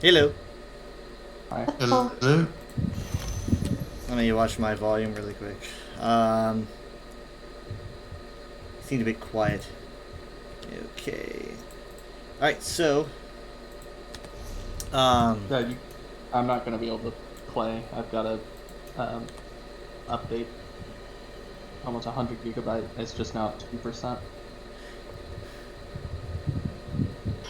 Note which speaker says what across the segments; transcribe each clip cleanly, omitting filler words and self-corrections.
Speaker 1: Hello.
Speaker 2: Hi.
Speaker 3: Hello.
Speaker 1: Let me watch my volume really quick. Seemed a bit quiet. Okay. Alright, so...
Speaker 2: Yeah, I'm not gonna be able to play. I've got a update. Almost 100 gigabyte. It's just now at 2%.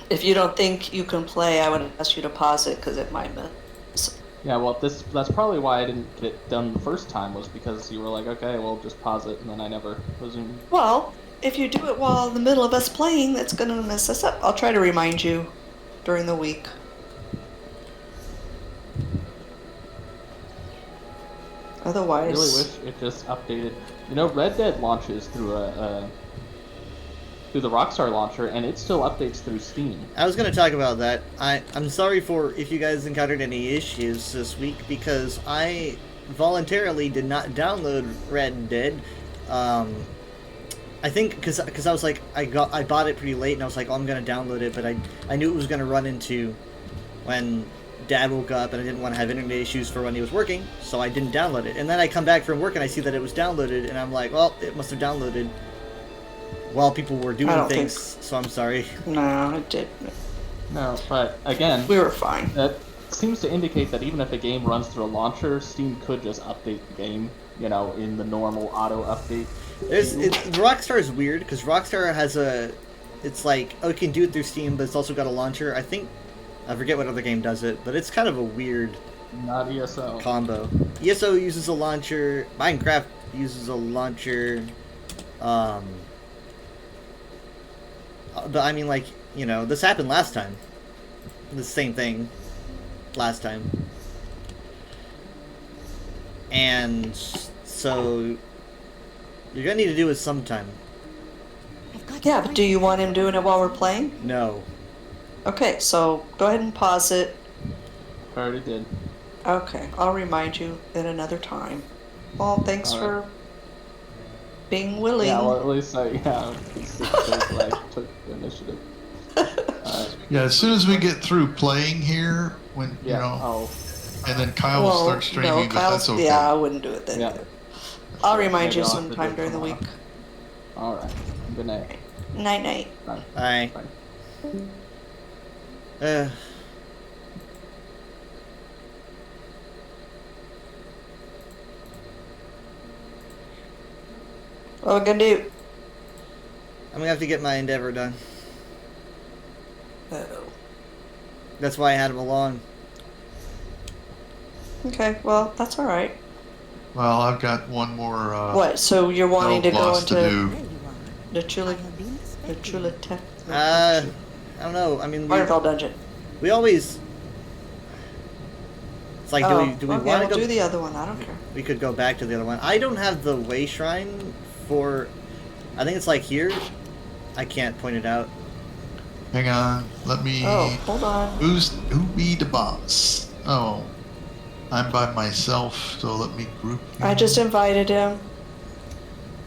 Speaker 4: If you don't think you can play, I would ask you to pause it because it might miss.
Speaker 2: Yeah, well, that's probably why I didn't get it done the first time, was because you were like, okay, well, just pause it, and then I never resumed.
Speaker 4: Well, if you do it while in the middle of us playing, that's going to mess us up. I'll try to remind you during the week.
Speaker 2: I
Speaker 4: Otherwise,
Speaker 2: really wish it just updated. You know, Red Dead launches through through the Rockstar launcher, and it still updates through Steam.
Speaker 1: I was going to talk about that. I'm sorry for if you guys encountered any issues this week, because I voluntarily did not download Red Dead. I think because I was like, I bought it pretty late, and I was like, oh, I'm going to download it, but I knew it was going to run into when Dad woke up, and I didn't want to have internet issues for when he was working, so I didn't download it. And then I come back from work, and I see that it was downloaded, and I'm like, well, it must have downloaded while people were doing things, so I'm sorry.
Speaker 4: no, it didn't.
Speaker 2: No, but again,
Speaker 4: We were fine.
Speaker 2: that seems to indicate that even if a game runs through a launcher, Steam could just update the game, you know, in the normal auto update.
Speaker 1: Rockstar is weird, because Rockstar has it's like, oh, you can do it through Steam, but it's also got a launcher. I forget what other game does it, but it's kind of a weird
Speaker 2: Not ESO.
Speaker 1: combo. ESO uses a launcher, Minecraft uses a launcher, but I mean, like, you know, this happened last time. The same thing last time. And so you're gonna need to do it sometime.
Speaker 4: Yeah, but do you want him doing it while we're playing?
Speaker 1: No.
Speaker 4: Okay, so go ahead and pause it.
Speaker 2: I already did.
Speaker 4: Okay, I'll remind you at another time. Well, thanks
Speaker 2: All
Speaker 4: for being willing.
Speaker 2: Yeah, well, at least I took the initiative.
Speaker 3: Yeah, as soon as we get through playing here, when
Speaker 2: Yeah.
Speaker 3: you know,
Speaker 2: Oh,
Speaker 3: and then Kyle will start streaming,
Speaker 4: no,
Speaker 3: but
Speaker 4: Kyle's,
Speaker 3: that's okay.
Speaker 4: yeah, I wouldn't do it then
Speaker 2: Yeah.
Speaker 4: either. I'll remind
Speaker 2: Maybe
Speaker 4: you
Speaker 2: I'll have to do
Speaker 4: sometime
Speaker 2: it
Speaker 4: during the week.
Speaker 2: tomorrow. All right. Good night.
Speaker 4: Night night.
Speaker 2: Bye.
Speaker 1: Bye.
Speaker 2: Bye.
Speaker 4: What are we gonna do?
Speaker 1: I'm gonna have to get my Endeavor done.
Speaker 4: Oh.
Speaker 1: That's why I had him along.
Speaker 4: Okay, well, that's alright.
Speaker 3: Well, I've got one more.
Speaker 4: What, so you're wanting to go
Speaker 3: boss
Speaker 4: into
Speaker 3: to do.
Speaker 4: the Chula Tech?
Speaker 1: I don't know. I mean,
Speaker 4: Waterfall Dungeon.
Speaker 1: we always. It's like,
Speaker 4: Oh,
Speaker 1: do we
Speaker 4: okay,
Speaker 1: want to
Speaker 4: we'll
Speaker 1: go?
Speaker 4: do the other one, I don't care.
Speaker 1: We could go back to the other one. I don't have the way shrine for. I think it's like here. I can't point it out.
Speaker 3: Hang on, let me.
Speaker 4: Oh, hold on.
Speaker 3: Who be the boss? Oh, I'm by myself, so let me group.
Speaker 4: I just invited him.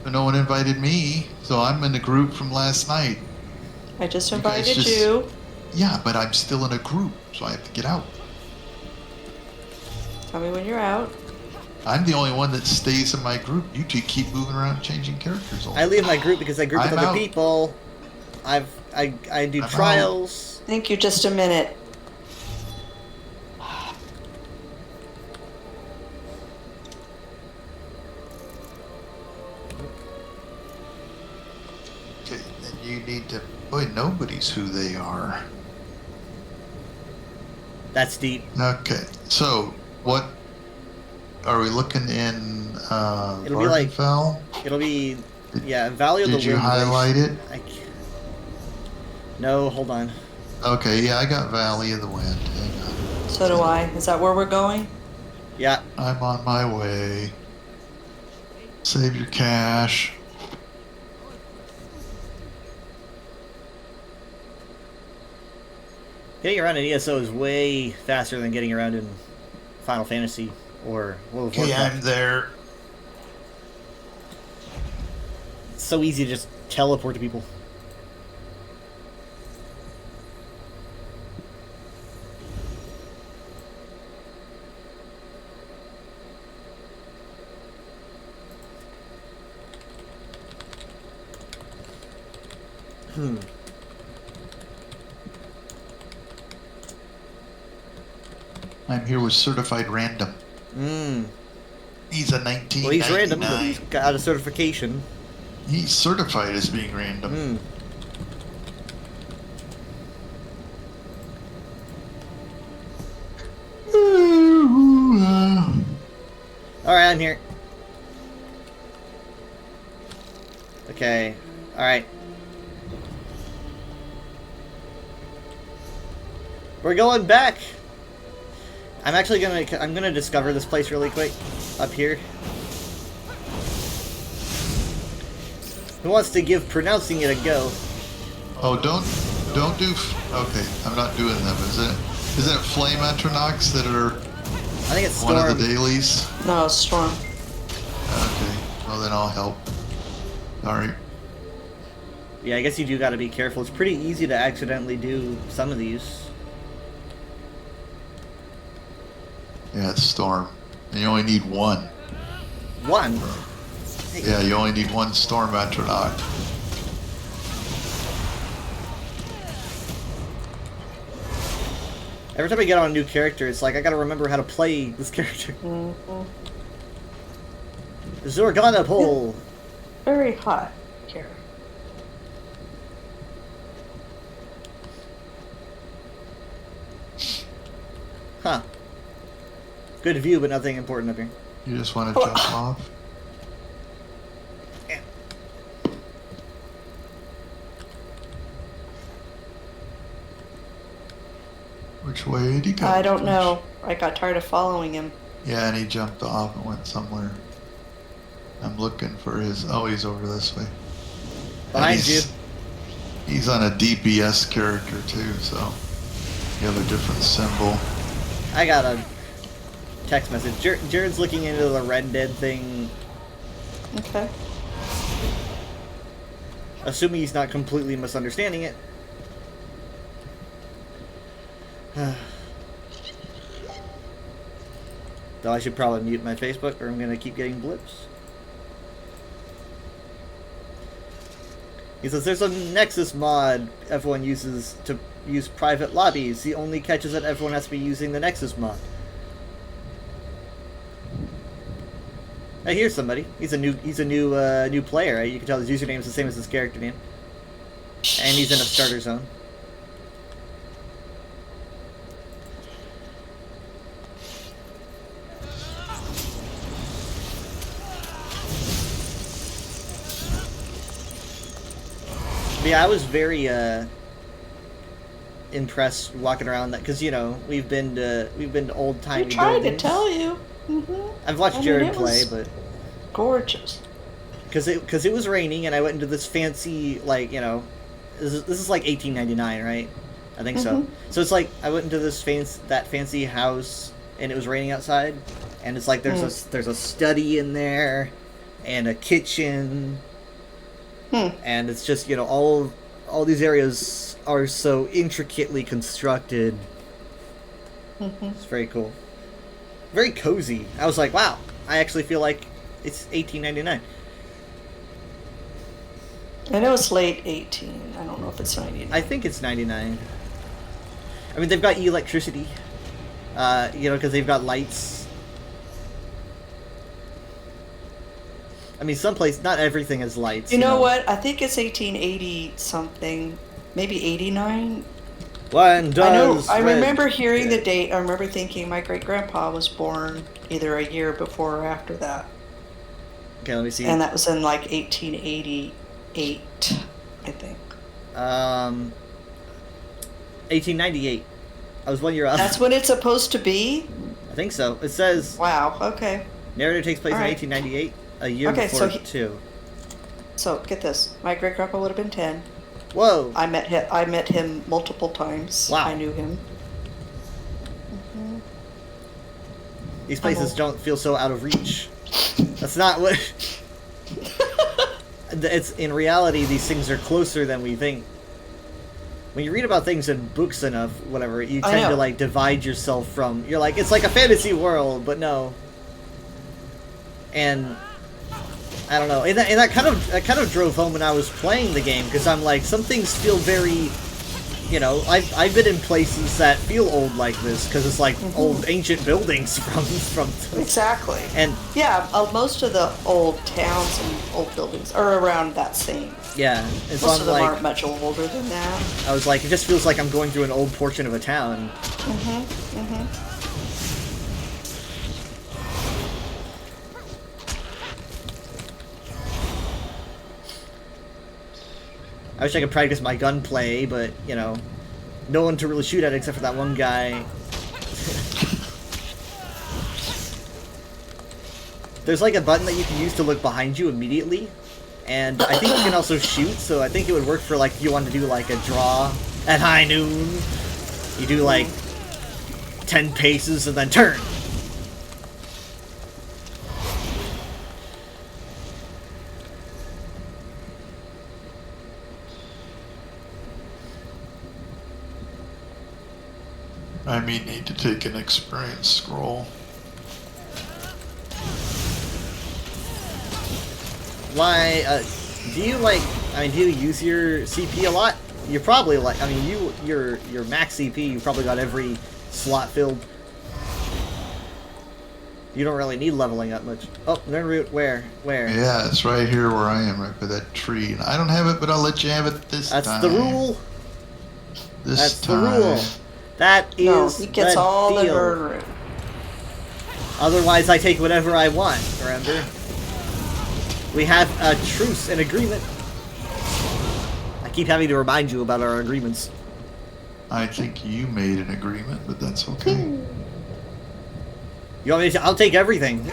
Speaker 3: No one invited me, so I'm in the group from last night.
Speaker 4: I just
Speaker 3: You guys
Speaker 4: invited
Speaker 3: just-
Speaker 4: you.
Speaker 3: Yeah, but I'm still in a group, so I have to get out.
Speaker 4: Tell me when you're out.
Speaker 3: I'm the only one that stays in my group. You two keep moving around, changing characters all
Speaker 1: I leave my group because I group with
Speaker 3: I'm
Speaker 1: other
Speaker 3: out.
Speaker 1: people. I do
Speaker 3: I'm
Speaker 1: trials.
Speaker 4: Thank you, just a minute.
Speaker 3: Okay, then you need to. Boy, nobody's who they are.
Speaker 1: That's deep.
Speaker 3: Okay, so what are we looking in
Speaker 1: It'll be like-
Speaker 3: Vardenfell?
Speaker 1: It'll be, yeah, Valley of the
Speaker 3: Did you
Speaker 1: Wind
Speaker 3: highlight
Speaker 1: Waste.
Speaker 3: it?
Speaker 1: No, hold on.
Speaker 3: Okay, yeah, I got Valley of the Wind. Hang on.
Speaker 4: So do I. Is that where we're going?
Speaker 1: Yeah,
Speaker 3: I'm on my way. Save your cash.
Speaker 1: getting around in ESO is way faster than getting around in Final Fantasy or World of
Speaker 3: Okay,
Speaker 1: Warcraft.
Speaker 3: I'm there.
Speaker 1: It's so easy to just teleport to people.
Speaker 3: I'm here with certified random.
Speaker 1: Mm.
Speaker 3: He's a
Speaker 1: Well,
Speaker 3: 1999.
Speaker 1: he's random, but he's got a certification.
Speaker 3: He's certified as being random.
Speaker 1: Mm. Alright, I'm here. Okay. Alright. We're going back! I'm actually gonna discover this place really quick. Up here. Who wants to give pronouncing it a go?
Speaker 3: Oh, don't do. Okay, I'm not doing them. Isn't it Flame Atronachs that are
Speaker 1: I think it's
Speaker 3: one
Speaker 1: Storm.
Speaker 3: of the dailies?
Speaker 4: No, Storm.
Speaker 3: Okay, well then I'll help. Alright.
Speaker 1: Yeah, I guess you do gotta be careful. It's pretty easy to accidentally do some of these.
Speaker 3: Yeah, it's Storm. And you only need one.
Speaker 1: One.
Speaker 3: Yeah, you only need one Storm Atronach.
Speaker 1: Every time I get on a new character, it's like I gotta remember how to play this character.
Speaker 4: Mm-hmm.
Speaker 1: Zorgana Pole.
Speaker 4: Very hot here.
Speaker 1: Huh. Good view, but nothing important up here.
Speaker 3: You just want to
Speaker 4: Oh.
Speaker 3: jump off?
Speaker 1: Yeah.
Speaker 3: Which way did he go?
Speaker 4: I don't know. I got tired of following him.
Speaker 3: Yeah, and he jumped off and went somewhere. I'm looking for his... Oh, he's over this way. And
Speaker 1: Behind you.
Speaker 3: He's on a DPS character too, so you have a different symbol.
Speaker 1: I got a text message. Jared's looking into the Red Dead thing,
Speaker 4: Okay.
Speaker 1: assuming he's not completely misunderstanding it. Though I should probably mute my Facebook or I'm gonna keep getting blips. He says there's a Nexus mod everyone uses to use private lobbies. The only catch is that everyone has to be using the Nexus mod. Hey, here's somebody. He's a new player. Right? You can tell his username is the same as his character name, and he's in a starter zone. But yeah, I was very impressed walking around that because we've been to old timey
Speaker 4: I tried to
Speaker 1: buildings.
Speaker 4: tell you. Mm-hmm.
Speaker 1: I've watched
Speaker 4: I mean,
Speaker 1: Jared
Speaker 4: it
Speaker 1: play,
Speaker 4: was
Speaker 1: but
Speaker 4: gorgeous.
Speaker 1: because it was raining and I went into this fancy this is like 1899, right? I think so.
Speaker 4: Mhm.
Speaker 1: So it's like I went into this fancy house and it was raining outside, and it's like there's a study in there and a kitchen. And it's just, all these areas are so intricately constructed. It's very cool. Very cozy. I was like, wow, I actually feel like it's 1899.
Speaker 4: I know it's late 18. I don't know if it's 99.
Speaker 1: I think it's 99. I mean, they've got electricity, because they've got lights. I mean, not everything has lights.
Speaker 4: You know what? I think it's 1880 something, maybe 89.
Speaker 1: One does.
Speaker 4: I
Speaker 1: red.
Speaker 4: remember hearing the date. I remember thinking my great grandpa was born either a year before or after that,
Speaker 1: Okay, let me see.
Speaker 4: and that was in like 1888, I think.
Speaker 1: 1898. I was 1 year off.
Speaker 4: That's when it's supposed to be.
Speaker 1: I think so. It says
Speaker 4: Wow. Okay.
Speaker 1: narrative takes place
Speaker 4: All right.
Speaker 1: in 1898, a year
Speaker 4: Okay,
Speaker 1: before
Speaker 4: so
Speaker 1: 2.
Speaker 4: So get this. My great grandpa would have been 10.
Speaker 1: Whoa.
Speaker 4: I met him multiple times.
Speaker 1: Wow.
Speaker 4: I knew him.
Speaker 1: These places
Speaker 4: old.
Speaker 1: don't feel so out of reach. That's not what. It's in reality, these things are closer than we think. When you read about things in books enough, whatever, you
Speaker 4: I
Speaker 1: tend to
Speaker 4: know.
Speaker 1: divide yourself from. You're like, it's like a fantasy world, but no. And I don't know, and that kind of drove home when I was playing the game, because I'm like, some things feel very, you know, I've been in places that feel old like this, because it's like old ancient buildings from
Speaker 4: Exactly.
Speaker 1: and
Speaker 4: Yeah, most of the old towns and old buildings are around that same.
Speaker 1: yeah, and so
Speaker 4: Most
Speaker 1: I'm
Speaker 4: of them
Speaker 1: like,
Speaker 4: aren't much older than that.
Speaker 1: I was like, it just feels like I'm going through an old portion of a town. I wish I could practice my gunplay, but, you know, no one to really shoot at except for that one guy. There's like a button that you can use to look behind you immediately, and I think you can also shoot, so I think it would work for, like, if you want to do, like, a draw at high noon. You do, like, 10 paces and then turn.
Speaker 3: I may need to take an experience scroll.
Speaker 1: Why, do you, like, I mean, do you use your CP a lot? You're probably, like, I mean, your max CP, you probably got every slot filled. You don't really need leveling up much. Oh, learn route, where?
Speaker 3: Yeah, it's right here where I am, right by that tree. And I don't have it, but I'll let you have it this time.
Speaker 1: That's the rule.
Speaker 3: This
Speaker 1: That's
Speaker 3: time.
Speaker 1: the rule. That is
Speaker 4: No, he gets
Speaker 1: the
Speaker 4: all
Speaker 1: deal.
Speaker 4: the burn room.
Speaker 1: Otherwise, I take whatever I want, remember? We have a truce, an agreement. I keep having to remind you about our agreements.
Speaker 3: I think you made an agreement, but that's okay.
Speaker 1: You want me to? I'll take everything.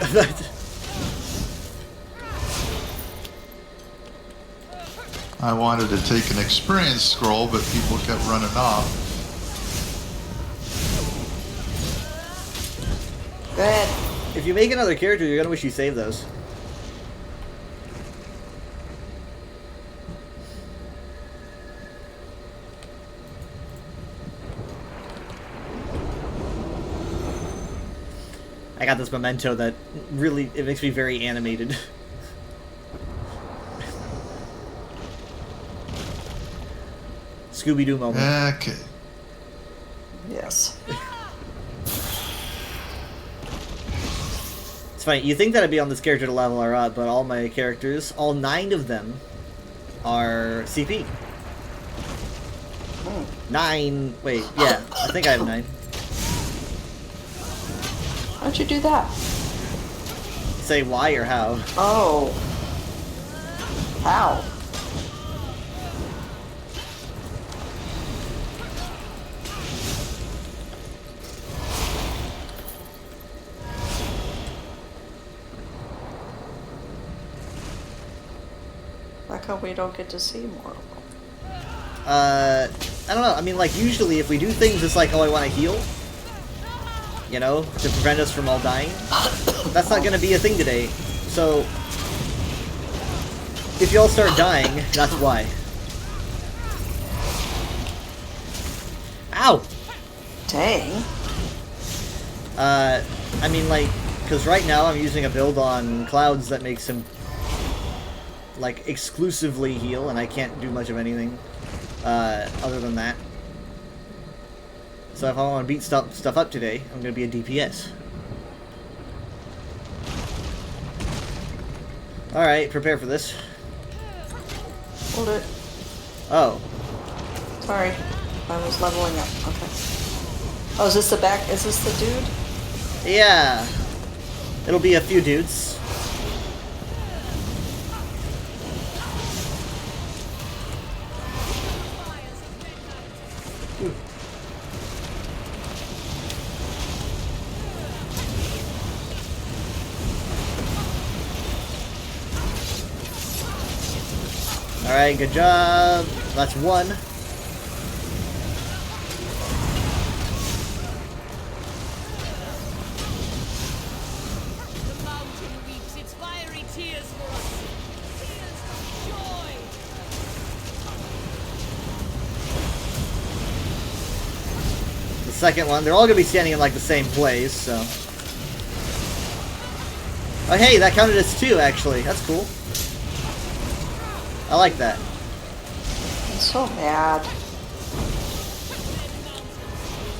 Speaker 3: I wanted to take an experience scroll, but people kept running off.
Speaker 4: Go ahead.
Speaker 1: If you make another character, you're gonna wish you saved those. I got this memento that really, it makes me very animated. Scooby-Doo moment.
Speaker 3: Okay.
Speaker 4: Yes.
Speaker 1: It's funny, you think that I'd be on this character to level her up, but all my characters, all 9 of them, are CP. 9, wait, yeah, I think I have 9.
Speaker 4: How'd you do that?
Speaker 1: Say why or how.
Speaker 4: Oh. How? Like how we don't get to see more of them.
Speaker 1: I don't know, I mean, like, usually if we do things, it's like, oh, I want to heal. You know, to prevent us from all dying. That's not gonna be a thing today. So, if you all start dying, that's why. Ow!
Speaker 4: Dang.
Speaker 1: I mean, like, because right now I'm using a build on Clouds that makes him, like, exclusively heal, and I can't do much of anything, other than that. So if I want to beat stuff up today, I'm going to be a DPS. Alright, prepare for this.
Speaker 4: Hold it.
Speaker 1: Oh.
Speaker 4: Sorry. I was leveling up. Okay. Oh, is this the back? Is this the dude?
Speaker 1: Yeah. It'll be a few dudes. Alright, good job. That's 1.
Speaker 5: The mountain weeps its fiery tears for us. Tears of joy.
Speaker 1: The second one, they're all going to be standing in like the same place, so. Oh, hey, that counted as 2, actually. That's cool. I like that.
Speaker 4: I'm so mad.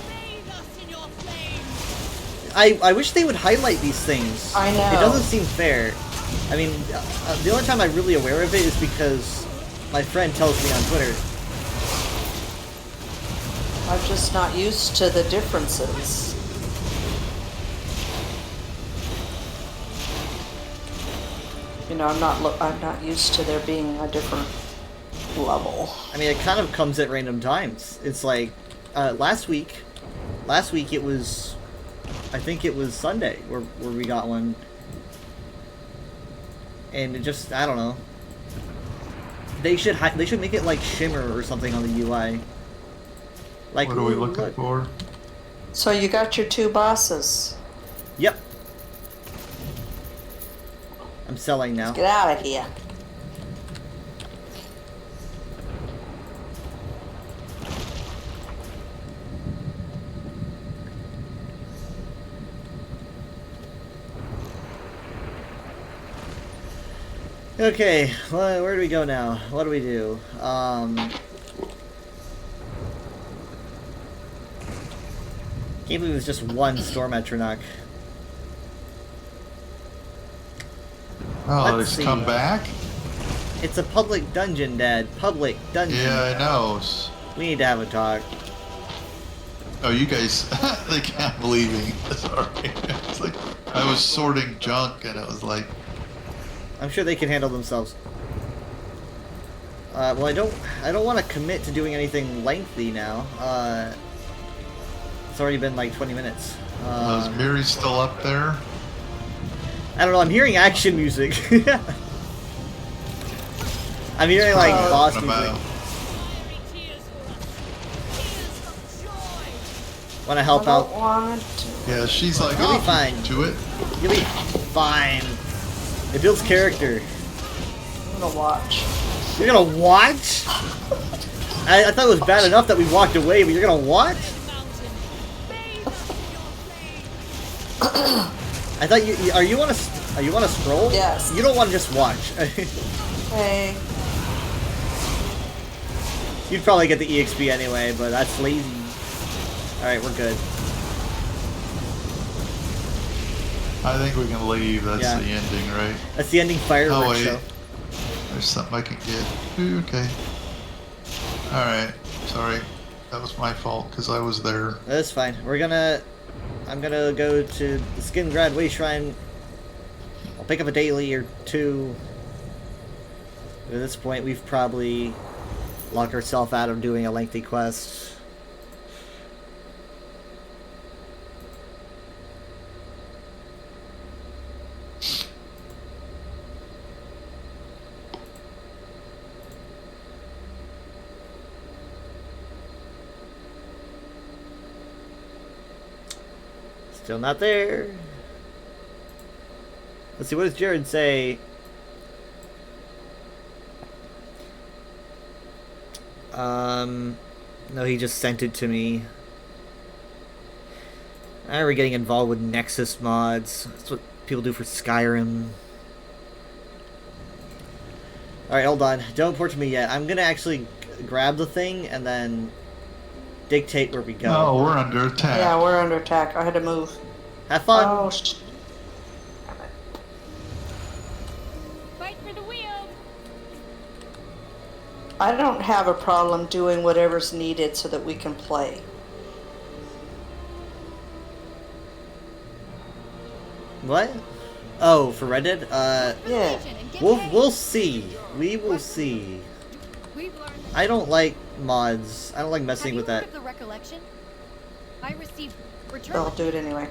Speaker 5: Bathe us in your flames.
Speaker 1: I wish they would highlight these things.
Speaker 4: I know.
Speaker 1: It doesn't seem fair. I mean, the only time I'm really aware of it is because my friend tells me on Twitter.
Speaker 4: I'm just not used to the differences. You know, I'm not used to there being a different level.
Speaker 1: I mean, it kind of comes at random times. It's like last week it was, I think it was Sunday where we got one, and it just, I don't know. They should make it like shimmer or something on the UI. Like,
Speaker 3: What are we
Speaker 1: ooh,
Speaker 3: looking
Speaker 1: look.
Speaker 3: for?
Speaker 4: So you got your 2 bosses.
Speaker 1: Yep. I'm selling now.
Speaker 4: Get out of here.
Speaker 1: Okay, well, where do we go now? What do we do? Can't believe it's just one Storm Atronach.
Speaker 3: Oh,
Speaker 1: Let's
Speaker 3: it's
Speaker 1: see.
Speaker 3: come back?
Speaker 1: It's a public dungeon, Dad. Public dungeon.
Speaker 3: Yeah, I know.
Speaker 1: We need to have a talk.
Speaker 3: Oh, you guys, they can't believe me. Sorry. It's like, I was sorting junk and it was like,
Speaker 1: I'm sure they can handle themselves. Well, I don't want to commit to doing anything lengthy now. It's already been like 20 minutes.
Speaker 3: is Miri still up there?
Speaker 1: I don't know. I'm hearing action music. I'm hearing like boss
Speaker 3: Talking
Speaker 1: music.
Speaker 3: about-
Speaker 5: Fiery tears for us. Tears of joy.
Speaker 1: Want to help
Speaker 4: I
Speaker 1: out?
Speaker 4: don't want to.
Speaker 3: Yeah, she's like,
Speaker 1: You'll be
Speaker 3: oh,
Speaker 1: fine.
Speaker 3: to it.
Speaker 1: You'll be fine. It builds character.
Speaker 4: I'm gonna watch.
Speaker 1: You're gonna watch? I thought it was bad enough that we walked away, but you're gonna watch?
Speaker 5: Mountain. Bathe us in your flames.
Speaker 1: I thought are you on a scroll?
Speaker 4: Yes.
Speaker 1: You don't want to just watch.
Speaker 4: Hey,
Speaker 1: You'd probably get the EXP anyway, but that's lazy. All right, we're good.
Speaker 3: I think we can leave. That's
Speaker 1: Yeah.
Speaker 3: the ending, right?
Speaker 1: That's the ending fireworks
Speaker 3: Oh, wait.
Speaker 1: show.
Speaker 3: There's something I can get. Ooh, okay. Alright. Sorry. That was my fault because I was there.
Speaker 1: That's fine. I'm gonna go to the Skingrad Way Shrine. I'll pick up a daily or 2. At this point, we've probably locked ourselves out of doing a lengthy quest. Still not there. Let's see, what does Jared say? No, he just sent it to me. Now we're getting involved with Nexus mods. That's what people do for Skyrim. Alright, hold on. Don't port to me yet. I'm gonna actually grab the thing and then dictate where we go.
Speaker 3: Oh, we're under attack.
Speaker 4: yeah, we're under attack. I had to move.
Speaker 1: Have fun!
Speaker 4: Oh,
Speaker 5: Fight for the wheel.
Speaker 4: I don't have a problem doing whatever's needed so that we can play.
Speaker 1: What? Oh, for Red Dead?
Speaker 4: Yeah.
Speaker 5: Legion and get
Speaker 1: We'll
Speaker 5: ready.
Speaker 1: see. We will see.
Speaker 5: We've learned.
Speaker 1: I don't like mods. I don't like
Speaker 5: Have
Speaker 1: messing
Speaker 5: you
Speaker 1: with
Speaker 5: heard
Speaker 1: that.
Speaker 5: of the recollection? I received return.
Speaker 4: I'll do it anyway.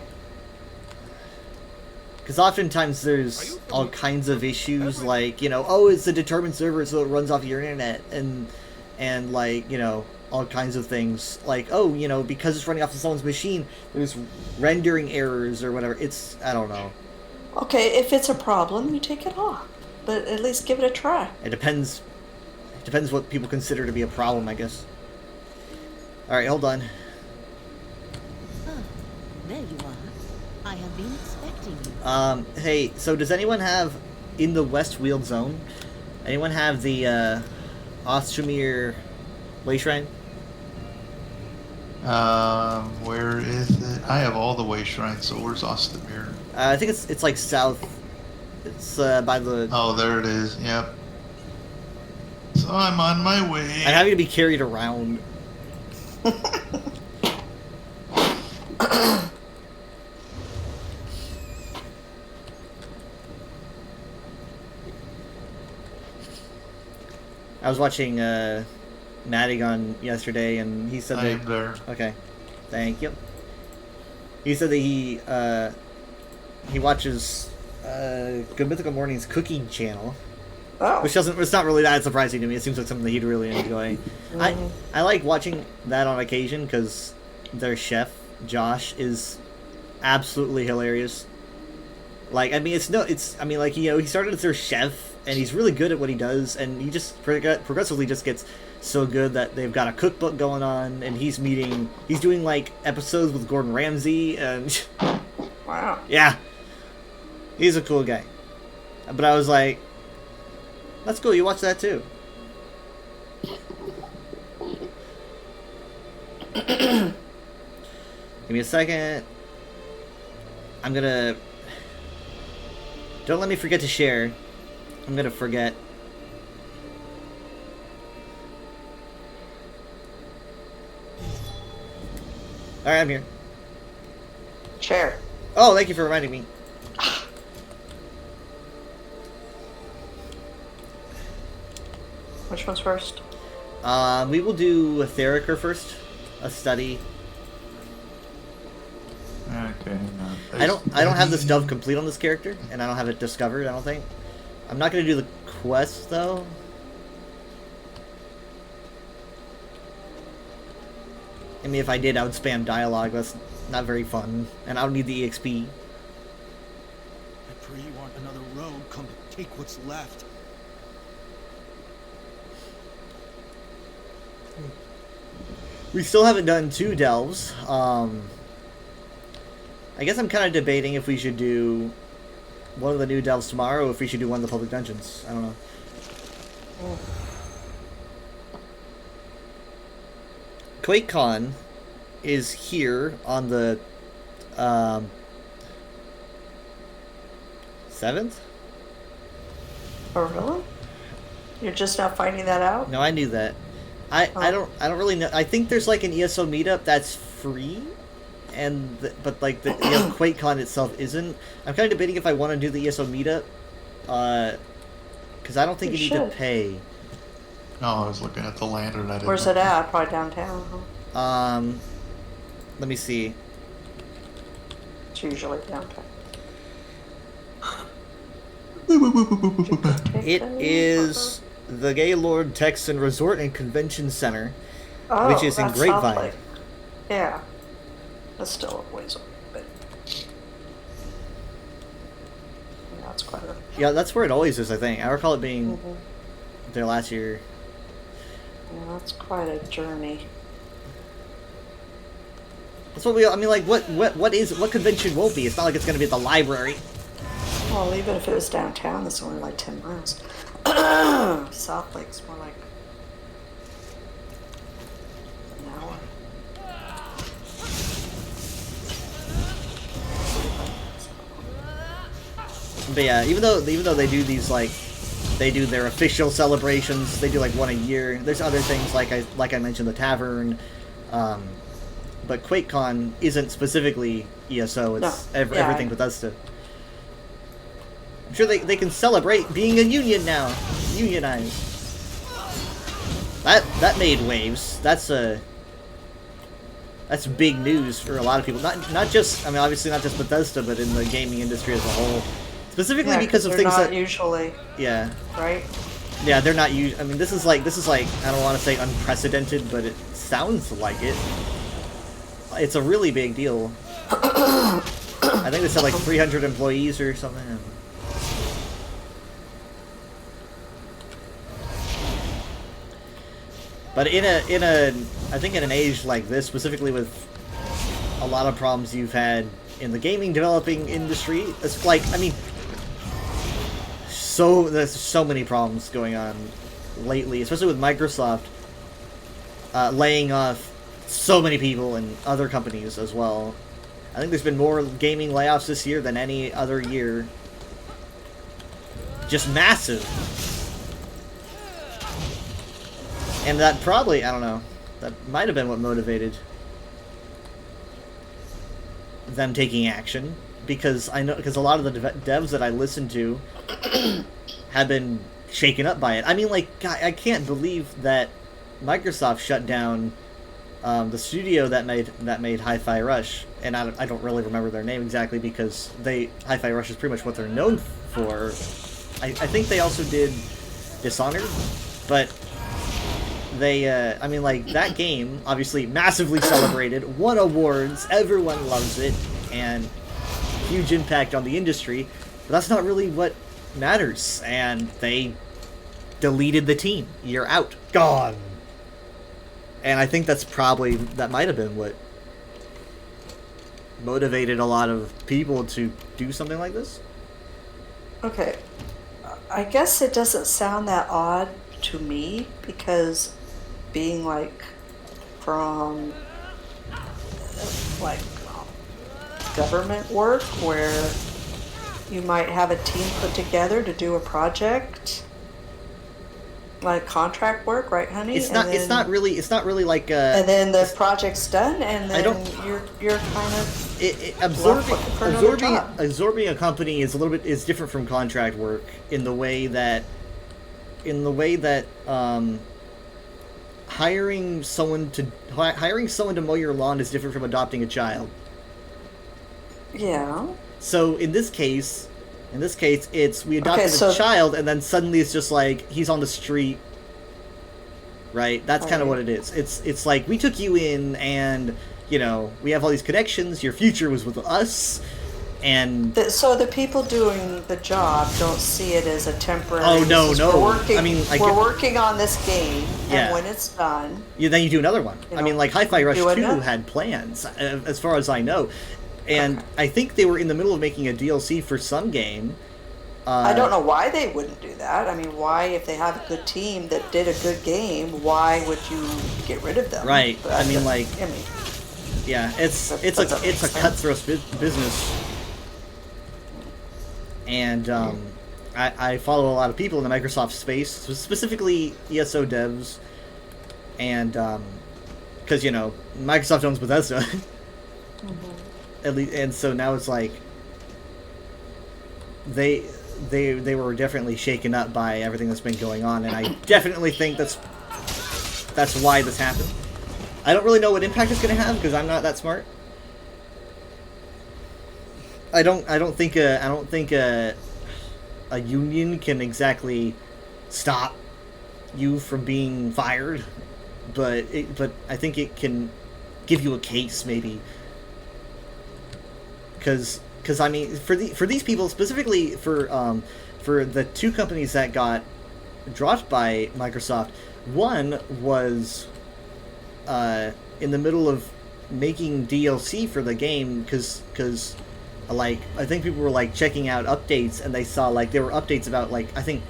Speaker 1: Because oftentimes there's all kinds of issues like, you know, oh, it's a determined server so it runs off your internet and like, you know, all kinds of things. Like, oh, you know, because it's running off of someone's machine, there's rendering errors or whatever. It's, I don't know.
Speaker 4: Okay, if it's a problem, you take it off. But at least give it a try.
Speaker 1: It depends what people consider to be a problem, I guess. Alright, hold on.
Speaker 5: There you are. I have been expecting you.
Speaker 1: Hey, so does anyone have, in the West Weald Zone, anyone have the, Ostromir Way Shrine?
Speaker 3: Where is it? I have all the way shrines, so where's Ostermere?
Speaker 1: I think it's like south. It's, by the...
Speaker 3: Oh, there it is. Yep. So I'm on my way.
Speaker 1: I'm having to be carried around. I was watching Madigan yesterday, and he said
Speaker 3: I am
Speaker 1: that.
Speaker 3: there.
Speaker 1: Okay, thank you. He said that he watches Good Mythical Morning's cooking channel,
Speaker 4: Oh.
Speaker 1: which doesn't. It's not really that surprising to me. It seems like something that he'd really enjoy. I like watching that on occasion because their chef Josh is absolutely hilarious. Like, I mean, he started as their chef, and he's really good at what he does, and he just progressively just gets so good that they've got a cookbook going on, and he's doing, like, episodes with Gordon Ramsay, and
Speaker 4: Wow.
Speaker 1: yeah, he's a cool guy. But I was like, that's cool, you watch that too. Give me a second. I'm gonna... Don't let me forget to share. I'm gonna forget. Alright, I'm here.
Speaker 4: Share.
Speaker 1: Oh, thank you for reminding me.
Speaker 4: Which one's first?
Speaker 1: We will do a Theriker first. A study.
Speaker 3: Okay. No,
Speaker 1: I don't have this dove complete on this character, and I don't have it discovered, I don't think. I'm not gonna do the quest though. I mean, if I did, I would spam dialogue. That's not very fun, and I would need the EXP.
Speaker 6: I pray you aren't another rogue come to take what's left.
Speaker 1: We still haven't done 2 delves. I guess I'm kind of debating if we should do one of the new delves tomorrow, or if we should do one of the public dungeons. I don't know. QuakeCon is here on the 7th?
Speaker 4: Oh, really? You're just now finding that out?
Speaker 1: No, I knew that. I don't really know. I think there's like an ESO meetup that's free, but like the QuakeCon itself isn't. I'm kind of debating if I want to do the ESO meetup, because I don't think
Speaker 4: You
Speaker 1: you need to
Speaker 4: should.
Speaker 1: pay.
Speaker 3: No, I was looking at the lantern. I didn't.
Speaker 4: Where's it at? Probably downtown. Huh?
Speaker 1: Let me see.
Speaker 4: It's usually downtown.
Speaker 1: It is the Gaylord Texan Resort and Convention Center,
Speaker 4: Oh,
Speaker 1: which is in
Speaker 4: that's
Speaker 1: Grapevine.
Speaker 4: South Lake. Yeah. That's still a ways away, but... Yeah, that's quite a...
Speaker 1: Yeah, that's where it always is. I think I recall it being
Speaker 4: Mhm.
Speaker 1: there last year.
Speaker 4: Yeah, that's quite a journey.
Speaker 1: That's what I mean. Like, what convention won't be? It's not like it's going to be at the library.
Speaker 4: Well, even if it was downtown, that's only like 10 miles. South Lake's more like an hour.
Speaker 1: But yeah, even though they do these they do their official celebrations, they do like one a year. There's other things like I mentioned, the tavern, but QuakeCon isn't specifically ESO. It's
Speaker 4: No. Yeah,
Speaker 1: everything Bethesda. I'm sure they can celebrate being a union now, unionized. That made waves. That's big news for a lot of people. Not just, I mean, obviously not just Bethesda, but in the gaming industry as a whole. Specifically
Speaker 4: Yeah,
Speaker 1: because of
Speaker 4: they're
Speaker 1: things
Speaker 4: not
Speaker 1: that,
Speaker 4: usually,
Speaker 1: yeah,
Speaker 4: right?
Speaker 1: yeah, they're not I mean, this is like I don't want to say unprecedented, but it sounds like it. It's a really big deal. I think they said like 300 employees or something. But in a I think in an age like this, specifically with a lot of problems you've had in the gaming developing industry. It's like, I mean, so there's so many problems going on lately, especially with Microsoft laying off so many people and other companies as well. I think there's been more gaming layoffs this year than any other year. Just massive. And that probably, I don't know, that might have been what motivated them taking action. Because I know, because a lot of the devs that I listen to have been shaken up by it. I mean, like, God, I can't believe that Microsoft shut down the studio that made Hi-Fi Rush, and I don't really remember their name exactly because Hi-Fi Rush is pretty much what they're known for. I think they also did Dishonored, but they I mean, like, that game obviously massively celebrated, won awards, everyone loves it, and huge impact on the industry. But that's not really what matters, and they deleted the team. You're out, gone. And I think that might have been what motivated a lot of people to do something like this.
Speaker 4: Okay. I guess it doesn't sound that odd to me because being like from like government work where you might have a team put together to do a project. Like contract work, right, honey?
Speaker 1: It's not really like
Speaker 4: and then the project's done, and then you're kind of
Speaker 1: absorbing a company is different from contract work in the way that hiring someone to mow your lawn is different from adopting a child.
Speaker 4: Yeah.
Speaker 1: So in this case, it's we adopted a child, and then suddenly it's just like he's on the street, right? That's kind of what it is. It's like we took you in, and we have all these connections. Your future was with us, and
Speaker 4: so the people doing the job don't see it as a temporary.
Speaker 1: Oh no.
Speaker 4: We're working on this game, and when it's done,
Speaker 1: then you do another one. I mean, like Hi-Fi Rush 2 had plans, as far as I know. And I think they were in the middle of making a DLC for some game.
Speaker 4: I don't know why they wouldn't do that. I mean, why, if they have a good team that did a good game, why would you get rid of them?
Speaker 1: Right. But yeah, it's a cutthroat business. And I follow a lot of people in the Microsoft space, specifically ESO devs, and because Microsoft owns Bethesda. Mm-hmm. At least, and so now it's like they were definitely shaken up by everything that's been going on, and I definitely think that's why this happened. I don't really know what impact it's going to have because I'm not that smart. I don't think a union can exactly stop you from being fired, but I think it can give you a case maybe. Because I mean, for these people specifically, for the two companies that got dropped by Microsoft, one was in the middle of making DLC for the game because like I think people were like checking out updates, and they saw like there were updates about like I think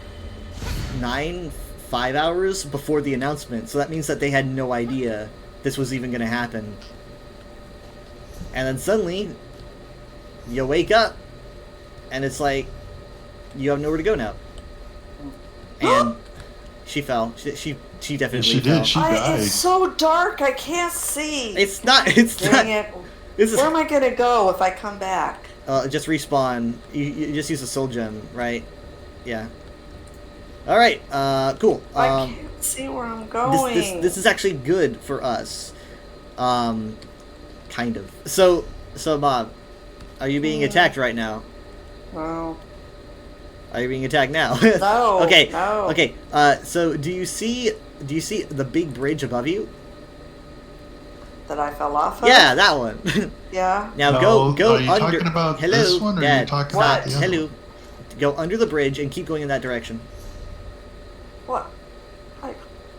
Speaker 1: 5 hours before the announcement, so that means that they had no idea this was even going to happen, and then suddenly you wake up, and it's like you have nowhere to go now. And she fell. She definitely
Speaker 3: she
Speaker 1: fell.
Speaker 3: did. She died.
Speaker 4: It's so dark, I can't see.
Speaker 1: It's not.
Speaker 4: Where am I gonna go if I come back?
Speaker 1: Just respawn. You just use a soul gem, right? Yeah. All right. Cool.
Speaker 4: I can't see where I'm going.
Speaker 1: This is actually good for us. Kind of. So Bob. Are you being attacked right now?
Speaker 4: No.
Speaker 1: Are you being attacked now?
Speaker 4: No.
Speaker 1: Okay.
Speaker 4: No.
Speaker 1: Okay. So do you see the big bridge above you?
Speaker 4: That I fell off of?
Speaker 1: Yeah, that one.
Speaker 4: Yeah.
Speaker 1: Now
Speaker 3: No,
Speaker 1: go
Speaker 3: are you
Speaker 1: under.
Speaker 3: talking about
Speaker 1: Hello,
Speaker 3: this one, or are you
Speaker 1: Dad.
Speaker 3: talking about the other
Speaker 1: Hello.
Speaker 3: one?
Speaker 1: Go under the bridge and keep going in that direction.
Speaker 4: What?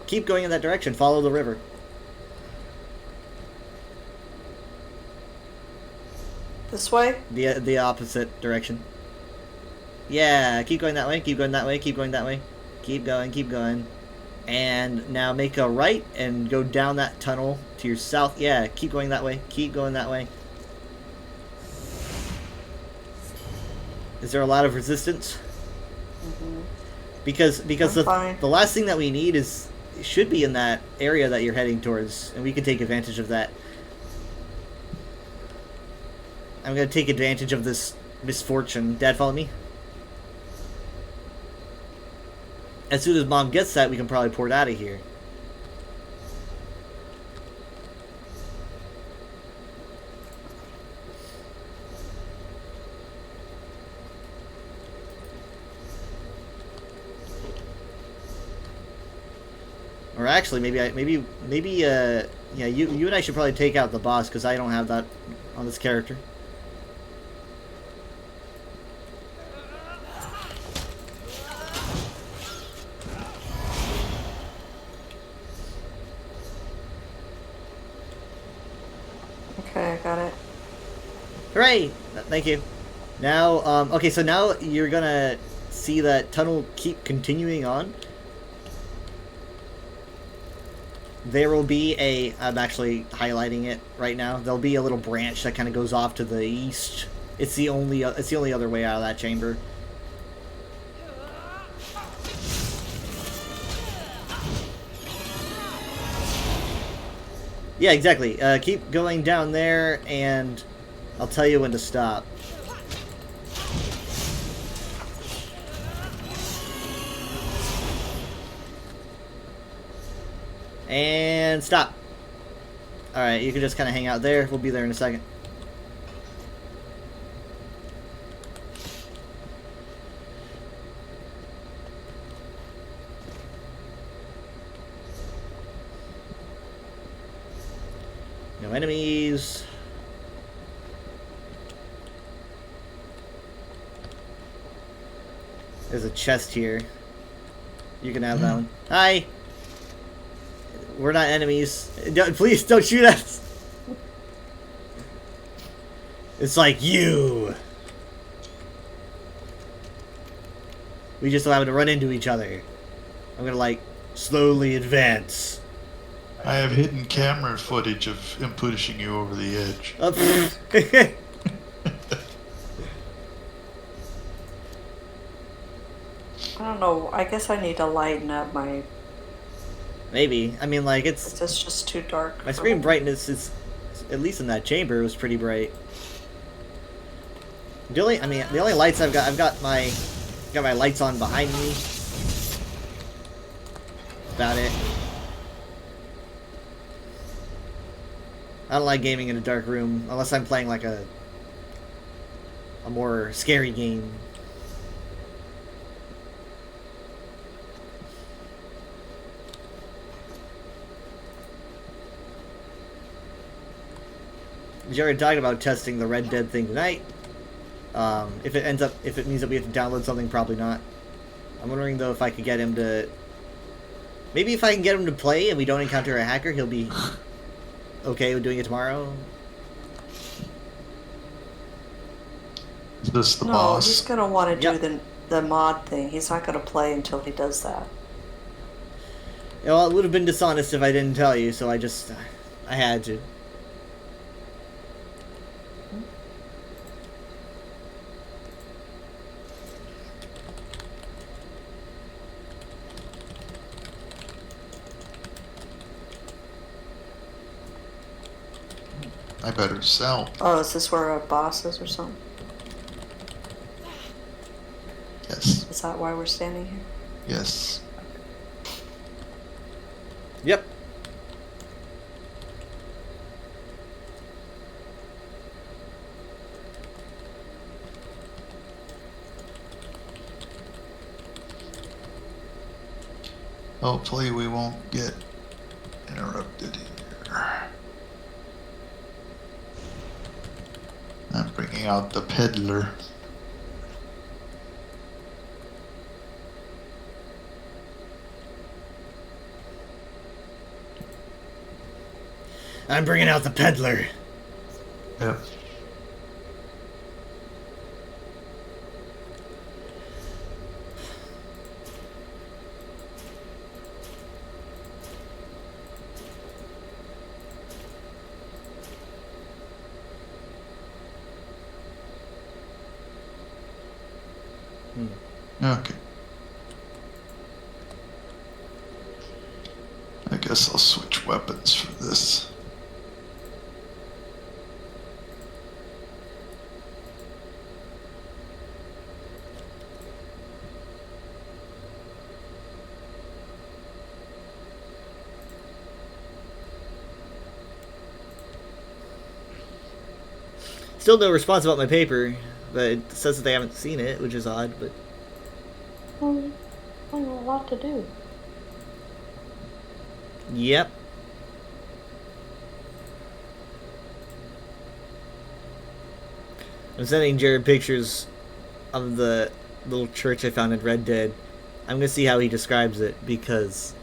Speaker 1: Keep going in that direction. Follow the river.
Speaker 4: This way?
Speaker 1: The opposite direction. Yeah, keep going that way, keep going that way, keep going that way. Keep going, keep going. And now make a right and go down that tunnel to your south. Yeah, keep going that way, keep going that way. Is there a lot of resistance?
Speaker 4: Mm-hmm.
Speaker 1: Because
Speaker 4: I'm fine.
Speaker 1: the last thing that we need should be in that area that you're heading towards, and we can take advantage of that. I'm gonna take advantage of this misfortune. Dad, follow me. As soon as Mom gets that, we can probably port out of here. Or actually, yeah, you and I should probably take out the boss because I don't have that on this character.
Speaker 4: Okay, I got it.
Speaker 1: Hooray! Thank you. Now, okay, so now you're gonna see that tunnel keep continuing on. There will be I'm actually highlighting it right now. There'll be a little branch that kind of goes off to the east. It's the only other way out of that chamber. Yeah, exactly. Keep going down there, and I'll tell you when to stop. And stop. Alright, you can just kind of hang out there. We'll be there in a second. No enemies. There's a chest here. You can have that one. Hi! We're not enemies. Please don't shoot us! It's like you! We just happen to run into each other. I'm gonna, like, slowly advance.
Speaker 3: I have hidden camera footage of him pushing you over the edge.
Speaker 4: I don't know. I guess I need to lighten up my.
Speaker 1: Maybe. I mean, like, it's
Speaker 4: just too dark.
Speaker 1: my
Speaker 4: for
Speaker 1: screen
Speaker 4: me.
Speaker 1: brightness is, at least in that chamber, was pretty bright. The only lights I've got my lights on behind me. About it. I don't like gaming in a dark room unless I'm playing like a more scary game. We already talked about testing the Red Dead thing tonight. If it means that we have to download something, probably not. I'm wondering though if I could get him to. Maybe if I can get him to play and we don't encounter a hacker, he'll be okay with doing it tomorrow.
Speaker 3: Is this the
Speaker 4: No,
Speaker 3: boss?
Speaker 4: he's gonna want to do
Speaker 1: Yep.
Speaker 4: the mod thing. He's not gonna play until he does that.
Speaker 1: Yeah, well, it would have been dishonest if I didn't tell you, so I had to.
Speaker 3: I better sell.
Speaker 4: Oh, is this where a boss is or something?
Speaker 3: Yes.
Speaker 4: Is that why we're standing here?
Speaker 3: Yes.
Speaker 1: Yep.
Speaker 3: Hopefully we won't get interrupted here. I'm bringing out the peddler.
Speaker 1: I'm bringing out the peddler.
Speaker 3: Yep. Okay. I guess I'll switch weapons for this.
Speaker 1: Still no response about my paper, but it says that they haven't seen it, which is odd, but...
Speaker 4: Well, I have a lot to do.
Speaker 1: Yep. I'm sending Jared pictures of the little church I found in Red Dead. I'm gonna see how he describes it, because...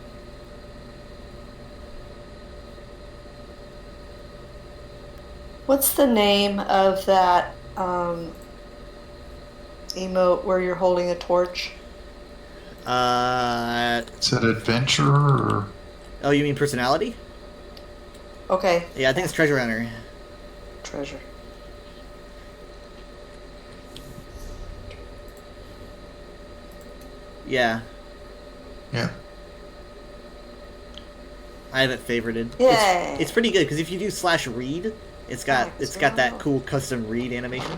Speaker 4: What's the name of that emote where you're holding a torch?
Speaker 3: Is it adventure or?
Speaker 1: Oh, you mean personality?
Speaker 4: Okay.
Speaker 1: Yeah, I think it's Treasure Hunter.
Speaker 4: Treasure.
Speaker 1: Yeah,
Speaker 3: Yeah.
Speaker 1: I have it favorited.
Speaker 4: Yay.
Speaker 1: It's pretty good, because if you do /read, it's got that cool custom read animation.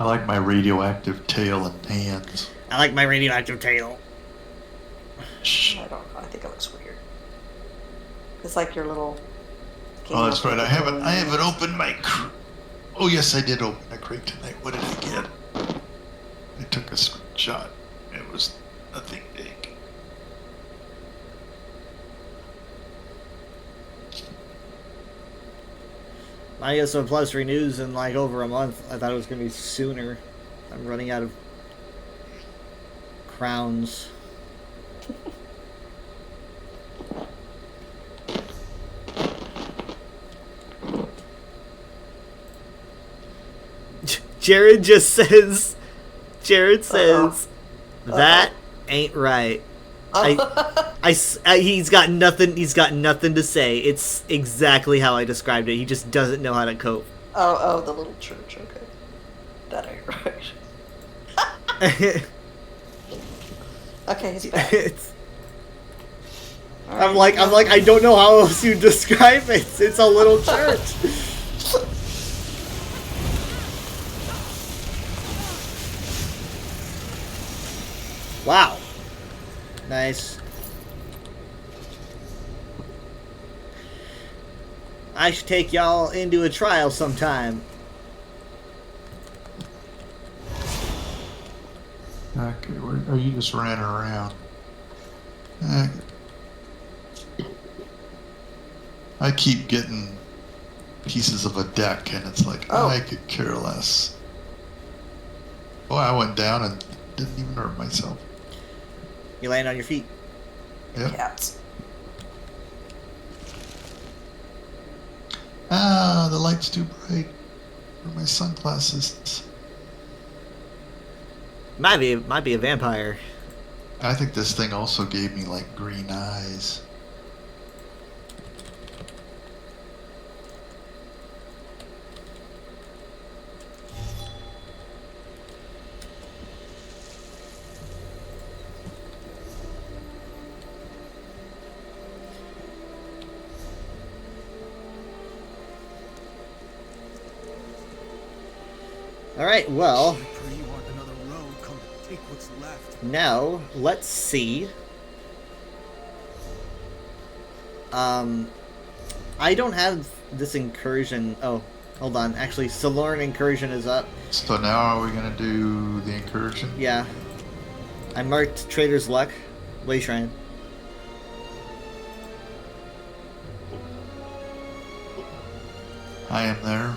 Speaker 3: I like my radioactive tail and hands.
Speaker 1: I like my radioactive tail.
Speaker 3: Shh.
Speaker 4: I don't know. I think it looks weird. It's like your little.
Speaker 3: Oh, that's right. I haven't opened my. Oh yes, I did open a crate tonight. What did I get? I took a screenshot. It was nothing big.
Speaker 1: I get some plus renews in like over a month. I thought it was gonna be sooner. I'm running out of crowns. Jared just says. Jared says that ain't right. He's got nothing. He's got nothing to say. It's exactly how I described it. He just doesn't know how to cope.
Speaker 4: Oh, the little church. Okay, that ain't right. Okay, he's back.
Speaker 1: I'm like, I don't know how else you describe it. It's a little church. Wow. Nice. I should take y'all into a trial sometime.
Speaker 3: Okay, where are you just ran around? I keep getting pieces of a deck, and it's like, I could care less. Boy, I went down and didn't even hurt myself.
Speaker 1: You land on your feet.
Speaker 3: Yep.
Speaker 4: Cats.
Speaker 3: Ah, the light's too bright for my sunglasses.
Speaker 1: Might be a vampire.
Speaker 3: I think this thing also gave me like green eyes.
Speaker 1: Alright, well,
Speaker 6: I pray you aren't another road come to take what's left.
Speaker 1: now let's see. I don't have this incursion. Oh, hold on. Actually, Solorn incursion is up.
Speaker 3: So now are we gonna do the incursion?
Speaker 1: Yeah. I marked Trader's Luck, Way Shrine.
Speaker 3: I am there.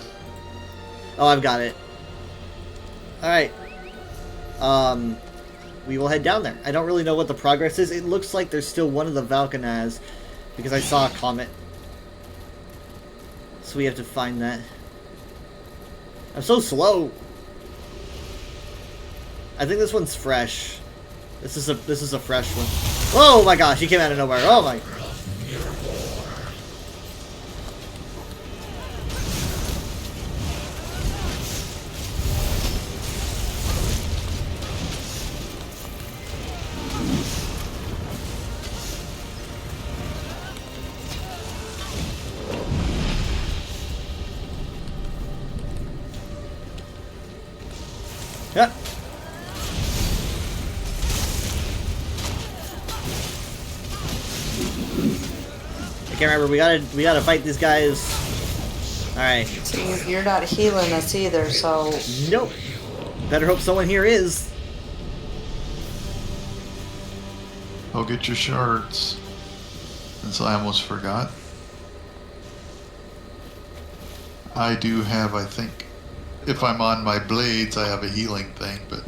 Speaker 1: Oh, I've got it. Alright. We will head down there. I don't really know what the progress is. It looks like there's still one of the Valkanaz, because I saw a comet. So we have to find that. I'm so slow. I think this one's fresh. This is a fresh one. Oh my gosh, he came out of nowhere. Oh my. can't remember. We gotta fight these guys. All right.
Speaker 4: So you're not healing us either, so
Speaker 1: Nope. Better hope someone here is.
Speaker 3: I'll get your shards. Since I almost forgot. I do have, I think, if I'm on my blades, I have a healing thing, but...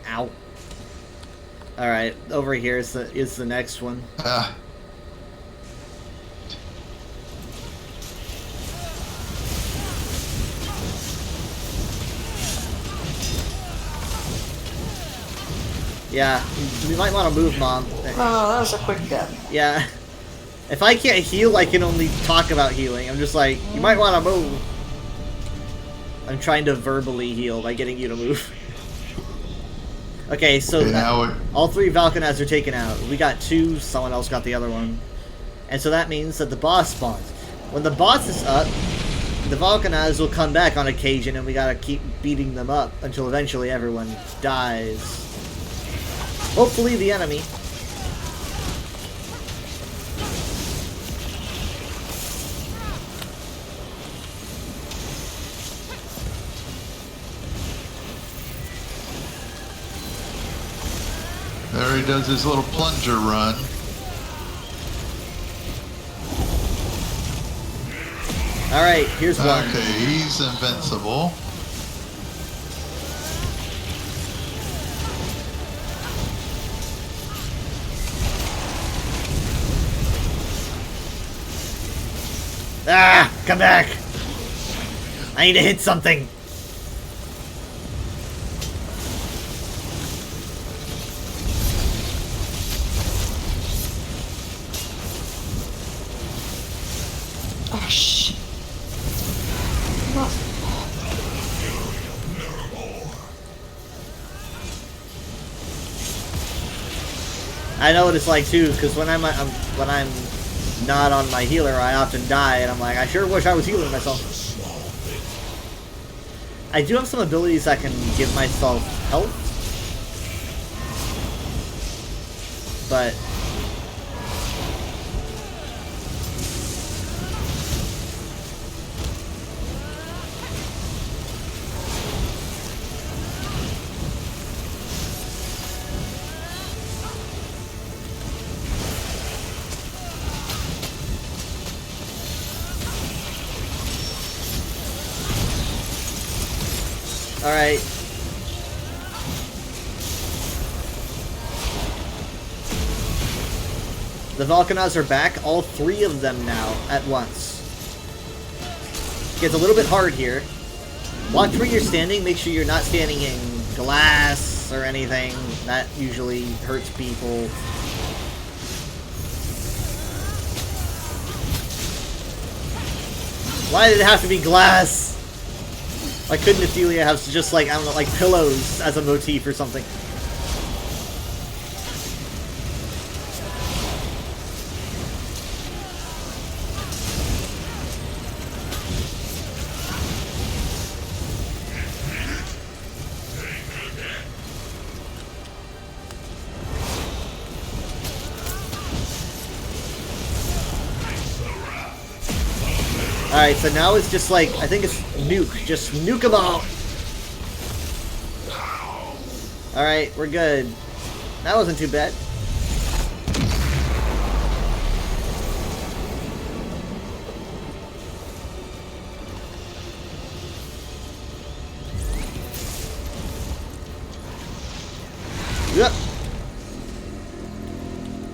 Speaker 1: Ow. All right, over here is the next one.
Speaker 3: Ah.
Speaker 1: Yeah, we might want to move, Mom.
Speaker 4: oh, that was a quick death.
Speaker 1: Yeah. If I can't heal, I can only talk about healing. I'm just like, you might want to move. I'm trying to verbally heal by getting you to move. Okay, so
Speaker 3: Okay, now
Speaker 1: all 3 Valkanaz are taken out. We got 2, someone else got the other one. And so that means that the boss spawns. When the boss is up, the Valkanaz will come back on occasion, and we gotta keep beating them up until eventually everyone dies. Hopefully the enemy.
Speaker 3: there he does his little plunger run.
Speaker 1: Alright, here's one.
Speaker 3: Okay, he's invincible.
Speaker 1: Ah! Come back! I need to hit something!
Speaker 4: Oh shit.
Speaker 1: I know what it's like too, because when I'm not on my healer, I often die, and I'm like, I sure wish I was healing myself. I do have some abilities that can give myself health, but alright. The Valkanaz are back, all 3 of them now, at once. Gets a little bit hard here. Watch where you're standing, make sure you're not standing in glass or anything. That usually hurts people. Why did it have to be glass? Why couldn't Ophelia have just like, I don't know, like pillows as a motif or something? Alright, so now it's just like, I think it's nuke. Just nuke them all. Alright, we're good. That wasn't too bad. Yep.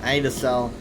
Speaker 1: I need to sell.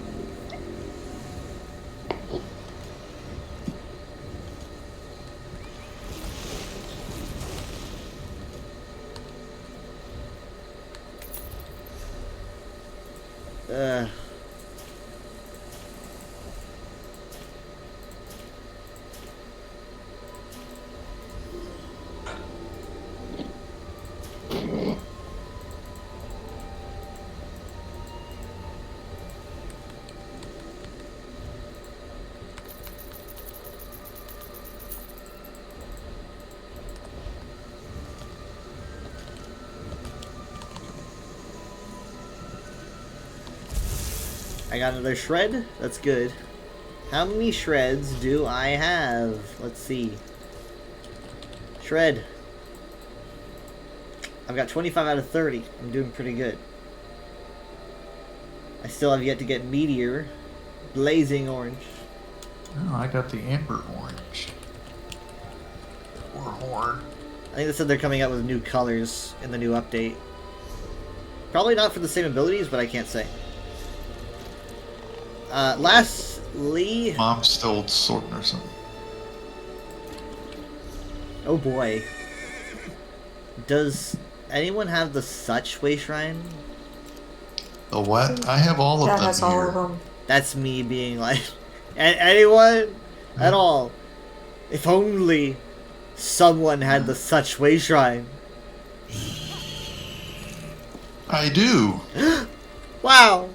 Speaker 1: I got another shred. That's good. How many shreds do I have? Let's see. Shred. I've got 25 out of 30. I'm doing pretty good. I still have yet to get Meteor. Blazing Orange.
Speaker 3: Oh, I got the Amber Orange. Or Horn.
Speaker 1: I think they said they're coming out with new colors in the new update. Probably not for the same abilities, but I can't say. Lastly...
Speaker 3: Mom stole sword or something.
Speaker 1: Oh boy. Does anyone have the Such Way Shrine?
Speaker 3: The what? I have all of
Speaker 4: That
Speaker 3: them
Speaker 4: has
Speaker 3: here.
Speaker 4: all of them.
Speaker 1: That's me being like... anyone? At all? If only someone had the Such Way Shrine.
Speaker 3: I do.
Speaker 1: Wow!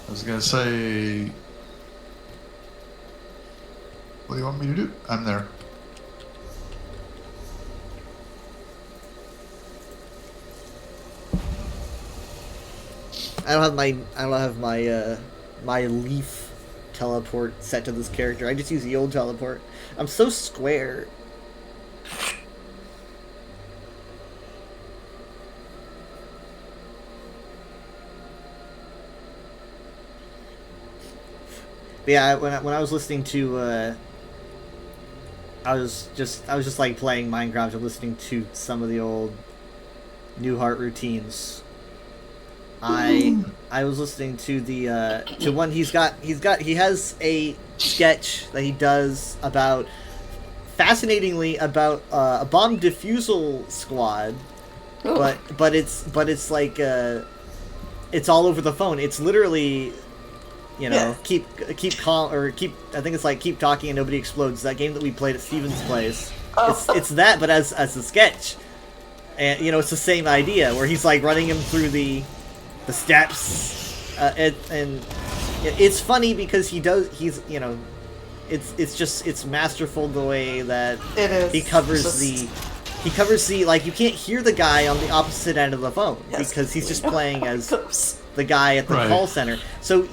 Speaker 3: I was gonna say. What do you want me to do? I'm there.
Speaker 1: I don't have my leaf teleport set to this character. I just use the old teleport. I'm so square. But yeah, when I was listening to I was just like playing Minecraft and listening to some of the old New Heart routines. I was listening to the to one he has a sketch that he does about, fascinatingly, about a bomb defusal squad, but it's like it's all over the phone. It's literally, you know, keep calm, or keep, I think it's like keep talking and nobody explodes. That game that we played at Steven's place. It's that, but as a sketch, and you know, it's the same idea where he's like running him through the steps, and it's funny because he's you know, it's masterful the way that
Speaker 4: It is.
Speaker 1: he covers the like, you can't hear the guy on the opposite end of the phone because he's just playing as the guy at the call center. So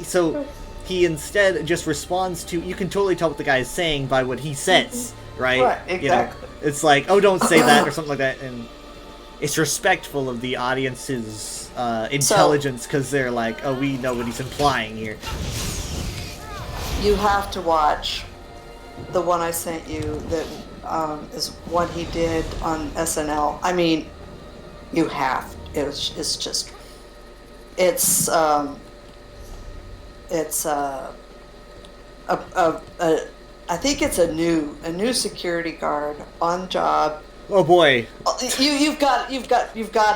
Speaker 1: he instead just responds to, you can totally tell what the guy is saying by what he says, right?
Speaker 4: Right, exactly.
Speaker 1: You know, it's like, oh, don't say that, or something like that, and it's respectful of the audience's intelligence, because they're like, oh, we know what he's implying here.
Speaker 4: You have to watch the one I sent you that is one he did on SNL. I mean, you have. It's just. It's I think it's a new security guard on job.
Speaker 1: Oh boy.
Speaker 4: You've got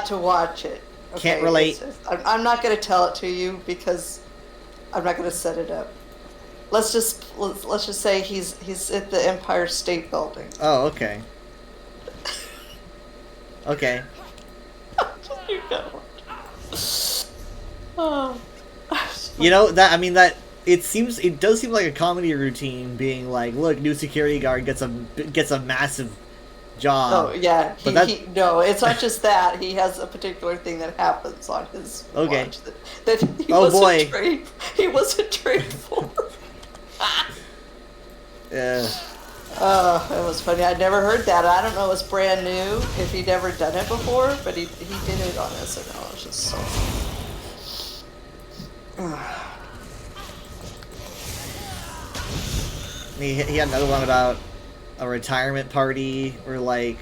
Speaker 4: to watch it. Okay?
Speaker 1: Can't relate.
Speaker 4: I'm not going to tell it to you because I'm not going to set it up. Let's just say he's at the Empire State Building.
Speaker 1: Oh, okay. Okay.
Speaker 4: You know. Oh.
Speaker 1: You know, that it does seem like a comedy routine, being like, look, new security guard gets a massive job.
Speaker 4: Oh yeah,
Speaker 1: But
Speaker 4: no, it's not just that. He has a particular thing that happens on his watch that he he wasn't trained for.
Speaker 1: Yeah.
Speaker 4: It was funny. I'd never heard that. I don't know. It was brand new. If he'd ever done it before, but he did it on SNL. It was just so.
Speaker 1: He had another one about a retirement party where, like,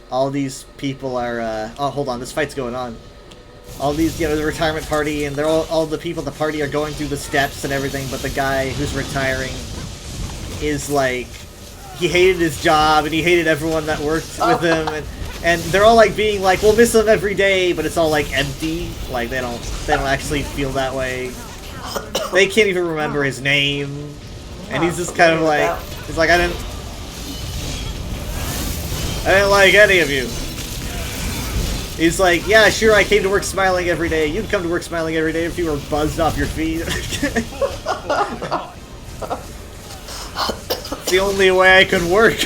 Speaker 1: all these people are oh, hold on, this fight's going on. All these, you know, the retirement party, and they're all the people at the party are going through the steps and everything, but the guy who's retiring is like, he hated his job and he hated everyone that worked with him, and they're all like being like, we'll miss him every day, but it's all like empty, like they don't actually feel that way. They can't even remember his name, and he's just kind of like, he's like, I didn't like any of you. He's like, yeah, sure, I came to work smiling every day. You'd come to work smiling every day if you were buzzed off your feet. It's the only way I could work.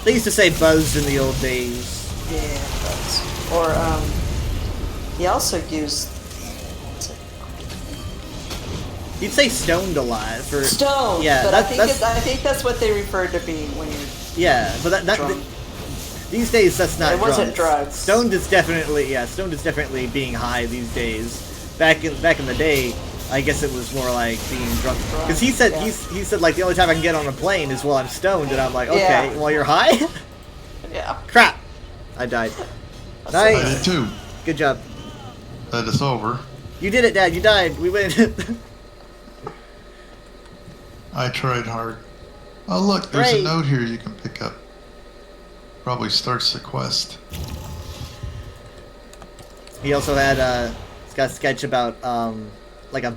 Speaker 1: They used to say buzzed in the old days.
Speaker 4: Yeah, that's. Or, he also used.
Speaker 1: You'd say stoned a lot for
Speaker 4: Stone!
Speaker 1: Yeah,
Speaker 4: but I
Speaker 1: that's
Speaker 4: think that's what they referred to being when you're.
Speaker 1: yeah, but that
Speaker 4: Drunk.
Speaker 1: these days that's not.
Speaker 4: It wasn't drugs.
Speaker 1: Stoned is definitely being high these days. Back in the day, I guess it was more like being drunk. Because he said
Speaker 4: Yeah.
Speaker 1: he said like the only time I can get on a plane is while I'm stoned, and I'm like, okay,
Speaker 4: Yeah.
Speaker 1: while you're high.
Speaker 4: Yeah.
Speaker 1: Crap, I died.
Speaker 3: I
Speaker 1: Nice,
Speaker 3: did too.
Speaker 1: good job.
Speaker 3: But it's over.
Speaker 1: You did it, Dad. You died. We win.
Speaker 3: I tried hard. Oh look, there's
Speaker 1: Great.
Speaker 3: a note here you can pick up. Probably starts the quest.
Speaker 1: He also had he's got a sketch about like a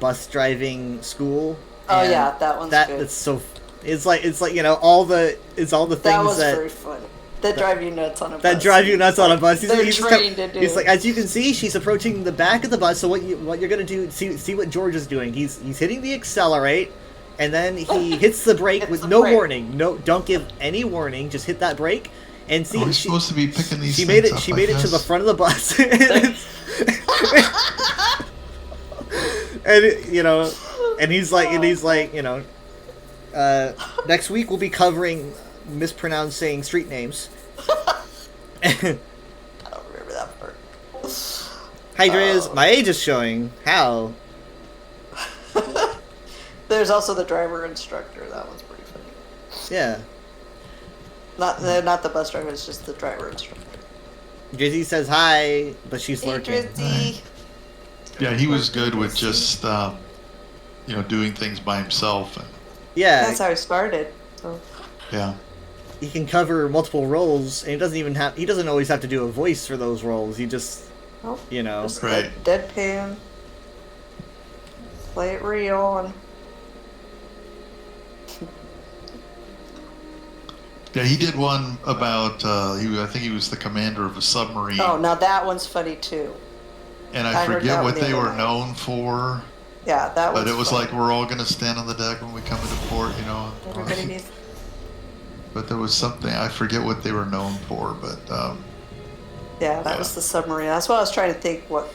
Speaker 1: bus driving school.
Speaker 4: Oh
Speaker 1: and
Speaker 4: yeah, that one's good.
Speaker 1: It's so it's like you know all the things
Speaker 4: That was
Speaker 1: that
Speaker 4: very funny. That drive you nuts on a bus.
Speaker 1: that drive you nuts on a bus.
Speaker 4: They're
Speaker 1: He's
Speaker 4: trained to do.
Speaker 1: He's like, as you can see, she's approaching the back of the bus. So what you're gonna do? See what George is doing. He's hitting the accelerate, and then he hits the brake
Speaker 4: Hits
Speaker 1: with
Speaker 4: the
Speaker 1: no
Speaker 4: brake.
Speaker 1: warning. No, don't give any warning. Just hit that brake, and see.
Speaker 3: Are we
Speaker 1: she-
Speaker 3: supposed to be picking these
Speaker 1: she
Speaker 3: things
Speaker 1: made it.
Speaker 3: up
Speaker 1: She
Speaker 3: like
Speaker 1: made it to
Speaker 3: this?
Speaker 1: the front of the bus. And you know, and he's like, you know, next week we'll be covering mispronouncing street names.
Speaker 4: I don't remember that part.
Speaker 1: Hi, Driz. My age is showing. How?
Speaker 4: There's also the driver instructor. That one's pretty funny.
Speaker 1: Yeah.
Speaker 4: Not the bus driver. It's just the driver instructor.
Speaker 1: Drizzy says hi, but she's
Speaker 4: Hey,
Speaker 1: lurking.
Speaker 4: Drizzy.
Speaker 3: Yeah, he was good with just doing things by himself, and
Speaker 1: Yeah,
Speaker 4: That's how he started. So.
Speaker 3: yeah.
Speaker 1: he can cover multiple roles, and he doesn't always have to do a voice for those roles. He just,
Speaker 4: Nope.
Speaker 1: you know,
Speaker 4: Just
Speaker 3: Right.
Speaker 4: deadpan. Play it real and
Speaker 3: Yeah, he did one about I think he was the commander of a submarine,
Speaker 4: oh, now that one's funny too.
Speaker 3: and
Speaker 4: I
Speaker 3: I
Speaker 4: heard
Speaker 3: forget
Speaker 4: that
Speaker 3: what
Speaker 4: one the
Speaker 3: they
Speaker 4: other
Speaker 3: were
Speaker 4: night.
Speaker 3: known for,
Speaker 4: Yeah, that
Speaker 3: but
Speaker 4: was.
Speaker 3: it was
Speaker 4: funny.
Speaker 3: like we're all gonna stand on the deck when we come into port, you know.
Speaker 4: Everybody needs.
Speaker 3: But there was something I forget what they were known for, but
Speaker 4: Yeah, that
Speaker 3: Yeah.
Speaker 4: was the submarine. That's what I was trying to think. What.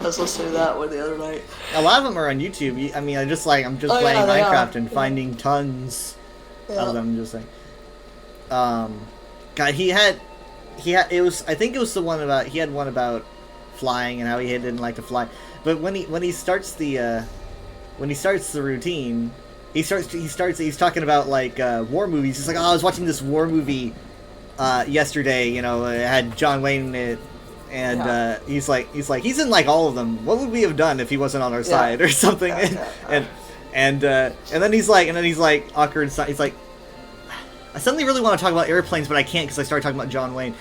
Speaker 4: I was listening to that one the other night.
Speaker 1: a lot of them are on YouTube. I mean, I'm just
Speaker 4: Oh, yeah,
Speaker 1: playing
Speaker 4: they are.
Speaker 1: Minecraft and finding tons of them. Just like, God, he had. It was. I think it was the one about. He had one about flying and how he didn't like to fly. But when he starts the routine, he's talking about like war movies. He's like, oh, I was watching this war movie yesterday. You know, it had John Wayne in it. And
Speaker 4: Yeah.
Speaker 1: he's he's in like all of them. What would we have done if he wasn't on our side or something?
Speaker 4: Yeah.
Speaker 1: And then he's like awkward. He's like, I suddenly really want to talk about airplanes, but I can't because I started talking about John Wayne.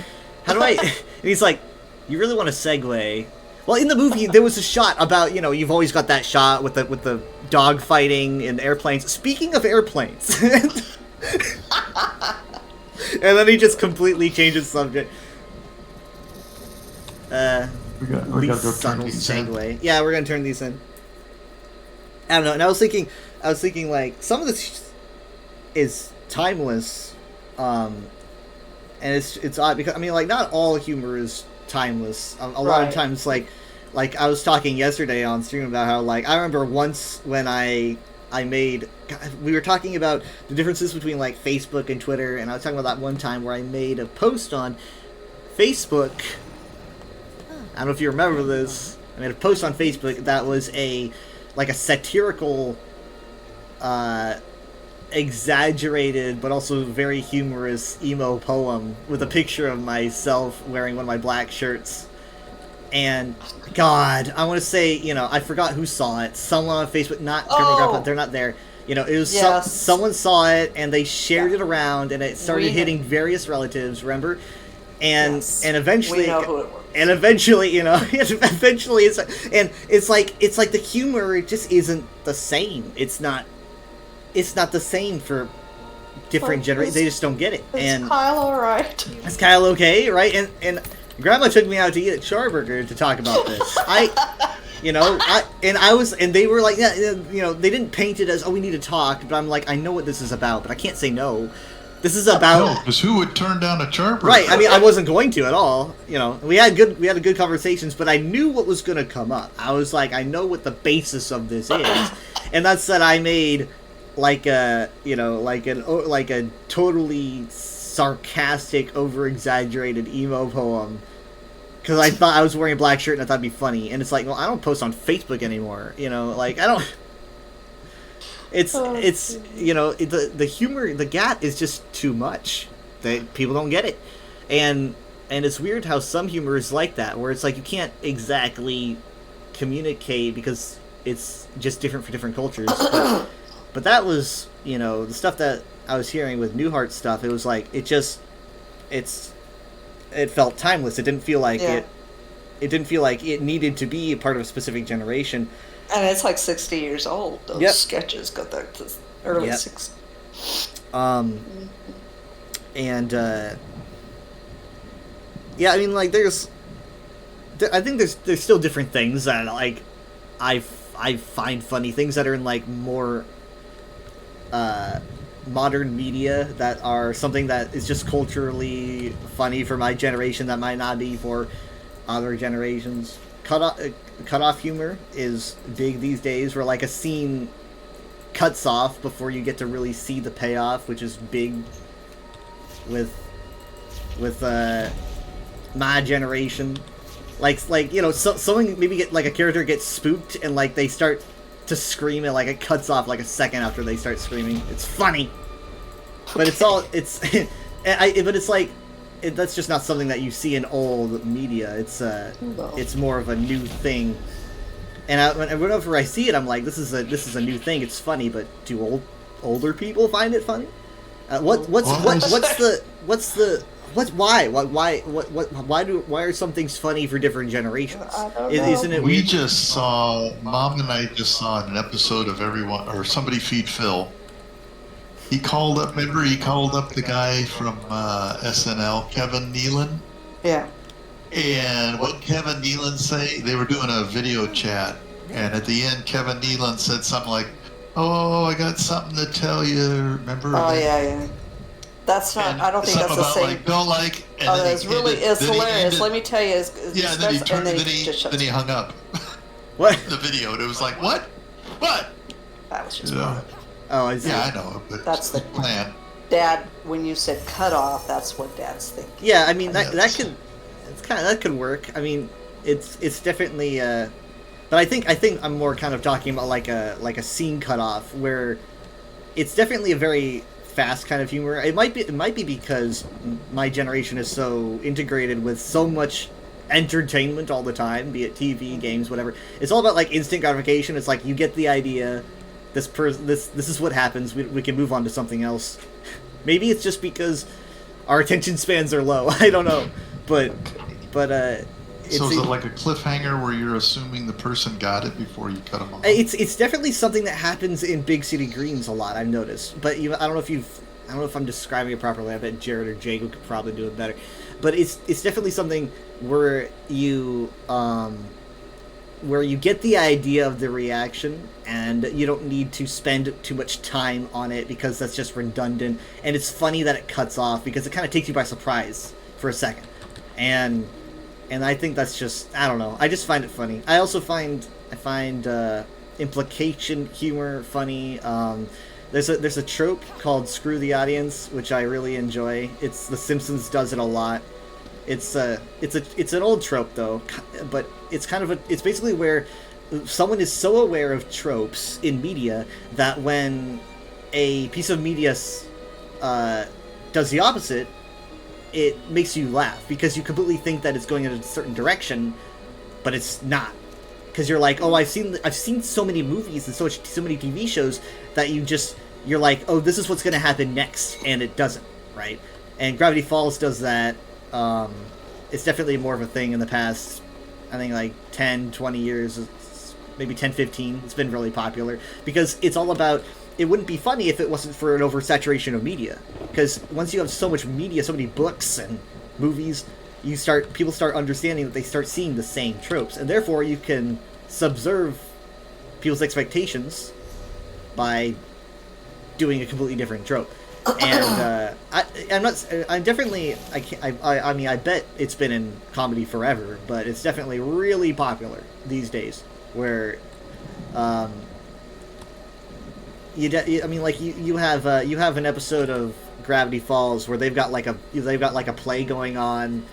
Speaker 1: How do I? And he's like, you really want to segue? Well, in the movie there was a shot about you've always got that shot with the dog fighting in airplanes. Speaking of airplanes, and then he just completely changes subject.
Speaker 3: we gotta go turn
Speaker 1: Subtle
Speaker 3: these in.
Speaker 1: segue. Yeah, we're gonna turn these in. I don't know. And I was thinking like some of this is timeless, and it's odd because I mean like not all humor is timeless. A lot of
Speaker 4: Right.
Speaker 1: times like I was talking yesterday on stream about how like I remember once when I made we were talking about the differences between like Facebook and Twitter, and I was talking about that one time where I made a post on Facebook. I don't know if you remember this. I made a post on Facebook that was a satirical, exaggerated but also very humorous emo poem with a picture of myself wearing one of my black shirts. And God, I want to say, I forgot who saw it. Someone on Facebook, not Grandma Grandpa, they're not there. It was
Speaker 4: Yes.
Speaker 1: someone saw it and they shared it around and it started
Speaker 4: We-
Speaker 1: hitting various relatives. Remember? And
Speaker 4: Yes.
Speaker 1: and eventually
Speaker 4: We know who it was.
Speaker 1: and eventually, eventually it's like the humor just isn't the same. It's not the same for different
Speaker 4: Well,
Speaker 1: generations. They just don't get it.
Speaker 4: Is
Speaker 1: And
Speaker 4: Kyle alright?
Speaker 1: is Kyle okay, right? And Grandma took me out to eat at Charburger to talk about this. And they were like, yeah, they didn't paint it as, oh, we need to talk, but I'm like, I know what this is about, but I can't say no. This is about
Speaker 3: No, because who would turn down a charper?
Speaker 1: right. I mean, I wasn't going to at all. You know, we had good conversations, but I knew what was going to come up. I was like, I know what the basis of this is, and that's that I made like a like a totally sarcastic, over exaggerated emo poem. Because I thought I was wearing a black shirt and I thought it'd be funny, and it's like, well, I don't post on Facebook anymore. You know, like I don't. It's the humor, the gat is just too much. People don't get it, and it's weird how some humor is like that, where it's like you can't exactly communicate because it's just different for different cultures. But that was, the stuff that I was hearing with Newhart stuff. It was like it felt timeless. It didn't feel like it didn't feel like it needed to be a part of a specific generation.
Speaker 4: And it's like 60 years old. Those sketches go back to early 60s.
Speaker 1: I mean, like, I think there's still different things that, like, I find funny. Things that are in, like, more modern media that are something that is just culturally funny for my generation that might not be for other generations. Cut-off humor is big these days, where, like, a scene cuts off before you get to really see the payoff, which is big with my generation. Like someone maybe get, like, a character gets spooked and, like, they start to scream and, like, it cuts off like a second after they start screaming. It's funny, but but it's like that's just not something that you see in old media. It's more of a new thing. And whenever I see it, I'm like, this is a new thing. It's funny, but do older people find it funny? Why are some things funny for different generations?
Speaker 4: I don't know.
Speaker 1: Isn't it weird?
Speaker 3: Mom and I just saw an episode of Everyone, or Somebody Feed Phil. He called up the guy from SNL, Kevin Nealon.
Speaker 4: Yeah.
Speaker 3: And what Kevin Nealon say? They were doing a video chat, and at the end, Kevin Nealon said something like, "Oh, I got something to tell you." Remember?
Speaker 4: Oh yeah. That's not.
Speaker 3: And
Speaker 4: I don't think that's the same.
Speaker 3: Like, don't like. And
Speaker 4: Oh,
Speaker 3: then
Speaker 4: it's hilarious. Let me tell you.
Speaker 3: Then he hung up.
Speaker 1: What?
Speaker 3: The video. And it was like, what?
Speaker 4: That was just.
Speaker 3: Yeah.
Speaker 1: Oh, I see.
Speaker 3: Yeah, I know, but
Speaker 4: That's the
Speaker 3: plan.
Speaker 4: Dad, when you said cut off, that's what Dad's thinking.
Speaker 1: Yeah, I mean that could work. I mean, it's definitely. But I think I'm more kind of talking about like a scene cutoff where it's definitely a very fast kind of humor. It might be because my generation is so integrated with so much entertainment all the time, be it TV, games, whatever. It's all about, like, instant gratification. It's like you get the idea. This is what happens. We can move on to something else. Maybe it's just because our attention spans are low. I don't know, but
Speaker 3: So is it like a cliffhanger where you're assuming the person got it before you cut them off?
Speaker 1: It's definitely something that happens in Big City Greens a lot. I've noticed, but I don't know if I'm describing it properly. I bet Jared or Jake could probably do it better. But it's definitely something where you get the idea of the reaction, and you don't need to spend too much time on it because that's just redundant. And it's funny that it cuts off because it kind of takes you by surprise for a second, and I think that's just, I don't know. I just find it funny. I also find implication humor funny. There's a trope called "Screw the Audience," which I really enjoy. It's The Simpsons does it a lot. It's an old trope though, but it's it's basically where someone is so aware of tropes in media that when a piece of media does the opposite, it makes you laugh because you completely think that it's going in a certain direction, but it's not. Because you're like, oh, I've seen so many movies and so many TV shows that you're like, oh, this is what's going to happen next, and it doesn't, right? And Gravity Falls does that. It's definitely more of a thing in the past, I think, like 10, 20 years, maybe 10, 15. It's been really popular because it's all about, it wouldn't be funny if it wasn't for an oversaturation of media. Because once you have so much media, so many books and movies, people start understanding that they start seeing the same tropes, and therefore you can subserve people's expectations by doing a completely different trope. And I'm not. I'm definitely. I can't. I mean, I bet it's been in comedy forever, but it's definitely really popular these days. Where, I mean, like you have an episode of Gravity Falls where they've got like a play going on,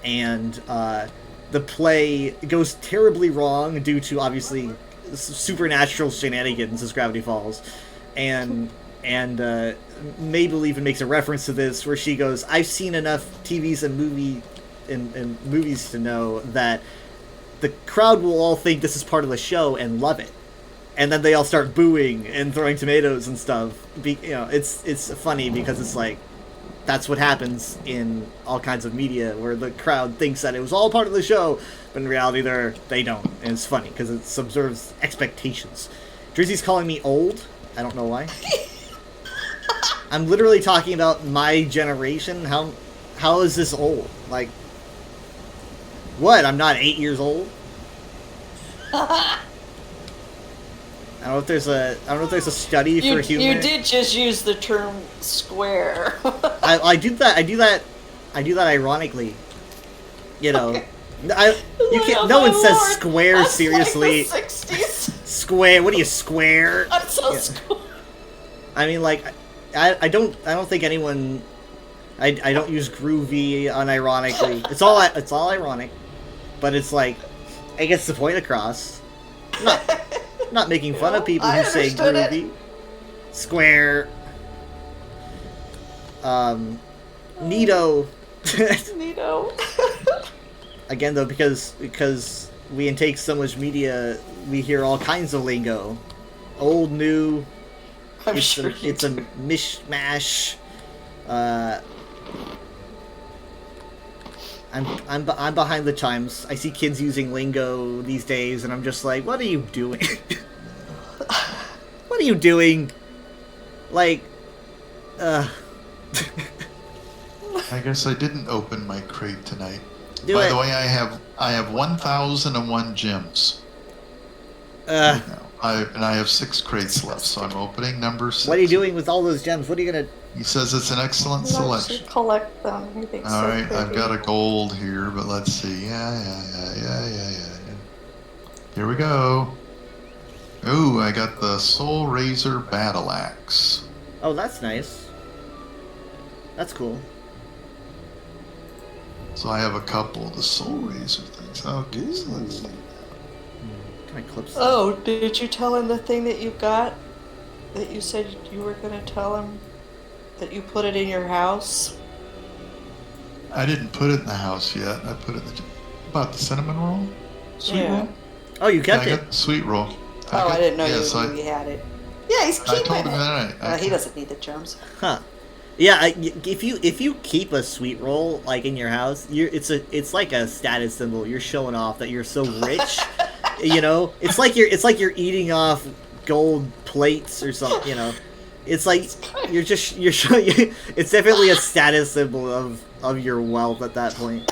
Speaker 1: and the play goes terribly wrong due to obviously supernatural shenanigans as Gravity Falls, and Mabel even makes a reference to this where she goes, "I've seen enough TVs and movies to know that the crowd will all think this is part of the show and love it, and then they all start booing and throwing tomatoes and stuff." It's funny because it's like that's what happens in all kinds of media where the crowd thinks that it was all part of the show, but in reality they don't, and it's funny because it subserves expectations. Drizzy's calling me old. I don't know why. I'm literally talking about my generation. How is this old? Like, what? I'm not 8 years old. I don't know if there's a study for humor.
Speaker 4: You did just use the term square.
Speaker 1: I do that ironically. You know, you can't. No one says square
Speaker 4: That's
Speaker 1: seriously.
Speaker 4: Like the 60s.
Speaker 1: Square? What are you, square?
Speaker 4: I'm so square.
Speaker 1: I mean, like, I don't think anyone. I don't use groovy unironically. It's all ironic, but it's like it gets the point across. Not making fun of people who say groovy. Square. Neato.
Speaker 4: Neato.
Speaker 1: Again, though, because we intake so much media, we hear all kinds of lingo, old, new. It's a mishmash. I'm behind the times. I see kids using lingo these days, and I'm just like, what are you doing? What are you doing? Like,
Speaker 3: I guess I didn't open my crate tonight.
Speaker 1: Do
Speaker 3: By
Speaker 1: it.
Speaker 3: the way, I have 1,001 gems.
Speaker 1: Uh,
Speaker 3: I have 6 crates left, so I'm opening number 6.
Speaker 1: what are you doing with all those gems? What are you gonna?
Speaker 3: He says it's an excellent
Speaker 4: Let's
Speaker 3: selection.
Speaker 4: collect them. He thinks
Speaker 3: All
Speaker 4: so
Speaker 3: right, I've
Speaker 4: pretty.
Speaker 3: got a gold here, but let's see. Yeah. Here we go. Ooh, I got the Soul Razor Battle Axe.
Speaker 1: Oh, that's nice. That's cool.
Speaker 3: So I have a couple of the Soul Razor things. Okay, so let's see.
Speaker 1: Can I clip?
Speaker 4: Oh, did you tell him the thing that you got? That you said you were gonna tell him? That you put it in your house?
Speaker 3: I didn't put it in the house yet. I put it in the... About the cinnamon roll? Sweet
Speaker 4: Yeah.
Speaker 3: roll?
Speaker 1: Oh, you
Speaker 3: Yeah,
Speaker 1: kept
Speaker 3: I
Speaker 1: it.
Speaker 3: got the sweet roll.
Speaker 4: I didn't know
Speaker 3: yes,
Speaker 4: you had it. Yeah, he's
Speaker 3: I
Speaker 4: keeping
Speaker 3: told him
Speaker 4: it.
Speaker 3: that
Speaker 4: He doesn't need the germs.
Speaker 1: Huh. Yeah, if you keep a sweet roll like in your house, it's like a status symbol. You're showing off that you're so rich. You know, it's like you're eating off gold plates or something. You know, it's like you're showing. It's definitely a status symbol of your wealth at that point.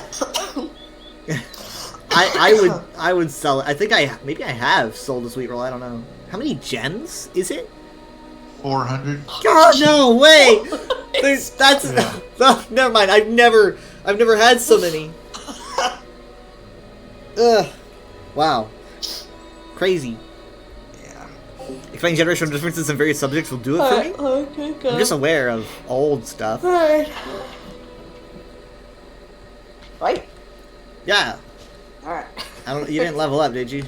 Speaker 1: I would sell it. I think maybe I have sold a sweet roll. I don't know. How many gems is it?
Speaker 3: 400.
Speaker 1: God, no way! That's no, never mind. I've never had so many. Ugh. Wow. Crazy.
Speaker 4: Yeah.
Speaker 1: Explaining generational differences in various subjects will do it for me.
Speaker 4: Okay, good.
Speaker 1: I'm just aware of old stuff.
Speaker 4: Alright. Right?
Speaker 1: Yeah.
Speaker 4: Alright.
Speaker 1: You didn't level up, did you?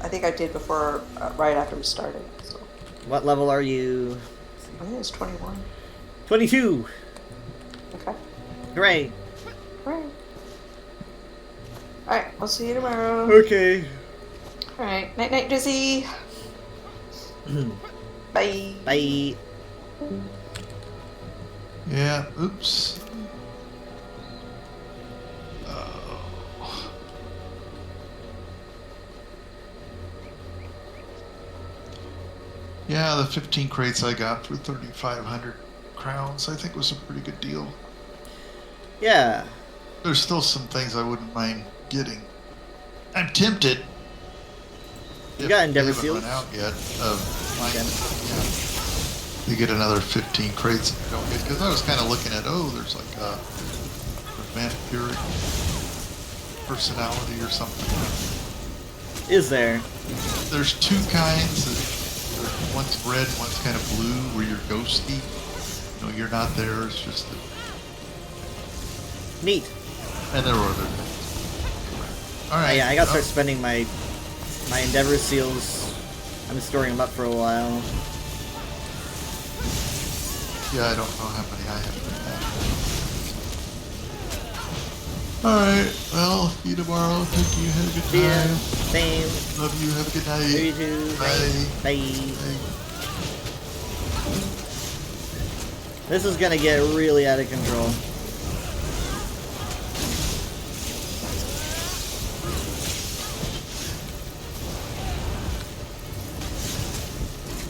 Speaker 4: I think I did before, right after we started. So.
Speaker 1: What level are you?
Speaker 4: I think it was 21.
Speaker 1: 22.
Speaker 4: Okay.
Speaker 1: Hooray.
Speaker 4: Alright. Alright, I'll see you tomorrow.
Speaker 1: Okay.
Speaker 4: Alright, night night, Dizzy. Bye.
Speaker 1: Bye.
Speaker 3: Yeah, oops. Yeah, the 15 crates I got for 3,500 crowns, I think was a pretty good deal.
Speaker 1: Yeah.
Speaker 3: There's still some things I wouldn't mind getting. I'm tempted.
Speaker 1: You
Speaker 3: if
Speaker 1: got
Speaker 3: they
Speaker 1: Endeavor
Speaker 3: haven't
Speaker 1: Seals?
Speaker 3: run out yet. Mine,
Speaker 1: Okay.
Speaker 3: yeah. you get another 15 crates and you don't get, because I was kind of looking at, oh, there's like a vampiric personality or something.
Speaker 1: Is there?
Speaker 3: There's two kinds. One's red, one's kind of blue, where you're ghosty. You know, you're not there. It's just that.
Speaker 1: Neat.
Speaker 3: And there were other things. All
Speaker 1: Oh,
Speaker 3: right.
Speaker 1: yeah, I gotta
Speaker 3: well,
Speaker 1: start spending my Endeavor seals. I've been storing them up for a while.
Speaker 3: Yeah, I don't know how many I have. All right. Well, see you tomorrow. Thank you. Have a good
Speaker 1: See ya.
Speaker 3: time.
Speaker 1: Same.
Speaker 3: Love you. Have a good night.
Speaker 1: You too.
Speaker 3: Bye.
Speaker 1: Bye.
Speaker 3: Bye.
Speaker 1: This is gonna get really out of control.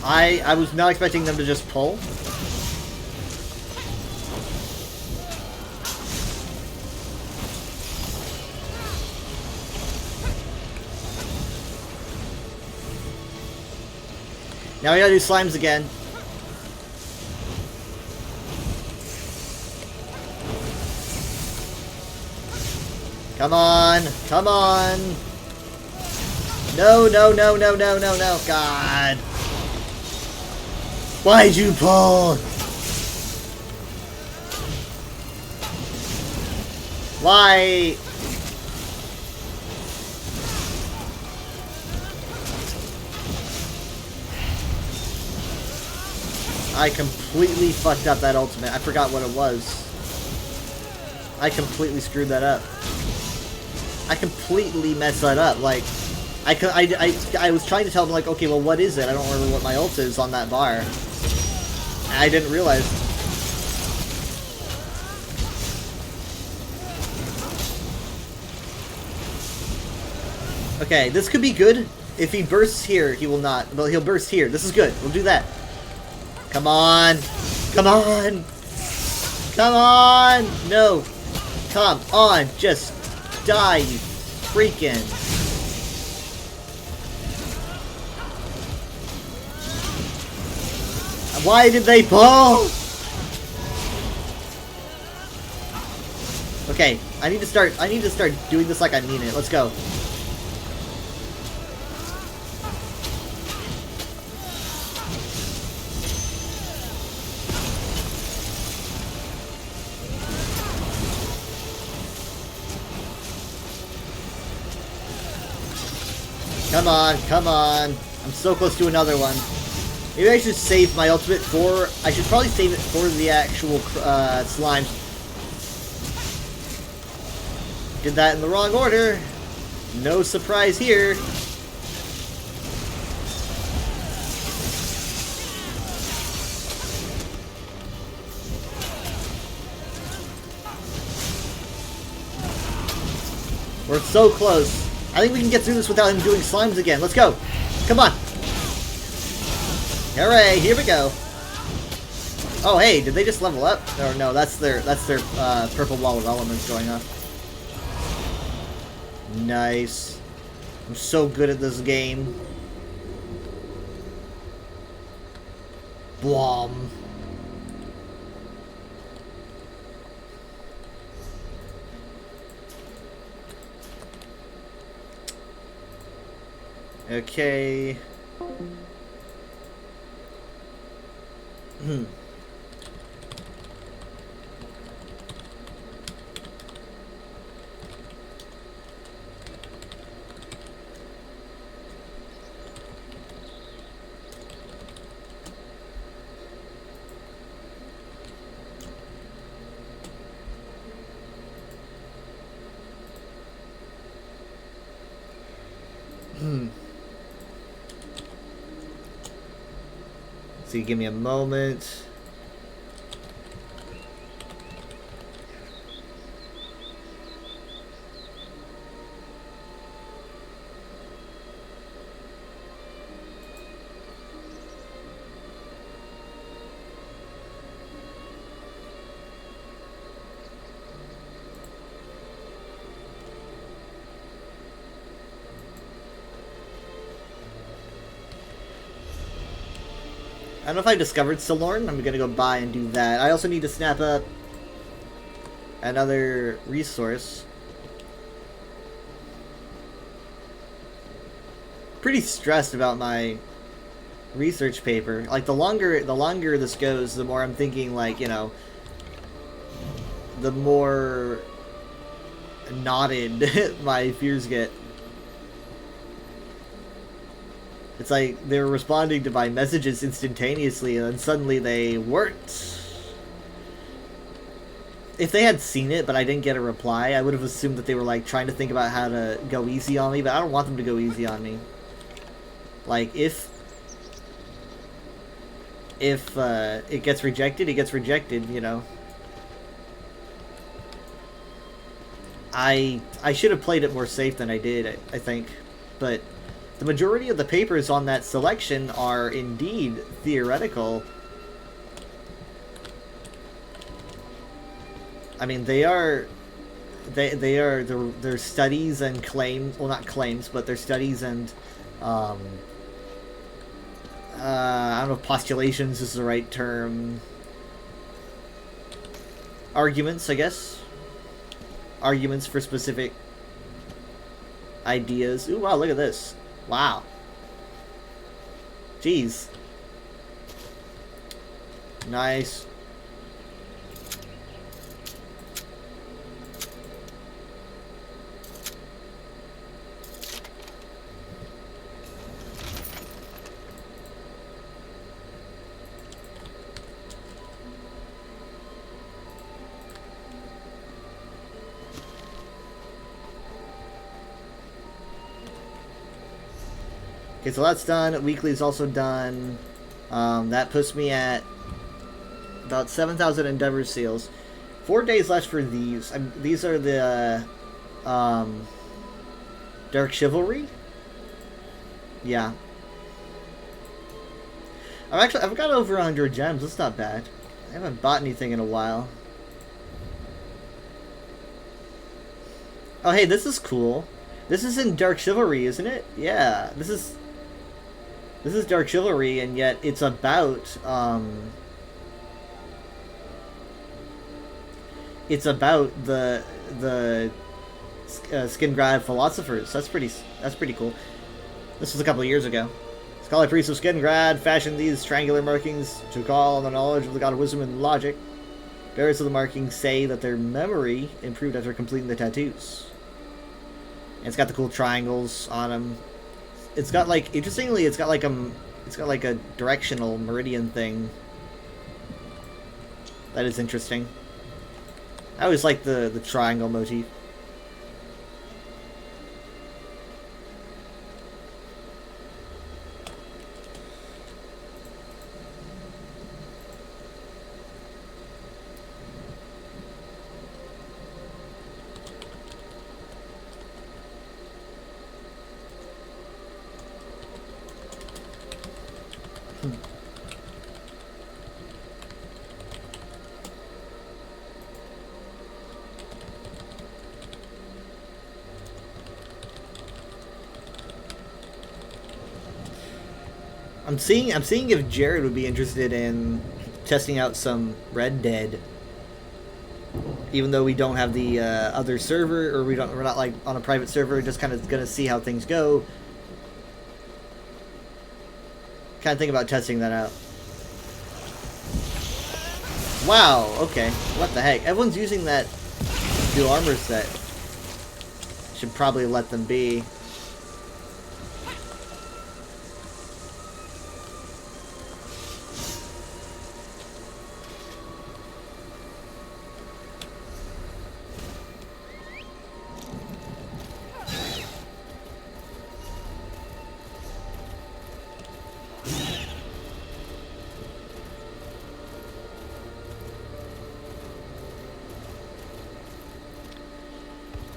Speaker 1: I was not expecting them to just pull. Now we gotta do slimes again. Come on, come on. No, no, no, no, no, no, no, God. Why'd you pull? Why? I completely fucked up that ultimate. I forgot what it was. I completely screwed that up. I completely messed that up. Like, I was trying to tell him, like, okay, well, what is it? I don't remember what my ult is on that bar. I didn't realize. Okay, this could be good. If he bursts here, he will not. But he'll burst here. This is good. We'll do that. Come on. Come on. Come on. No. Come on. Just die, you freaking. Why did they pull? Okay, I need to start doing this like I mean it. Let's go. Come on, come on. I'm so close to another one. Maybe I should save my ultimate for... I should probably save it for the actual slimes. Did that in the wrong order. No surprise here. We're so close. I think we can get through this without him doing slimes again. Let's go. Come on. Hooray, here we go. Oh, hey, did they just level up? Or no, that's their purple wall of elements going on. Nice. I'm so good at this game. Blom. Okay. So give me a moment. I don't know if I discovered Solorn. I'm gonna go buy and do that. I also need to snap up another resource. Pretty stressed about my research paper. Like, the longer this goes, the more I'm thinking, like, you know, the more knotted my fears get. It's like they're responding to my messages instantaneously, and then suddenly they weren't. If they had seen it, but I didn't get a reply, I would have assumed that they were, like, trying to think about how to go easy on me, but I don't want them to go easy on me. Like, if it gets rejected, it gets rejected, you know. I should have played it more safe than I did, I think. But the majority of the papers on that selection are indeed theoretical. I mean, they're studies and claims, well, not claims, but they're studies and I don't know if postulations is the right term. Arguments, I guess. Arguments for specific ideas. Ooh, wow, look at this. Wow. Jeez. Nice. Okay, so that's done. Weekly is also done. That puts me at about 7,000 Endeavor seals. 4 days left for these. These are the Dark Chivalry. Yeah. I've got over 100 gems. That's not bad. I haven't bought anything in a while. Oh, hey, this is cool. This is in Dark Chivalry, isn't it? Yeah, this is Dark Chivalry, and yet it's about the Skingrad philosophers. That's pretty cool. This was a couple of years ago. Scholarly priests of Skingrad fashioned these triangular markings to call on the knowledge of the god of wisdom and logic. Bearers of the markings say that their memory improved after completing the tattoos. And it's got the cool triangles on them. It's got, like, interestingly, it's got like a directional meridian thing. That is interesting. I always like the triangle motif. I'm seeing if Jared would be interested in testing out some Red Dead. Even though we don't have the other server, or we're not like on a private server, just kind of gonna see how things go. Kind of think about testing that out. Wow. Okay. What the heck? Everyone's using that new armor set. Should probably let them be.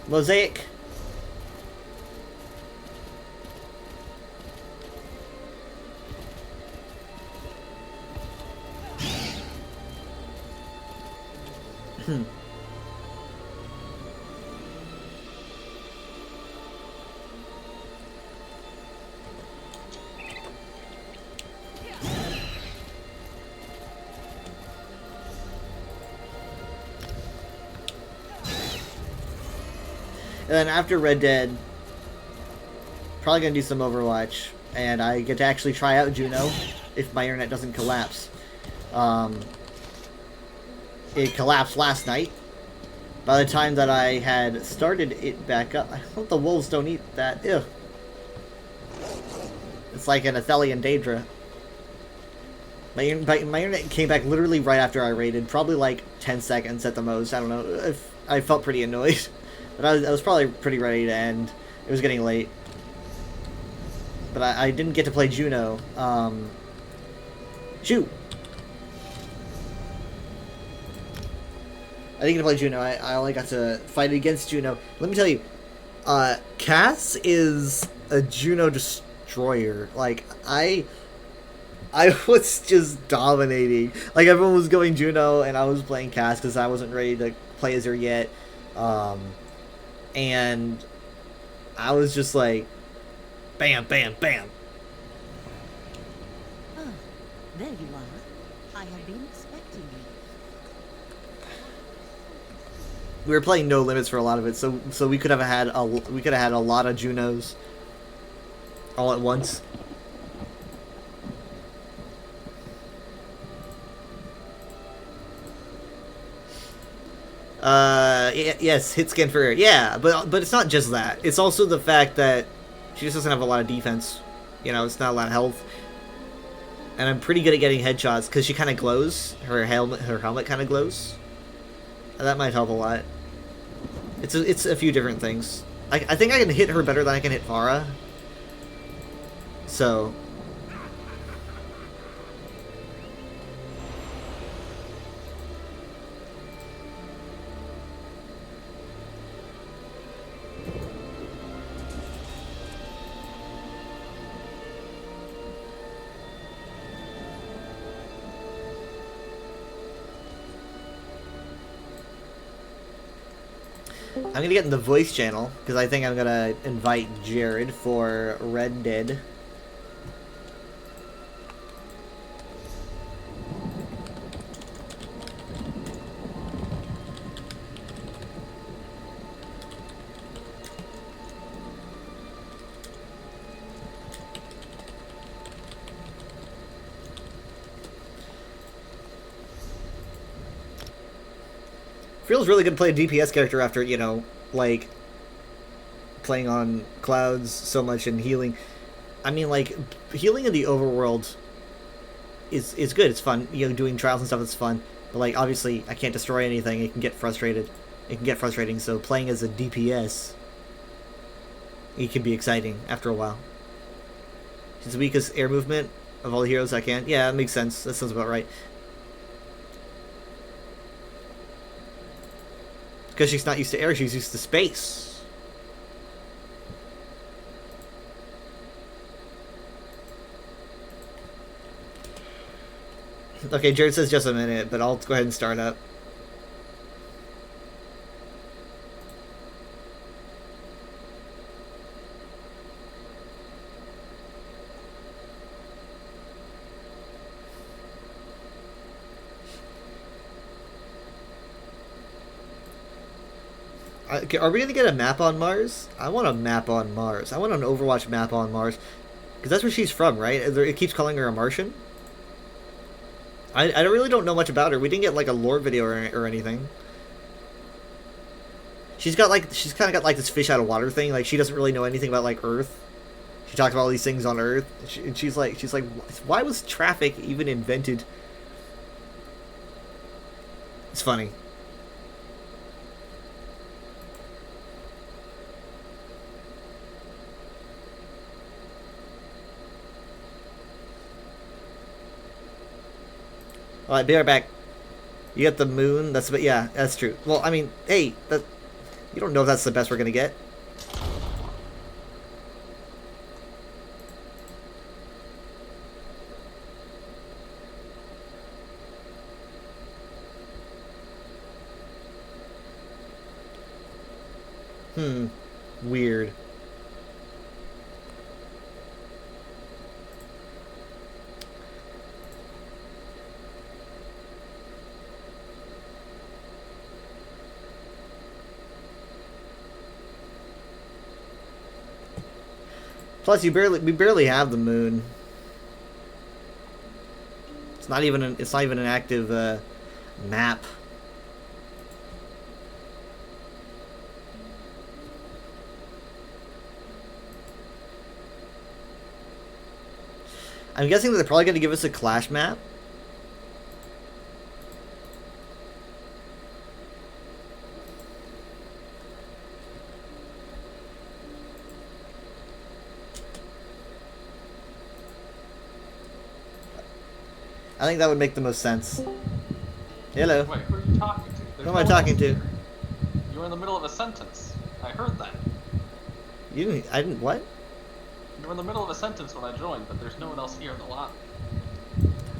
Speaker 1: Mosaic. And then after Red Dead, probably gonna do some Overwatch, and I get to actually try out Juno if my internet doesn't collapse. It collapsed last night. By the time that I had started it back up, I hope the wolves don't eat that. Ew. It's like an Athelian Daedra. My internet came back literally right after I raided, probably like 10 seconds at the most. I don't know. I felt pretty annoyed, but I was probably pretty ready to end. It was getting late. But I didn't get to play Juno. Shoot! I didn't get to play Juno. I only got to fight against Juno. Let me tell you, Cass is a Juno destroyer. Like, I was just dominating. Like, everyone was going Juno, and I was playing Cass because I wasn't ready to play as her yet. And I was just like, bam, bam, bam.
Speaker 5: Ah, there you are. I have been expecting you.
Speaker 1: We were playing No Limits for a lot of it, so we could have had a lot of Junos all at once. Yes, hit scan for her. Yeah, but it's not just that. It's also the fact that she just doesn't have a lot of defense. You know, it's not a lot of health. And I'm pretty good at getting headshots because she kind of glows. Her helmet kind of glows. And that might help a lot. It's a few different things. I think I can hit her better than I can hit Farah. So I'm gonna get in the voice channel because I think I'm gonna invite Jared for Red Dead. Feels really good to play a DPS character after, you know, like, playing on clouds so much and healing. I mean, like, healing in the overworld is good. It's fun. You know, doing trials and stuff is fun. But, like, obviously, I can't destroy anything. It can get frustrated. It can get frustrating, so playing as a DPS, it can be exciting after a while. She's the weakest air movement of all the heroes I can. Yeah, that makes sense. That sounds about right. Because she's not used to air, she's used to space. Okay, Jared says just a minute, but I'll go ahead and start up. Are we going to get a map on Mars? I want a map on Mars. I want an Overwatch map on Mars. Because that's where she's from, right? It keeps calling her a Martian. I really don't know much about her. We didn't get, like, a lore video or anything. She's kind of got, like, this fish out of water thing. Like, she doesn't really know anything about, like, Earth. She talks about all these things on Earth. And she's like, why was traffic even invented? It's funny. Alright, be right back. You got the moon. Yeah, that's true. Well, I mean, hey, you don't know if that's the best we're gonna get. Weird. Plus, we barely have the moon. It's not even an active map. I'm guessing that they're probably going to give us a Clash map. I think that would make the most sense. Hello.
Speaker 2: Wait, who are you talking to? There's
Speaker 1: Who am
Speaker 2: no
Speaker 1: I
Speaker 2: one
Speaker 1: talking
Speaker 2: else
Speaker 1: to?
Speaker 2: here. You were in the middle of a sentence. I heard that.
Speaker 1: I didn't. What?
Speaker 2: You were in the middle of a sentence when I joined, but there's no one else here in the lobby.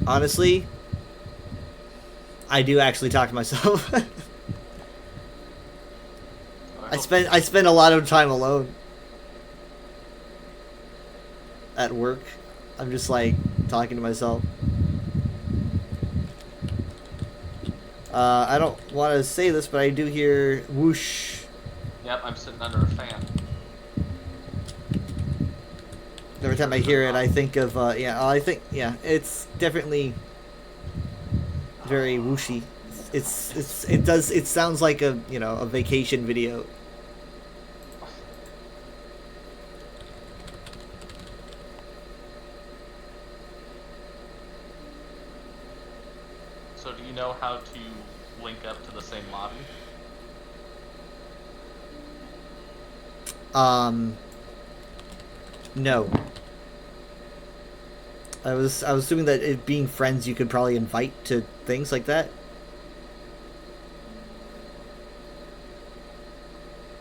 Speaker 1: Honestly, I do actually talk to myself. I spend a lot of time alone at work. I'm just like talking to myself. I don't want to say this, but I do hear whoosh.
Speaker 2: Yep, I'm sitting under a fan.
Speaker 1: Every time I hear it, I think of yeah, it's definitely very whooshy. It sounds like a vacation video.
Speaker 2: So do you know how to link up to the same lobby?
Speaker 1: No. I was assuming that it being friends, you could probably invite to things like that.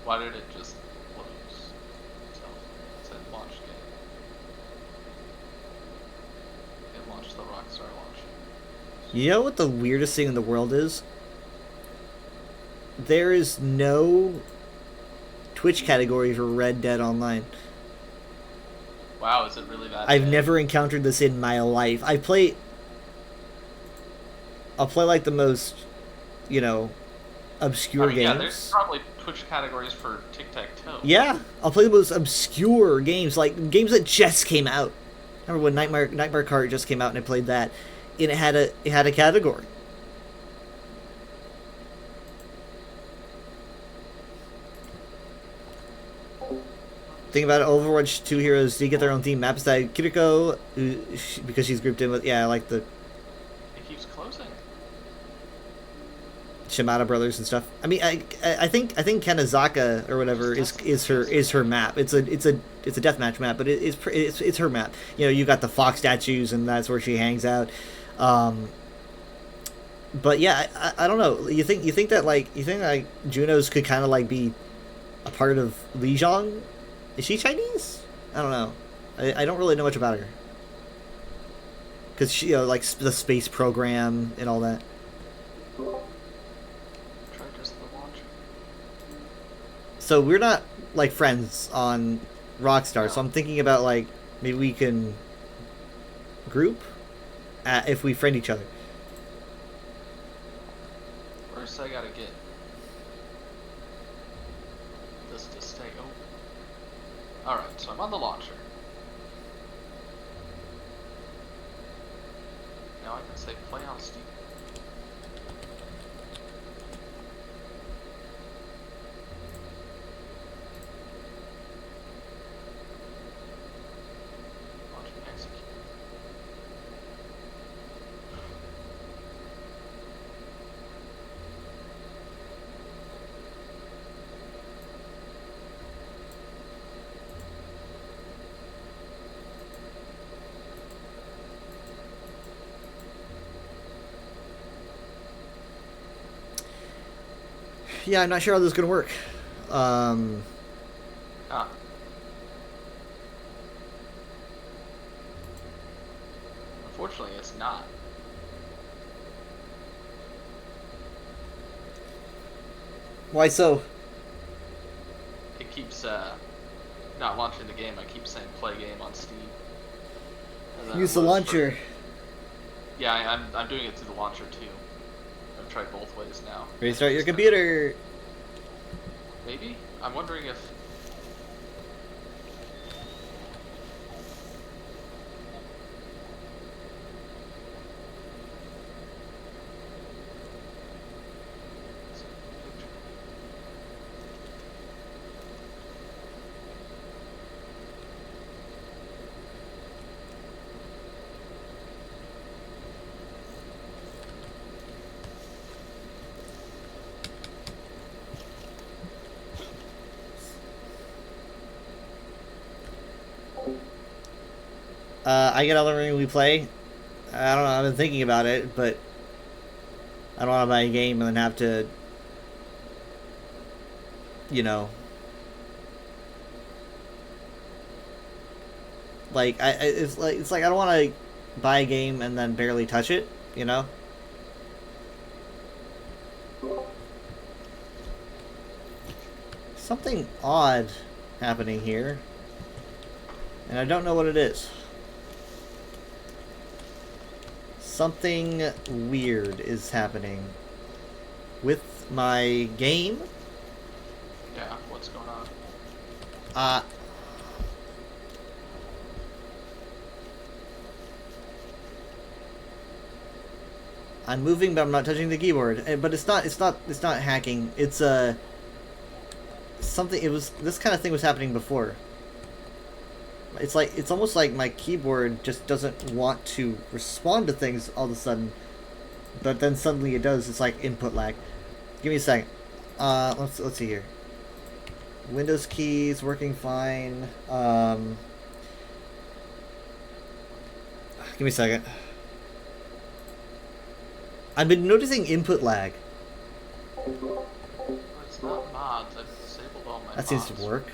Speaker 2: Why did it just close itself? It said launch game. It launched the Rockstar launch.
Speaker 1: You know what the weirdest thing in the world is? There is no Twitch category for Red Dead Online.
Speaker 2: Wow, is it really that
Speaker 1: I've
Speaker 2: bad?
Speaker 1: never encountered this in my life. I'll play like the most, obscure
Speaker 2: I mean,
Speaker 1: games.
Speaker 2: yeah, there's probably Twitch categories for Tic-Tac-Toe.
Speaker 1: Yeah, I'll play the most obscure games, like games that just came out. I remember when Nightmare Kart just came out and I played that, and it had a category. Think about it, Overwatch 2 heroes do get their own theme maps. That Kiriko, because she's grouped in with like the
Speaker 2: It keeps closing.
Speaker 1: Shimada brothers and stuff. I mean, I think Kanazaka or whatever is her map. It's a deathmatch map, but it's her map. You got the fox statues and that's where she hangs out. But yeah, I don't know. You think that Junos could kind of like be a part of Lijiang? Is she Chinese? I don't know. I don't really know much about her. Because she, like the space program and all that.
Speaker 2: Try just the launch.
Speaker 1: So we're not like friends on Rockstar. So I'm thinking about like maybe we can group if we friend each other.
Speaker 2: First, I gotta get this to stay open. Alright, so I'm on the launcher. Now I can say play on Steam. Launch and execute.
Speaker 1: Yeah, I'm not sure how this is gonna work.
Speaker 2: Ah. Unfortunately, it's not.
Speaker 1: Why so?
Speaker 2: It keeps not launching the game. I keep saying play game on Steam. And then
Speaker 1: Use
Speaker 2: it
Speaker 1: the
Speaker 2: loads for-
Speaker 1: launcher.
Speaker 2: Yeah, I'm doing it through the launcher too. I've tried both ways now.
Speaker 1: Restart your computer.
Speaker 2: Maybe? I'm wondering if...
Speaker 1: I get Elden Ring, we play. I don't know, I've been thinking about it, but I don't want to buy a game and then have to, you know, like it's like I don't want to buy a game and then barely touch it, you know. Something odd happening here, and I don't know what it is. Something weird is happening with my game.
Speaker 2: Yeah, what's going on?
Speaker 1: I'm moving, but I'm not touching the keyboard. But it's not hacking. It's something. It was this kind of thing was happening before. It's almost like my keyboard just doesn't want to respond to things all of a sudden, but then suddenly it does. It's like input lag. Give me a second. Let's see here. Windows keys working fine. Give me a second. I've been noticing input lag.
Speaker 2: It's not mods. I've disabled all my
Speaker 1: That seems
Speaker 2: mods.
Speaker 1: to work.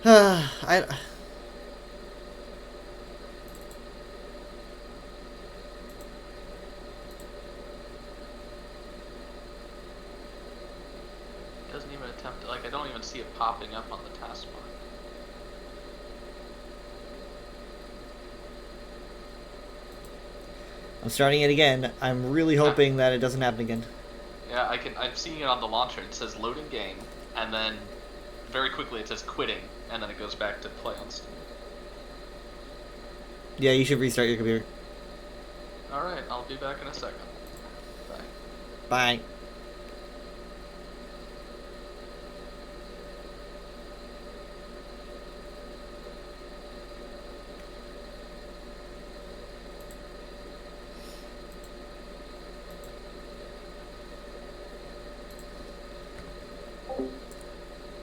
Speaker 1: I
Speaker 2: It doesn't even attempt to, like, I don't even see it popping up on the taskbar.
Speaker 1: I'm starting it again. I'm really hoping that it doesn't happen again.
Speaker 2: Yeah, I'm seeing it on the launcher. It says loading game, and then very quickly it says quitting, and then it goes back to play on Steam.
Speaker 1: Yeah, you should restart your computer.
Speaker 2: Alright, I'll be back in a second. Bye.
Speaker 1: Bye.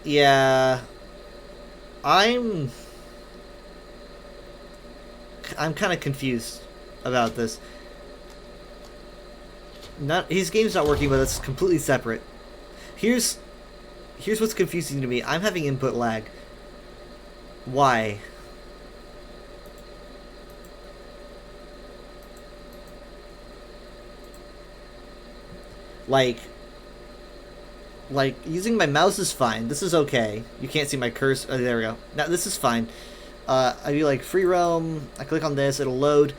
Speaker 1: Yeah, I'm kind of confused about this. His game's not working, but it's completely separate. Here's what's confusing to me. I'm having input lag. Why? Like, using my mouse is fine. This is okay. You can't see my cursor. Oh, there we go. Now, this is fine. I do, like, free roam. I click on this. It'll load.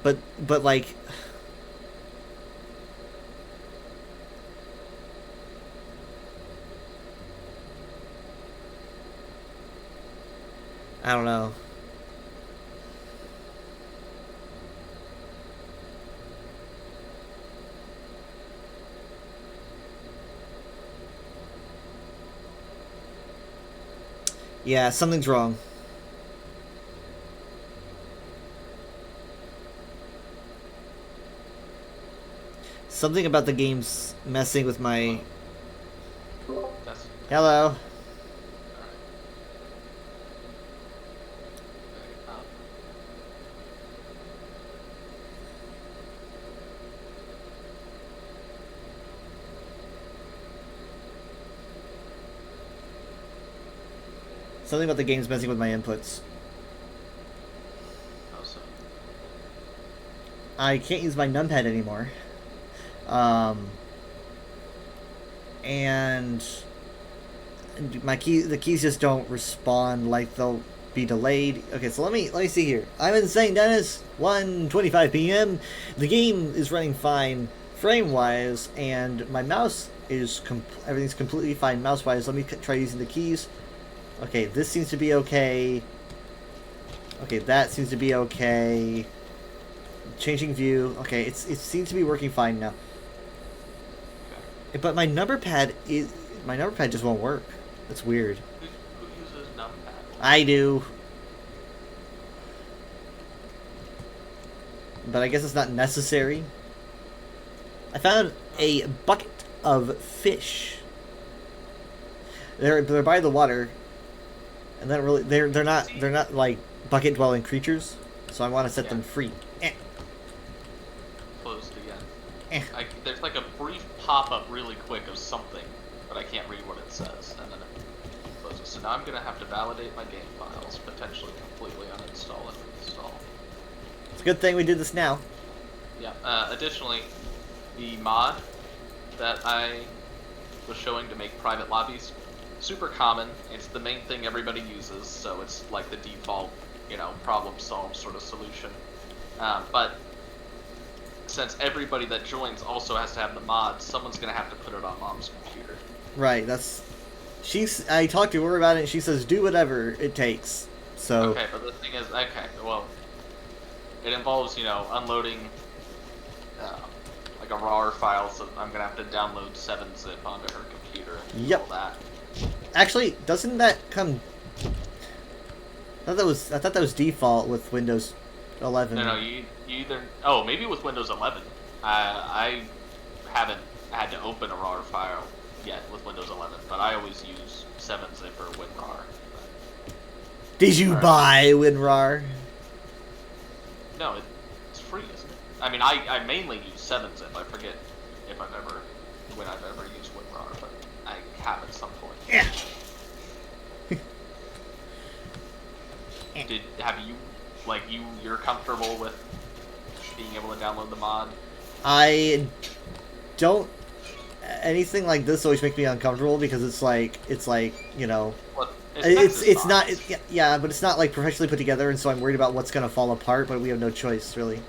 Speaker 1: But like... I don't know. Yeah, something's wrong. Something about the game's messing with my...
Speaker 2: That's
Speaker 1: Hello.
Speaker 2: alright.
Speaker 1: Something about the game's messing with my inputs.
Speaker 2: How so?
Speaker 1: I can't use my numpad anymore. And the keys just don't respond, like they'll be delayed. Okay, so let me see here. I'm in St. Dennis, 1:25 p.m. The game is running fine frame wise, and my mouse is everything's completely fine mouse wise. Let me try using the keys. Okay, this seems to be okay. Okay, that seems to be okay. Changing view. Okay, it seems to be working fine now.
Speaker 2: Okay.
Speaker 1: But my number pad just won't work. That's weird.
Speaker 2: Who uses numpad?
Speaker 1: I do. but I guess it's not necessary. I found a bucket of fish. They're by the water, and then really they're not like bucket dwelling creatures. So I want to set them free.
Speaker 7: Closed again.
Speaker 1: Eh.
Speaker 7: There's like a brief pop-up really quick of something, but I can't read what it says, and then it closes. So now I'm gonna have to validate my game files, potentially completely uninstall and reinstall.
Speaker 1: It's a good thing we did this now.
Speaker 7: Yeah. Additionally, the mod that I was showing to make private lobbies, super common. It's the main thing everybody uses, so it's like the default, problem solved sort of solution. But since everybody that joins also has to have the mod, someone's gonna have to put it on mom's computer.
Speaker 1: Right. I talked to her about it, and she says do whatever it takes. So.
Speaker 7: Okay, but the thing is, well, it involves, unloading like a RAR file, so I'm gonna have to download 7-zip onto her computer and do all that.
Speaker 1: Actually, doesn't that come? I thought that was default with Windows 11.
Speaker 7: No, you either. Oh, maybe with Windows 11. I haven't had to open a RAR file yet with Windows 11, but I always use 7-zip or WinRAR.
Speaker 1: Did you buy WinRAR?
Speaker 7: No, it's free, isn't it? I mean, I mainly use 7-zip. I forget when I've ever used WinRAR, but I have at some point.
Speaker 1: Yeah.
Speaker 7: You're comfortable with being able to download the mod?
Speaker 1: I don't. Anything like this always makes me uncomfortable because it's like
Speaker 7: Well,
Speaker 1: it's not yeah, but it's not like professionally put together, and so I'm worried about what's gonna fall apart. But we have no choice, really.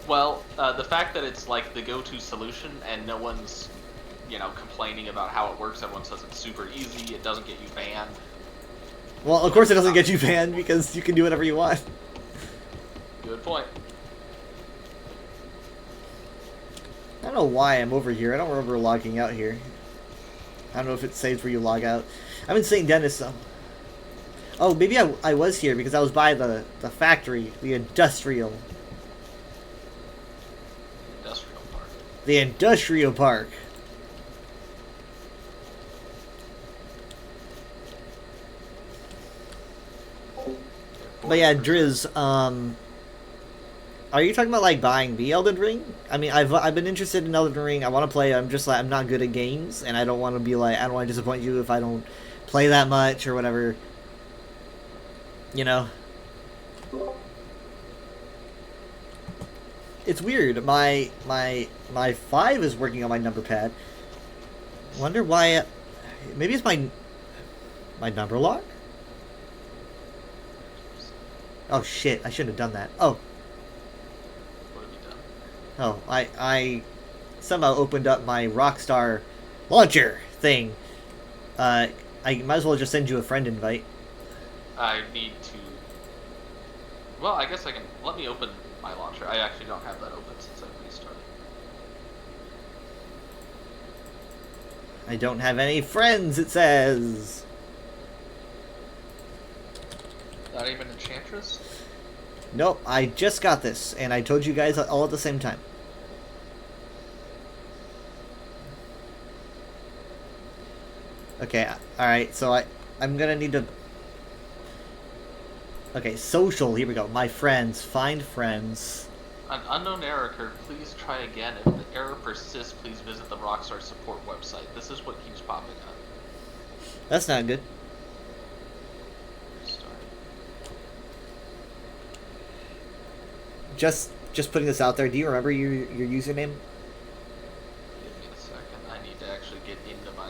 Speaker 7: Well, the fact that it's like the go-to solution and no one's, complaining about how it works. Everyone says it's super easy. It doesn't get you banned.
Speaker 1: Well, of course it doesn't get you banned because you can do whatever you want.
Speaker 7: Good point.
Speaker 1: I don't know why I'm over here. I don't remember logging out here. I don't know if it saves where you log out. I'm in St. Denis, though. Oh, maybe I was here because I was by the factory, the industrial.
Speaker 7: Industrial park.
Speaker 1: The industrial park. But yeah, Driz, are you talking about like buying the Elden Ring? I mean, I've been interested in Elden Ring. I want to play. I'm just like I'm not good at games, and I don't want to be like I don't want to disappoint you if I don't play that much or whatever. It's weird. My 5 is working on my number pad. Wonder why. Maybe it's my number lock. Oh shit! I shouldn't have done that. Oh.
Speaker 7: What have you done?
Speaker 1: Oh, I somehow opened up my Rockstar launcher thing. I might as well just send you a friend invite.
Speaker 7: I need to. Well, I guess I can. Let me open my launcher. I actually don't have that open since I restarted.
Speaker 1: I don't have any friends, it says.
Speaker 7: Not even Enchantress?
Speaker 1: Nope, I just got this, and I told you guys all at the same time. Okay, alright, so I'm gonna need to... Okay, social, here we go. My friends, find friends.
Speaker 7: An unknown error occurred. Please try again. If the error persists, please visit the Rockstar support website. This is what keeps popping up.
Speaker 1: That's not good. Just putting this out there, do you remember your username?
Speaker 7: Give me a second. I need to actually get into my...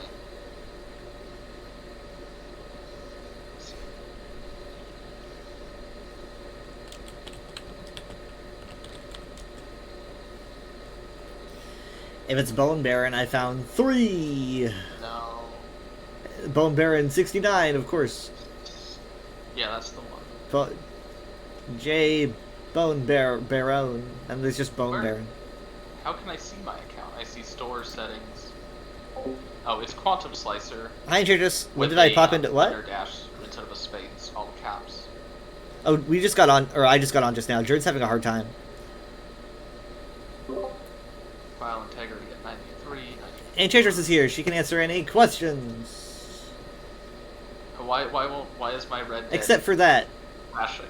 Speaker 1: If it's Bone Baron, I found 3!
Speaker 7: No.
Speaker 1: Bone Baron 69, of course.
Speaker 7: Yeah, that's the one.
Speaker 1: J. Bone Baron, and there's just Bone
Speaker 7: Where?
Speaker 1: Baron.
Speaker 7: How can I see my account? I see store settings. Oh, it's Quantum Slicer.
Speaker 1: Hi, Introduce. When
Speaker 7: with
Speaker 1: did I
Speaker 7: a,
Speaker 1: pop into what?
Speaker 7: Under dash instead of a space, all caps.
Speaker 1: Oh, we just got on, or I just got on just now. Jared's having a hard time.
Speaker 7: file integrity at 93, 94.
Speaker 1: Enchantress is here. She can answer any questions.
Speaker 7: Why is my Red Dead
Speaker 1: Except for that.
Speaker 7: crashing?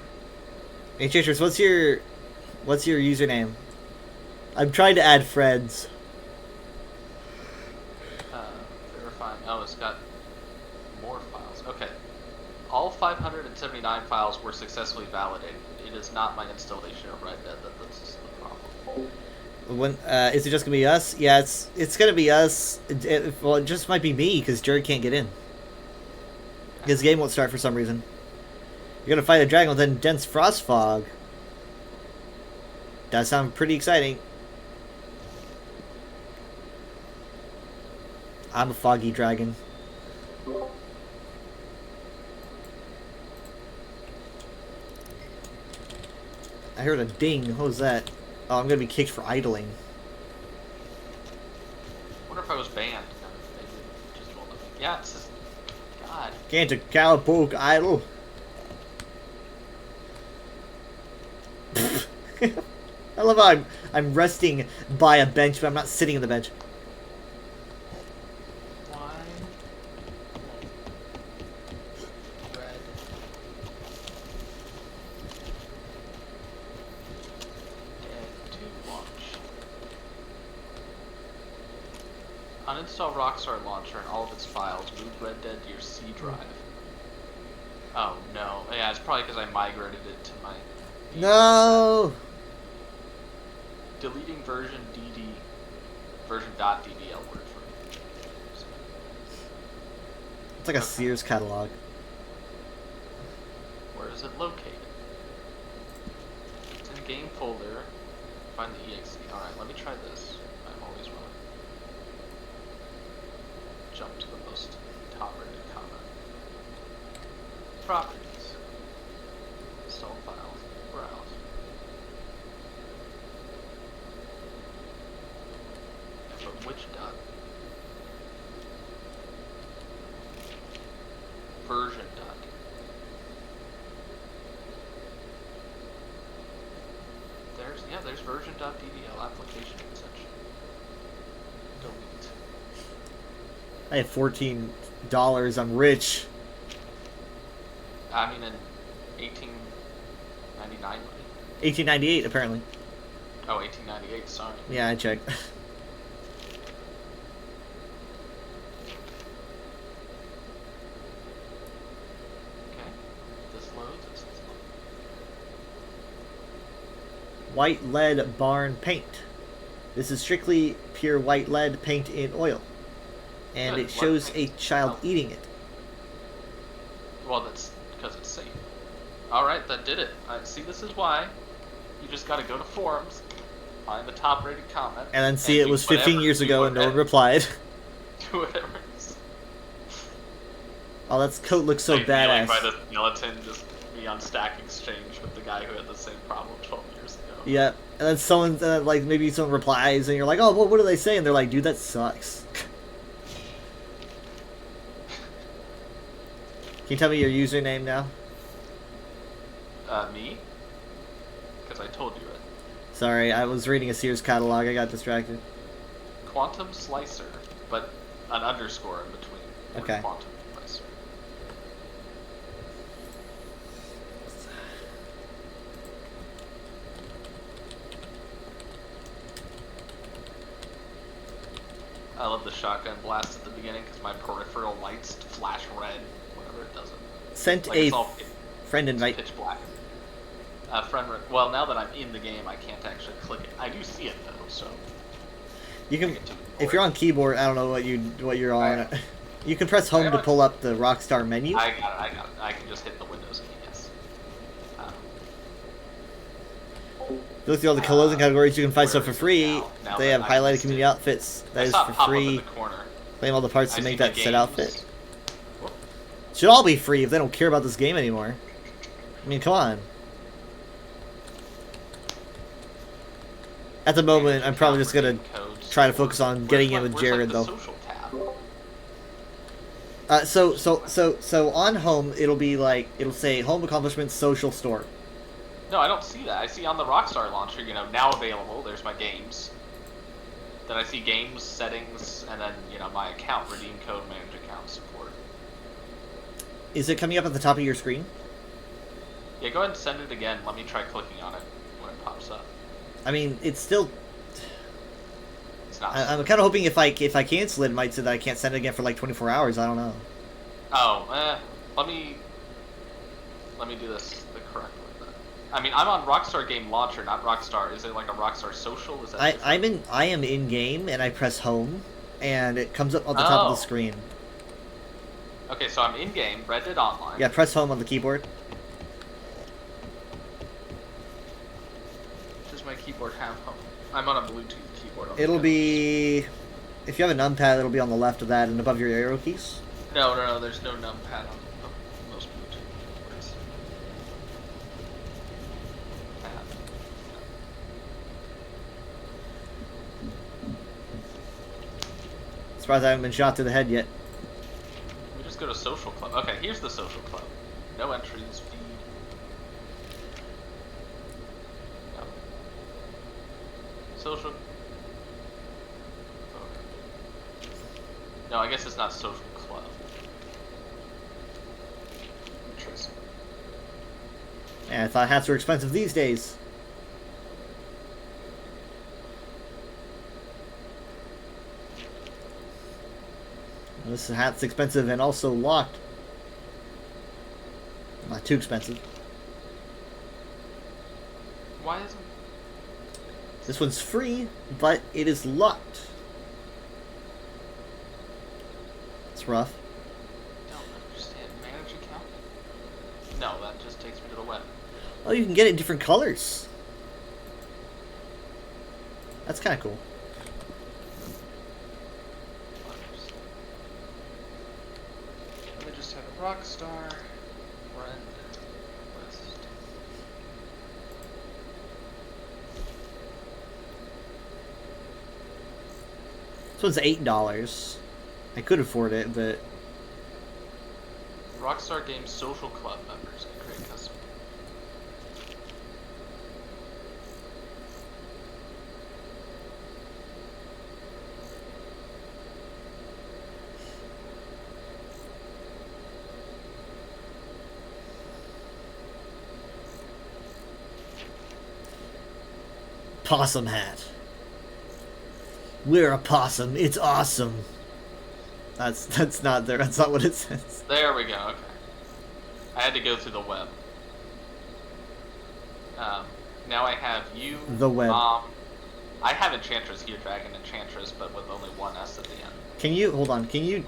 Speaker 1: Enchantress, what's your username? I'm trying to add friends.
Speaker 7: Verifying. Oh, it's got more files. Okay. All 579 files were successfully validated. It is not my installation of Red Dead that's the problem.
Speaker 1: When is it just gonna be us? Yeah, it's gonna be us. Well, it just might be me because Jared can't get in. This game won't start for some reason. You're gonna fight a dragon within dense frost fog. That sounds pretty exciting. I'm a foggy dragon. I heard a ding. What was that? Oh, I'm gonna be kicked for idling.
Speaker 7: I wonder if I was banned. Maybe it just won't let me. Yeah, it says. God.
Speaker 1: Can't a cowpoke idle? I love how I'm resting by a bench, but I'm not sitting on the bench.
Speaker 7: Why? Red. Dead to launch. Uninstall Rockstar Launcher and all of its files. Move Red Dead to your C drive. Oh no. Yeah, it's probably because I migrated it to my.
Speaker 1: No.
Speaker 7: Deleting version DD. Version.ddl word for me.
Speaker 1: It's like a Sears catalog.
Speaker 7: Where is it located? It's in game folder. Find the exe. Alright, let me try this. I'm always wrong. Jump to the most top rated comment. Properties. Install files. Browse. Yeah, but which dot? Version dot. There's version.ddl application extension. Delete.
Speaker 1: I have $14. I'm rich.
Speaker 7: I mean, in 1899 money.
Speaker 1: 1898 apparently.
Speaker 7: Oh, 1898. Sorry.
Speaker 1: Yeah, I checked.
Speaker 7: Okay. This loads. It's loading.
Speaker 1: White lead barn paint. This is strictly pure white lead paint in oil. And
Speaker 7: Good,
Speaker 1: it shows
Speaker 7: lead
Speaker 1: a
Speaker 7: paint.
Speaker 1: child
Speaker 7: Oh.
Speaker 1: eating it.
Speaker 7: Well, that's because it's safe. Alright, that did it. See, this is why you just gotta go to forums, find the top rated comment,
Speaker 1: And then see it
Speaker 7: do
Speaker 1: was 15
Speaker 7: whatever-
Speaker 1: years
Speaker 7: do
Speaker 1: ago and no one
Speaker 7: whatever-
Speaker 1: replied.
Speaker 7: Do whatever.
Speaker 1: Oh, that coat looks so
Speaker 7: Like, kneeling
Speaker 1: badass.
Speaker 7: by the skeleton, just be on Stack Exchange with the guy who had the same problem 12 years ago.
Speaker 1: Yeah, and then someone, like, maybe someone replies, and you're like, oh, well, what do they say? And they're like, dude, that sucks. Can you tell me your username now?
Speaker 7: Me? Because I told you it.
Speaker 1: Sorry, I was reading a Sears catalog. I got distracted.
Speaker 7: Quantum Slicer, but an underscore in between. Or
Speaker 1: Okay.
Speaker 7: Quantum Slicer. I love the shotgun blast at the beginning because my peripheral lights flash red whenever it doesn't.
Speaker 1: Sent
Speaker 7: Like
Speaker 1: a
Speaker 7: it's all
Speaker 1: friend
Speaker 7: it's
Speaker 1: invite.
Speaker 7: pitch black. Well, now that I'm in the game, I can't actually click it. I do see it though, so.
Speaker 1: You can,
Speaker 7: get to
Speaker 1: if you're on keyboard, I don't know what you're on. You can press home to pull up the Rockstar menu.
Speaker 7: I got it. I can just hit the Windows key. Yes.
Speaker 1: You look through all the clothing categories. You can find
Speaker 7: Where
Speaker 1: stuff for
Speaker 7: is it
Speaker 1: free.
Speaker 7: now
Speaker 1: They
Speaker 7: that
Speaker 1: have
Speaker 7: I
Speaker 1: highlighted
Speaker 7: missed
Speaker 1: community
Speaker 7: it?
Speaker 1: outfits.
Speaker 7: I
Speaker 1: That is
Speaker 7: saw it
Speaker 1: for
Speaker 7: pop up
Speaker 1: free.
Speaker 7: in the corner.
Speaker 1: Claim all the parts
Speaker 7: I
Speaker 1: to
Speaker 7: see
Speaker 1: make
Speaker 7: the
Speaker 1: that set
Speaker 7: games.
Speaker 1: outfit.
Speaker 7: Whoop.
Speaker 1: Should all be free if they don't care about this game anymore. I mean, come on. At the moment, I'm probably just gonna
Speaker 7: Codes.
Speaker 1: try to focus on getting in with
Speaker 7: Where's,
Speaker 1: Jared,
Speaker 7: like, the
Speaker 1: though.
Speaker 7: social tab?
Speaker 1: So on home, it'll say home accomplishments social store.
Speaker 7: No, I don't see that. I see on the Rockstar launcher, now available. There's my games. Then I see games, settings, and then, my account, redeem code, manage account, support.
Speaker 1: Is it coming up at the top of your screen?
Speaker 7: Yeah, go ahead and send it again. Let me try clicking on it when it pops up.
Speaker 1: I mean, it's still...
Speaker 7: It's not.
Speaker 1: I'm kind of hoping if I cancel it, it might say that I can't send it again for like 24 hours. I don't know.
Speaker 7: Oh, let me do this the correct way then. I mean, I'm on Rockstar Game Launcher, not Rockstar. Is it like a Rockstar Social? Is that
Speaker 1: I am in game and I press home, and it comes up on the top of the
Speaker 7: Oh.
Speaker 1: screen.
Speaker 7: Okay, so I'm in game, Red Dead Online.
Speaker 1: Yeah, press home on the keyboard.
Speaker 7: Does my keyboard have home? I'm on a Bluetooth keyboard. on the
Speaker 1: It'll
Speaker 7: go.
Speaker 1: be... If you have a numpad, it'll be on the left of that and above your arrow keys.
Speaker 7: No, there's no numpad on most Bluetooth keyboards.
Speaker 1: Surprised I haven't been shot to the head yet.
Speaker 7: We just go to Social Club. Okay, here's the Social Club. No entries, feed. No. Social. Okay. No, I guess it's not Social Club. Interesting.
Speaker 1: And I thought hats were expensive these days. This hat's expensive and also locked. Not too expensive.
Speaker 7: Why isn't...
Speaker 1: This one's free, but it is locked. It's rough.
Speaker 7: Don't understand. Manage account? No, that just takes me to the web.
Speaker 1: Oh, you can get it in different colors. That's kind of cool.
Speaker 7: Let me just have a Rockstar. Friend. List.
Speaker 1: This one's $8. I could afford it, but
Speaker 7: Rockstar Games Social Club members can create custom.
Speaker 1: possum hat. We're a possum. It's awesome. That's not there. That's not what it says.
Speaker 7: There we go. Okay. I had to go through the web. Now I have you,
Speaker 1: The web.
Speaker 7: Mom. I have Enchantress here, Dragon Enchantress, but with only one S at the end.
Speaker 1: Can you hold on? Can you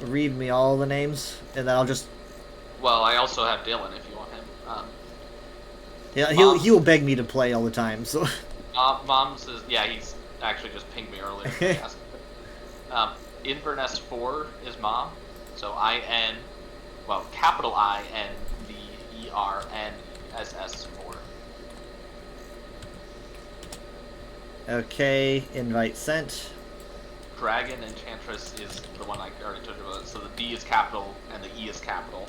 Speaker 1: read me all the names, and then I'll just
Speaker 7: Well, I also have Dylan if you want him.
Speaker 1: yeah
Speaker 7: Mom.
Speaker 1: he will beg me to play all the time. So
Speaker 7: Mom says, yeah, he's actually just pinged me earlier. to ask. Inverness 4 is Mom. So I-N, well, capital I-N-V-E-R-N-S-S 4.
Speaker 1: okay, invite sent.
Speaker 7: Dragon Enchantress is the one I already told you about. So the D is capital and the E is capital.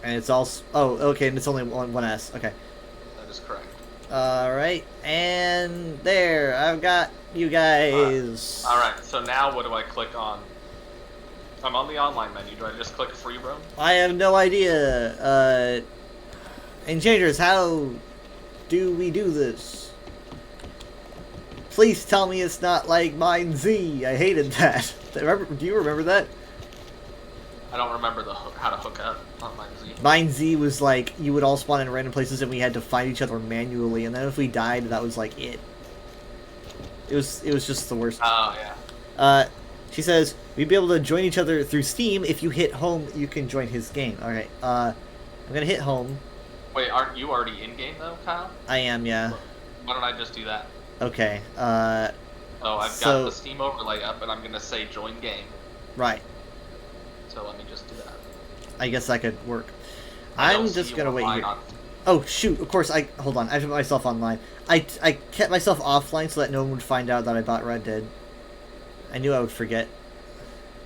Speaker 1: And it's also okay, and it's only one S. Okay.
Speaker 7: That is correct.
Speaker 1: All right, and there I've got you guys.
Speaker 7: Alright, so now what do I click on? I'm on the online menu. Do I just click free roam?
Speaker 1: I have no idea. Enchanters, how do we do this? Please tell me it's not like Mine Z. I hated that. Do you remember that?
Speaker 7: I don't remember how to hook up on my Z.
Speaker 1: Mine Z was like, you would all spawn in random places and we had to find each other manually, and then if we died, that was like it. It was just the worst.
Speaker 7: Oh, yeah.
Speaker 1: She says, we'd be able to join each other through Steam. If you hit home, you can join his game. Alright, I'm gonna hit home.
Speaker 7: Wait, aren't you already in-game, though, Kyle?
Speaker 1: I am, yeah.
Speaker 7: Why don't I just do that?
Speaker 1: Okay,
Speaker 7: Oh, I've
Speaker 1: So-
Speaker 7: got the Steam overlay up, and I'm going to say join game.
Speaker 1: right.
Speaker 7: So let me just do that.
Speaker 1: I guess that could work.
Speaker 7: I
Speaker 1: I'm
Speaker 7: don't see
Speaker 1: just
Speaker 7: you
Speaker 1: gonna wait
Speaker 7: online
Speaker 1: here.
Speaker 7: on-
Speaker 1: Oh, shoot, of course, hold on, I put myself online. I kept myself offline so that no one would find out that I bought Red Dead. I knew I would forget.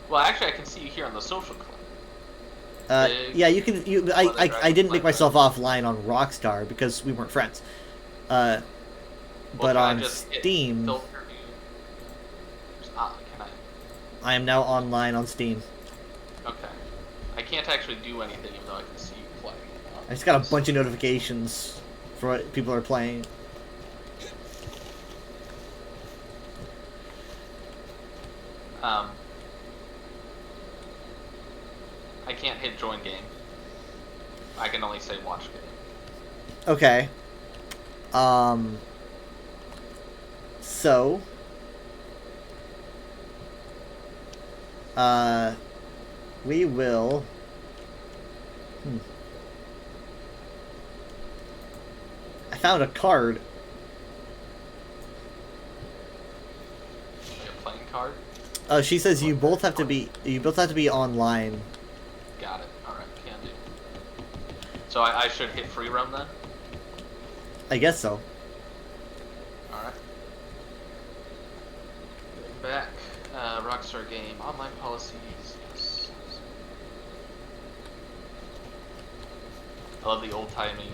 Speaker 7: Well, actually, I can see you here on the social club. Big
Speaker 1: Yeah, you can. I didn't make
Speaker 7: Dragon
Speaker 1: myself offline on Rockstar because we weren't friends. but
Speaker 7: can I
Speaker 1: on
Speaker 7: just hit
Speaker 1: Steam,
Speaker 7: filter view? Can I?
Speaker 1: I am now online on Steam.
Speaker 7: Okay. I can't actually do anything even though I can see you play.
Speaker 1: I just got a bunch of notifications for what people are playing.
Speaker 7: I can't hit join game. I can only say watch game.
Speaker 1: Okay. So. We will. I found a card.
Speaker 7: Like a playing card.
Speaker 1: Oh, she says you both have to be online.
Speaker 7: Got it. Alright, can do. So I should hit free roam then?
Speaker 1: I guess so.
Speaker 7: Alright. Back. Rockstar game. Online policies. Yes. I love the old-timey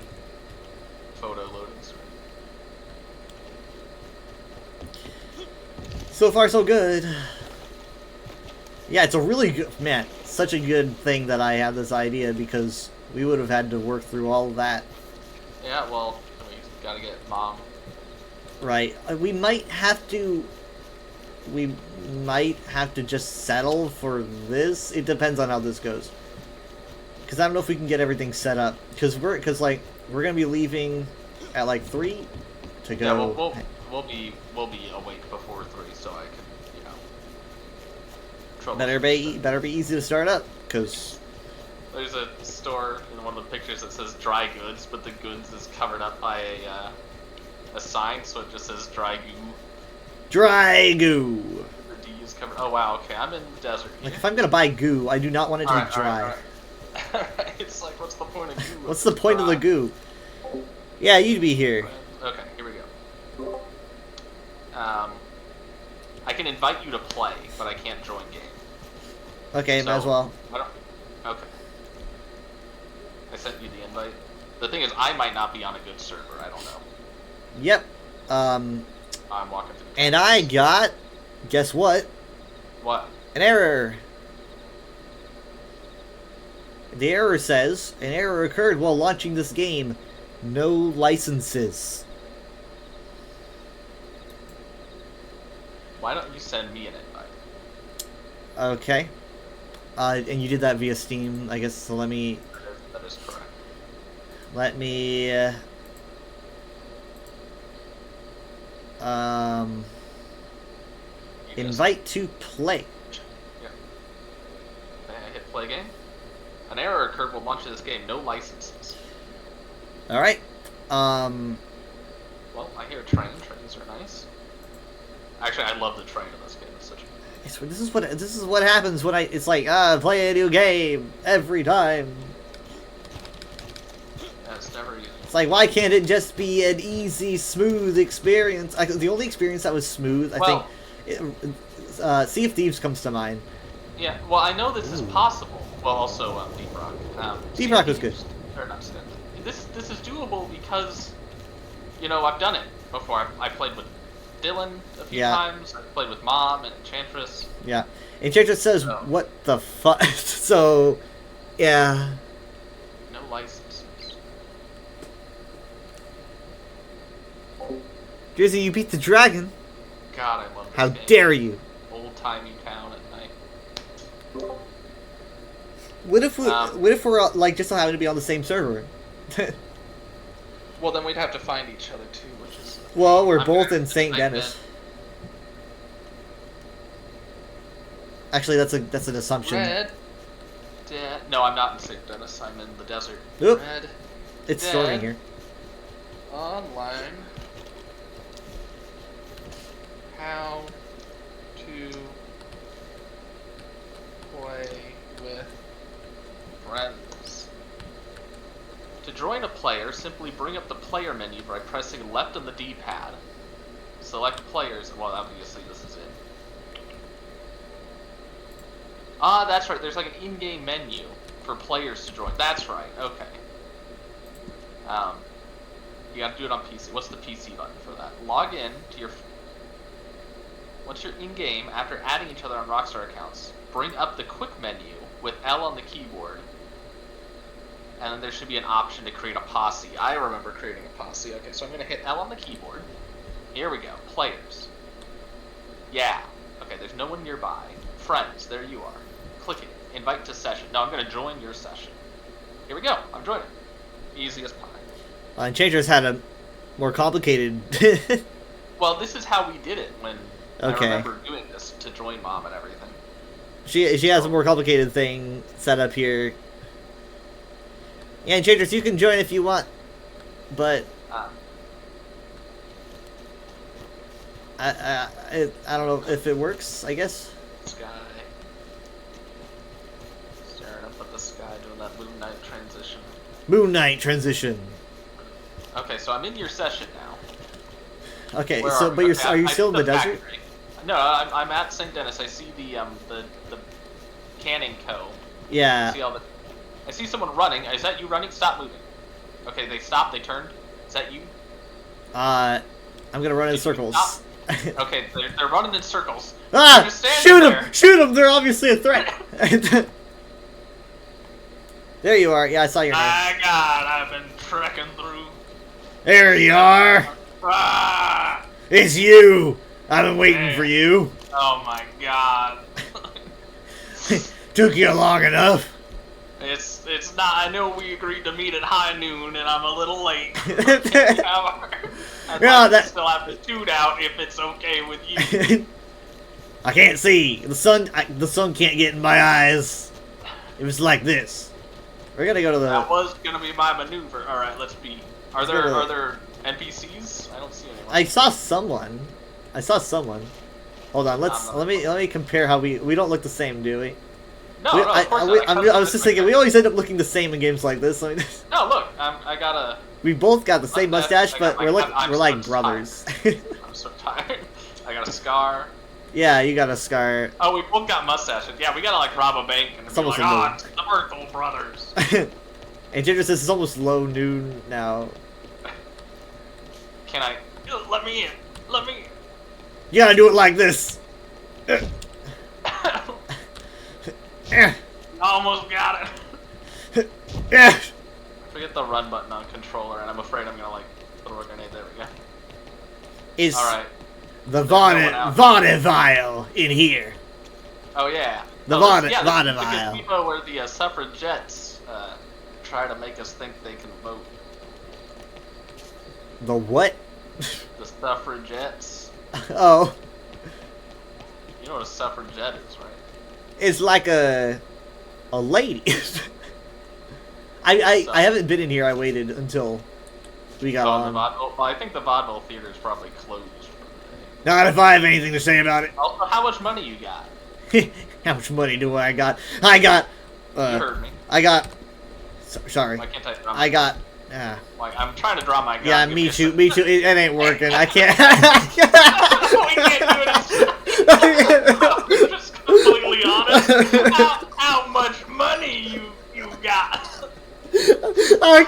Speaker 7: photo loading screen.
Speaker 1: So far, so good. Yeah, it's a really good, man, such a good thing that I had this idea because we would have had to work through all of that.
Speaker 7: Yeah, well, we gotta get Mom.
Speaker 1: Right. We might have to just settle for this. It depends on how this goes. Because I don't know if we can get everything set up. Because we're gonna be leaving at like 3 to go.
Speaker 7: Yeah, we'll be awake before 3, so I can, trouble.
Speaker 1: Better be easy to start up. Because
Speaker 7: There's a store in one of the pictures that says dry goods, but the goods is covered up by a sign, so it just says dry goo.
Speaker 1: dry goo.
Speaker 7: The D is covered. Oh wow, okay, I'm in the desert.
Speaker 1: Like if I'm gonna buy goo, I do not want it to be dry.
Speaker 7: Alright. It's like, what's the point of goo?
Speaker 1: What's the point of the goo? Yeah, you'd be here.
Speaker 7: Okay, here we go. I can invite you to play, but I can't join game.
Speaker 1: Okay, might as well.
Speaker 7: Okay. I sent you the invite. The thing is, I might not be on a good server. I don't know.
Speaker 1: Yep.
Speaker 7: I'm walking through.
Speaker 1: And I got, guess what?
Speaker 7: What?
Speaker 1: An error. The error says, an error occurred while launching this game. No licenses.
Speaker 7: Why don't you send me an invite?
Speaker 1: Okay. And you did that via Steam, I guess, so let me...
Speaker 7: That is correct.
Speaker 1: Let me...
Speaker 7: You just-
Speaker 1: invite to play.
Speaker 7: Yeah. Okay, I hit play game. An error occurred while launching this game. No licenses.
Speaker 1: Alright.
Speaker 7: Well, I hear trains. Trains are nice. Actually, I love the train in this game. It's such a...
Speaker 1: This is what happens when it's like, play a new game every time.
Speaker 7: Yeah, it's never easy.
Speaker 1: It's like, why can't it just be an easy, smooth experience? The only experience that was smooth, I think, Sea of Thieves comes to mind.
Speaker 7: Yeah, well, I know this is possible. Well, also Deep Rock.
Speaker 1: Deep Rock was good.
Speaker 7: Or not Stint. This is doable because, I've done it before. I played with Dylan a few times. I played with Mom and Enchantress.
Speaker 1: Yeah. Enchantress says, what the fuck? So, yeah.
Speaker 7: No licenses.
Speaker 1: Drizzy, you beat the dragon.
Speaker 7: God, I love this
Speaker 1: How
Speaker 7: game.
Speaker 1: dare you?
Speaker 7: Old-timey town at night.
Speaker 1: What if we're like just so happen to be on the same server?
Speaker 7: Well, then we'd have to find each other too, which is...
Speaker 1: Well, we're
Speaker 7: I'm
Speaker 1: both
Speaker 7: gonna
Speaker 1: in St.
Speaker 7: type
Speaker 1: Denis. Actually, that's an assumption.
Speaker 7: Red Dead... No, I'm not in St. Denis. I'm in the desert.
Speaker 1: Oop.
Speaker 7: Red
Speaker 1: It's
Speaker 7: Dead
Speaker 1: storming here.
Speaker 7: Online. How to play with friends. To join a player, simply bring up the player menu by pressing left on the D-pad. Select players. Well, obviously this is it. Ah, that's right. There's like an in-game menu for players to join. That's right. Okay. You gotta do it on PC. What's the PC button for that? Log in to your... Once you're in-game, after adding each other on Rockstar accounts, bring up the quick menu with L on the keyboard. And then there should be an option to create a posse. I remember creating a posse. Okay, so I'm gonna hit L on the keyboard. Here we go. Players. Yeah. Okay, there's no one nearby. Friends, there you are. Click it. Invite to session. No, I'm gonna join your session. Here we go. I'm joining. Easy as pie.
Speaker 1: And Changers had a more complicated.
Speaker 7: Well, this is how we did it when
Speaker 1: Okay.
Speaker 7: I remember doing this to join mom and everything.
Speaker 1: She has a more complicated thing set up here. Yeah, and Changers, you can join if you want, but I don't know if it works. I guess.
Speaker 7: Sky. Staring up at the sky, doing that Moon Knight transition.
Speaker 1: Moon Knight transition.
Speaker 7: Okay, so I'm in your session now.
Speaker 1: Okay,
Speaker 7: Where
Speaker 1: so
Speaker 7: we?
Speaker 1: but you're
Speaker 7: Okay,
Speaker 1: are you
Speaker 7: I
Speaker 1: still in the
Speaker 7: took
Speaker 1: desert?
Speaker 7: factory. No, I'm at St. Denis. I see the canning co.
Speaker 1: Yeah.
Speaker 7: I see someone running. Is that you running? Stop moving. Okay, they stopped. They turned. Is that you?
Speaker 1: I'm gonna run in
Speaker 7: Did you
Speaker 1: circles.
Speaker 7: stop? Okay, they're running in circles.
Speaker 1: Ah!
Speaker 7: They're just standing
Speaker 1: Shoot
Speaker 7: there.
Speaker 1: them! Shoot them! They're obviously a threat. There you are. Yeah, I saw your name.
Speaker 7: My God, I've been trekking through.
Speaker 1: There you are.
Speaker 7: Ah!
Speaker 1: It's you. I've been waiting
Speaker 7: Hey.
Speaker 1: for you.
Speaker 7: Oh my God.
Speaker 1: Took you long enough.
Speaker 7: It's not. I know we agreed to meet at high noon, and I'm a little late. I'd
Speaker 1: Yeah,
Speaker 7: like
Speaker 1: that-
Speaker 7: to still have the tune out if it's okay with you.
Speaker 1: I can't see. The sun can't get in my eyes. It was like this. We're gonna go to
Speaker 7: That
Speaker 1: the.
Speaker 7: was gonna be my maneuver. All right, let's be. Are
Speaker 1: Let's
Speaker 7: there
Speaker 1: go to-
Speaker 7: are there NPCs? I don't see anyone.
Speaker 1: I saw someone. Hold on. Let me compare how we don't look the same, do we?
Speaker 7: no,
Speaker 1: We-
Speaker 7: no, of course not.
Speaker 1: I was just thinking, we always end up looking the same in games like this. I mean,
Speaker 7: No, look, I got a.
Speaker 1: we both got the same
Speaker 7: Mustache,
Speaker 1: mustache, but
Speaker 7: I got- I'm
Speaker 1: we're like
Speaker 7: so
Speaker 1: brothers.
Speaker 7: I'm so tired. I got a scar.
Speaker 1: Yeah, you got a scar.
Speaker 7: Oh, we both got mustaches. Yeah, we gotta like rob a bank and
Speaker 1: It's
Speaker 7: be
Speaker 1: almost
Speaker 7: like,
Speaker 1: a
Speaker 7: oh,
Speaker 1: moon."
Speaker 7: it's the Berthel brothers.
Speaker 1: And Ginger says it's almost low noon now.
Speaker 7: Can I? Let me in. Let me in.
Speaker 1: You gotta do it like this. Eh,
Speaker 7: Almost got it.
Speaker 1: eh.
Speaker 7: Forget the run button on controller, and I'm afraid I'm gonna like throw a grenade. There we go.
Speaker 1: Is
Speaker 7: All right.
Speaker 1: the
Speaker 7: no one out.
Speaker 1: vaudeville in here?
Speaker 7: Oh yeah.
Speaker 1: The
Speaker 7: Oh, this- yeah, this is
Speaker 1: vaudeville.
Speaker 7: the gazebo where the suffragettes try to make us think they can vote.
Speaker 1: The what?
Speaker 7: The suffragettes.
Speaker 1: Oh,
Speaker 7: You know what a suffragette is, right?
Speaker 1: it's like a lady. I haven't been in here. I waited until we got
Speaker 7: Oh, the
Speaker 1: on.
Speaker 7: vaudeville. Well, I think the vaudeville theater is probably closed for the day.
Speaker 1: Not if I have anything to say about it.
Speaker 7: Also, how much money you got?
Speaker 1: How much money do I got? I got.
Speaker 7: You heard me.
Speaker 1: I got. Sorry.
Speaker 7: Why can't I draw?
Speaker 1: I got.
Speaker 7: Like I'm trying to draw my gun.
Speaker 1: Yeah,
Speaker 7: Give
Speaker 1: me
Speaker 7: a
Speaker 1: too.
Speaker 7: second.
Speaker 1: Me too. It ain't working. I can't.
Speaker 7: We can't do it. I'm just completely honest. How much money you got?
Speaker 1: I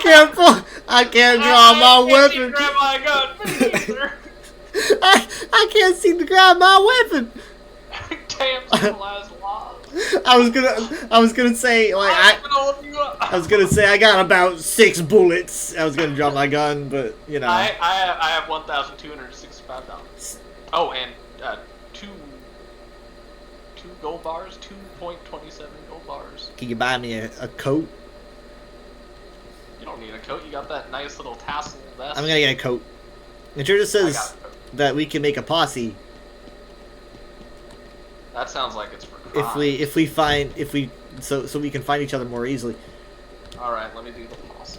Speaker 1: can't draw my weapon.
Speaker 7: Grab my gun, me neither.
Speaker 1: I can't seem to grab my weapon.
Speaker 7: Damn civilized laws.
Speaker 1: I was gonna say like I was gonna say I got about 6 bullets. I was gonna draw my gun, but you know.
Speaker 7: I have $1,265. Oh, and two gold bars, 2.27 gold bars.
Speaker 1: Can you buy me a coat?
Speaker 7: You don't need a coat. You got that nice little tassel vest.
Speaker 1: I'm gonna get a coat. It sure just
Speaker 7: I got
Speaker 1: says
Speaker 7: a coat.
Speaker 1: that we can make a posse
Speaker 7: That sounds like it's for crime.
Speaker 1: if we find so we can find each other more easily.
Speaker 7: All right, let me do the pause.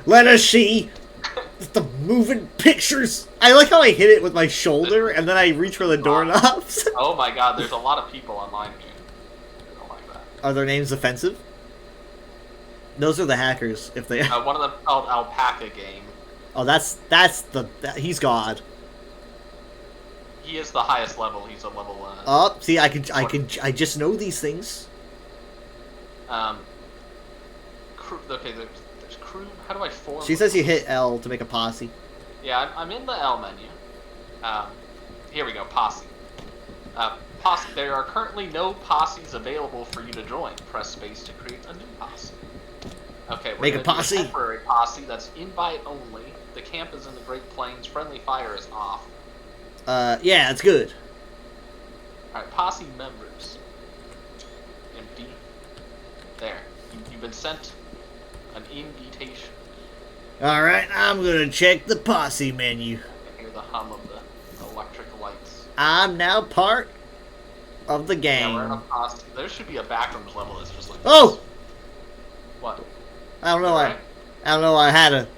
Speaker 1: Let us see the moving pictures. I like how I hit it with my shoulder and then I reach for the doorknobs.
Speaker 7: Oh my God, there's a lot of people online here. I don't like that.
Speaker 1: Are their names offensive? Those are the hackers. If they
Speaker 7: One of them called Alpaca Game.
Speaker 1: oh, he's God.
Speaker 7: He is the highest level. He's a level.
Speaker 1: Oh, see, I just know these things.
Speaker 7: Okay, there's crew? How do I form?
Speaker 1: She says you hit L to make a posse.
Speaker 7: Yeah, I'm in the L menu. Here we go, posse. Posse. There are currently no posses available for you to join. Press space to create a new posse. Okay, we're
Speaker 1: Make a
Speaker 7: gonna do
Speaker 1: posse.
Speaker 7: temporary posse that's invite only. The camp is in the Great Plains. Friendly fire is off.
Speaker 1: Yeah, it's good.
Speaker 7: Alright, posse members. Empty. There. You've been sent an invitation.
Speaker 1: Alright, I'm gonna check the posse menu.
Speaker 7: You can hear the hum of the electric lights.
Speaker 1: I'm now part of the
Speaker 7: Yeah, we're in a
Speaker 1: gang.
Speaker 7: posse. There should be a backrooms level that's just like
Speaker 1: Oh!
Speaker 7: this. What?
Speaker 1: I don't know,
Speaker 7: Alright.
Speaker 1: I don't know, I had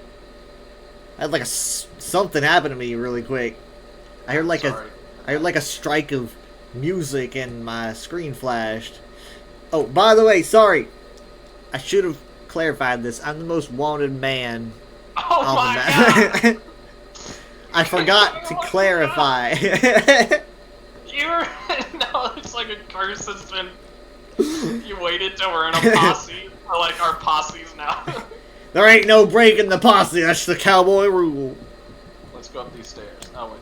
Speaker 1: like something happen to me really quick. I heard like
Speaker 7: Sorry.
Speaker 1: I heard like a strike of music and my screen flashed. Oh, by the way, sorry. I should have clarified this. I'm the most wanted man
Speaker 7: Oh
Speaker 1: on
Speaker 7: my
Speaker 1: the
Speaker 7: god!
Speaker 1: map. I forgot to clarify.
Speaker 7: You're no, it's like a curse has been. You waited till we're in a posse. Or like our posse's now.
Speaker 1: There ain't no breaking the posse. That's the cowboy rule.
Speaker 7: Let's go up these stairs. Oh wait.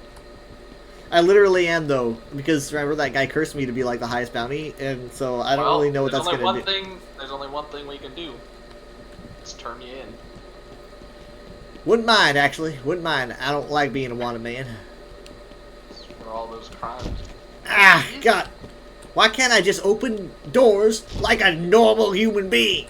Speaker 1: I literally am though, because remember that guy cursed me to be like the highest bounty, and so I don't
Speaker 7: Well,
Speaker 1: really know what
Speaker 7: there's
Speaker 1: that's
Speaker 7: only
Speaker 1: gonna
Speaker 7: one
Speaker 1: do.
Speaker 7: thing. There's only one thing we can do. It's turn you in.
Speaker 1: Wouldn't mind actually. Wouldn't mind. I don't like being a wanted man.
Speaker 7: It's for all those crimes.
Speaker 1: Ah, God. Why can't I just open doors like a normal human being?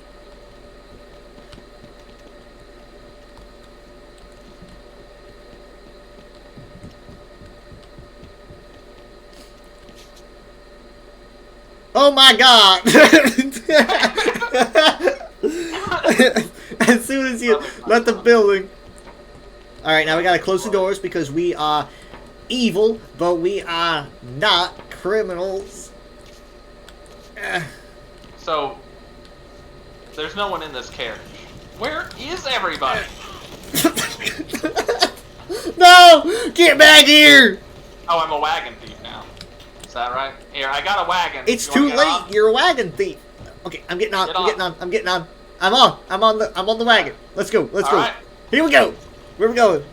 Speaker 1: Oh my God! As soon as you left the building. Alright, now we gotta close the doors because we are evil, but we are not criminals.
Speaker 7: So there's no one in this carriage. Where is everybody?
Speaker 1: No! Get back here!
Speaker 7: Oh, I'm a wagon thief now. Is that right? Here, I got a wagon.
Speaker 1: It's
Speaker 7: You
Speaker 1: too
Speaker 7: wanna get
Speaker 1: late.
Speaker 7: on?
Speaker 1: You're a wagon thief. Okay, I'm getting on.
Speaker 7: Get
Speaker 1: I'm
Speaker 7: on.
Speaker 1: getting on. I'm getting on. I'm on the wagon. Let's go. Let's go.
Speaker 7: Alright.
Speaker 1: Here we go. Where we going?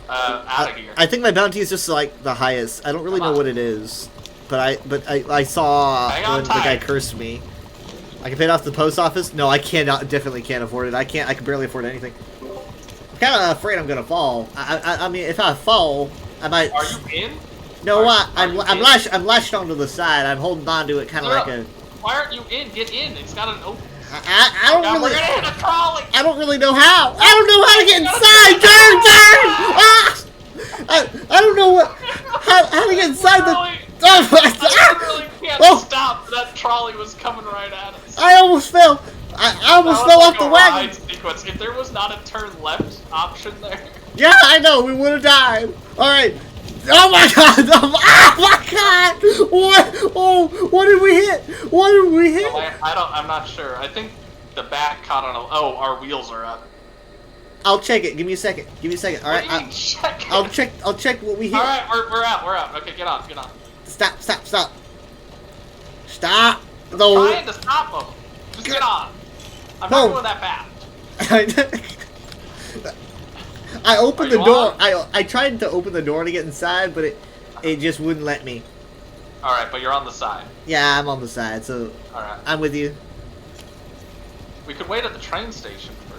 Speaker 7: Out of here.
Speaker 1: I think my bounty is just like the highest. I don't really
Speaker 7: Come
Speaker 1: know
Speaker 7: on.
Speaker 1: what it is, but I saw
Speaker 7: Hang on
Speaker 1: when the guy
Speaker 7: tight.
Speaker 1: cursed me. I can pay it off the post office. No, I cannot. Definitely can't afford it. I can't. I can barely afford anything. I'm kind of afraid I'm gonna fall. I mean, if I fall, I might.
Speaker 7: Are you in?
Speaker 1: No,
Speaker 7: are-
Speaker 1: what?
Speaker 7: are you in?
Speaker 1: I'm lashed onto the side. I'm holding on to it, kind of
Speaker 7: Zero.
Speaker 1: like a.
Speaker 7: Why aren't you in? Get in. It's got an open.
Speaker 1: I don't
Speaker 7: God,
Speaker 1: really.
Speaker 7: we're gonna hit a trolley.
Speaker 1: I don't really know how. I don't know how to get inside. Turn! I don't know what. How to get inside the.
Speaker 7: Literally,
Speaker 1: Oh my
Speaker 7: I literally
Speaker 1: God!
Speaker 7: can't
Speaker 1: Oh.
Speaker 7: stop. That trolley was coming right at us.
Speaker 1: I almost fell. I almost
Speaker 7: That
Speaker 1: fell
Speaker 7: was
Speaker 1: off
Speaker 7: like
Speaker 1: the
Speaker 7: a
Speaker 1: wagon.
Speaker 7: ride sequence. If there was not a turn left option there,
Speaker 1: Yeah, I know. We would have died. All right. Oh my God! Oh my God! What? Oh, what did we hit? What did we hit?
Speaker 7: I'm not sure. I think the back caught on a. Oh, our wheels are up.
Speaker 1: I'll check it. Give me a second. Give me a second. All
Speaker 7: What
Speaker 1: right.
Speaker 7: do you mean, check it?
Speaker 1: I'll check what we hit.
Speaker 7: All right, we're out. We're out. Okay, get on. Get on.
Speaker 1: Stop! Stop! Stop! Stop! No.
Speaker 7: Trying to stop them. Just get on. I'm
Speaker 1: No.
Speaker 7: not going that fast.
Speaker 1: I opened
Speaker 7: Are
Speaker 1: the
Speaker 7: you
Speaker 1: door.
Speaker 7: on?
Speaker 1: I tried to open the door to get inside, but it just wouldn't let me.
Speaker 7: All right, but you're on the side.
Speaker 1: Yeah, I'm on the side, so
Speaker 7: All right.
Speaker 1: I'm with you.
Speaker 7: We could wait at the train station for.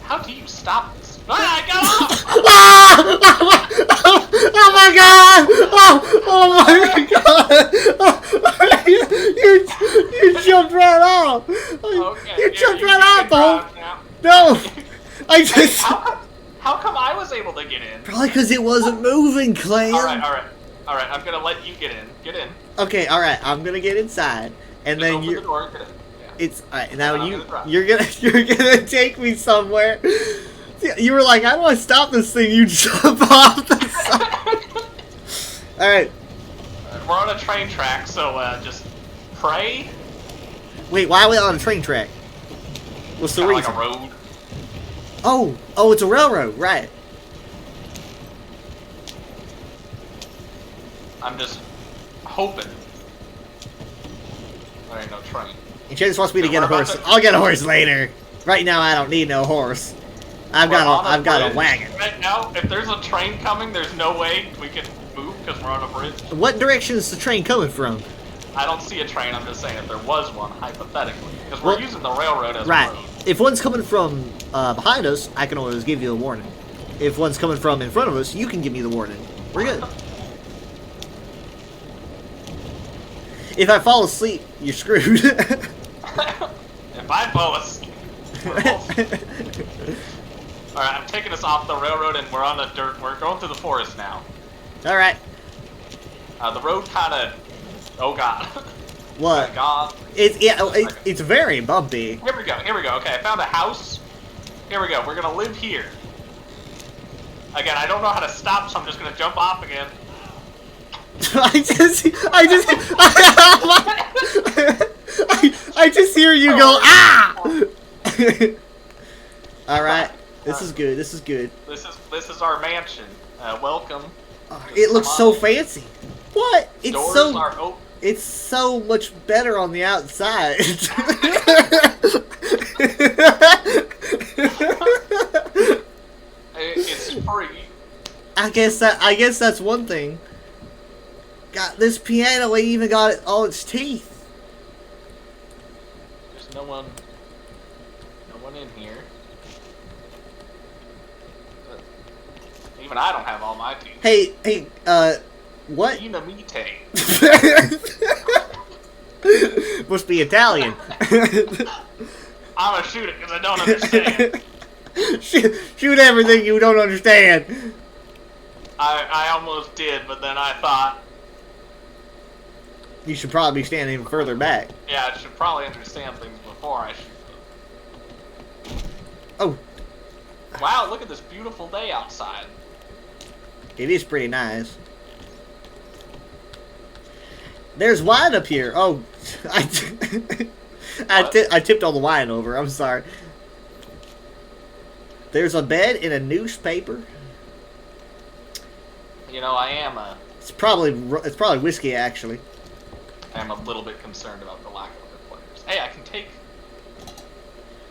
Speaker 7: How do you stop this? Ah, I got off.
Speaker 1: Ah! Oh my God! Oh my God! You jumped right off.
Speaker 7: Okay.
Speaker 1: You
Speaker 7: yeah,
Speaker 1: jumped
Speaker 7: you
Speaker 1: right
Speaker 7: can
Speaker 1: off, Bo.
Speaker 7: drive now.
Speaker 1: No, I
Speaker 7: Hey,
Speaker 1: just
Speaker 7: how come I was able to get in?
Speaker 1: probably because it wasn't moving, Clay.
Speaker 7: All right. I'm gonna let you get in. Get in.
Speaker 1: Okay, all right. I'm gonna get inside, and
Speaker 7: Just
Speaker 1: then
Speaker 7: open
Speaker 1: you.
Speaker 7: the door and get in. Yeah.
Speaker 1: It's now
Speaker 7: I'm
Speaker 1: you.
Speaker 7: gonna drive.
Speaker 1: You're gonna take me somewhere. You were like, how do I stop this thing? You jump off the side. All right.
Speaker 7: We're on a train track, so just pray.
Speaker 1: Wait, why are we on a train track? What's the
Speaker 7: Kinda
Speaker 1: reason?
Speaker 7: like a road.
Speaker 1: Oh, it's a railroad, right?
Speaker 7: I'm just hoping. There ain't no train.
Speaker 1: And she just wants me to
Speaker 7: So
Speaker 1: get a
Speaker 7: we're about
Speaker 1: horse.
Speaker 7: to-
Speaker 1: I'll get a horse later. Right now, I don't need no horse. I've got a
Speaker 7: bridge
Speaker 1: wagon.
Speaker 7: right now. If there's a train coming, there's no way we can move because we're on a bridge.
Speaker 1: What direction is the train coming from?
Speaker 7: I don't see a train. I'm just saying if there was one, hypothetically, because we're
Speaker 1: Well,
Speaker 7: using the railroad as a
Speaker 1: Right.
Speaker 7: road.
Speaker 1: If one's coming from behind us, I can always give you a warning. If one's coming from in front of us, you can give me the warning. We're good. If I fall asleep, you're screwed.
Speaker 7: If I fall asleep, we're both- all right, I'm taking us off the railroad and we're on the dirt. We're going through the forest now.
Speaker 1: All right.
Speaker 7: The road kind of. Oh God.
Speaker 1: What?
Speaker 7: God.
Speaker 1: It's very bumpy.
Speaker 7: Here we go. Here we go. Okay, I found a house. Here we go. We're gonna live here. Again, I don't know how to stop, so I'm just gonna jump off again.
Speaker 1: I just hear you go ah. All right. This is good. This is good.
Speaker 7: This is our mansion. Welcome.
Speaker 1: It looks so fancy. What? It's
Speaker 7: Doors
Speaker 1: so.
Speaker 7: are open.
Speaker 1: It's so much better on the outside.
Speaker 7: It's free.
Speaker 1: I guess that's one thing. God, this piano ain't even got all its teeth.
Speaker 7: There's no one in here. But even I don't have all my teeth.
Speaker 1: Hey, what?
Speaker 7: Dinamite.
Speaker 1: Must be Italian.
Speaker 7: I'm gonna shoot it because I don't understand.
Speaker 1: Shoot everything you don't understand.
Speaker 7: I almost did, but then I thought,
Speaker 1: You should probably be standing even further back.
Speaker 7: yeah, I should probably understand things before I shoot them.
Speaker 1: Oh,
Speaker 7: Wow, look at this beautiful day outside.
Speaker 1: it is pretty nice. There's wine up here. Oh, I tipped all the wine over. I'm sorry. There's a bed in a newspaper.
Speaker 7: You know, I am
Speaker 1: It's probably whiskey actually.
Speaker 7: a little bit concerned about the lack of other players. Hey, I can take.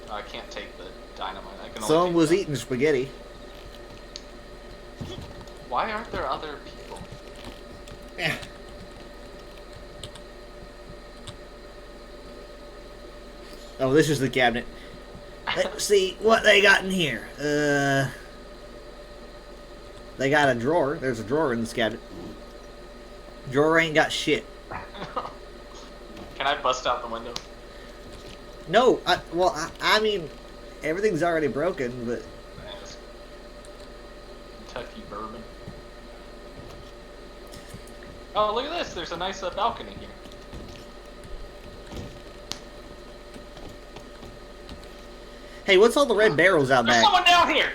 Speaker 7: I can't take the dynamite. I can only
Speaker 1: Someone
Speaker 7: take
Speaker 1: was
Speaker 7: the-
Speaker 1: eating spaghetti.
Speaker 7: Why aren't there other people?
Speaker 1: Yeah. Oh, this is the cabinet. Let's see what they got in here. They got a drawer. There's a drawer in this cabinet. Drawer ain't got shit.
Speaker 7: Can I bust out the window?
Speaker 1: No, I mean, everything's already broken, but
Speaker 7: Yes. Kentucky bourbon. Oh, look at this. There's a nice balcony here.
Speaker 1: hey, what's all the red barrels out
Speaker 7: There's
Speaker 1: back?
Speaker 7: someone down here.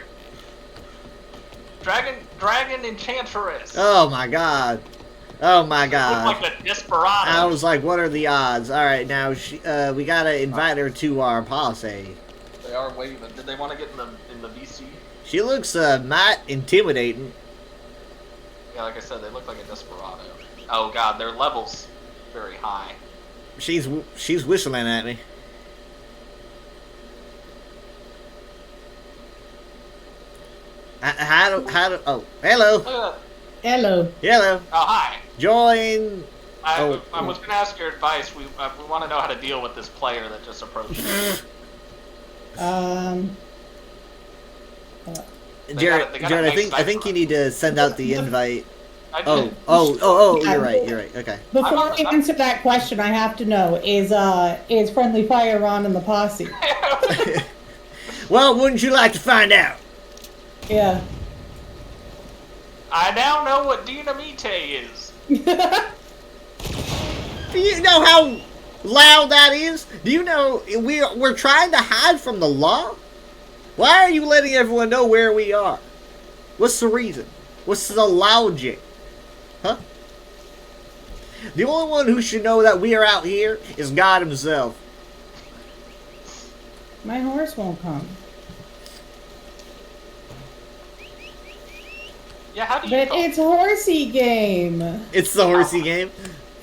Speaker 7: Dragon Enchantress.
Speaker 1: Oh my god. Oh my
Speaker 7: Look
Speaker 1: god.
Speaker 7: like a desperado.
Speaker 1: I was like, what are the odds? Alright, now, we gotta invite her to our policy.
Speaker 7: They are waving. Did they want to get in the VC?
Speaker 1: She looks, might intimidating.
Speaker 7: Yeah, like I said, they look like a desperado. Oh god, their level's very high.
Speaker 1: She's whistling at me. Oh, hello.
Speaker 7: Look at that.
Speaker 8: Hello.
Speaker 1: Hello.
Speaker 7: Oh, hi.
Speaker 1: Join.
Speaker 7: I
Speaker 1: Oh.
Speaker 7: was going to ask your advice. We want to know how to deal with this player that just approached us.
Speaker 1: Jared,
Speaker 7: they got a
Speaker 1: Jared,
Speaker 7: nice
Speaker 1: I think you need to send out the invite.
Speaker 7: I did.
Speaker 1: Oh, you're right, okay.
Speaker 8: Before we answer that question, I have to know, is Friendly Fire on in the posse?
Speaker 1: Well, wouldn't you like to find out?
Speaker 8: Yeah.
Speaker 7: I now know what Dinamite is.
Speaker 1: Do you know how loud that is? Do you know we're trying to hide from the law? Why are you letting everyone know where we are? What's the reason? What's the logic? Huh? The only one who should know that we are out here is God himself.
Speaker 8: My horse won't come.
Speaker 7: Yeah, how do you
Speaker 8: But
Speaker 7: call
Speaker 8: it's a horsey game.
Speaker 1: It's the horsey game.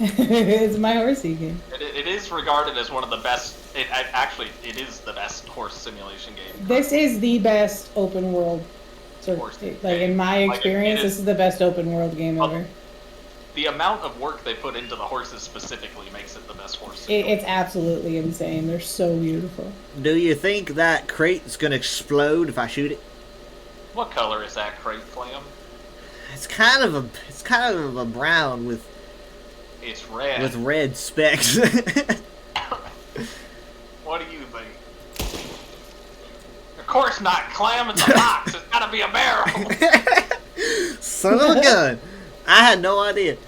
Speaker 8: It's my horsey game.
Speaker 7: It is regarded as one of the best. It is the best horse simulation game.
Speaker 8: This is the best open world. Sort
Speaker 7: Horse
Speaker 8: of, like in my
Speaker 7: game. Like,
Speaker 8: experience,
Speaker 7: it
Speaker 8: this is the best open world game
Speaker 7: Oh,
Speaker 8: ever.
Speaker 7: The amount of work they put into the horses specifically makes it the best horse.
Speaker 8: It's absolutely insane. They're so beautiful.
Speaker 1: Do you think that crate's gonna explode if I shoot it?
Speaker 7: What color is that crate, Clam?
Speaker 1: It's kind of a brown with
Speaker 7: It's red.
Speaker 1: red specks.
Speaker 7: What do you think? Of course not, Clam. It's a box. It's gotta be a barrel.
Speaker 1: Son of a gun. I had no idea.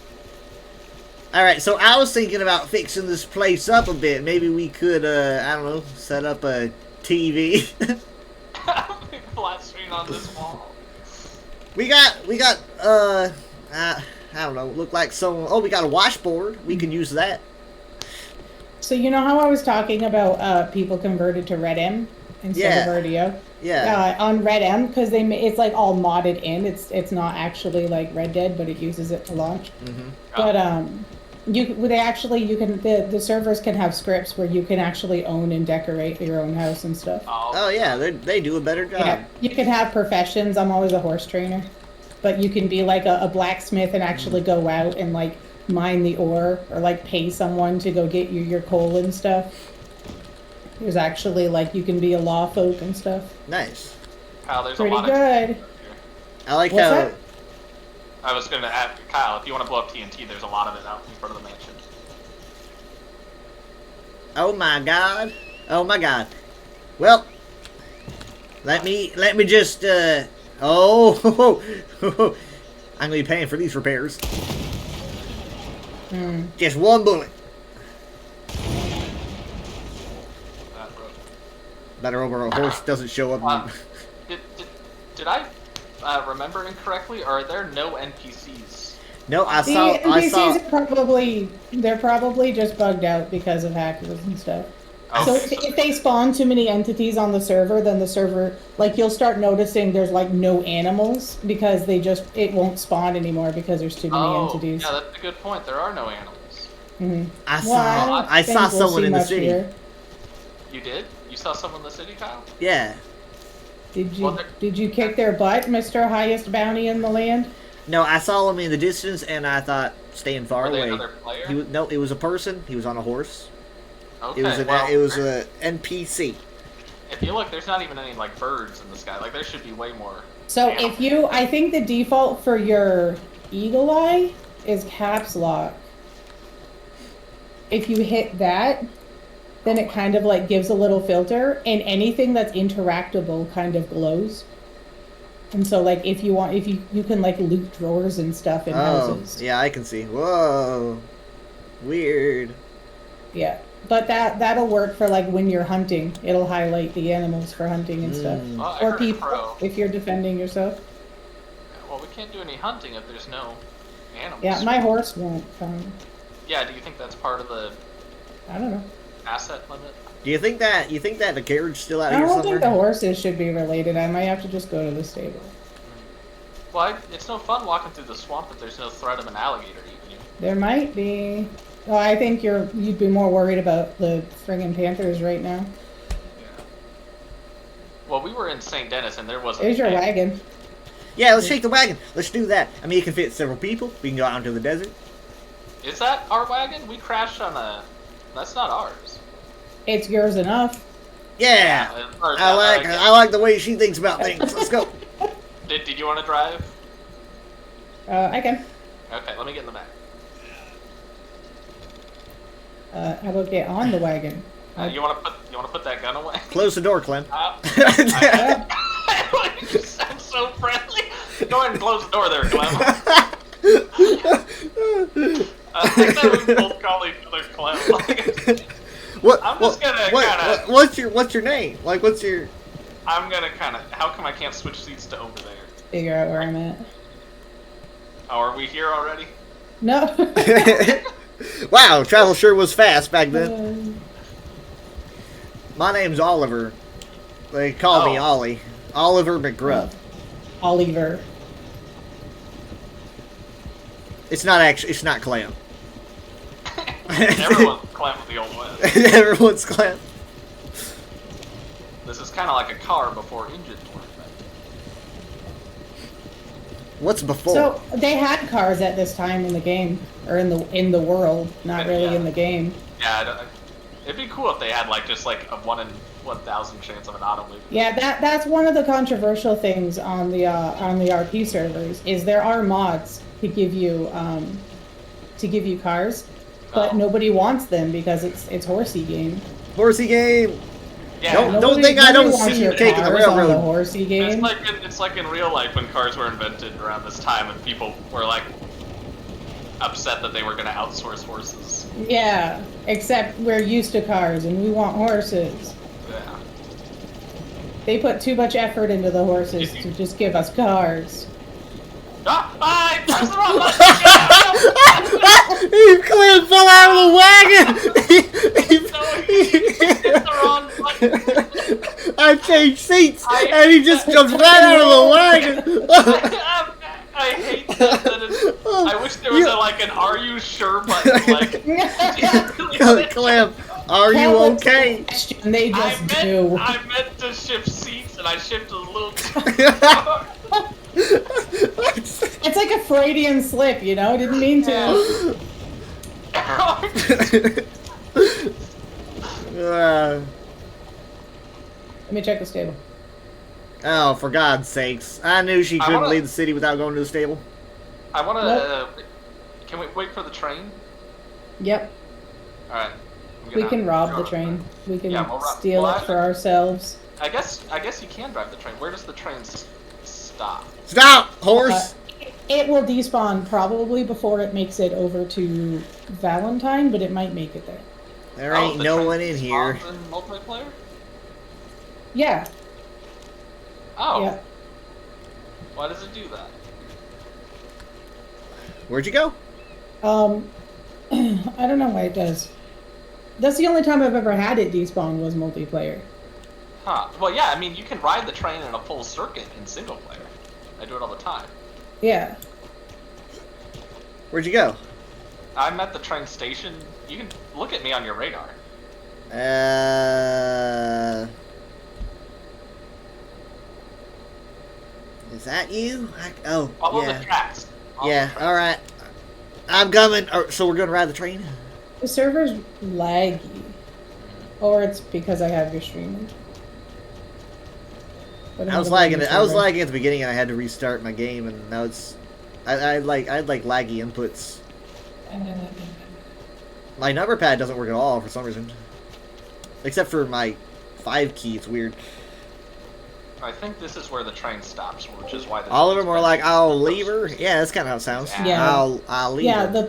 Speaker 1: Alright, so I was thinking about fixing this place up a bit. Maybe we could, I don't know, set up a TV.
Speaker 7: Flat screen on this wall.
Speaker 1: we got, I don't know, look like some, oh, we got a washboard. We can use that.
Speaker 8: So you know how I was talking about people converted to Red M instead of RDO?
Speaker 1: Yeah.
Speaker 8: On Red M, because it's like all modded in. It's not actually like Red Dead, but it uses it to launch.
Speaker 1: Mm-hmm.
Speaker 8: But the servers can have scripts where you can actually own and decorate your own house and stuff.
Speaker 1: Oh yeah, they do a better job.
Speaker 8: Yeah, you can have professions. I'm always a horse trainer, but you can be like a blacksmith and actually go out and like mine the ore or like pay someone to go get you your coal and stuff. There's actually like you can be a law folk and stuff.
Speaker 1: Nice.
Speaker 7: Kyle, there's
Speaker 8: Pretty
Speaker 7: a lot
Speaker 8: good.
Speaker 7: of.
Speaker 1: I like
Speaker 8: What's
Speaker 1: how.
Speaker 8: that?
Speaker 7: I was gonna ask Kyle if you want to blow up TNT. There's a lot of it out in front of the mansion.
Speaker 1: Oh my god. Oh my god. Well, let me just. Oh, I'm gonna be paying for these repairs. Just one bullet. Better over a horse doesn't show up.
Speaker 7: Did I remember incorrectly? Or are there no NPCs?
Speaker 1: No, I
Speaker 8: The
Speaker 1: saw.
Speaker 8: NPCs they're probably just bugged out because of hackers and stuff. So if they spawn too many entities on the server, then the server, like, you'll start noticing there's like no animals because it won't spawn anymore because there's too many entities.
Speaker 7: Yeah, that's a good point. There are no animals.
Speaker 8: Mm-hmm.
Speaker 1: I saw someone in the city.
Speaker 8: Here.
Speaker 7: You did? You saw someone in the city, Kyle?
Speaker 1: Yeah.
Speaker 8: Did you kick their butt, Mr. Highest Bounty in the land?
Speaker 1: No, I saw him in the distance, and I thought, staying far
Speaker 7: Were they
Speaker 1: away.
Speaker 7: another player?
Speaker 1: No, it was a person. He was on a horse.
Speaker 7: Okay,
Speaker 1: It was a NPC.
Speaker 7: If you look, there's not even any like birds in the sky. Like there should be way more.
Speaker 8: So
Speaker 7: animals.
Speaker 8: I think the default for your Eagle Eye is caps lock. If you hit that, then it kind of like gives a little filter, and anything that's interactable kind of glows. And so like if you can like loot drawers and stuff in houses.
Speaker 1: Yeah, I can see. Whoa. Weird.
Speaker 8: Yeah. But that'll work for like when you're hunting. It'll highlight the animals for hunting and stuff.
Speaker 7: Well, I
Speaker 8: Or
Speaker 7: heard
Speaker 8: people
Speaker 7: crow.
Speaker 8: if you're defending yourself.
Speaker 7: Well, we can't do any hunting if there's no animals.
Speaker 8: Yeah, my horse won't come.
Speaker 7: Yeah, do you think that's part of the
Speaker 8: I don't know.
Speaker 7: asset limit?
Speaker 1: Do you think that the carriage's still out
Speaker 8: I
Speaker 1: here
Speaker 8: don't
Speaker 1: somewhere?
Speaker 8: think the horses should be related. I might have to just go to the stable.
Speaker 7: Well, it's no fun walking through the swamp if there's no threat of an alligator eating you.
Speaker 8: There might be. Oh, I think you'd be more worried about the friggin' panthers right now.
Speaker 7: Yeah. Well, we were in St. Dennis and there wasn't.
Speaker 8: There's your
Speaker 7: any.
Speaker 8: wagon.
Speaker 1: Yeah, let's take the wagon. Let's do that. I mean, it can fit several people. We can go out into the desert.
Speaker 7: Is that our wagon? We crashed on a. That's not ours.
Speaker 8: It's yours enough.
Speaker 1: Yeah. I like the way she thinks about things. Let's go.
Speaker 7: Did you want to drive?
Speaker 8: I can.
Speaker 7: Okay, let me get in the back.
Speaker 8: How about get on the wagon?
Speaker 7: You want to put that gun away?
Speaker 1: Close the door, Clem.
Speaker 7: You sound so friendly. Go ahead and close the door there, Clem. I think that we both call each other Clem.
Speaker 1: What's your name? Like, what's your?
Speaker 7: I'm gonna kind of. How come I can't switch seats to over there?
Speaker 8: Figure out where I'm at.
Speaker 7: Oh, are we here already?
Speaker 8: No.
Speaker 1: Wow, travel sure was fast back then. My name's Oliver. They call me Ollie. Oliver McGruff.
Speaker 8: Oliver.
Speaker 1: It's not Clem.
Speaker 7: Everyone's clamping the Old West.
Speaker 1: Everyone's clan.
Speaker 7: This is kind of like a car before engines were invented.
Speaker 1: What's before?
Speaker 8: So they had cars at this time in the game, or in the world, not really in the game.
Speaker 7: Yeah, it'd be cool if they had like just like a 1 in 1,000 chance of an automobile.
Speaker 8: Yeah, that's one of the controversial things on the RP servers is there are mods to give you cars, but nobody wants them because it's horsey game.
Speaker 1: Horsey game.
Speaker 7: Yeah,
Speaker 1: Don't think I don't
Speaker 8: Nobody wants
Speaker 1: see you
Speaker 8: your
Speaker 1: taking the
Speaker 8: cars on
Speaker 1: railroad.
Speaker 8: the horsey game.
Speaker 7: it's like in real life when cars were invented around this time and people were like upset that they were going to outsource horses.
Speaker 8: Yeah, except we're used to cars and we want horses.
Speaker 7: Yeah.
Speaker 8: They put too much effort into the horses to just give us cars.
Speaker 7: Ah! I pressed the wrong button!
Speaker 1: Clan fell out of the wagon!
Speaker 7: He hit the wrong button!
Speaker 1: I changed seats, and he just jumped right out of the wagon!
Speaker 7: I hate that it's... I wish there was an "Are you sure?" button. Like,
Speaker 1: Clam, are you okay?
Speaker 8: And they just do.
Speaker 7: I meant to shift seats, and I shifted a little too far.
Speaker 8: It's like a Freudian slip, you know? Didn't mean to. Let me check the stable.
Speaker 1: Oh, for God's sakes. I knew she couldn't leave the city without going to the stable.
Speaker 7: I want to... Can we wait for the train?
Speaker 8: Yep.
Speaker 7: Alright.
Speaker 8: We can rob the train. We can steal it for ourselves.
Speaker 7: I guess you can drive the train. Where does the train stop?
Speaker 1: Stop, horse!
Speaker 8: It will despawn probably before it makes it over to Valentine, but it might make it there.
Speaker 1: There ain't no one in here.
Speaker 7: In multiplayer?
Speaker 8: Yeah.
Speaker 7: Oh.
Speaker 8: Yeah.
Speaker 7: Why does it do that?
Speaker 1: Where'd you go?
Speaker 8: I don't know why it does. That's the only time I've ever had it despawn was multiplayer.
Speaker 7: Huh. Well, yeah, I mean, you can ride the train in a full circuit in single player. I do it all the time.
Speaker 8: Yeah.
Speaker 1: Where'd you go?
Speaker 7: I'm at the train station. You can look at me on your radar.
Speaker 1: Is that you?
Speaker 7: Follow
Speaker 1: yeah.
Speaker 7: the tracks.
Speaker 1: Yeah, alright. I'm coming. So we're gonna ride the train?
Speaker 8: The server's laggy. Or it's because I have your streaming.
Speaker 1: I was lagging at the beginning and I had to restart my game, and now it's I had laggy inputs. My number pad doesn't work at all for some reason. Except for my 5 key, it's weird.
Speaker 7: I think this is where the train stops, which is why
Speaker 1: all of them are like, I'll leave her. Yeah, that's kind of how it sounds.
Speaker 8: Yeah.
Speaker 1: I'll leave her.
Speaker 8: Yeah, the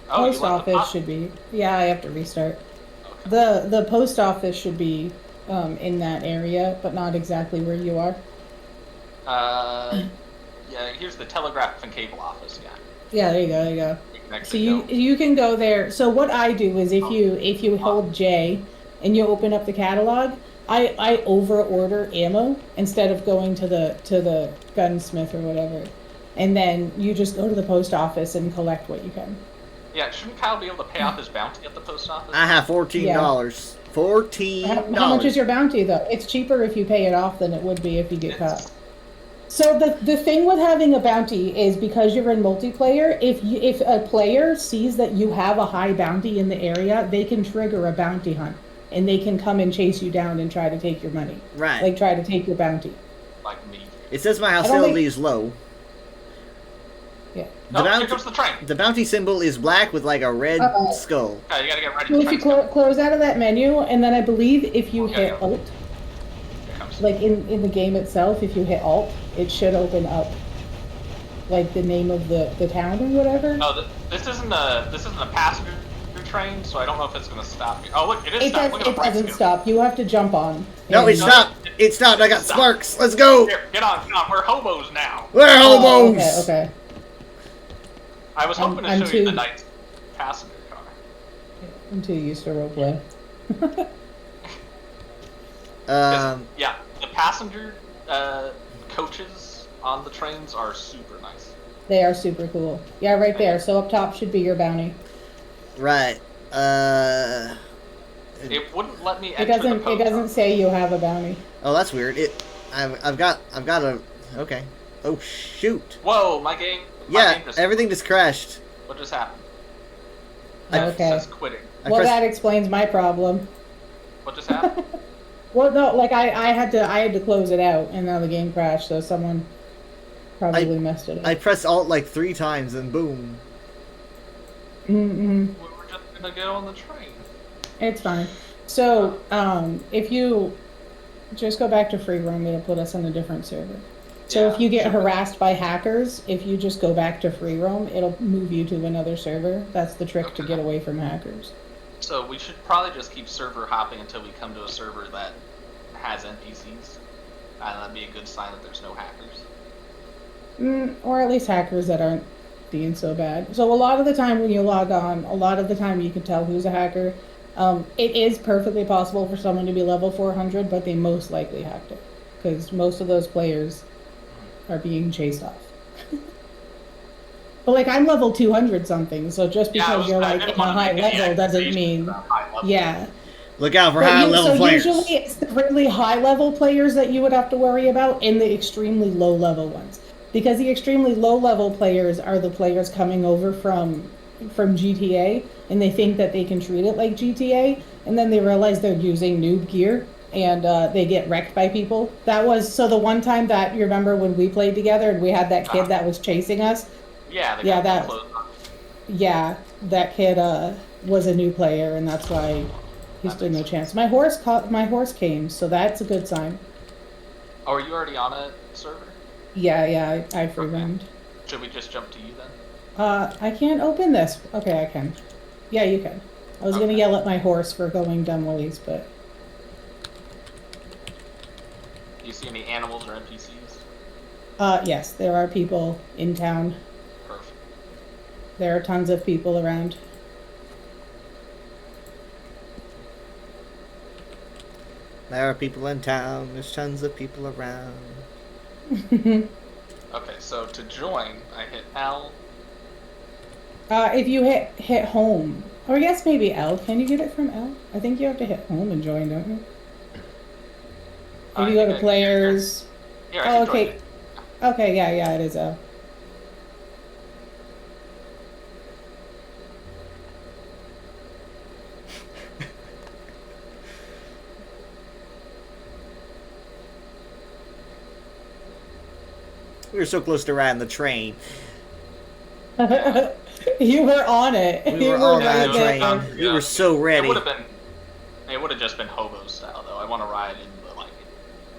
Speaker 8: post office should be. Yeah, I have to restart. Okay. The post office should be in that area, but not exactly where you are.
Speaker 7: Yeah, here's the telegraph and cable office. Yeah.
Speaker 8: Yeah, there you go. So you can go there. So what I do is if you hold J and you open up the catalog, I over order ammo instead of going to the gunsmith or whatever, and then you just go to the post office and collect what you can.
Speaker 7: Yeah, shouldn't Kyle be able to pay off his bounty at the post office?
Speaker 1: I have $14.
Speaker 8: Yeah.
Speaker 1: $14.
Speaker 8: How much is your bounty though? It's cheaper if you pay it off than it would be if you get caught. So the thing with having a bounty is because you're in multiplayer, if a player sees that you have a high bounty in the area, they can trigger a bounty hunt. And they can come and chase you down and try to take your money.
Speaker 1: Right.
Speaker 8: Like try to take your bounty.
Speaker 7: Like me.
Speaker 1: It says my hostility is low.
Speaker 8: Yeah.
Speaker 7: Here comes the train.
Speaker 1: The bounty symbol is black with like a red skull.
Speaker 7: Okay, you gotta get ready.
Speaker 8: So if you close out of that menu, and then I believe if you hit Alt, like in the game itself, if you hit Alt, it should open up like the name of the town or whatever.
Speaker 7: Oh, this isn't a passenger train, so I don't know if it's gonna stop you. Oh look, it is stopped.
Speaker 8: It doesn't stop. You have to jump on.
Speaker 1: No, it stopped. It stopped. I got sparks. Let's go.
Speaker 7: Here, get on. We're hobos now.
Speaker 1: We're hobos.
Speaker 8: Okay.
Speaker 7: I was hoping to show you the night passenger car.
Speaker 8: I'm too used to roleplay.
Speaker 7: Yeah, the passenger coaches on the trains are super nice.
Speaker 8: They are super cool. Yeah, right there. So up top should be your bounty.
Speaker 1: Right.
Speaker 7: It wouldn't let me
Speaker 8: It
Speaker 7: enter the
Speaker 8: doesn't. It
Speaker 7: code.
Speaker 8: doesn't say you have a bounty.
Speaker 1: Oh, that's weird. I've got a. Okay. Oh shoot.
Speaker 7: Whoa, my game.
Speaker 1: Yeah,
Speaker 7: just,
Speaker 1: everything just crashed.
Speaker 7: What just happened?
Speaker 1: I-
Speaker 7: It
Speaker 8: Okay.
Speaker 7: says quitting.
Speaker 1: I
Speaker 8: Well,
Speaker 1: pressed-
Speaker 8: that explains my problem.
Speaker 7: What just happened?
Speaker 8: Well, no, like I had to close it out, and now the game crashed. So someone probably messed it up.
Speaker 1: I pressed Alt like 3 times and boom.
Speaker 8: Mm-hmm.
Speaker 7: We were just gonna get on the train.
Speaker 8: It's fine. So, if you just go back to free roam, it'll put us on a different server. So if
Speaker 7: Yeah,
Speaker 8: you get
Speaker 7: sure.
Speaker 8: harassed by hackers, if you just go back to free roam, it'll move you to another server. That's the trick to
Speaker 7: Okay.
Speaker 8: get away from hackers.
Speaker 7: So we should probably just keep server hopping until we come to a server that has NPCs. That'd be a good sign that there's no hackers.
Speaker 8: Or at least hackers that aren't being so bad. So a lot of the time when you log on, a lot of the time you can tell who's a hacker. It is perfectly possible for someone to be level 400, but they most likely hacked it. Because most of those players are being chased off. But like I'm level 200 something, so just because you're like in a high level doesn't mean yeah.
Speaker 1: Look out for
Speaker 8: But
Speaker 1: high level
Speaker 8: so
Speaker 1: players.
Speaker 8: usually it's the really high level players that you would have to worry about and the extremely low level ones. Because the extremely low level players are the players coming over from GTA and they think that they can treat it like GTA and then they realize they're using noob gear and they get wrecked by people. That was so the one time that you remember when we played together and we had that kid that was chasing us.
Speaker 7: Yeah,
Speaker 8: Yeah,
Speaker 7: got
Speaker 8: that-
Speaker 7: closed up.
Speaker 8: Yeah, that kid was a new player and that's why he stood no chance. My horse came, so that's a good sign.
Speaker 7: Oh, are you already on a server?
Speaker 8: Yeah, I free roamed.
Speaker 7: Should we just jump to you then?
Speaker 8: I can't open this. Okay, I can. Yeah, you can. I was gonna
Speaker 7: Okay.
Speaker 8: yell at my horse for going dumb willies, but
Speaker 7: Do you see any animals or NPCs?
Speaker 8: yes, there are people in town.
Speaker 7: Perfect.
Speaker 8: There are tons of people around.
Speaker 1: There are people in town. There's tons of people around.
Speaker 7: Okay, so to join, I hit L.
Speaker 8: If you hit home, or I guess maybe L. Can you get it from L? I think you have to hit home and join, don't you? If you go to players.
Speaker 7: Here, I
Speaker 8: Oh,
Speaker 7: can join
Speaker 8: okay.
Speaker 7: you.
Speaker 8: Okay, yeah, it is L.
Speaker 1: We were so close to riding the train.
Speaker 8: You were on it.
Speaker 1: We
Speaker 8: You
Speaker 1: were on
Speaker 8: right
Speaker 1: that
Speaker 8: there.
Speaker 1: train. We were so ready.
Speaker 7: It would have just been hobo style though. I want to ride in the like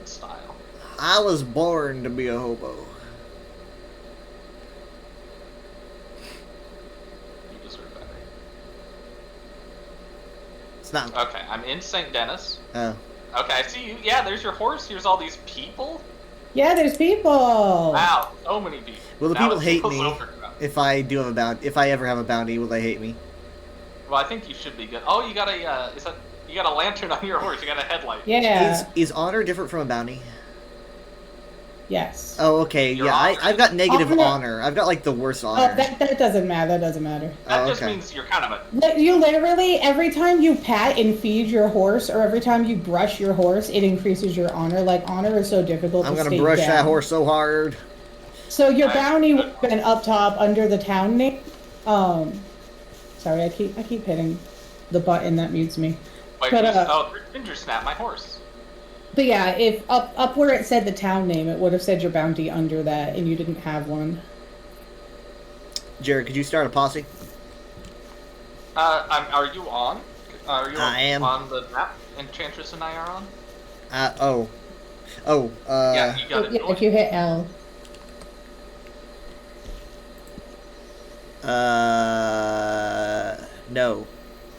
Speaker 7: style.
Speaker 1: I was born to be a hobo.
Speaker 7: You deserve better.
Speaker 1: It's not.
Speaker 7: Okay, I'm in St. Dennis.
Speaker 1: Oh.
Speaker 7: Okay, I see you. Yeah, there's your horse. Here's all these people.
Speaker 8: Yeah, there's people.
Speaker 7: Wow, so many people.
Speaker 1: Will the
Speaker 7: Now
Speaker 1: people
Speaker 7: it
Speaker 1: hate
Speaker 7: feels
Speaker 1: me
Speaker 7: overcrowded.
Speaker 1: if I do have a bounty? If I ever have a bounty, will they hate me?
Speaker 7: Well, I think you should be good. Oh, you got a you got a lantern on your horse. You got a headlight.
Speaker 8: Yeah.
Speaker 1: Is honor different from a bounty?
Speaker 8: Yes.
Speaker 1: Oh, okay.
Speaker 7: Your
Speaker 1: Yeah,
Speaker 7: honor.
Speaker 1: I've got negative
Speaker 8: Honor-
Speaker 1: honor. I've got like the worst
Speaker 8: Oh,
Speaker 1: honor.
Speaker 8: that doesn't matter. That doesn't matter.
Speaker 7: That
Speaker 1: Oh,
Speaker 7: just
Speaker 1: okay.
Speaker 7: means you're kind of a.
Speaker 8: You literally, every time you pat and feed your horse, or every time you brush your horse, it increases your honor. Like, honor is so difficult
Speaker 1: I'm
Speaker 8: to
Speaker 1: gonna
Speaker 8: stay
Speaker 1: brush
Speaker 8: down.
Speaker 1: that horse so hard.
Speaker 8: So your
Speaker 7: Nice.
Speaker 8: bounty would have been up top under the town name. Sorry, I keep hitting the button that mutes me.
Speaker 7: Like,
Speaker 8: But,
Speaker 7: Ginger Snap, my horse.
Speaker 8: But yeah, if up where it said the town name, it would have said your bounty under that, and you didn't have one.
Speaker 1: Jared, could you start a posse?
Speaker 7: Are you on? Are you
Speaker 1: I am.
Speaker 7: on the map? Enchantress and I are on. Yeah, you got it.
Speaker 8: If you hit L.
Speaker 1: No.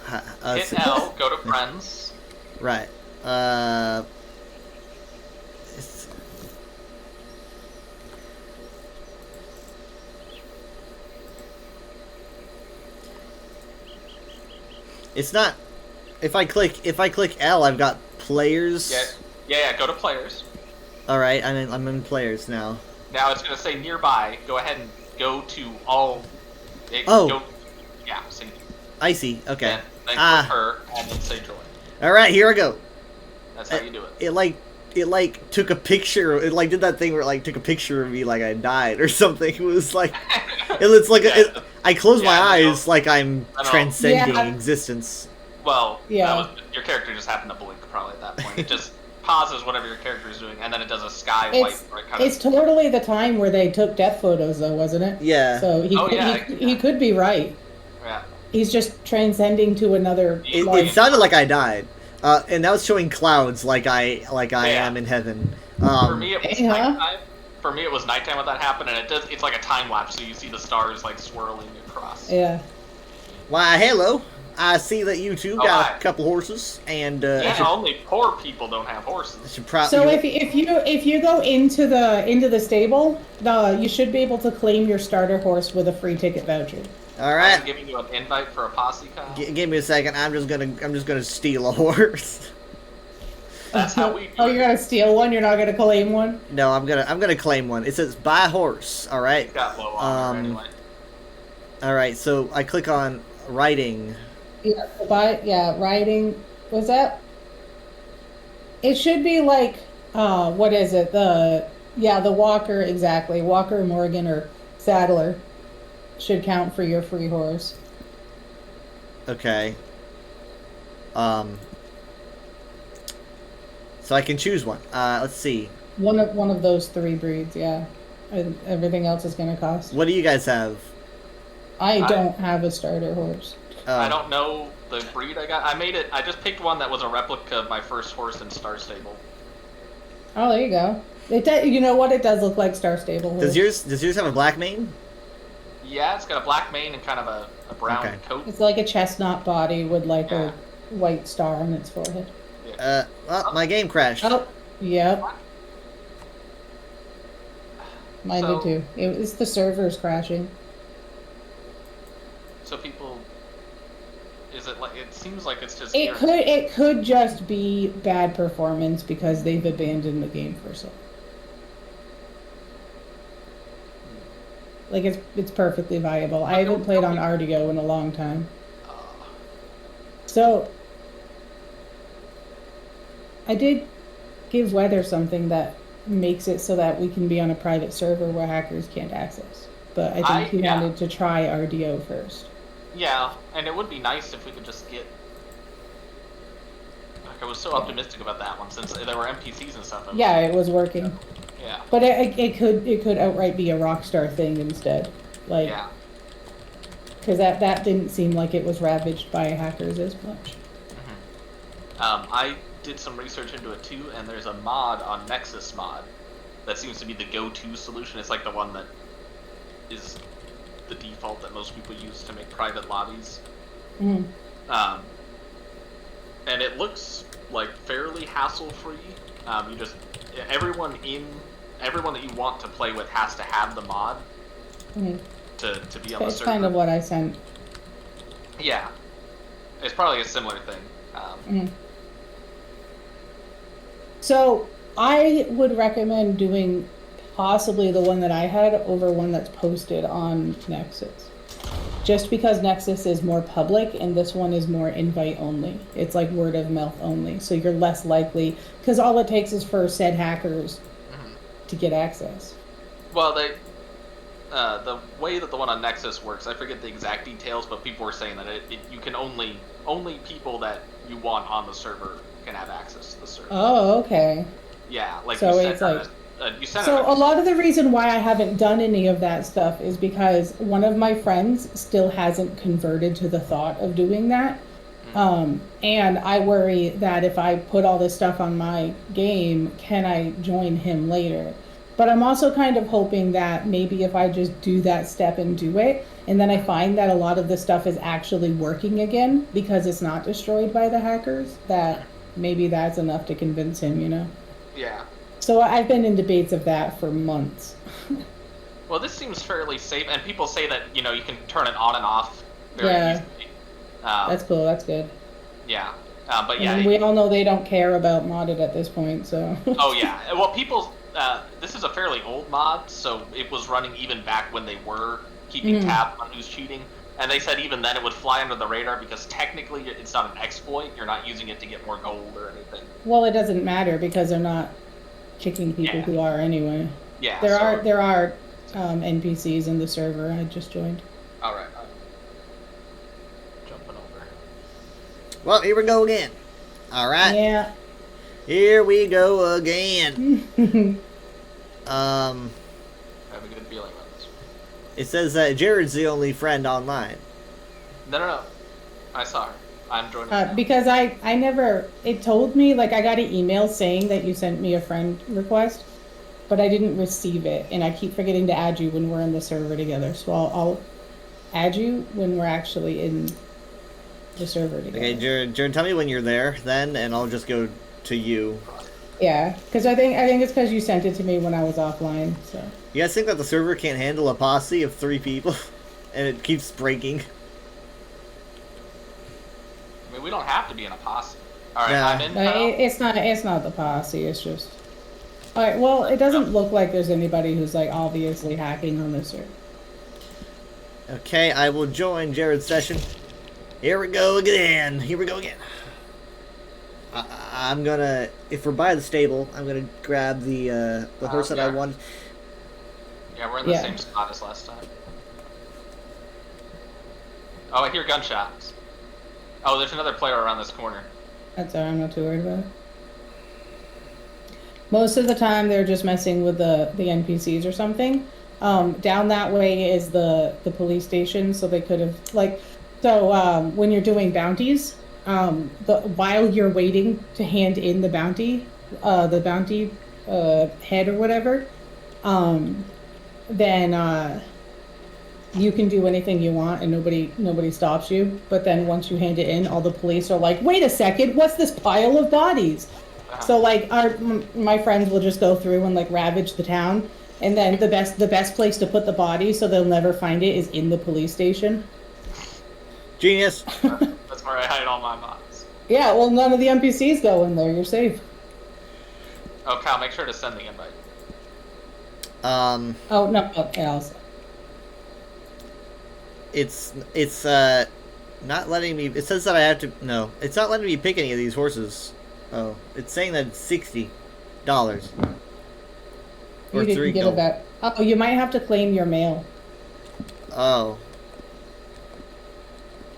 Speaker 7: Hit L. Go to friends.
Speaker 1: Right. It's- It's not. If I click L, I've got players.
Speaker 7: Yeah. Go to players.
Speaker 1: All right, I'm in players now.
Speaker 7: Now it's gonna say nearby. Go ahead and go to all.
Speaker 1: Oh.
Speaker 7: Yeah, see.
Speaker 1: I see. Okay.
Speaker 7: Then click her and then say join.
Speaker 1: All right, here I go.
Speaker 7: That's how you do it.
Speaker 1: It took a picture. It like did that thing where it like took a picture of me like I died or something. It was like it's like I closed my eyes like I'm transcending existence.
Speaker 7: Well,
Speaker 8: Yeah.
Speaker 7: Your character just happened to blink probably at that point. It just pauses whatever your character is doing, and then it does a sky wipe.
Speaker 8: It's totally the time where they took death photos, though, wasn't it?
Speaker 1: Yeah.
Speaker 8: So he could be right.
Speaker 7: Yeah.
Speaker 8: He's just transcending to another.
Speaker 1: It sounded like I died, and that was showing clouds like I am in heaven.
Speaker 7: For me, it was nighttime. For me, it was nighttime when that happened, and it's like a time lapse, so you see the stars like swirling across.
Speaker 8: Yeah.
Speaker 1: Why, hello. I see that you two got
Speaker 7: hi.
Speaker 1: a couple horses, and
Speaker 7: Only poor people don't have horses.
Speaker 8: So if you go into the stable, you should be able to claim your starter horse with a free ticket voucher.
Speaker 1: All right.
Speaker 7: I'm giving you an invite for a posse, Kyle.
Speaker 1: Give me a second. I'm just gonna steal a horse.
Speaker 7: That's how we.
Speaker 8: Oh, you're gonna steal one? You're not gonna claim one?
Speaker 1: No, I'm gonna claim one. It says buy horse. All right.
Speaker 7: Got low on anyway.
Speaker 1: All right. So I click on writing.
Speaker 8: Yeah, riding. Was that? It should be like, what is it? The Walker, exactly. Walker, Morgan, or Saddler should count for your free horse.
Speaker 1: Okay. So I can choose one. Let's see.
Speaker 8: One of those three breeds, yeah. And everything else is gonna cost.
Speaker 1: What do you guys have?
Speaker 8: I don't have a starter horse.
Speaker 7: I don't know the breed I got. I just picked one that was a replica of my first horse in Star Stable.
Speaker 8: Oh, there you go. You know what? It does look like Star Stable horse.
Speaker 1: Does yours have a black mane?
Speaker 7: Yeah, it's got a black mane and kind of a brown coat.
Speaker 8: It's like a chestnut body with like a white star on its forehead.
Speaker 1: Well, my game crashed.
Speaker 8: Oh, yep. Mine did too. It's the servers crashing.
Speaker 7: So people, is it like, it seems like it's just.
Speaker 8: It could just be bad performance because they've abandoned the game for so long. Like it's perfectly viable. I haven't played on RDO in a long time. So I did give Weather something that makes it so that we can be on a private server where hackers can't access. But I think he wanted to try RDO first.
Speaker 7: Yeah, and it would be nice if we could just get. Like, I was so optimistic about that one since there were NPCs and stuff.
Speaker 8: Yeah, it was working.
Speaker 7: Yeah.
Speaker 8: But it could outright be a Rockstar thing instead, like.
Speaker 7: Yeah.
Speaker 8: Because that didn't seem like it was ravaged by hackers as much.
Speaker 7: I did some research into it too, and there's a mod on Nexus Mod that seems to be the go-to solution. It's like the one that is the default that most people use to make private lobbies.
Speaker 8: Mm.
Speaker 7: And it looks like fairly hassle-free. You just everyone that you want to play with has to have the mod to be on the server.
Speaker 8: It's kind of what I sent.
Speaker 7: Yeah, it's probably a similar thing.
Speaker 8: So I would recommend doing possibly the one that I had over one that's posted on Nexus. Just because Nexus is more public and this one is more invite only. It's like word of mouth only. So you're less likely, because all it takes is for said hackers to get access.
Speaker 7: Well, the way that the one on Nexus works, I forget the exact details, but people were saying that you can only people that you want on the server can have access to the server.
Speaker 8: Oh, okay.
Speaker 7: Yeah, like
Speaker 8: so
Speaker 7: you
Speaker 8: it's
Speaker 7: sent
Speaker 8: like.
Speaker 7: A
Speaker 8: lot of the reason why I haven't done any of that stuff is because one of my friends still hasn't converted to the thought of doing that. And I worry that if I put all this stuff on my game, can I join him later? But I'm also kind of hoping that maybe if I just do that step and do it, and then I find that a lot of the stuff is actually working again because it's not destroyed by the hackers, that maybe that's enough to convince him, you know?
Speaker 7: Yeah.
Speaker 8: So I've been in debates of that for months.
Speaker 7: Well, this seems fairly safe, and people say that, you can turn it on and off very easily.
Speaker 8: That's cool, that's good.
Speaker 7: Yeah. But yeah.
Speaker 8: And we all know they don't care about modded at this point, so.
Speaker 7: Oh, yeah. Well, people, this is a fairly old mod, so it was running even back when they were keeping tabs on who's cheating. And they said even then it would fly under the radar because technically it's not an exploit. You're not using it to get more gold or anything.
Speaker 8: Well, it doesn't matter because they're not kicking people who are anyway.
Speaker 7: Yeah.
Speaker 8: There are NPCs in the server. I just joined.
Speaker 7: All right. Jumping over.
Speaker 1: Well, here we go again. All right.
Speaker 8: Yeah.
Speaker 1: Here we go again.
Speaker 7: I have a good feeling about this.
Speaker 1: It says that Jared's the only friend online.
Speaker 7: No. I saw her. I'm joining. Now.
Speaker 8: Because I never, it told me, like, I got an email saying that you sent me a friend request, but I didn't receive it, and I keep forgetting to add you when we're in the server together. So I'll add you when we're actually in the server together.
Speaker 1: Okay, Jared, tell me when you're there then, and I'll just go to you.
Speaker 8: Yeah, because I think it's because you sent it to me when I was offline. So.
Speaker 1: You guys think that the server can't handle a posse of 3 people, and it keeps breaking?
Speaker 7: I mean, we don't have to be in a posse. All right,
Speaker 1: Nah.
Speaker 7: I'm in.
Speaker 8: It's not the posse. It's just. All right. Well, it doesn't look like there's anybody who's like obviously hacking on this server.
Speaker 1: Okay, I will join Jared's session. Here we go again. I'm gonna, if we're by the stable, I'm gonna grab the horse that I want.
Speaker 7: Yeah, we're in the same spot as last time. Oh, I hear gunshots. Oh, there's another player around this corner.
Speaker 8: That's all right. I'm not too worried about it. Most of the time, they're just messing with the NPCs or something. Down that way is the police station, so they could have when you're doing bounties, while you're waiting to hand in the bounty head or whatever, then you can do anything you want and nobody stops you. But then once you hand it in, all the police are like, "Wait a second, what's this pile of bodies?" So like my friends will just go through and like ravage the town, and then the best place to put the body so they'll never find it is in the police station.
Speaker 1: Genius.
Speaker 7: That's where I hide all my mods.
Speaker 8: Yeah, well, none of the NPCs go in there. You're safe.
Speaker 7: Oh, Cal, make sure to send the invite.
Speaker 8: Oh no. Okay,
Speaker 1: It's not letting me. It says that I have to. No, it's not letting me pick any of these horses. Oh, it's saying that it's $60. Or
Speaker 8: You didn't
Speaker 1: 3
Speaker 8: get
Speaker 1: gold.
Speaker 8: about. Oh, you might have to claim your mail.
Speaker 1: Oh.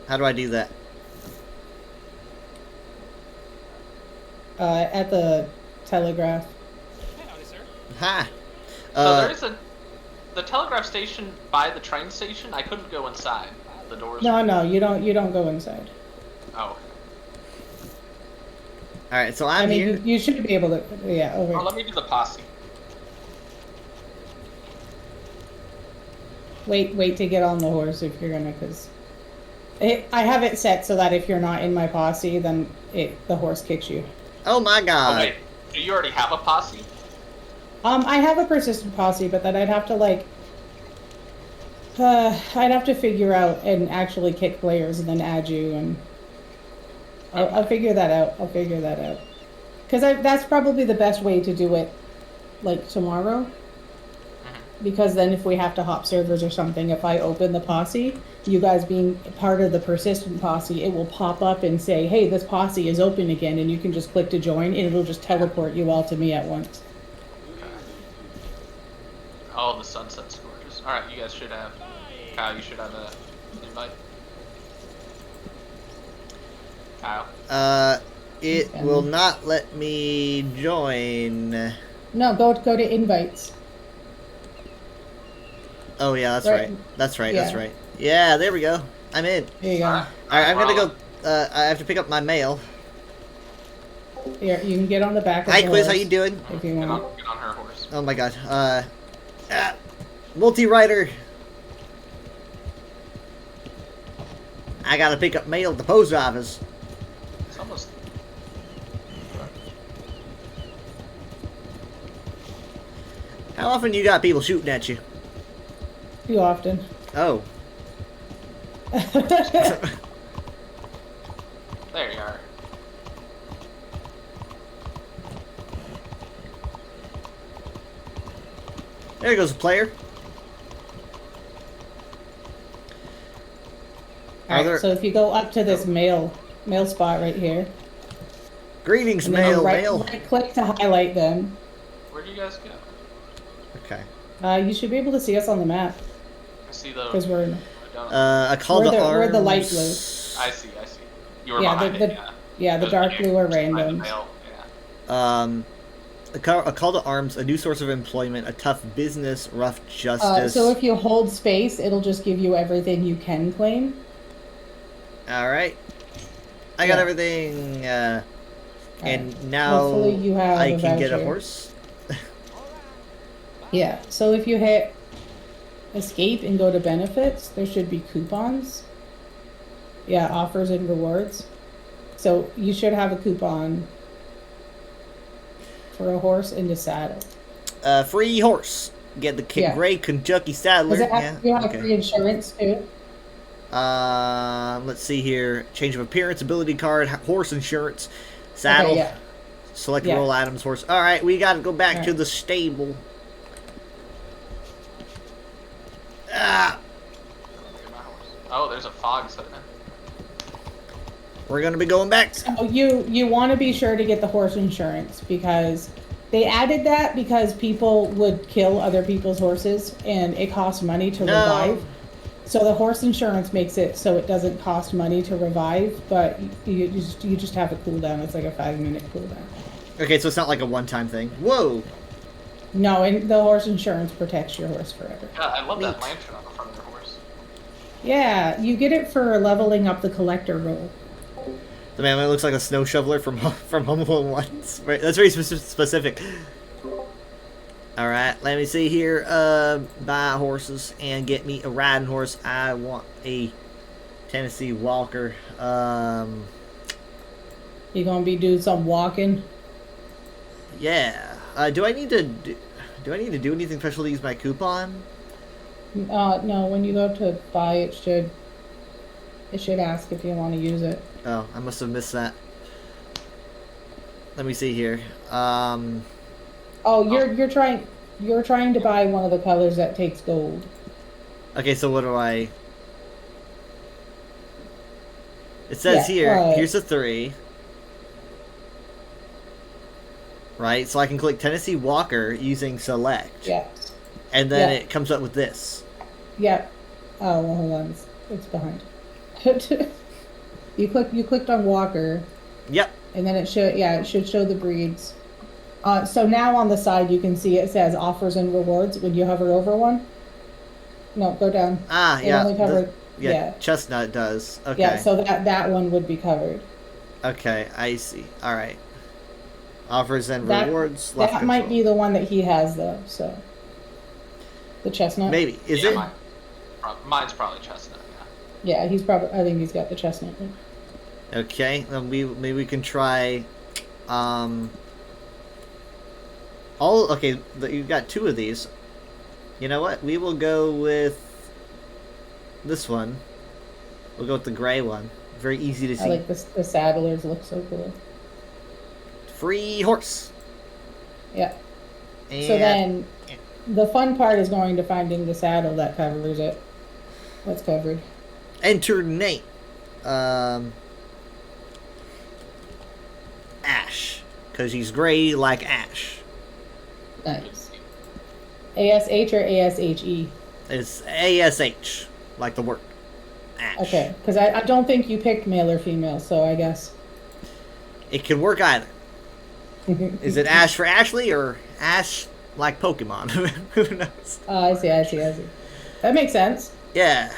Speaker 1: How do I do that?
Speaker 8: At the Telegraph.
Speaker 1: Ha!
Speaker 7: So there is the telegraph station by the train station. I couldn't go inside. The doors.
Speaker 8: No, you don't go inside.
Speaker 7: Oh.
Speaker 1: Alright, so
Speaker 8: I
Speaker 1: I'm
Speaker 8: mean,
Speaker 1: here.
Speaker 8: you should be able to. Yeah, over.
Speaker 7: Oh, let me do the posse.
Speaker 8: Wait to get on the horse if you're gonna, because I have it set so that if you're not in my posse, then the horse kicks you.
Speaker 1: Oh my
Speaker 7: Oh
Speaker 1: god.
Speaker 7: wait, do you already have a posse?
Speaker 8: I have a persistent posse, but then I'd have to I'd have to figure out and actually kick players and then add you, and I'll figure that out. Because that's probably the best way to do it, like tomorrow. Because then if we have to hop servers or something, if I open the posse, you guys being part of the persistent posse, it will pop up and say, "Hey, this posse is open again," and you can just click to join, and it'll just teleport you all to me at once.
Speaker 7: Oh, the sunset's gorgeous. All right, you guys should have. Kyle, you should have an invite. Kyle.
Speaker 1: It will not let me join.
Speaker 8: No, go to invites.
Speaker 1: Oh yeah, that's
Speaker 8: Right.
Speaker 1: right. That's right.
Speaker 8: Yeah.
Speaker 1: That's right. Yeah, there we go. I'm in.
Speaker 8: Here you go.
Speaker 1: Alright, I'm gonna go. I have to pick up my mail.
Speaker 8: Here, you can get on the back of
Speaker 1: Hi,
Speaker 8: the
Speaker 1: Quiz. How
Speaker 8: horse
Speaker 1: you doing?
Speaker 8: if you
Speaker 7: Get
Speaker 8: want.
Speaker 7: on her horse.
Speaker 1: Oh my god. Multi-rider. I gotta pick up mail at the post office.
Speaker 7: It's almost.
Speaker 1: How often you got people shooting at you?
Speaker 8: Too often.
Speaker 1: Oh.
Speaker 7: There you are.
Speaker 1: There goes a player. Are
Speaker 8: Alright,
Speaker 1: there-
Speaker 8: so if you go up to this mail spot right here,
Speaker 1: Greetings,
Speaker 8: and then you
Speaker 1: mail.
Speaker 8: right click to highlight them,
Speaker 7: Where do you guys go?
Speaker 1: Okay.
Speaker 8: you should be able to see us on the map
Speaker 7: I see the.
Speaker 8: because we're
Speaker 7: down.
Speaker 1: A call
Speaker 8: We're
Speaker 1: to
Speaker 8: the-
Speaker 1: arms.
Speaker 8: we're the light blue.
Speaker 7: I see. You were
Speaker 8: Yeah,
Speaker 7: behind
Speaker 8: the
Speaker 7: it. Yeah.
Speaker 8: yeah the
Speaker 7: Those
Speaker 8: dark blue are
Speaker 7: behind the
Speaker 8: random.
Speaker 7: mail, Yeah.
Speaker 1: A call to arms, a new source of employment, a tough business, rough justice.
Speaker 8: So if you hold space, it'll just give you everything you can claim.
Speaker 1: All right. I got
Speaker 8: Yeah.
Speaker 1: everything. And
Speaker 8: Alright.
Speaker 1: now
Speaker 8: Hopefully you have
Speaker 1: I
Speaker 8: a
Speaker 1: can get a
Speaker 8: voucher.
Speaker 1: horse.
Speaker 8: Yeah. So if you hit escape and go to benefits, there should be coupons. Yeah, offers and rewards. So you should have a coupon for a horse and a saddle.
Speaker 1: Free horse. Get the
Speaker 8: Yeah.
Speaker 1: gray Kentucky Saddler.
Speaker 8: Does it have, you have free insurance too?
Speaker 1: Let's see here. Change of appearance, ability card, horse insurance, saddle.
Speaker 8: Okay, yeah.
Speaker 1: Select
Speaker 8: Yeah.
Speaker 1: roll items, horse. All right, we got to go back to
Speaker 8: Alright.
Speaker 1: the stable. Ah,
Speaker 7: Look at my horse. Oh, there's a fog setting in.
Speaker 1: we're gonna be going back.
Speaker 8: So you want to be sure to get the horse insurance because they added that because people would kill other people's horses and it costs money to
Speaker 1: No.
Speaker 8: revive. So the horse insurance makes it so it doesn't cost money to revive, but you just have a cooldown. It's like a 5-minute cooldown.
Speaker 1: Okay, so it's not like a one-time thing. Whoa.
Speaker 8: No, and the horse insurance protects your horse forever.
Speaker 7: Yeah, I love that
Speaker 1: Neat.
Speaker 7: lantern on the front of your horse.
Speaker 8: Yeah, you get it for leveling up the collector role.
Speaker 1: The man looks like a snow shoveler from Home Alone 1. That's very specific. Alright, let me see here. Buy horses and get me a riding horse. I want a Tennessee Walker.
Speaker 8: You gonna be doing some walking?
Speaker 1: Yeah. Do I need to do anything special to use my coupon?
Speaker 8: No, when you go to buy it should ask if you want to use it.
Speaker 1: Oh, I must have missed that. Let me see here.
Speaker 8: Oh, you're trying to buy one of the colors that takes gold.
Speaker 1: Okay, so what do I... It says
Speaker 8: Yeah,
Speaker 1: here, here's a 3. Right, so I can click Tennessee Walker using select.
Speaker 8: Yeah.
Speaker 1: And then
Speaker 8: Yeah.
Speaker 1: it comes up with this.
Speaker 8: Yep. Oh, well, hold on. It's behind. You clicked on Walker,
Speaker 1: Yep.
Speaker 8: and then it should show the breeds. So now on the side you can see it says offers and rewards when you hover over one. No, go down.
Speaker 1: Ah,
Speaker 8: It
Speaker 1: yeah.
Speaker 8: only covered-
Speaker 1: yeah,
Speaker 8: yeah.
Speaker 1: Chestnut does. Okay.
Speaker 8: Yeah, so that one would be covered.
Speaker 1: Okay, I see. Alright. Offers and
Speaker 8: That-
Speaker 1: rewards. Left
Speaker 8: That might
Speaker 1: control.
Speaker 8: be the one that he has though. So the chestnut.
Speaker 1: Maybe. Is
Speaker 7: Yeah,
Speaker 1: it?
Speaker 7: Mine's probably chestnut.
Speaker 8: Yeah,
Speaker 7: Yeah.
Speaker 8: I think he's got the chestnut one.
Speaker 1: Okay, then maybe we can try you've got 2 of these. You know what? We will go with this one. We'll go with the gray one. Very easy to see.
Speaker 8: I like this. The saddlers look so cool.
Speaker 1: Free horse.
Speaker 8: Yeah.
Speaker 1: And
Speaker 8: So then, the fun part is going to finding the saddle that covers it. What's covered?
Speaker 1: enter name. Ash. Because he's gray like Ash.
Speaker 8: Nice. ASH or ASHE?
Speaker 1: It's ASH. Like the word. Ash.
Speaker 8: Okay, because I don't think you picked male or female, so I guess.
Speaker 1: It can work either. Is it Ash for Ashley or Ash like Pokemon? Who knows?
Speaker 8: I see. That makes sense.
Speaker 1: Yeah.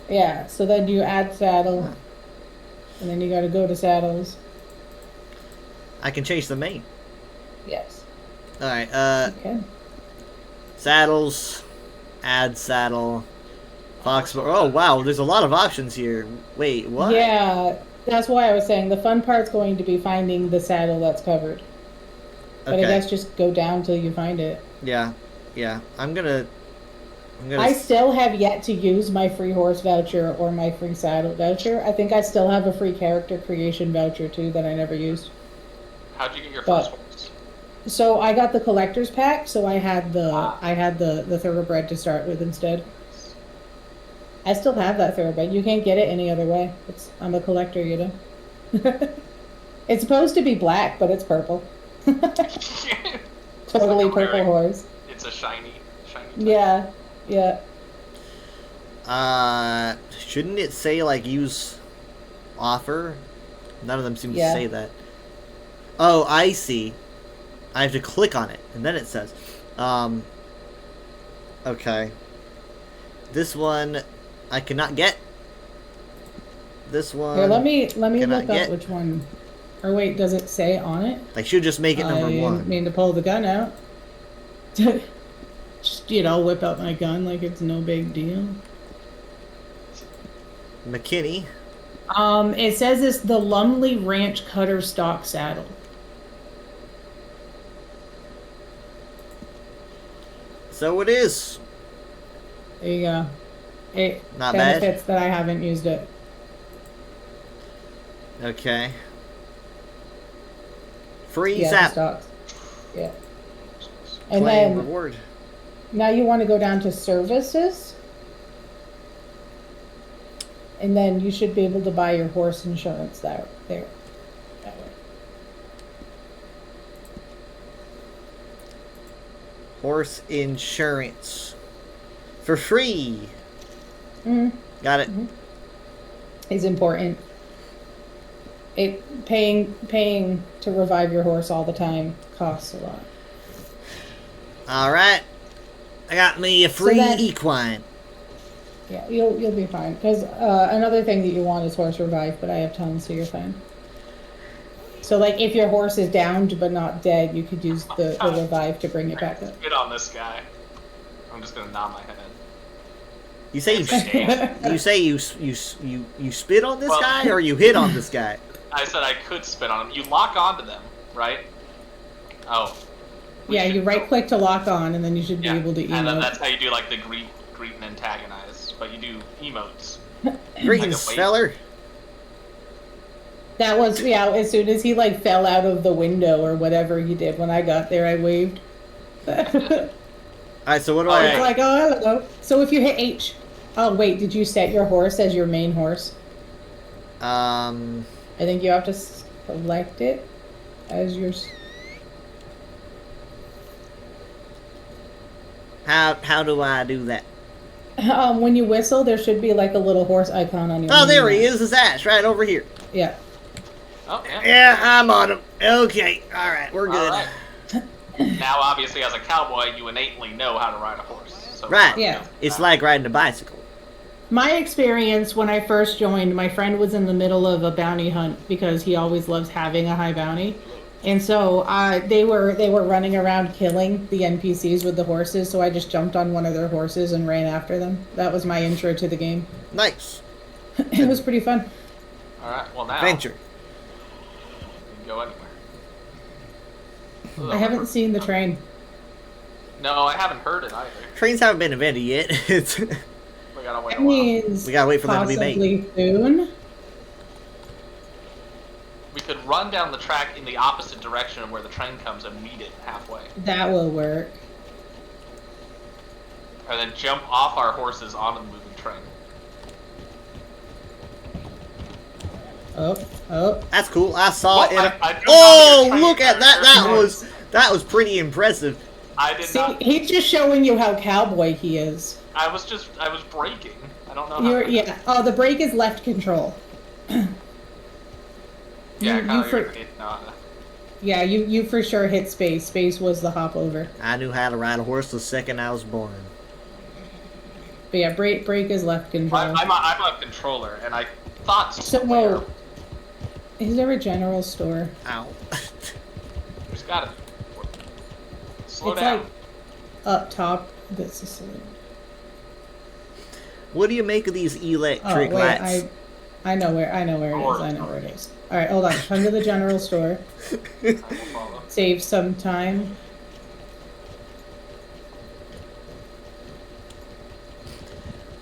Speaker 8: Yeah, so then you add saddle, and then you gotta go to saddles.
Speaker 1: I can change the main.
Speaker 8: Yes.
Speaker 1: Alright,
Speaker 8: Okay.
Speaker 1: saddles. Add saddle. Fox. Oh, wow, there's a lot of options here. Wait, what?
Speaker 8: Yeah, that's why I was saying the fun part's going to be finding the saddle that's covered. But
Speaker 1: Okay.
Speaker 8: I guess just go down till you find it.
Speaker 1: Yeah. I'm gonna
Speaker 8: I still have yet to use my free horse voucher or my free saddle voucher. I think I still have a free character creation voucher too that I never used.
Speaker 7: How'd you get your
Speaker 8: But-
Speaker 7: first horse?
Speaker 8: So I got the collector's pack, so I had the thoroughbred to start with instead. I still have that thoroughbred. You can't get it any other way. I'm a collector, you know. It's supposed to be black, but it's purple. Totally
Speaker 7: It's like
Speaker 8: purple horse.
Speaker 7: It's a shiny type.
Speaker 8: Yeah, yeah.
Speaker 1: Shouldn't it say like use offer? None of them seem to
Speaker 8: Yeah.
Speaker 1: say that. Oh, I see. I have to click on it, and then it says, okay. This one I cannot get. This one.
Speaker 8: Here, let me
Speaker 1: cannot
Speaker 8: look up
Speaker 1: get.
Speaker 8: which one. Or wait, does it say on it?
Speaker 1: They should just make it number
Speaker 8: I
Speaker 1: one.
Speaker 8: didn't mean to pull the gun out. Just, whip out my gun like it's no big deal.
Speaker 1: McKinney.
Speaker 8: It says it's the Lumley Ranch Cutter stock saddle.
Speaker 1: So it is.
Speaker 8: There you go. It
Speaker 1: Not
Speaker 8: benefits that I haven't used it.
Speaker 1: Okay. Free
Speaker 8: Yeah, the
Speaker 1: zap.
Speaker 8: stocks. Yeah. And
Speaker 1: Claim
Speaker 8: then
Speaker 1: reward.
Speaker 8: now you want to go down to services. And then you should be able to buy your horse insurance there. That way.
Speaker 1: Horse insurance. For free.
Speaker 8: Mm-hmm.
Speaker 1: Got it.
Speaker 8: Is important. Paying to revive your horse all the time costs a lot.
Speaker 1: Alright. I got me a free
Speaker 8: that-
Speaker 1: equine.
Speaker 8: Yeah, you'll be fine. Because another thing that you want is horse revive, but I have tons, so you're fine. So like if your horse is downed but not dead, you could use the revive to bring it back up.
Speaker 7: Spit on this guy. I'm just gonna nod my head.
Speaker 1: You say
Speaker 7: Damn.
Speaker 1: you say you spit on this
Speaker 7: Well-
Speaker 1: guy or you hit on this guy?
Speaker 7: I said I could spit on him. You lock onto them, right? Oh. We
Speaker 8: Yeah,
Speaker 7: should-
Speaker 8: you right click to lock on, and then you should be
Speaker 7: Yeah,
Speaker 8: able to
Speaker 7: and then
Speaker 8: emote.
Speaker 7: that's how you do like the greet and antagonize, but you do emotes.
Speaker 1: Greetings,
Speaker 7: wait.
Speaker 1: feller.
Speaker 8: That was as soon as he like fell out of the window or whatever he did when I got there, I waved.
Speaker 1: Alright, so what do
Speaker 7: Oh,
Speaker 8: It's
Speaker 7: yeah.
Speaker 1: I...
Speaker 8: like, oh, hello. So if you hit H, oh wait, did you set your horse as your main horse? I think you have to select it as your.
Speaker 1: How do I do that?
Speaker 8: When you whistle, there should be like a little horse icon on your.
Speaker 1: Oh, there
Speaker 8: menu.
Speaker 1: he is. His ass right over here.
Speaker 8: Yeah.
Speaker 7: Oh, yeah.
Speaker 1: Yeah, I'm on him. Okay, alright, we're good.
Speaker 7: Alright. Now, obviously, as a cowboy, you innately know how to ride a horse. So
Speaker 1: Right.
Speaker 8: Yeah.
Speaker 1: It's like riding a bicycle.
Speaker 8: My experience when I first joined, my friend was in the middle of a bounty hunt because he always loves having a high bounty. And so they were running around killing the NPCs with the horses, so I just jumped on one of their horses and ran after them. That was my intro to the game.
Speaker 1: Nice.
Speaker 8: It was pretty fun.
Speaker 7: Alright, well, now.
Speaker 1: Adventure.
Speaker 7: You can go anywhere.
Speaker 8: I haven't seen the train.
Speaker 7: No, I haven't heard it either.
Speaker 1: Trains haven't been invented yet. It's...
Speaker 7: We gotta wait
Speaker 8: That
Speaker 7: a while.
Speaker 8: means
Speaker 1: We gotta wait for them to be
Speaker 8: possibly
Speaker 1: made.
Speaker 8: soon.
Speaker 7: We could run down the track in the opposite direction of where the train comes and meet it halfway.
Speaker 8: That will work.
Speaker 7: And then jump off our horses onto the moving train.
Speaker 8: Oh.
Speaker 1: That's cool. I saw
Speaker 7: Well,
Speaker 1: it. In a...
Speaker 7: I drew
Speaker 1: Oh,
Speaker 7: down your
Speaker 1: look at that!
Speaker 7: train.
Speaker 1: That was pretty impressive.
Speaker 7: I did
Speaker 8: See,
Speaker 7: not.
Speaker 8: he's just showing you how cowboy he is.
Speaker 7: I was braking. I don't know how.
Speaker 8: Yeah. Oh, the brake is left control.
Speaker 7: Yeah,
Speaker 8: you
Speaker 7: Kyle,
Speaker 8: for-
Speaker 7: you're gonna no.
Speaker 8: Yeah, you for sure hit space. Space was the hop over.
Speaker 1: I knew how to ride a horse the second I was born.
Speaker 8: But yeah, brake is left control.
Speaker 7: I'm a controller, and I thought
Speaker 8: So,
Speaker 7: somewhere.
Speaker 8: is there a general store?
Speaker 1: Ow.
Speaker 7: There's gotta. Slow
Speaker 8: It's
Speaker 7: down.
Speaker 8: like up top. That's a saloon.
Speaker 1: What do you make of these
Speaker 8: Oh
Speaker 1: electric
Speaker 8: wait,
Speaker 1: lights?
Speaker 8: I know where it is. I know where it is. All right, hold on. Come to the general store.
Speaker 7: I will follow.
Speaker 8: Save some time.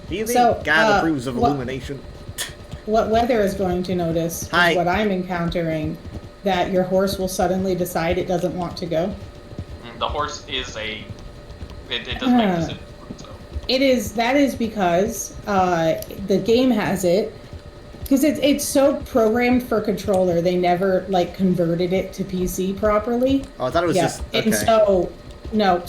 Speaker 1: Do you think
Speaker 8: So,
Speaker 1: God approves of
Speaker 8: what-
Speaker 1: illumination?
Speaker 8: What Weather is going to notice
Speaker 1: Hi.
Speaker 8: is what I'm encountering, that your horse will suddenly decide it doesn't want to go.
Speaker 7: The horse is a. It doesn't make decisions. So.
Speaker 8: That is because the game has it. Because it's so programmed for controller, they never like converted it to PC properly.
Speaker 1: Oh, I thought it was just okay.
Speaker 8: And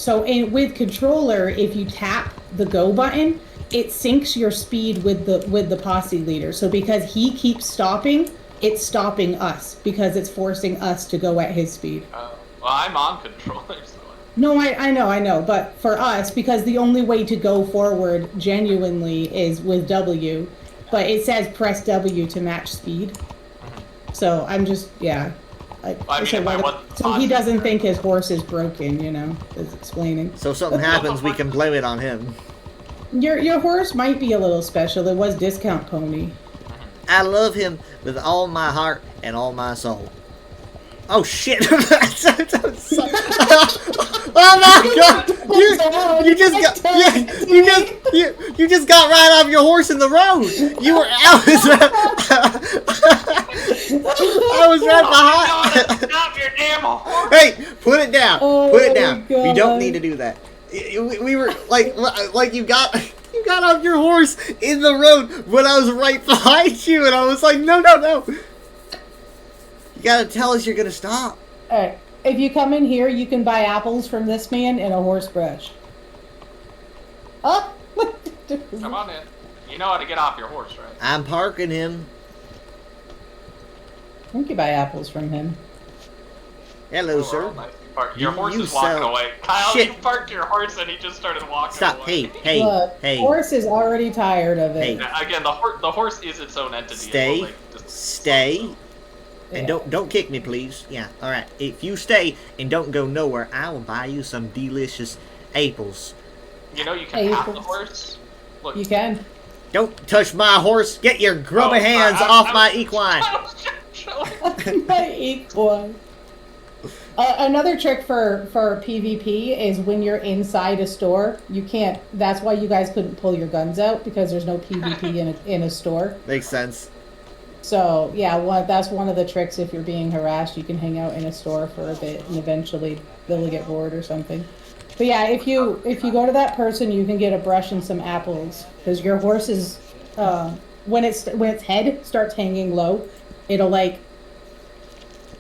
Speaker 8: so with controller, if you tap the go button, it syncs your speed with the posse leader. So because he keeps stopping, it's stopping us because it's forcing us to go at his speed.
Speaker 7: Well, I'm on controller, so.
Speaker 8: No, I know, but for us, because the only way to go forward genuinely is with W. But it says press W to match speed. So I'm just, yeah. So he doesn't think his horse is broken, is explaining.
Speaker 1: So if something happens, we can blame it on him.
Speaker 8: Your horse might be a little special. It was discount pony.
Speaker 1: I love him with all my heart and all my soul. Oh shit! Oh my god! You just got right off your horse in the road. You were out. I was right behind.
Speaker 7: Stop your damn horse!
Speaker 1: Hey, put it down. Put it down.
Speaker 8: God.
Speaker 1: You don't need to do that. We were like you got off your horse in the road when I was right behind you, and I was like, no. You gotta tell us you're gonna stop.
Speaker 8: Alright. If you come in here, you can buy apples from this man and a horse brush. Oh!
Speaker 7: Come on in. You know how to get off your horse, right?
Speaker 1: I'm parking him.
Speaker 8: I think you buy apples from him.
Speaker 1: Hello, sir.
Speaker 7: Nice. Your horse is walking away. Kyle,
Speaker 1: shit.
Speaker 7: you parked your horse and he just started walking
Speaker 1: Stop.
Speaker 7: away.
Speaker 1: Hey.
Speaker 8: Look, horse is already tired of it.
Speaker 1: Hey.
Speaker 7: Yeah, again, the horse is its own entity.
Speaker 1: Stay. Stay. And don't kick me, please. Yeah, alright. If you stay and don't go nowhere, I will buy you some delicious apples.
Speaker 7: You know you can pat the horse? Look.
Speaker 8: You can.
Speaker 1: Don't touch my horse. Get your grubby hands off my equine.
Speaker 8: My equine. Another trick for PvP is when you're inside a store, you can't. That's why you guys couldn't pull your guns out, because there's no PvP in a store.
Speaker 1: Makes sense.
Speaker 8: So yeah, that's one of the tricks. If you're being harassed, you can hang out in a store for a bit, and eventually they'll get bored or something. But yeah, if you go to that person, you can get a brush and some apples, because your horse is when its head starts hanging low, it'll like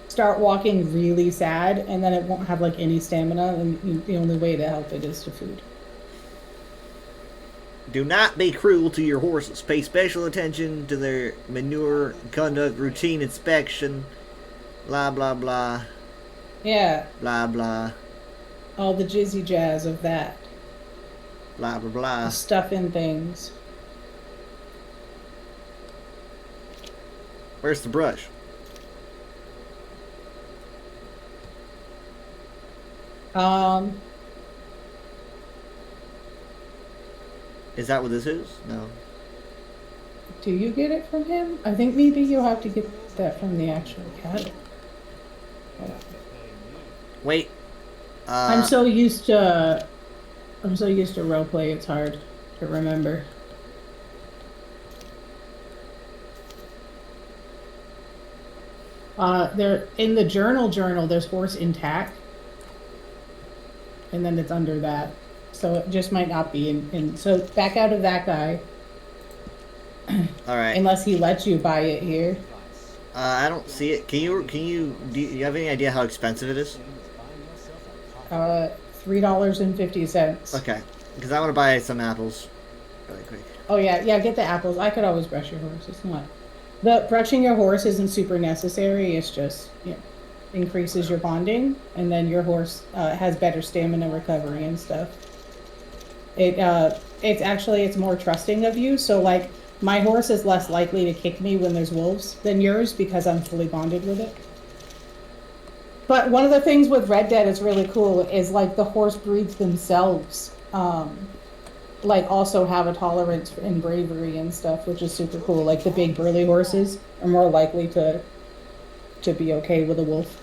Speaker 8: start walking really sad, and then it won't have like any stamina, and the only way to help it is to food.
Speaker 1: Do not be cruel to your horses. Pay special attention to their manure, conduct, routine inspection, blah blah blah.
Speaker 8: Yeah.
Speaker 1: Blah blah.
Speaker 8: All the jizzy jazz of that.
Speaker 1: Blah blah blah.
Speaker 8: Stuff in things.
Speaker 1: Where's the brush? Is that what this is? No.
Speaker 8: Do you get it from him? I think maybe you'll have to get that from the actual cat.
Speaker 1: Wait.
Speaker 8: I'm so used to roleplay, it's hard to remember. There in the journal, there's horse intact. And then it's under that. So it just might not be in so back out of that guy.
Speaker 1: Alright.
Speaker 8: Unless he lets you buy it here.
Speaker 1: I don't see it. Do you have any idea how expensive it is?
Speaker 8: $3.50.
Speaker 1: Okay. Because I want to buy some apples really quick.
Speaker 8: Oh yeah, get the apples. I could always brush your horse. It's not brushing your horse isn't super necessary. It's just increases your bonding, and then your horse has better stamina recovery and stuff. It's more trusting of you. So like my horse is less likely to kick me when there's wolves than yours because I'm fully bonded with it. But one of the things with Red Dead is really cool is like the horse breeds themselves like also have a tolerance in bravery and stuff, which is super cool. Like the big burly horses are more likely to be okay with a wolf.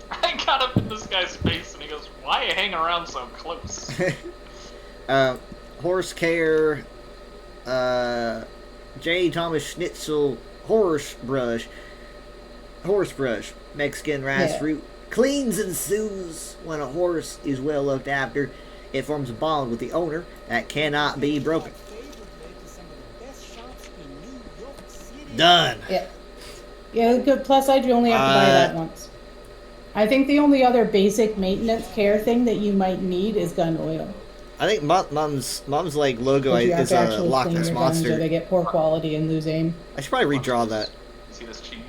Speaker 7: I got up in this guy's face and he goes, "Why are you hanging around so close?"
Speaker 1: Horse care, J. Thomas Schnitzel horse brush. Horsebrush, Mexican rice
Speaker 8: Yeah.
Speaker 1: fruit. Cleans and soothes. When a horse is well looked after, it forms a bond with the owner that cannot be broken. Done.
Speaker 8: Yeah. Yeah, good. Plus, I only have to buy that once. I think the only other basic maintenance care thing that you might need is gun oil.
Speaker 1: I think mom's like logo
Speaker 8: 'Cause you have
Speaker 1: is
Speaker 8: to
Speaker 1: a
Speaker 8: actually
Speaker 1: Loch
Speaker 8: clean
Speaker 1: Ness
Speaker 8: your guns or
Speaker 1: monster.
Speaker 8: they get poor quality and lose aim.
Speaker 1: I should probably redraw that.
Speaker 7: See this cheese?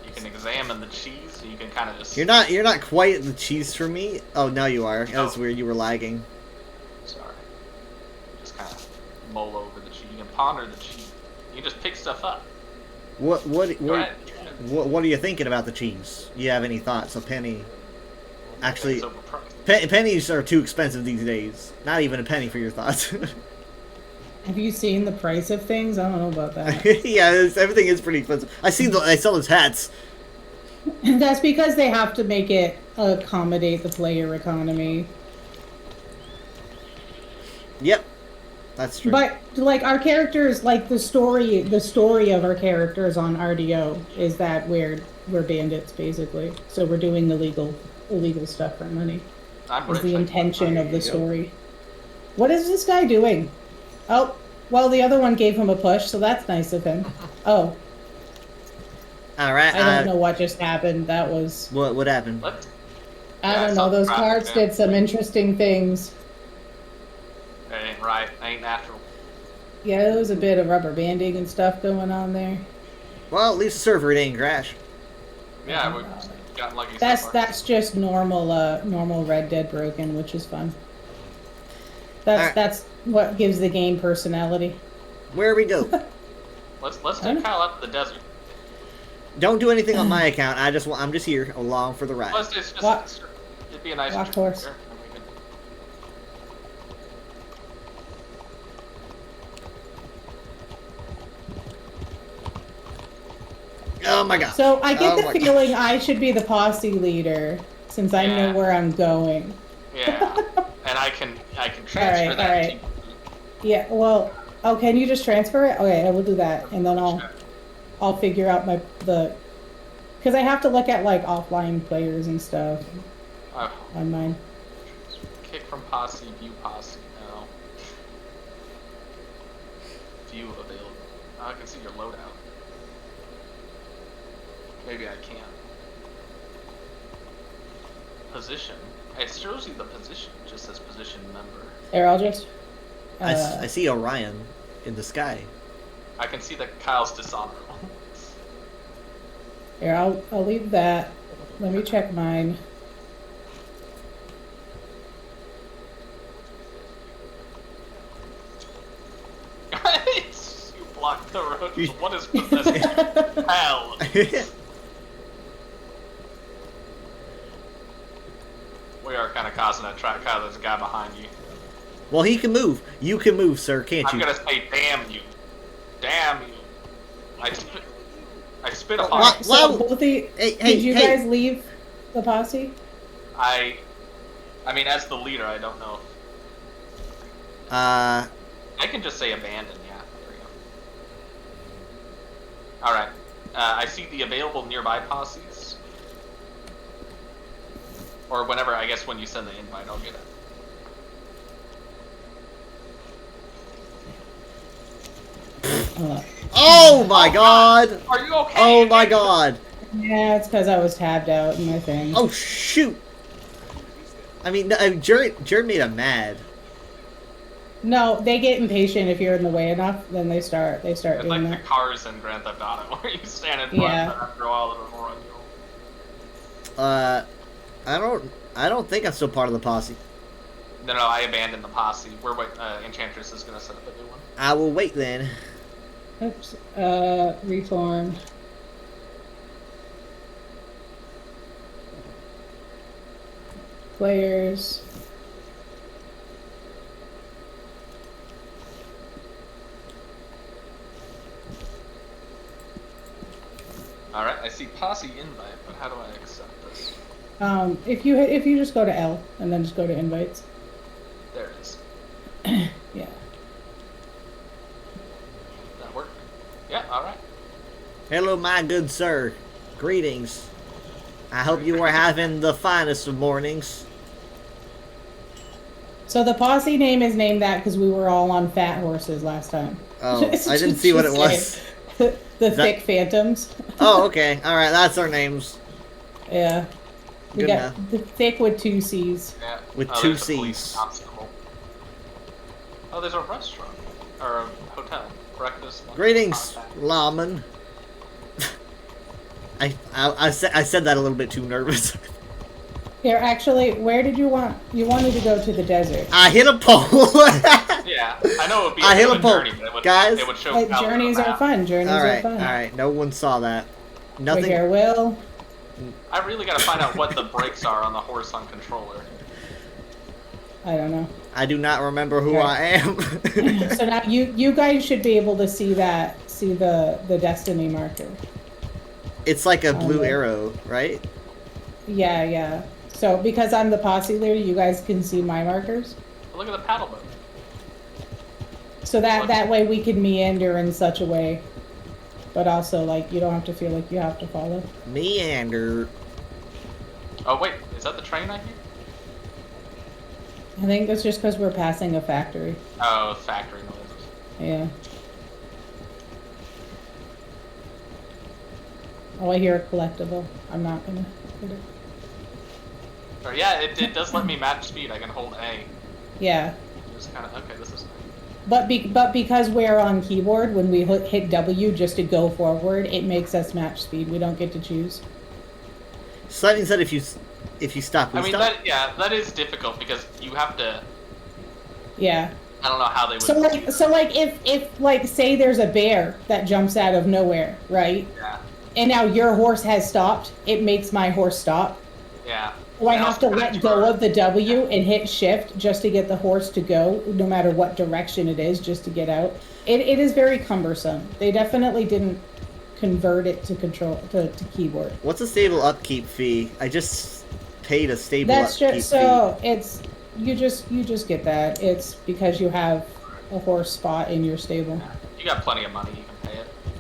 Speaker 7: You can examine the cheese, so you can kind of just.
Speaker 1: You're not quite at the cheese for me. Oh, now you are. That was weird. You were lagging.
Speaker 7: Sorry. Just kind of mull over the cheese. You can ponder the cheese. You can just pick stuff up.
Speaker 1: What
Speaker 7: Go ahead.
Speaker 1: what are you thinking about the cheese? You have any thoughts? A penny. Actually,
Speaker 7: It's overpriced.
Speaker 1: pennies are too expensive these days. Not even a penny for your thoughts.
Speaker 8: Have you seen the price of things? I don't know about that.
Speaker 1: Yeah, everything is pretty expensive. I sell those hats.
Speaker 8: That's because they have to make it accommodate the player economy.
Speaker 1: Yep, that's true.
Speaker 8: But like our characters, like the story of our characters on RDO is that we're bandits basically. So we're doing illegal stuff for money.
Speaker 7: I'm
Speaker 8: Is
Speaker 7: rich.
Speaker 8: the
Speaker 7: I-
Speaker 8: intention of the story. What is this guy doing? Oh, well, the other one gave him a push, so that's nice of him. Oh,
Speaker 1: All right.
Speaker 8: I don't know what just happened. That was
Speaker 1: What happened?
Speaker 7: What?
Speaker 8: I
Speaker 7: Yeah, I
Speaker 8: don't
Speaker 7: saw
Speaker 8: know.
Speaker 7: the
Speaker 8: Those
Speaker 7: graphic,
Speaker 8: cards
Speaker 7: yeah.
Speaker 8: did some interesting things.
Speaker 7: That ain't right. That ain't natural.
Speaker 8: Yeah, there was a bit of rubber banding and stuff going on there.
Speaker 1: Well, at least the server didn't crash.
Speaker 7: Yeah, we've gotten lucky so
Speaker 8: That's
Speaker 7: far.
Speaker 8: that's just normal Red Dead broken, which is fun.
Speaker 1: Alright.
Speaker 8: That's what gives the game personality.
Speaker 1: Where we go?
Speaker 7: Let's
Speaker 8: I don't-
Speaker 7: take Kyle out to the desert.
Speaker 1: Don't do anything on my account. I'm just here along for the ride.
Speaker 7: Plus, it's just
Speaker 8: Walk-
Speaker 7: it'd be a nice
Speaker 8: walk
Speaker 7: trip
Speaker 8: horse.
Speaker 7: there, and we could-
Speaker 1: Oh my god.
Speaker 8: So I get
Speaker 1: Oh
Speaker 8: the
Speaker 1: my
Speaker 8: feeling I should be the posse leader since I know
Speaker 7: Yeah.
Speaker 8: where I'm going.
Speaker 7: Yeah, and I can transfer
Speaker 8: Alright,
Speaker 7: that.
Speaker 8: alright. Yeah, well, oh, can you just transfer it? Okay, I will do that, and then I'll figure out because I have to look at like offline players and stuff
Speaker 7: Oh,
Speaker 8: on mine.
Speaker 7: kick from posse, view posse. No. View available. Oh, I can see your loadout. Maybe I can't. Position. It shows you the position. It just says position member.
Speaker 8: There, I'll just.
Speaker 1: I see Orion in the sky.
Speaker 7: I can see that Kyle's dishonorable.
Speaker 8: Here, I'll leave that. Let me check mine.
Speaker 7: You blocked the road. What is this? Hell. We are kind of causing a track. Kyle, there's a guy behind you.
Speaker 1: Well, he can move. You can move, sir, can't
Speaker 7: I'm
Speaker 1: you?
Speaker 7: gonna say, damn you. Damn you. I spit upon
Speaker 1: What?
Speaker 7: you.
Speaker 8: So
Speaker 1: Wow.
Speaker 8: both of you,
Speaker 1: Hey,
Speaker 8: did you
Speaker 1: hey.
Speaker 8: guys leave the posse?
Speaker 7: I mean, as the leader, I don't know.
Speaker 1: Uh,
Speaker 7: I can just say abandon, yeah. There we go. Alright. I see the available nearby posses. Or whenever, I guess when you send the invite, I'll get it.
Speaker 1: oh my god!
Speaker 7: Are you okay?
Speaker 1: Oh my god!
Speaker 8: Yeah, it's because I was tabbed out in my thing.
Speaker 1: Oh shoot! I mean, Jared made him mad.
Speaker 8: No, they get impatient if you're in the way enough. Then they start
Speaker 7: It's
Speaker 8: doing
Speaker 7: like the
Speaker 8: that.
Speaker 7: cars in Grand Theft Auto, where you stand in front
Speaker 8: Yeah.
Speaker 7: and after a while it'll run you.
Speaker 1: I don't think I'm still part of the posse.
Speaker 7: No, I abandoned the posse. Enchantress is gonna set up a new one.
Speaker 1: I will wait then.
Speaker 8: Oops. Reformed. Players.
Speaker 7: Alright, I see posse invite, but how do I accept this?
Speaker 8: If you just go to L and then just go to invites.
Speaker 7: There it is.
Speaker 8: Yeah.
Speaker 1: Hello, my good sir. Greetings. I hope you are having the finest of mornings.
Speaker 8: So the posse name is named that because we were all on fat horses last time.
Speaker 1: Oh, I didn't see what it was.
Speaker 8: The thick phantoms.
Speaker 1: Oh, okay. All right, that's our names.
Speaker 8: Yeah. We
Speaker 1: Good
Speaker 8: got
Speaker 1: enough.
Speaker 8: the thick with 2 C's.
Speaker 7: Yeah.
Speaker 1: With
Speaker 7: Oh,
Speaker 1: two
Speaker 7: there's a police
Speaker 1: Cs.
Speaker 7: constable. Oh, there's a restaurant or a hotel. Breakfast. lunch,
Speaker 1: Greetings,
Speaker 7: contact.
Speaker 1: lawman. I said that a little bit too nervous.
Speaker 8: Here, actually, where did you want? You wanted to go to the desert.
Speaker 1: I hit a pole.
Speaker 7: Yeah, I know it would be
Speaker 1: I
Speaker 7: a
Speaker 1: hit
Speaker 7: bit
Speaker 1: a
Speaker 7: of
Speaker 1: pole.
Speaker 7: journey, but it would,
Speaker 1: Guys.
Speaker 7: it would show
Speaker 8: Like,
Speaker 7: how
Speaker 8: journeys
Speaker 7: the
Speaker 8: are
Speaker 7: map.
Speaker 8: fun. Journeys
Speaker 1: all
Speaker 8: are
Speaker 1: right,
Speaker 8: fun.
Speaker 1: all right. No one saw that.
Speaker 8: Right
Speaker 1: Nothing.
Speaker 8: here, Will.
Speaker 7: I really gotta find out what the brakes are on the horse on controller.
Speaker 8: I don't know.
Speaker 1: I do not remember who
Speaker 8: Right.
Speaker 1: I am.
Speaker 8: So now you guys should be able to see the destiny marker.
Speaker 1: It's like a blue
Speaker 8: Okay.
Speaker 1: arrow, right?
Speaker 8: Yeah, yeah. So because I'm the posse leader, you guys can see my markers.
Speaker 7: But look at the paddle boat.
Speaker 8: So that way we can meander in such a way, but also like you don't have to feel like you have to follow.
Speaker 1: Meander.
Speaker 7: Oh wait, is that the train I hear?
Speaker 8: I think that's just because we're passing a factory.
Speaker 7: Oh, factory noises.
Speaker 8: Yeah. Oh, I hear a collectible. I'm not gonna hit it.
Speaker 7: Or yeah, it does let me match speed. I can hold A.
Speaker 8: Yeah.
Speaker 7: Just kind of okay. This is.
Speaker 8: But because we're on keyboard, when we hit W just to go forward, it makes us match speed. We don't get to choose.
Speaker 1: Something said if you stop, we
Speaker 7: I mean
Speaker 1: stop.
Speaker 7: that is difficult because you have to.
Speaker 8: Yeah.
Speaker 7: I don't know how they would.
Speaker 8: So like if like say there's a bear that jumps out of nowhere, right?
Speaker 7: Yeah.
Speaker 8: And now your horse has stopped. It makes my horse stop.
Speaker 7: Yeah.
Speaker 8: So I
Speaker 7: And
Speaker 8: have to
Speaker 7: also
Speaker 8: let go of the W and hit shift just to get the horse to go, no matter what direction it is, just to get out. It is very cumbersome. They definitely didn't convert it to keyboard.
Speaker 1: What's a stable upkeep fee? I just paid a stable
Speaker 8: That's
Speaker 1: upkeep
Speaker 8: just so it's you just get that. It's because you have a horse spot in your stable.
Speaker 7: You got plenty of money. You can pay it.
Speaker 1: fee.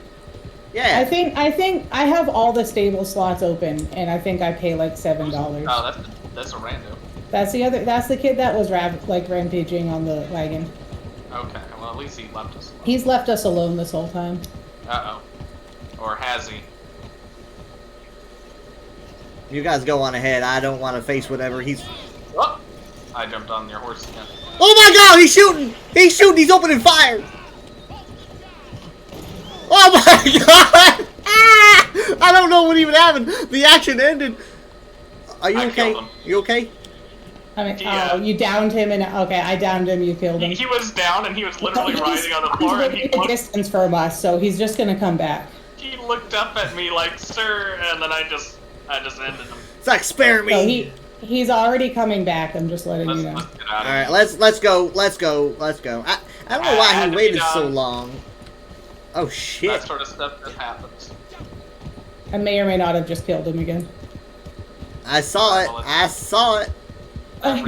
Speaker 1: Yeah.
Speaker 8: I think I have all the stable slots open, and I think I pay like $7.
Speaker 7: Oh, that's a rando.
Speaker 8: That's the kid that was rampaging on the wagon.
Speaker 7: Okay. Well, at least he left us.
Speaker 8: He's left us alone this whole time.
Speaker 7: Uh oh. Or has he?
Speaker 1: You guys go on ahead. I don't want to face whatever he's.
Speaker 7: Oh! I jumped on your horse again.
Speaker 1: Oh my God! He's shooting! He's shooting! He's opening fire! Oh my God! Ah! I don't know what even happened. The action ended. Are you
Speaker 7: I
Speaker 1: okay?
Speaker 7: killed him.
Speaker 1: You okay?
Speaker 8: I mean,
Speaker 7: Yeah.
Speaker 8: oh, you downed him, and okay, I downed him. You killed him.
Speaker 7: He was down and he was literally
Speaker 8: He's-
Speaker 7: rising on the
Speaker 8: he's
Speaker 7: floor and
Speaker 8: within a distance from us, so he's just gonna come back.
Speaker 7: he looked up at me like, "Sir," and then I just ended him.
Speaker 1: It's like spare me.
Speaker 8: So he's already coming back. I'm just letting you know.
Speaker 7: Let's get out of
Speaker 1: All right,
Speaker 7: here.
Speaker 1: let's go. Let's go. Let's go. I don't know why
Speaker 7: had
Speaker 1: he
Speaker 7: to be
Speaker 1: waited so
Speaker 7: done.
Speaker 1: long. Oh shit!
Speaker 7: That sort of stuff that happens.
Speaker 8: I may or may not have just killed him again.
Speaker 1: I saw it. I saw it. I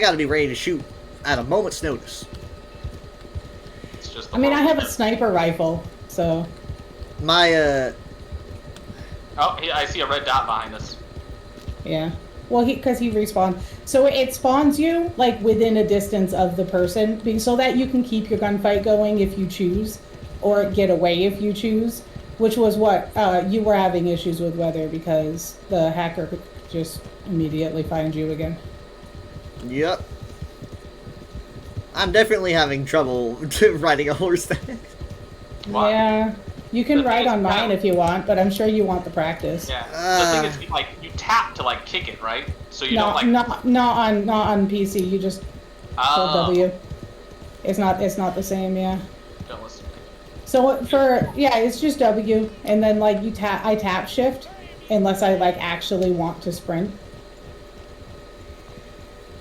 Speaker 1: gotta be ready to shoot at a moment's notice.
Speaker 7: It's just the
Speaker 8: I mean, I
Speaker 7: world
Speaker 8: have
Speaker 7: we
Speaker 8: a
Speaker 7: live.
Speaker 8: sniper rifle, so
Speaker 1: My
Speaker 7: Oh, I see a red dot behind us.
Speaker 8: yeah. Well, because he respawned, so it spawns you like within a distance of the person, so that you can keep your gunfight going if you choose, or get away if you choose. Which was what you were having issues with, Weather, because the hacker could just immediately find you again.
Speaker 1: Yep. I'm definitely having trouble riding a horse.
Speaker 7: Why?
Speaker 8: Yeah, you can
Speaker 7: The thing
Speaker 8: ride
Speaker 7: is,
Speaker 8: on mine
Speaker 7: yeah.
Speaker 8: if you want, but I'm sure you want the practice.
Speaker 7: Yeah. The thing is, like, you tap to like kick it, right? So you don't like.
Speaker 8: Not on PC. You just hold
Speaker 7: Oh,
Speaker 8: W. It's not the same. Yeah.
Speaker 7: don't listen.
Speaker 8: So it's just W, and then like I tap shift, unless I like actually want to sprint.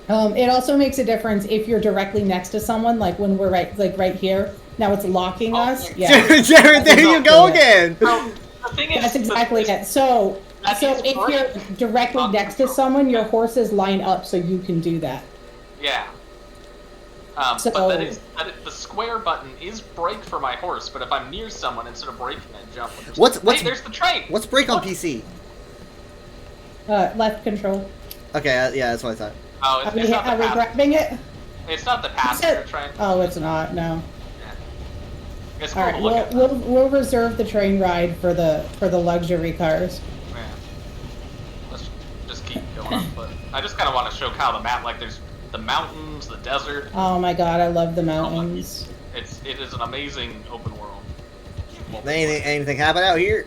Speaker 8: It also makes a difference if you're directly next to someone, like when we're right here. Now it's locking us. Yeah,
Speaker 1: Jared, there you go again.
Speaker 7: So the thing is,
Speaker 8: that's exactly it. So
Speaker 7: That is
Speaker 8: if
Speaker 7: great.
Speaker 8: you're directly next to someone, your horses line up so you can do that.
Speaker 7: Yeah.
Speaker 8: So-
Speaker 7: But the square button is brake for my horse, but if I'm near someone, instead of braking, I jump. Hey, there's the train!
Speaker 1: What's brake on
Speaker 7: What?
Speaker 1: PC?
Speaker 8: Left control.
Speaker 1: Okay, yeah, that's what I thought.
Speaker 7: Oh,
Speaker 8: Are
Speaker 7: it's not
Speaker 8: we
Speaker 7: the
Speaker 8: grabbing it?
Speaker 7: It's not the passenger train.
Speaker 8: Oh, it's not. No.
Speaker 7: It's cool
Speaker 8: All
Speaker 7: to
Speaker 8: right,
Speaker 7: look at.
Speaker 8: we'll reserve the train ride for the luxury cars.
Speaker 7: Yeah. Let's just keep going on foot. I just kind of want to show Kyle the map. Like, there's the mountains, the desert.
Speaker 8: Oh my god, I love the mountains.
Speaker 7: It is an amazing open world.
Speaker 1: Anything happen out here?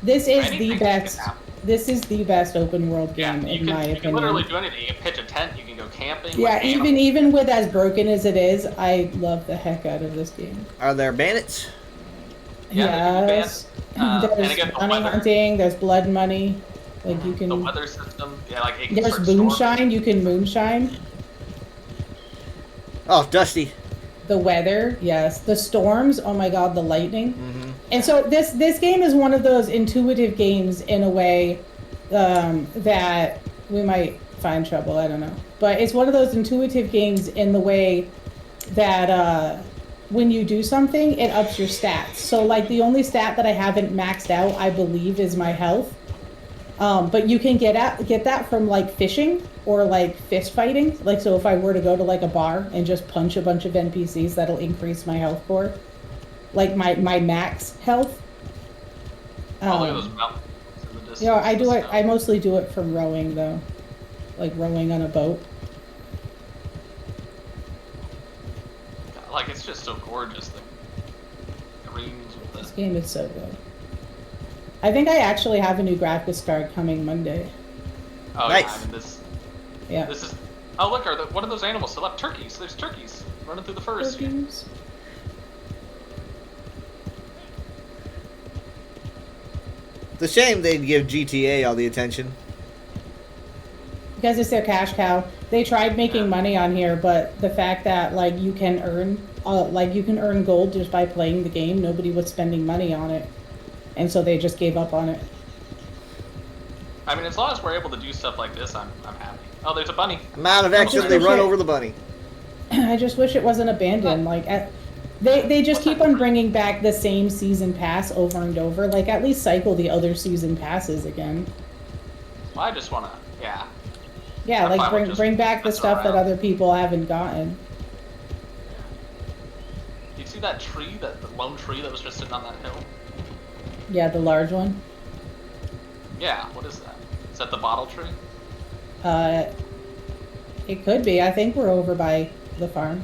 Speaker 8: This is
Speaker 7: Anything
Speaker 8: the
Speaker 7: can
Speaker 8: best.
Speaker 7: happen.
Speaker 8: This is the best open world
Speaker 7: Yeah,
Speaker 8: game
Speaker 7: you
Speaker 8: in my
Speaker 7: can
Speaker 8: opinion.
Speaker 7: literally do anything. You can pitch a tent. You can go camping.
Speaker 8: Yeah,
Speaker 7: with animals.
Speaker 8: even with as broken as it is, I love the heck out of this game.
Speaker 1: Are there bandits?
Speaker 7: Yeah,
Speaker 8: Yes.
Speaker 7: and
Speaker 8: There's
Speaker 7: again, the
Speaker 8: money
Speaker 7: weather.
Speaker 8: hunting. There's blood money. Like you
Speaker 7: The
Speaker 8: can.
Speaker 7: weather system. Yeah, like it can
Speaker 8: There's
Speaker 7: start storming.
Speaker 8: moonshine. You can moonshine.
Speaker 1: Oh, Dusty.
Speaker 8: The weather, yes. The storms. Oh my god, the lightning.
Speaker 1: Mm-hmm.
Speaker 8: And so this game is one of those intuitive games in a way that we might find trouble. I don't know, but it's one of those intuitive games in the way that when you do something, it ups your stats. So like the only stat that I haven't maxed out, I believe, is my health. But you can get that from like fishing or like fist fighting. Like so, if I were to go to like a bar and just punch a bunch of NPCs, that'll increase my health bar, like my max health.
Speaker 7: Oh, look at those mountains in the distance.
Speaker 8: Yeah, I do it.
Speaker 7: Snow.
Speaker 8: I mostly do it from rowing though, like rowing on a boat.
Speaker 7: Like, it's just so gorgeous. The greens with
Speaker 8: This
Speaker 7: the.
Speaker 8: game is so good. I think I actually have a new graphics card coming Monday.
Speaker 7: Oh
Speaker 1: Nice.
Speaker 7: yeah, I mean this.
Speaker 8: Yeah.
Speaker 7: This is. Oh look, what are those animals still up? Turkeys. There's turkeys running through the forest.
Speaker 8: Turkeys.
Speaker 1: It's a shame they'd give GTA all the attention.
Speaker 8: Because it's their cash cow. They tried making money on here, but the fact that like you can earn gold just by playing the game, nobody was spending money on it, and so they just gave up on it.
Speaker 7: I mean, as long as we're able to do stuff like this, I'm happy. Oh, there's a bunny.
Speaker 1: Amount of action, they run over the bunny.
Speaker 8: I just wish it wasn't abandoned. They just keep on bringing back the same season pass over and over. Like at least cycle the other season passes again.
Speaker 7: Well, I just wanna, yeah.
Speaker 8: Yeah,
Speaker 7: I'm
Speaker 8: like
Speaker 7: fine with just
Speaker 8: bring back the
Speaker 7: messing
Speaker 8: stuff that
Speaker 7: around.
Speaker 8: other people haven't gotten.
Speaker 7: You see that tree, the lone tree that was just sitting on that hill?
Speaker 8: Yeah, the large one.
Speaker 7: Yeah. What is that? Is that the bottle tree?
Speaker 8: It could be. I think we're over by the farm.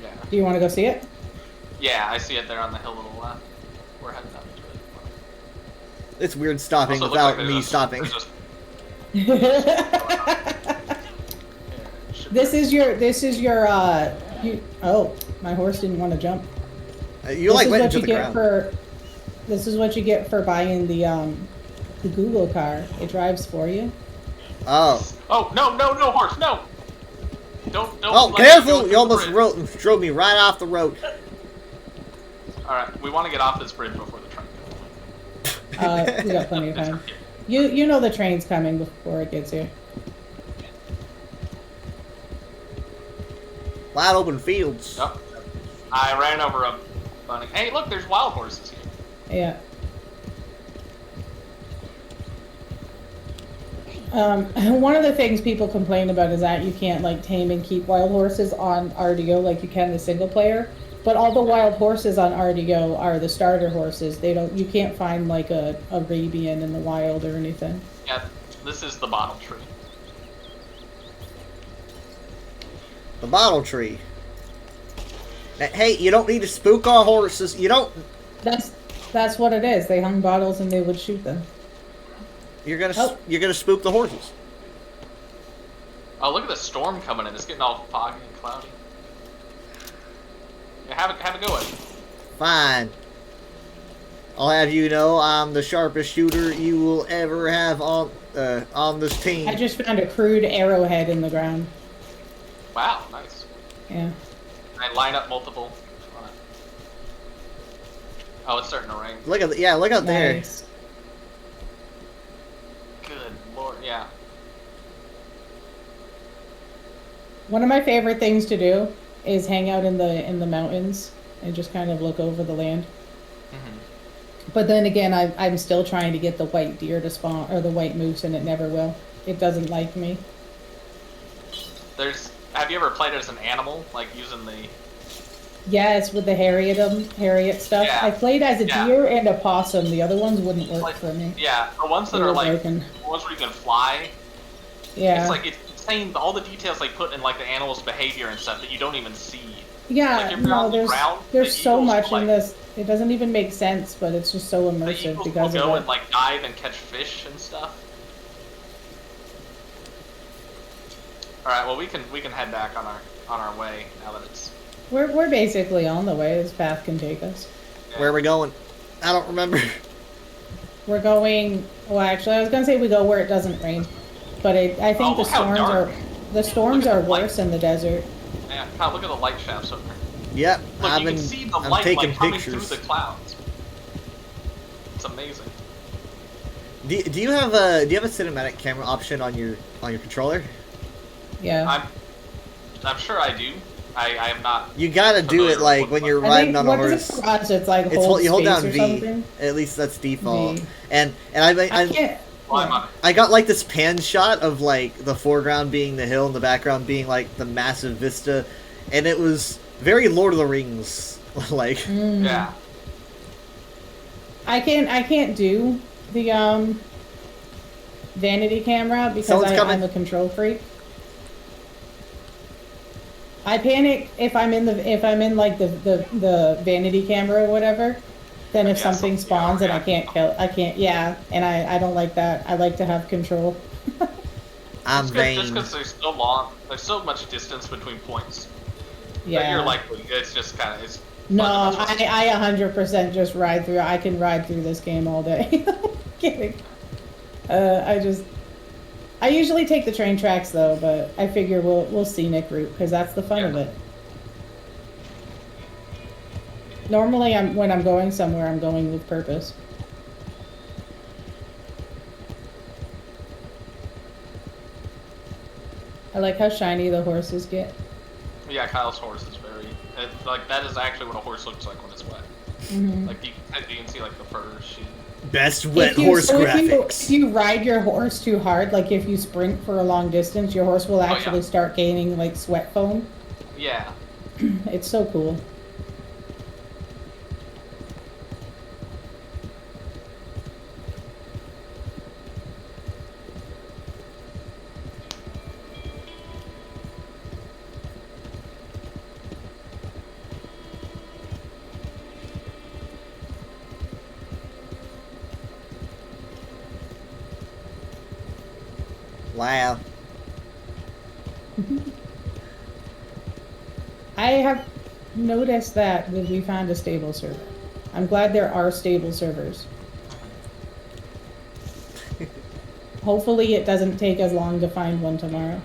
Speaker 7: Yeah.
Speaker 8: Do you want to go see it?
Speaker 7: Yeah, I see it there on the hill to the left. We're heading up to it.
Speaker 1: It's weird stopping
Speaker 7: Also, it looks
Speaker 1: without
Speaker 7: like
Speaker 1: me stopping.
Speaker 7: there's just-
Speaker 8: This is your oh, my horse didn't want to jump.
Speaker 1: You like
Speaker 8: This is
Speaker 1: went
Speaker 8: what
Speaker 1: into
Speaker 8: you
Speaker 1: the
Speaker 8: get
Speaker 1: ground.
Speaker 8: this is what you get for buying the Google car. It drives for you.
Speaker 1: Oh.
Speaker 7: Oh no, horse, no! Don't.
Speaker 1: Oh,
Speaker 7: let me go
Speaker 1: careful!
Speaker 7: through
Speaker 1: You almost
Speaker 7: the bridge.
Speaker 1: drove me right off the road.
Speaker 7: All right, we want to get off this bridge before the train goes.
Speaker 8: We got plenty of
Speaker 7: It's
Speaker 8: time.
Speaker 7: okay.
Speaker 8: You know the train's coming before it gets here.
Speaker 1: Wide open fields.
Speaker 7: Nope. I ran over a bunny. Hey, look, there's wild horses here.
Speaker 8: Yeah. One of the things people complain about is that you can't like tame and keep wild horses on RDO like you can the single player. But all the wild horses on RDO are the starter horses. You can't find like a Arabian in the wild or anything.
Speaker 7: Yeah, this is the bottle tree.
Speaker 1: The bottle tree. Hey, you don't need to spook our horses. You don't.
Speaker 8: That's what it is. They hung bottles and they would shoot them.
Speaker 1: You're gonna
Speaker 8: Oh.
Speaker 1: spook the horses.
Speaker 7: Oh, look at the storm coming in. It's getting all foggy and cloudy. Yeah, have a go at it.
Speaker 1: Fine. I'll have you know I'm the sharpest shooter you will ever have on this team.
Speaker 8: I just found a crude arrowhead in the ground.
Speaker 7: Wow, nice.
Speaker 8: Yeah.
Speaker 7: I line up multiple. on it. Oh, it's starting to rain.
Speaker 1: Look out there.
Speaker 8: Nice.
Speaker 7: Good lord, yeah.
Speaker 8: One of my favorite things to do is hang out in the mountains and just kind of look over the land. But then again, I'm still trying to get the white deer to spawn, or the white moose, and it never will. It doesn't like me.
Speaker 7: Have you ever played as an animal, like using the?
Speaker 8: Yes, with the Harriet stuff.
Speaker 7: Yeah.
Speaker 8: I played as a
Speaker 7: Yeah.
Speaker 8: deer and a possum. The other ones wouldn't work
Speaker 7: Like,
Speaker 8: for me.
Speaker 7: Yeah, the ones that
Speaker 8: They
Speaker 7: are
Speaker 8: were
Speaker 7: like
Speaker 8: broken.
Speaker 7: the ones where you can fly.
Speaker 8: Yeah.
Speaker 7: It's like it's insane all the details they put in like the animal's behavior and stuff that you don't even see.
Speaker 8: Yeah,
Speaker 7: Like, if you're
Speaker 8: no,
Speaker 7: on the
Speaker 8: there's
Speaker 7: ground,
Speaker 8: there's
Speaker 7: the
Speaker 8: so
Speaker 7: eagles
Speaker 8: much
Speaker 7: will,
Speaker 8: in
Speaker 7: like-
Speaker 8: this. It doesn't even make sense, but it's just so
Speaker 7: The
Speaker 8: immersive
Speaker 7: eagles will
Speaker 8: because
Speaker 7: go
Speaker 8: of
Speaker 7: and
Speaker 8: it.
Speaker 7: like dive and catch fish and stuff. All right, well we can head back on our way now that it's.
Speaker 8: We're basically on the way. This path can take us.
Speaker 1: Where are we going? I don't remember.
Speaker 8: We're going. Well, actually, I was gonna say we go where it doesn't rain, but I think
Speaker 7: Oh,
Speaker 8: the
Speaker 7: look how
Speaker 8: storms
Speaker 7: dark.
Speaker 8: are
Speaker 7: Look at the
Speaker 8: worse in the desert.
Speaker 7: Yeah, God, look at the light shafts over there.
Speaker 1: Yep,
Speaker 7: Look,
Speaker 1: I'm
Speaker 7: you can see the
Speaker 1: I'm
Speaker 7: light
Speaker 1: taking
Speaker 7: like coming
Speaker 1: pictures.
Speaker 7: through the clouds. It's amazing.
Speaker 1: Do you have a cinematic camera option on your controller?
Speaker 8: Yeah.
Speaker 7: I'm sure I do. I am not.
Speaker 1: You gotta do
Speaker 7: familiar
Speaker 1: it
Speaker 7: with
Speaker 1: like
Speaker 7: what-
Speaker 1: when you're
Speaker 8: I
Speaker 1: riding
Speaker 8: think
Speaker 1: on a
Speaker 8: what
Speaker 1: horse.
Speaker 8: is it for us? It's like
Speaker 1: It's you hold
Speaker 8: space
Speaker 1: down
Speaker 8: or
Speaker 1: V.
Speaker 8: something.
Speaker 1: At least that's default.
Speaker 8: V.
Speaker 1: And
Speaker 8: I
Speaker 1: I
Speaker 8: can't.
Speaker 7: Well, I'm
Speaker 8: yeah.
Speaker 7: on-
Speaker 1: I got like this pan shot of like the foreground being the hill and the background being like the massive vista, and it was very Lord of the Rings like.
Speaker 8: Mm.
Speaker 7: Yeah.
Speaker 8: I can't do the vanity camera because
Speaker 1: Someone's coming.
Speaker 8: I'm a control freak. I panic if I'm in like the vanity camera or whatever. Then if
Speaker 7: Yeah,
Speaker 8: something
Speaker 7: so-
Speaker 8: spawns
Speaker 7: yeah,
Speaker 8: and I can't, and I don't like that. I like to have control.
Speaker 1: I'm
Speaker 7: Just
Speaker 1: vain.
Speaker 7: because there's so much distance between points. That
Speaker 8: Yeah.
Speaker 7: you're likely. It's just kind of. It's
Speaker 8: No,
Speaker 7: fun to
Speaker 8: I 100% just ride through. I can ride through this game all day. Kidding. I usually take the train tracks though, but I figure we'll scenic route because that's the fun of
Speaker 7: Yeah.
Speaker 8: it. Normally, when I'm going somewhere, I'm going with purpose. I like how shiny the horses get.
Speaker 7: Yeah, Kyle's horse is very. Like that is actually what a horse looks like when it's wet.
Speaker 8: Mhm.
Speaker 7: Like you can see like the fur sheen.
Speaker 1: Best wet
Speaker 8: If you-
Speaker 1: horse
Speaker 8: so
Speaker 1: graphics.
Speaker 8: If you ride your horse too hard, like if you sprint for a long distance, your horse will
Speaker 7: yeah.
Speaker 8: actually start gaining like sweat foam.
Speaker 7: Yeah.
Speaker 8: It's so cool.
Speaker 1: Wow.
Speaker 8: I have noticed that we found a stable server. I'm glad there are stable servers. Hopefully it doesn't take as long to find one tomorrow.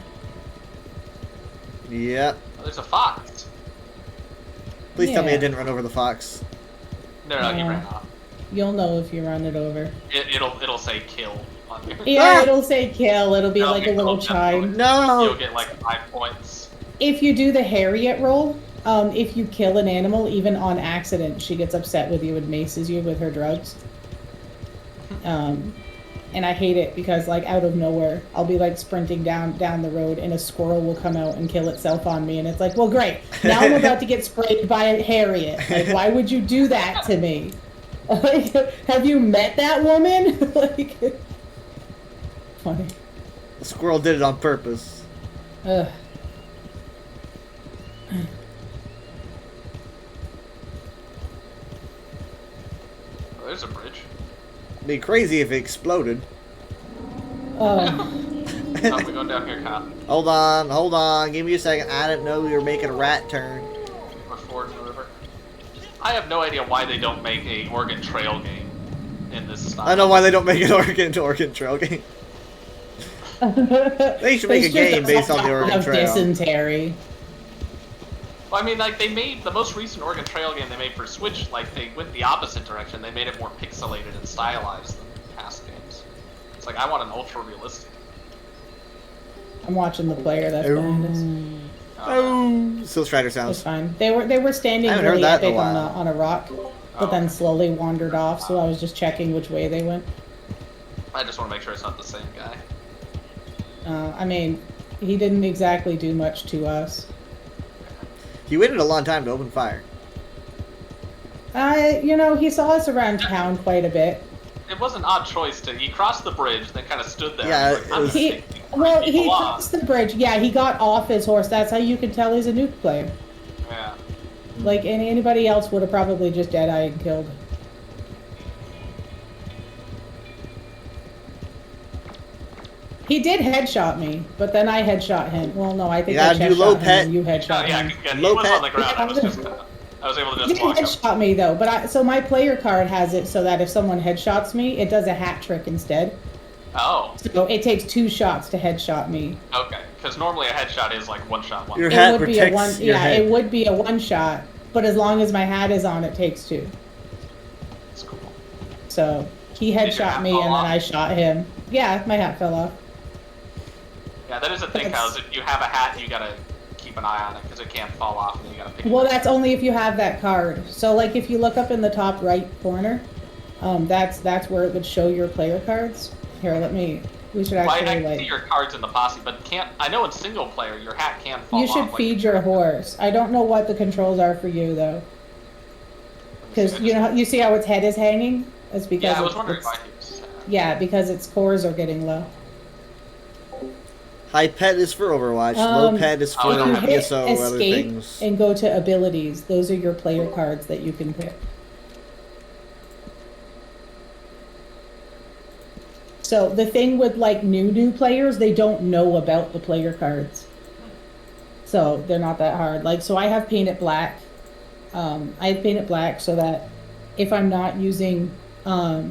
Speaker 1: Yep.
Speaker 7: Oh, there's a fox.
Speaker 1: Please tell me I
Speaker 8: Yeah.
Speaker 1: didn't run over the fox.
Speaker 7: No, he
Speaker 8: No.
Speaker 7: ran off.
Speaker 8: You'll know if you run it over.
Speaker 7: It'll say kill on there.
Speaker 8: Yeah,
Speaker 1: Ah!
Speaker 8: it'll say kill. It'll be
Speaker 7: No,
Speaker 8: like a
Speaker 7: you
Speaker 8: little
Speaker 7: don't
Speaker 8: chime.
Speaker 7: You'll
Speaker 1: No.
Speaker 7: get like 5 points.
Speaker 8: If you do the Harriet roll, if you kill an animal, even on accident, she gets upset with you and maces you with her drugs. And I hate it because, like, out of nowhere, I'll be like sprinting down the road, and a squirrel will come out and kill itself on me, and it's like, well, great. Now I'm about to get sprayed by a Harriet. Like, why would you do that to me? Like, have you met that woman? Like, funny.
Speaker 1: The squirrel did it on purpose.
Speaker 8: Ugh.
Speaker 7: Oh, there's a bridge.
Speaker 1: It'd be crazy if it exploded.
Speaker 8: Oh.
Speaker 7: Oh, we're going down here, Kyle.
Speaker 1: Hold on. Give me a second. I didn't know you were making a rat turn.
Speaker 7: We're fording the river. I have no idea why they don't make a Oregon Trail game in this style.
Speaker 1: I know why they don't make an Oregon Trail game. They should make a
Speaker 8: It's just
Speaker 1: game based on the
Speaker 8: a
Speaker 1: Oregon
Speaker 8: of
Speaker 1: Trail.
Speaker 8: dysentery.
Speaker 7: Well, I mean, like, they made the most recent Oregon Trail game they made for Switch, like, they went the opposite direction. They made it more pixelated and stylized than past games. It's like, I want an ultra realistic.
Speaker 8: I'm watching the player that's behind us.
Speaker 1: Oh, still Strider
Speaker 8: It's
Speaker 1: sounds.
Speaker 8: fine. They were standing
Speaker 1: I haven't heard
Speaker 8: really
Speaker 1: that in a
Speaker 8: epic
Speaker 1: while.
Speaker 8: on a rock, but then slowly wandered off. So I was just checking which way they went.
Speaker 7: I just want to make sure it's not the same guy.
Speaker 8: I mean, he didn't exactly do much to us.
Speaker 1: He waited a long time to open fire.
Speaker 8: You know, he saw us around town quite a bit.
Speaker 7: It was an odd choice to. He crossed the bridge, then kind of stood there.
Speaker 1: Yeah,
Speaker 7: Like,
Speaker 1: it
Speaker 7: I'm
Speaker 1: was-
Speaker 7: gonna
Speaker 8: He,
Speaker 7: take these
Speaker 8: well,
Speaker 7: three
Speaker 8: he
Speaker 7: people on.
Speaker 8: crossed the bridge. Yeah, he got off his horse. That's how you can tell he's a nuke player.
Speaker 7: Yeah.
Speaker 8: Like anybody else would have probably just dead-eyed and killed. He did headshot me, but then I headshot him. Well, no, I think
Speaker 1: You
Speaker 8: I
Speaker 1: gotta do
Speaker 8: headshot
Speaker 1: low
Speaker 8: him
Speaker 1: pet.
Speaker 8: and you
Speaker 7: Oh,
Speaker 8: headshot
Speaker 7: yeah,
Speaker 8: him.
Speaker 7: yeah, he
Speaker 1: Low
Speaker 7: was
Speaker 1: pet.
Speaker 7: on the ground. I was just I was able to
Speaker 8: He
Speaker 7: just
Speaker 8: didn't
Speaker 7: walk up.
Speaker 8: headshot me though, but so my player card has it so that if someone headshots me, it does a hat trick instead.
Speaker 7: Oh,
Speaker 8: So it takes 2 shots to headshot me.
Speaker 7: okay. Because normally a headshot is like one shot, one.
Speaker 1: Your
Speaker 8: It
Speaker 1: hat
Speaker 8: would be a
Speaker 1: protects
Speaker 8: one.
Speaker 1: your
Speaker 8: Yeah,
Speaker 1: head.
Speaker 8: it would be a 1 shot, but as long as my hat is on, it takes 2.
Speaker 7: That's cool.
Speaker 8: So he
Speaker 7: Did your
Speaker 8: headshot
Speaker 7: hat
Speaker 8: me
Speaker 7: fall
Speaker 8: and then
Speaker 7: off?
Speaker 8: I shot him. Yeah, my hat fell off.
Speaker 7: Yeah, that is a thing. How if you have a hat, you gotta keep an eye on it because it can't fall off, and then you gotta pick it
Speaker 8: Well,
Speaker 7: up.
Speaker 8: that's only if you have that card. So, like, if you look up in the top right corner, that's where it would show your player cards. Here, we should
Speaker 7: Well, I
Speaker 8: actually,
Speaker 7: can see
Speaker 8: like,
Speaker 7: your cards in the posse, but can't. I know in single player your hat can fall
Speaker 8: you
Speaker 7: off.
Speaker 8: should
Speaker 7: like-
Speaker 8: feed your horse. I don't know what the controls are for you, though. Because, you know, you see how its head is hanging? It's because
Speaker 7: Yeah, I was
Speaker 8: it's-
Speaker 7: wondering
Speaker 8: it's-
Speaker 7: why he was.
Speaker 8: Yeah, because its cores are getting low.
Speaker 1: High pet is for Overwatch. Low
Speaker 8: Um,
Speaker 1: pet is
Speaker 7: Oh,
Speaker 1: for
Speaker 7: no.
Speaker 8: If you hit
Speaker 1: ESO or other
Speaker 8: escape
Speaker 1: things.
Speaker 8: and go to abilities, those are your player cards that you can pick. So the thing with like new players, they don't know about the player cards. So they're not that hard. Like, so I have painted black. I have painted black so that if I'm not using a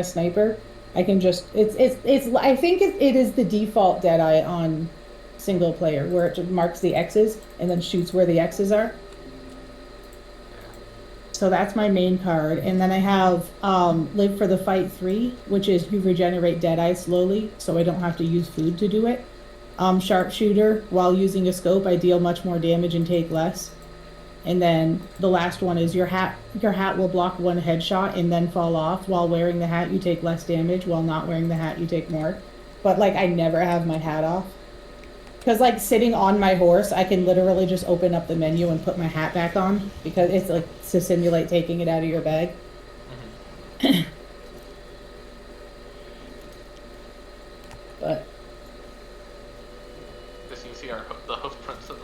Speaker 8: sniper, I can just it's I think it is the default Deadeye on single player where it just marks the X's and then shoots where the X's are. So that's my main card, and then I have Live for the Fight 3, which is you regenerate Deadeye slowly, so I don't have to use food to do it. Sharpshooter, while using a scope, I deal much more damage and take less. And then the last one is your hat will block 1 headshot and then fall off. While wearing the hat, you take less damage. While not wearing the hat, you take more. But like, I never have my hat off. Because like sitting on my horse, I can literally just open up the menu and put my hat back on because it's like to simulate taking it out of your bag. But
Speaker 7: Just you see the hoof prints in the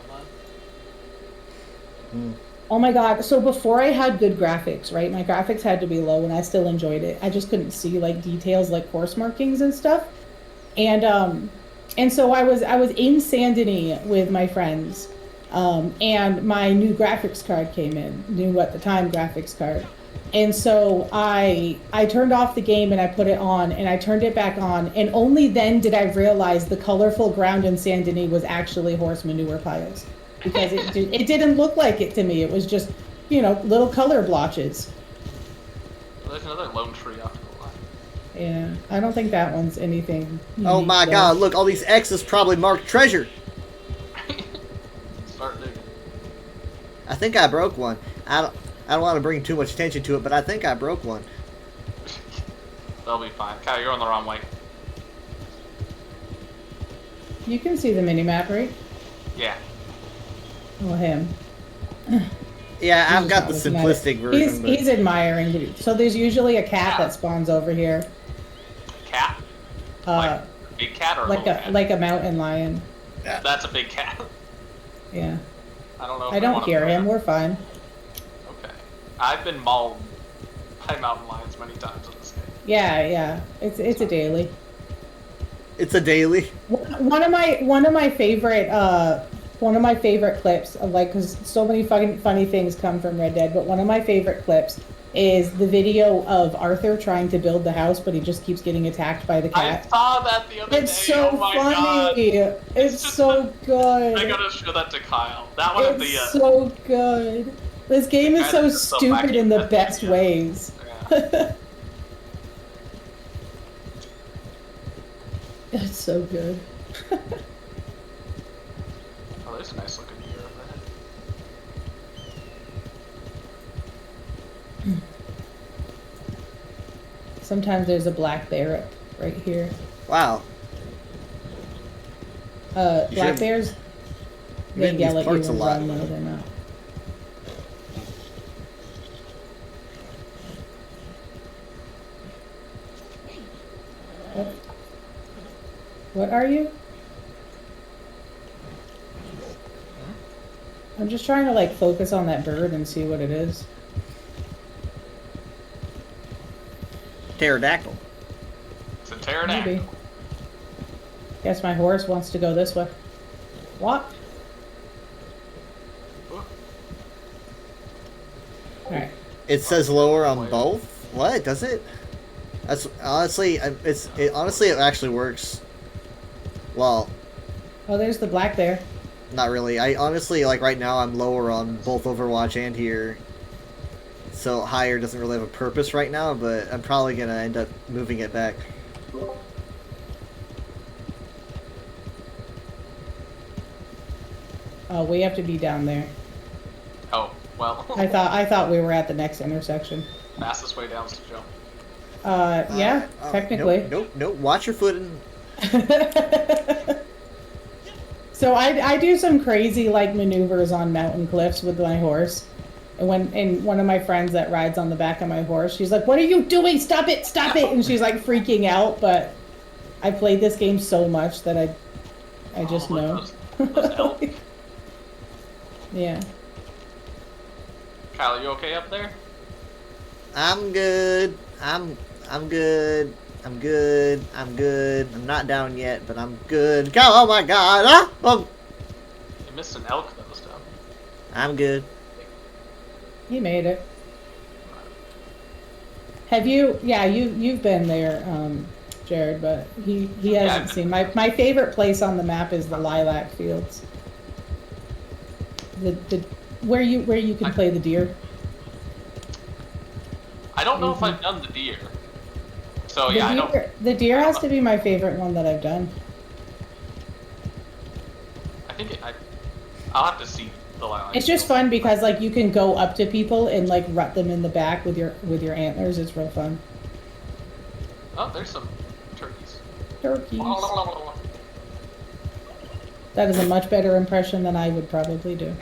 Speaker 7: mud.
Speaker 8: oh my god, so before I had good graphics, right? My graphics had to be low and I still enjoyed it. I just couldn't see like details like horse markings and stuff. And so I was in Saint Denis with my friends. And my new graphics card came in, new at the time graphics card. And so I turned off the game and I put it on and I turned it back on, and only then did I realize the colorful ground in Saint Denis was actually horse manure piles. Because it didn't look like it to me. It was just, you know, little color blotches.
Speaker 7: Well, there's another lone tree off to the left.
Speaker 8: Yeah, I don't think that one's anything.
Speaker 1: Oh
Speaker 8: unique,
Speaker 1: my
Speaker 8: though.
Speaker 1: god, look, all these X's probably marked treasure.
Speaker 7: Start digging.
Speaker 1: I think I broke one. I don't want to bring too much attention to it, but I think I broke one.
Speaker 7: They'll be fine. Kyle, you're on the wrong way.
Speaker 8: You can see the mini-map, right?
Speaker 7: Yeah.
Speaker 8: Oh, him.
Speaker 1: Yeah, I've
Speaker 8: He's
Speaker 1: got the
Speaker 8: not looking at it.
Speaker 1: simplistic version. but-
Speaker 8: He's admiring. So there's usually a cat that spawns over here.
Speaker 7: Cat? Like big cat or
Speaker 8: Like
Speaker 7: little
Speaker 8: a
Speaker 7: cat?
Speaker 8: like a mountain lion.
Speaker 7: That's a big cat.
Speaker 8: Yeah.
Speaker 7: I don't know. If
Speaker 8: I
Speaker 7: we
Speaker 8: don't
Speaker 7: wanna
Speaker 8: hear
Speaker 7: throw
Speaker 8: him.
Speaker 7: that.
Speaker 8: We're fine.
Speaker 7: Okay. I've been mauled by mountain lions many times in this game.
Speaker 8: Yeah. It's a daily.
Speaker 1: It's a daily.
Speaker 8: One of my favorite clips of like, because so many fucking funny things come from Red Dead, but one of my favorite clips is the video of Arthur trying to build the house, but he just keeps getting attacked by the
Speaker 7: I
Speaker 8: cat.
Speaker 7: saw that the other
Speaker 8: It's
Speaker 7: day.
Speaker 8: so
Speaker 7: Oh my
Speaker 8: funny.
Speaker 7: god.
Speaker 8: It's so good.
Speaker 7: I gotta show that to Kyle. That one at the
Speaker 8: It's so good. This game is
Speaker 7: That
Speaker 8: so
Speaker 7: is so
Speaker 8: stupid
Speaker 7: wacky.
Speaker 8: in the
Speaker 7: That's
Speaker 8: best
Speaker 7: genius.
Speaker 8: ways.
Speaker 7: Yeah.
Speaker 8: It's so good.
Speaker 7: there's a nice looking deer over there.
Speaker 8: Sometimes there's a black bear right here.
Speaker 1: Wow.
Speaker 8: Black
Speaker 1: should've
Speaker 8: bears,
Speaker 1: been
Speaker 8: they
Speaker 1: in
Speaker 8: yell
Speaker 1: these
Speaker 8: at you
Speaker 1: parts a
Speaker 8: and
Speaker 1: lot.
Speaker 8: run. No, they're not. What are you? I'm just trying to like focus on that bird and see what it is.
Speaker 1: Pterodactyl.
Speaker 7: It's a pterodactyl.
Speaker 8: Maybe. Guess my horse wants to go this way. What? Alright.
Speaker 1: It says lower on both. What does it? That's honestly, honestly it actually works. Well,
Speaker 8: Oh, there's the black bear.
Speaker 1: not really. I honestly like right now I'm lower on both Overwatch and here, so higher doesn't really have a purpose right now. But I'm probably gonna end up moving it back.
Speaker 8: Oh, we have to be down there.
Speaker 7: Oh, well.
Speaker 8: I thought we were at the next intersection.
Speaker 7: Fastest way down is to jump.
Speaker 8: Yeah, technically.
Speaker 1: Nope. Watch your footing.
Speaker 8: So I do some crazy like maneuvers on mountain cliffs with my horse. And one of my friends that rides on the back of my horse, she's like, "What are you doing? Stop it! Stop it!" And she's like freaking out. But I played this game so much that I just know.
Speaker 7: Those elk.
Speaker 8: Yeah.
Speaker 7: Kyle, you okay up there?
Speaker 1: I'm good. I'm good. I'm good. I'm good. I'm not down yet, but I'm good. Go! Oh my God! Ah! Oh,
Speaker 7: You missed an elk that was down.
Speaker 1: I'm good.
Speaker 8: He made it. Have you? Yeah, you've been there, Jared, but he hasn't seen. My favorite place on the map is the lilac fields. The where you can play the deer.
Speaker 7: I don't know if I've done the deer. So yeah, I don't.
Speaker 8: The deer has to be my favorite one that I've done.
Speaker 7: I think I'll have to see the lilac.
Speaker 8: It's just fun because like you can go up to people and like rut them in the back with your antlers. It's real fun.
Speaker 7: Oh, there's some turkeys.
Speaker 8: Turkeys. That is a much better impression than I would probably do.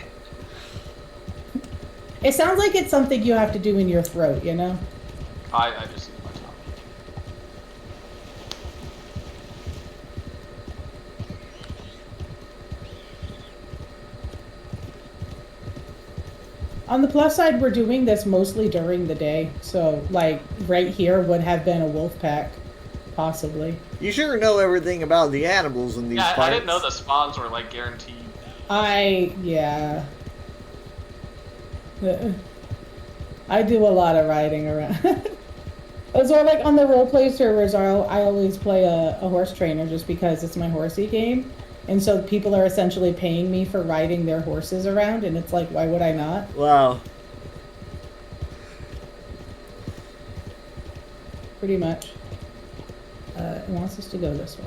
Speaker 8: It sounds like it's something you have to do in your throat, you know?
Speaker 7: I just use my tongue.
Speaker 8: On the plus side, we're doing this mostly during the day. So, like, right here would have been a wolf pack, possibly.
Speaker 1: You sure know everything about the animals in these
Speaker 7: Yeah,
Speaker 1: parts.
Speaker 7: I didn't know the spawns were like guaranteed.
Speaker 8: Yeah. I do a lot of riding around. So, like, on the roleplay servers, I always play a horse trainer just because it's my horsey game. And so people are essentially paying me for riding their horses around, and it's like, why would I not?
Speaker 1: Wow.
Speaker 8: Pretty much. It wants us to go this way.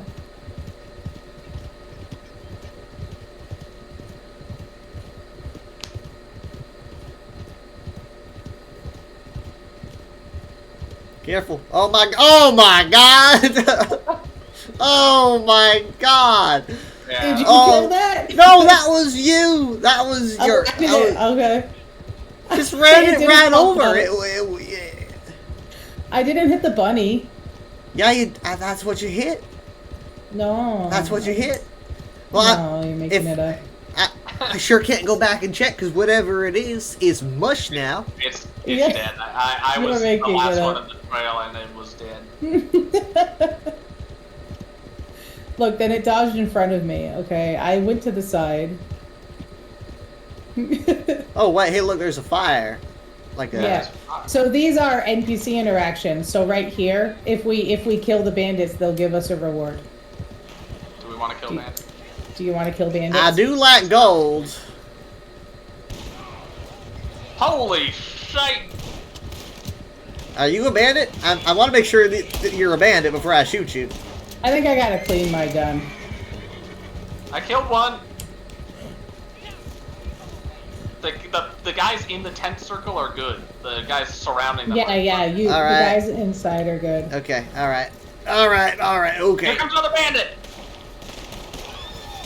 Speaker 1: Careful. Oh my God. Oh my God.
Speaker 7: Yeah.
Speaker 8: Did you
Speaker 1: Oh,
Speaker 8: kill that?
Speaker 1: No, that was you. That was
Speaker 8: Oh,
Speaker 1: your.
Speaker 8: I did it. Okay.
Speaker 1: Just ran
Speaker 8: It
Speaker 1: it
Speaker 8: didn't
Speaker 1: ran
Speaker 8: pop
Speaker 1: over.
Speaker 8: up. I didn't hit the bunny.
Speaker 1: Yeah, that's what you hit.
Speaker 8: No.
Speaker 1: That's what you hit. Well,
Speaker 8: No, you're making it up.
Speaker 1: I sure can't go back and check because whatever it is mush now.
Speaker 7: It's
Speaker 8: Yeah.
Speaker 7: dead. I
Speaker 8: You were
Speaker 7: was the
Speaker 8: making
Speaker 7: last
Speaker 8: it
Speaker 7: one
Speaker 8: up.
Speaker 7: in the trail and it was dead.
Speaker 8: Look, then it dodged in front of me. Okay, I went to the side.
Speaker 1: Oh wait, hey look, there's a fire. Like a.
Speaker 8: Yeah. So these are NPC interactions. So right here, if we kill the bandits, they'll give us a reward.
Speaker 7: Do we want to kill man?
Speaker 8: Do you want to kill bandits?
Speaker 1: I do like gold.
Speaker 7: Holy shite!
Speaker 1: Are you a bandit? I want to make sure that you're a bandit before I shoot you.
Speaker 8: I think I gotta clean my gun.
Speaker 7: I killed one. The guys in the tent circle are good. The guys surrounding them.
Speaker 8: Yeah,
Speaker 7: are
Speaker 8: yeah.
Speaker 7: fine.
Speaker 8: You,
Speaker 1: All
Speaker 8: the
Speaker 1: right.
Speaker 8: guys inside are good.
Speaker 1: Okay, alright. Alright, okay.
Speaker 7: Here comes another bandit.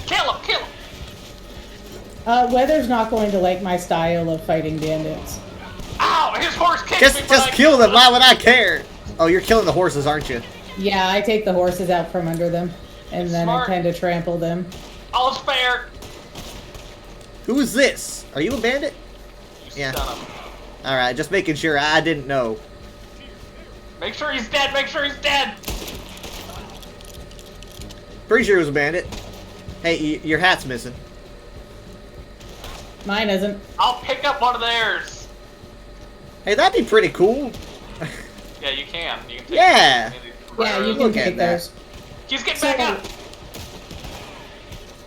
Speaker 7: Kill him! Kill him!
Speaker 8: Weather's not going to like my style of fighting bandits.
Speaker 7: Ow! His horse kicked me.
Speaker 1: Just
Speaker 7: but I
Speaker 1: kill them,
Speaker 7: killed
Speaker 1: why would I care? Oh, you're killing the horses, aren't you?
Speaker 8: Yeah, I take the horses out from under them, and then
Speaker 7: Smart.
Speaker 8: I tend to trample them.
Speaker 7: All's fair.
Speaker 1: Who is this? Are you a bandit?
Speaker 7: You
Speaker 1: Yeah.
Speaker 7: stun him.
Speaker 1: Alright, just making sure, I didn't know.
Speaker 7: Make sure he's dead. Make sure he's dead.
Speaker 1: Pretty sure it was a bandit. Hey, your hat's missing.
Speaker 8: Mine isn't.
Speaker 7: I'll pick up one of theirs.
Speaker 1: Hey, that'd be pretty cool.
Speaker 7: Yeah, you can. You can take
Speaker 1: Yeah.
Speaker 8: Yeah, you can
Speaker 1: Look at
Speaker 8: take
Speaker 1: that.
Speaker 8: those.
Speaker 7: He's getting
Speaker 8: So-
Speaker 7: back up.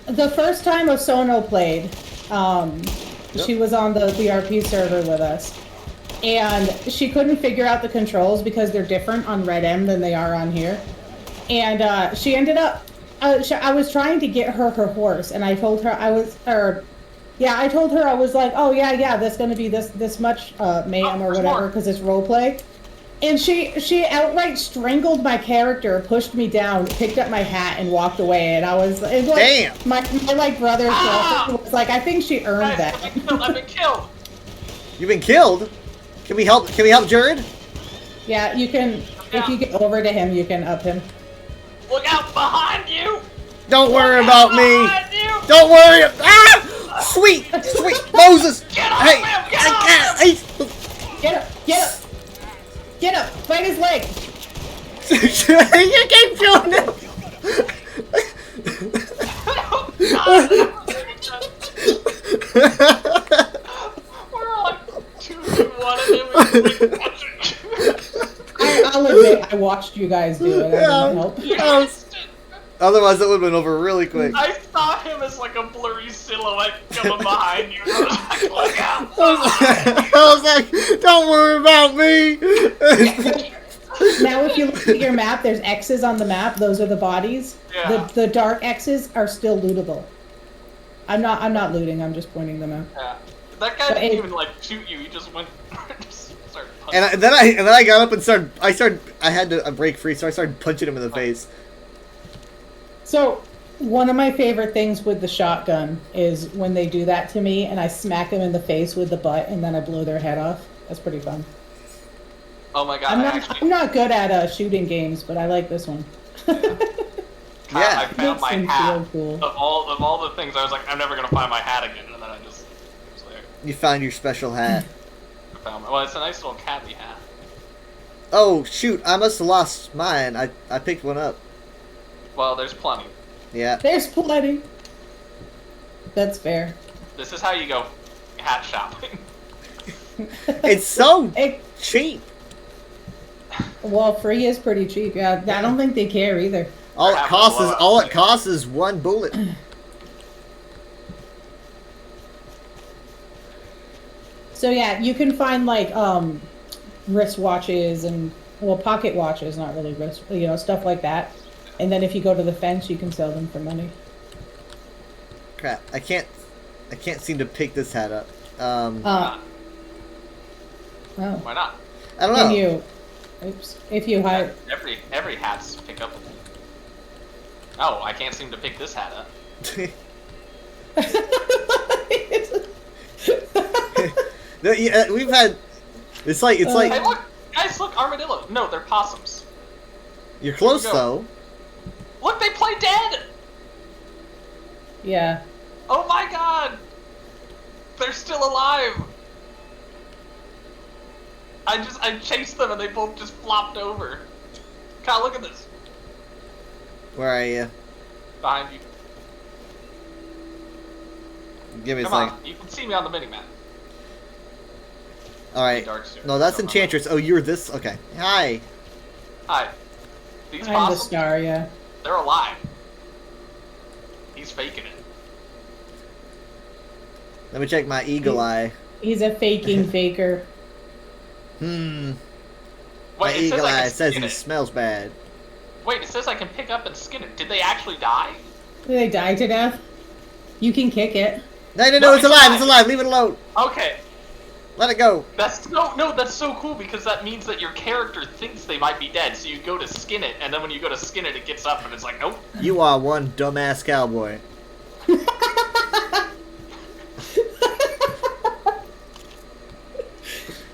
Speaker 8: The first time Osono played,
Speaker 1: Yep.
Speaker 8: she was on the BRP server with us, and she couldn't figure out the controls because they're different on Red M than they are on here. And she ended up, I was trying to get her horse, and I told her I was like, oh yeah, that's gonna be this much mayhem or
Speaker 7: there's
Speaker 8: whatever
Speaker 7: more.
Speaker 8: because it's roleplay. And she outright strangled my character, pushed me down, picked up my hat, and walked away. And I was like,
Speaker 1: Damn.
Speaker 8: my like brother's
Speaker 7: Ah!
Speaker 8: girlfriend was like, I think she earned
Speaker 7: Guys,
Speaker 8: that.
Speaker 7: I've been killed.
Speaker 1: You've been killed? Can we help Jared?
Speaker 8: Yeah, you can. If you get over to him, you can up him.
Speaker 7: Look out behind you.
Speaker 1: Don't worry
Speaker 7: Look
Speaker 1: about
Speaker 7: out
Speaker 1: me.
Speaker 7: behind you.
Speaker 1: Don't worry. Ah! Sweet Moses.
Speaker 7: Get off
Speaker 1: Hey,
Speaker 7: him, get
Speaker 1: hey,
Speaker 8: Get up! Get up! Get up! Fight his leg!
Speaker 1: you keep doing it.
Speaker 7: We're like 2v1 and then
Speaker 8: I'll admit, I watched you guys do it. I didn't help.
Speaker 7: we missed it.
Speaker 1: Otherwise, it would have been over really quick.
Speaker 7: I saw him as like a blurry silhouette coming behind you. I was like, look out!
Speaker 1: I was like, don't worry about me.
Speaker 8: Now, if you look at your map, there's X's on the map. Those are the bodies.
Speaker 7: Yeah.
Speaker 8: The dark X's are still lootable. I'm not looting. I'm just pointing them out.
Speaker 7: Yeah. That guy
Speaker 8: But
Speaker 7: didn't
Speaker 8: it-
Speaker 7: even like shoot you. He just went. Just started punching.
Speaker 1: And then I got up and I had to break free, so I started punching him in the face.
Speaker 8: So, one of my favorite things with the shotgun is when they do that to me and I smack them in the face with the butt and then I blow their head off. That's pretty fun.
Speaker 7: Oh my god!
Speaker 8: I'm
Speaker 7: I
Speaker 8: not
Speaker 7: actually,
Speaker 8: not good at shooting games, but I like this one.
Speaker 1: Yeah.
Speaker 7: I found
Speaker 8: Makes
Speaker 7: my
Speaker 8: them
Speaker 7: hat.
Speaker 8: feel cool.
Speaker 7: Of all the things, I was like, I'm never gonna find my hat again, and then I just it was there.
Speaker 1: You found your special hat.
Speaker 7: I found my, well, it's a nice little cabbie hat.
Speaker 1: Oh shoot! I must have lost mine. I picked one up.
Speaker 7: Well, there's plenty.
Speaker 1: Yeah.
Speaker 8: There's plenty. That's fair.
Speaker 7: This is how you go hat shopping.
Speaker 1: It's so
Speaker 8: It,
Speaker 1: cheap.
Speaker 8: well, free is pretty cheap. Yeah, I don't think they care either.
Speaker 1: All it
Speaker 7: Half
Speaker 1: costs
Speaker 7: the
Speaker 1: is
Speaker 7: blowout.
Speaker 1: one bullet.
Speaker 8: So yeah, you can find like wristwatches and pocket watches, not really wrist, stuff like that. And then if you go to the fence, you can sell them for money.
Speaker 1: Crap! I can't seem to pick this hat up.
Speaker 8: Oh,
Speaker 7: Why not?
Speaker 1: I don't
Speaker 8: can
Speaker 1: know.
Speaker 8: you? Oops. If you hide.
Speaker 7: Every hat's pickable. Oh, I can't seem to pick this hat up.
Speaker 1: Yeah, we've had. It's like
Speaker 7: Hey, look, guys, look, armadillo. No, they're possums.
Speaker 1: you're close
Speaker 7: Here we go.
Speaker 1: though.
Speaker 7: Look, they play dead.
Speaker 8: Yeah.
Speaker 7: Oh my god! They're still alive! I chased them and they both just flopped over. Kyle, look at this.
Speaker 1: Where are you?
Speaker 7: Behind you.
Speaker 1: Give me a
Speaker 7: Come
Speaker 1: second.
Speaker 7: on, you can see me on the minimap.
Speaker 1: All right.
Speaker 7: Darkseer.
Speaker 1: No, that's
Speaker 7: Don't know.
Speaker 1: Enchantress. Oh, you're this. Okay. Hi.
Speaker 7: Hi. These
Speaker 8: I'm the
Speaker 7: possums,
Speaker 8: star, yeah.
Speaker 7: they're alive. He's faking it.
Speaker 1: Let me check my eagle eye.
Speaker 8: He's a faking faker.
Speaker 1: My
Speaker 7: Wait, it says
Speaker 1: eagle
Speaker 7: I
Speaker 1: eye
Speaker 7: can
Speaker 1: says
Speaker 7: skin
Speaker 1: he
Speaker 7: it.
Speaker 1: smells bad.
Speaker 7: Wait, it says I can pick up and skin it. Did they actually die?
Speaker 8: Do they die to death? You can kick it.
Speaker 1: No,
Speaker 7: No,
Speaker 1: it's
Speaker 7: it's
Speaker 1: alive.
Speaker 7: alive.
Speaker 1: It's alive. Leave it alone.
Speaker 7: Okay,
Speaker 1: Let it go.
Speaker 7: that's so cool because that means that your character thinks they might be dead. So you go to skin it, and then when you go to skin it, it gets up and it's like, nope.
Speaker 1: You are one dumbass cowboy.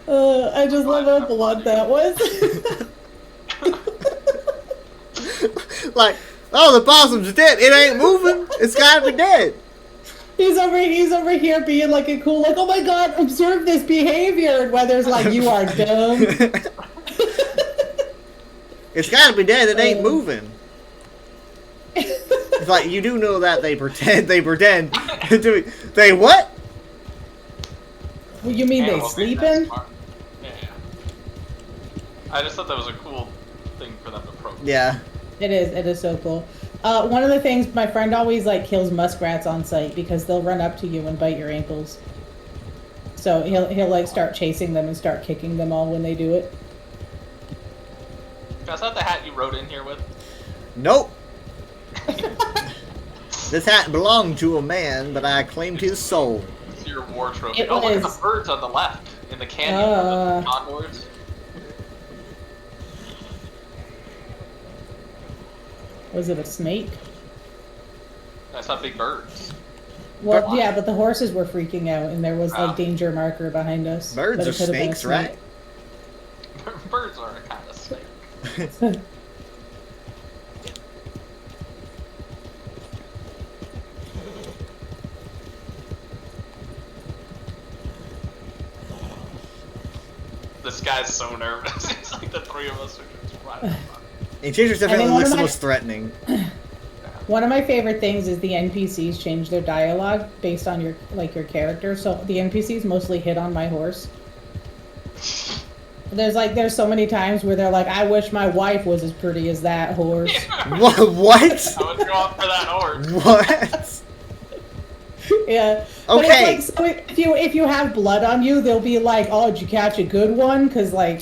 Speaker 8: I just love how blunt that was.
Speaker 1: Like, oh, the possum's dead. It ain't moving. It's gotta be dead.
Speaker 8: He's over here being like a cool, like, oh my god, observe this behavior. And Weather's like, you are dumb.
Speaker 1: It's gotta be dead. It ain't moving. It's like, you do know that they pretend. They what?
Speaker 8: You mean they
Speaker 7: Animals ain't that
Speaker 8: sleeping?
Speaker 7: smart. Yeah. I just thought that was a cool thing for them to approach.
Speaker 1: Yeah.
Speaker 8: It is so cool. One of the things, my friend always like kills muskrats on sight because they'll run up to you and bite your ankles. So he'll like start chasing them and start kicking them all when they do it.
Speaker 7: Is that the hat you rode in here with?
Speaker 1: Nope. This hat belonged to a man, but I claimed his soul.
Speaker 7: It's your war trophy.
Speaker 8: It
Speaker 7: Oh, look at
Speaker 8: was-
Speaker 7: the birds on the left in the canyon. The condors.
Speaker 8: Was it a snake?
Speaker 7: I saw big birds.
Speaker 8: Well, yeah, but the horses were freaking out, and there was
Speaker 7: Oh.
Speaker 8: like danger marker behind us.
Speaker 1: Birds
Speaker 8: but
Speaker 1: are
Speaker 8: it could have been a
Speaker 1: snakes, right?
Speaker 7: Birds are a kind of snake.
Speaker 8: snake.
Speaker 7: This guy's so nervous. It's like the three of us are just running.
Speaker 1: And Chaser
Speaker 8: I
Speaker 1: definitely
Speaker 8: think one
Speaker 1: looks
Speaker 8: of
Speaker 1: the
Speaker 8: my-
Speaker 1: most threatening.
Speaker 8: One of my favorite things is the NPCs change their dialogue based on your character. So the NPCs mostly hit on my horse. There's so many times where they're like, I wish my wife was as pretty as that horse.
Speaker 1: What?
Speaker 7: I would go up for that horse.
Speaker 1: What?
Speaker 8: Yeah. But
Speaker 1: Okay.
Speaker 8: it's like, so if you have blood on you, they'll be like, oh, did you catch a good one? Because out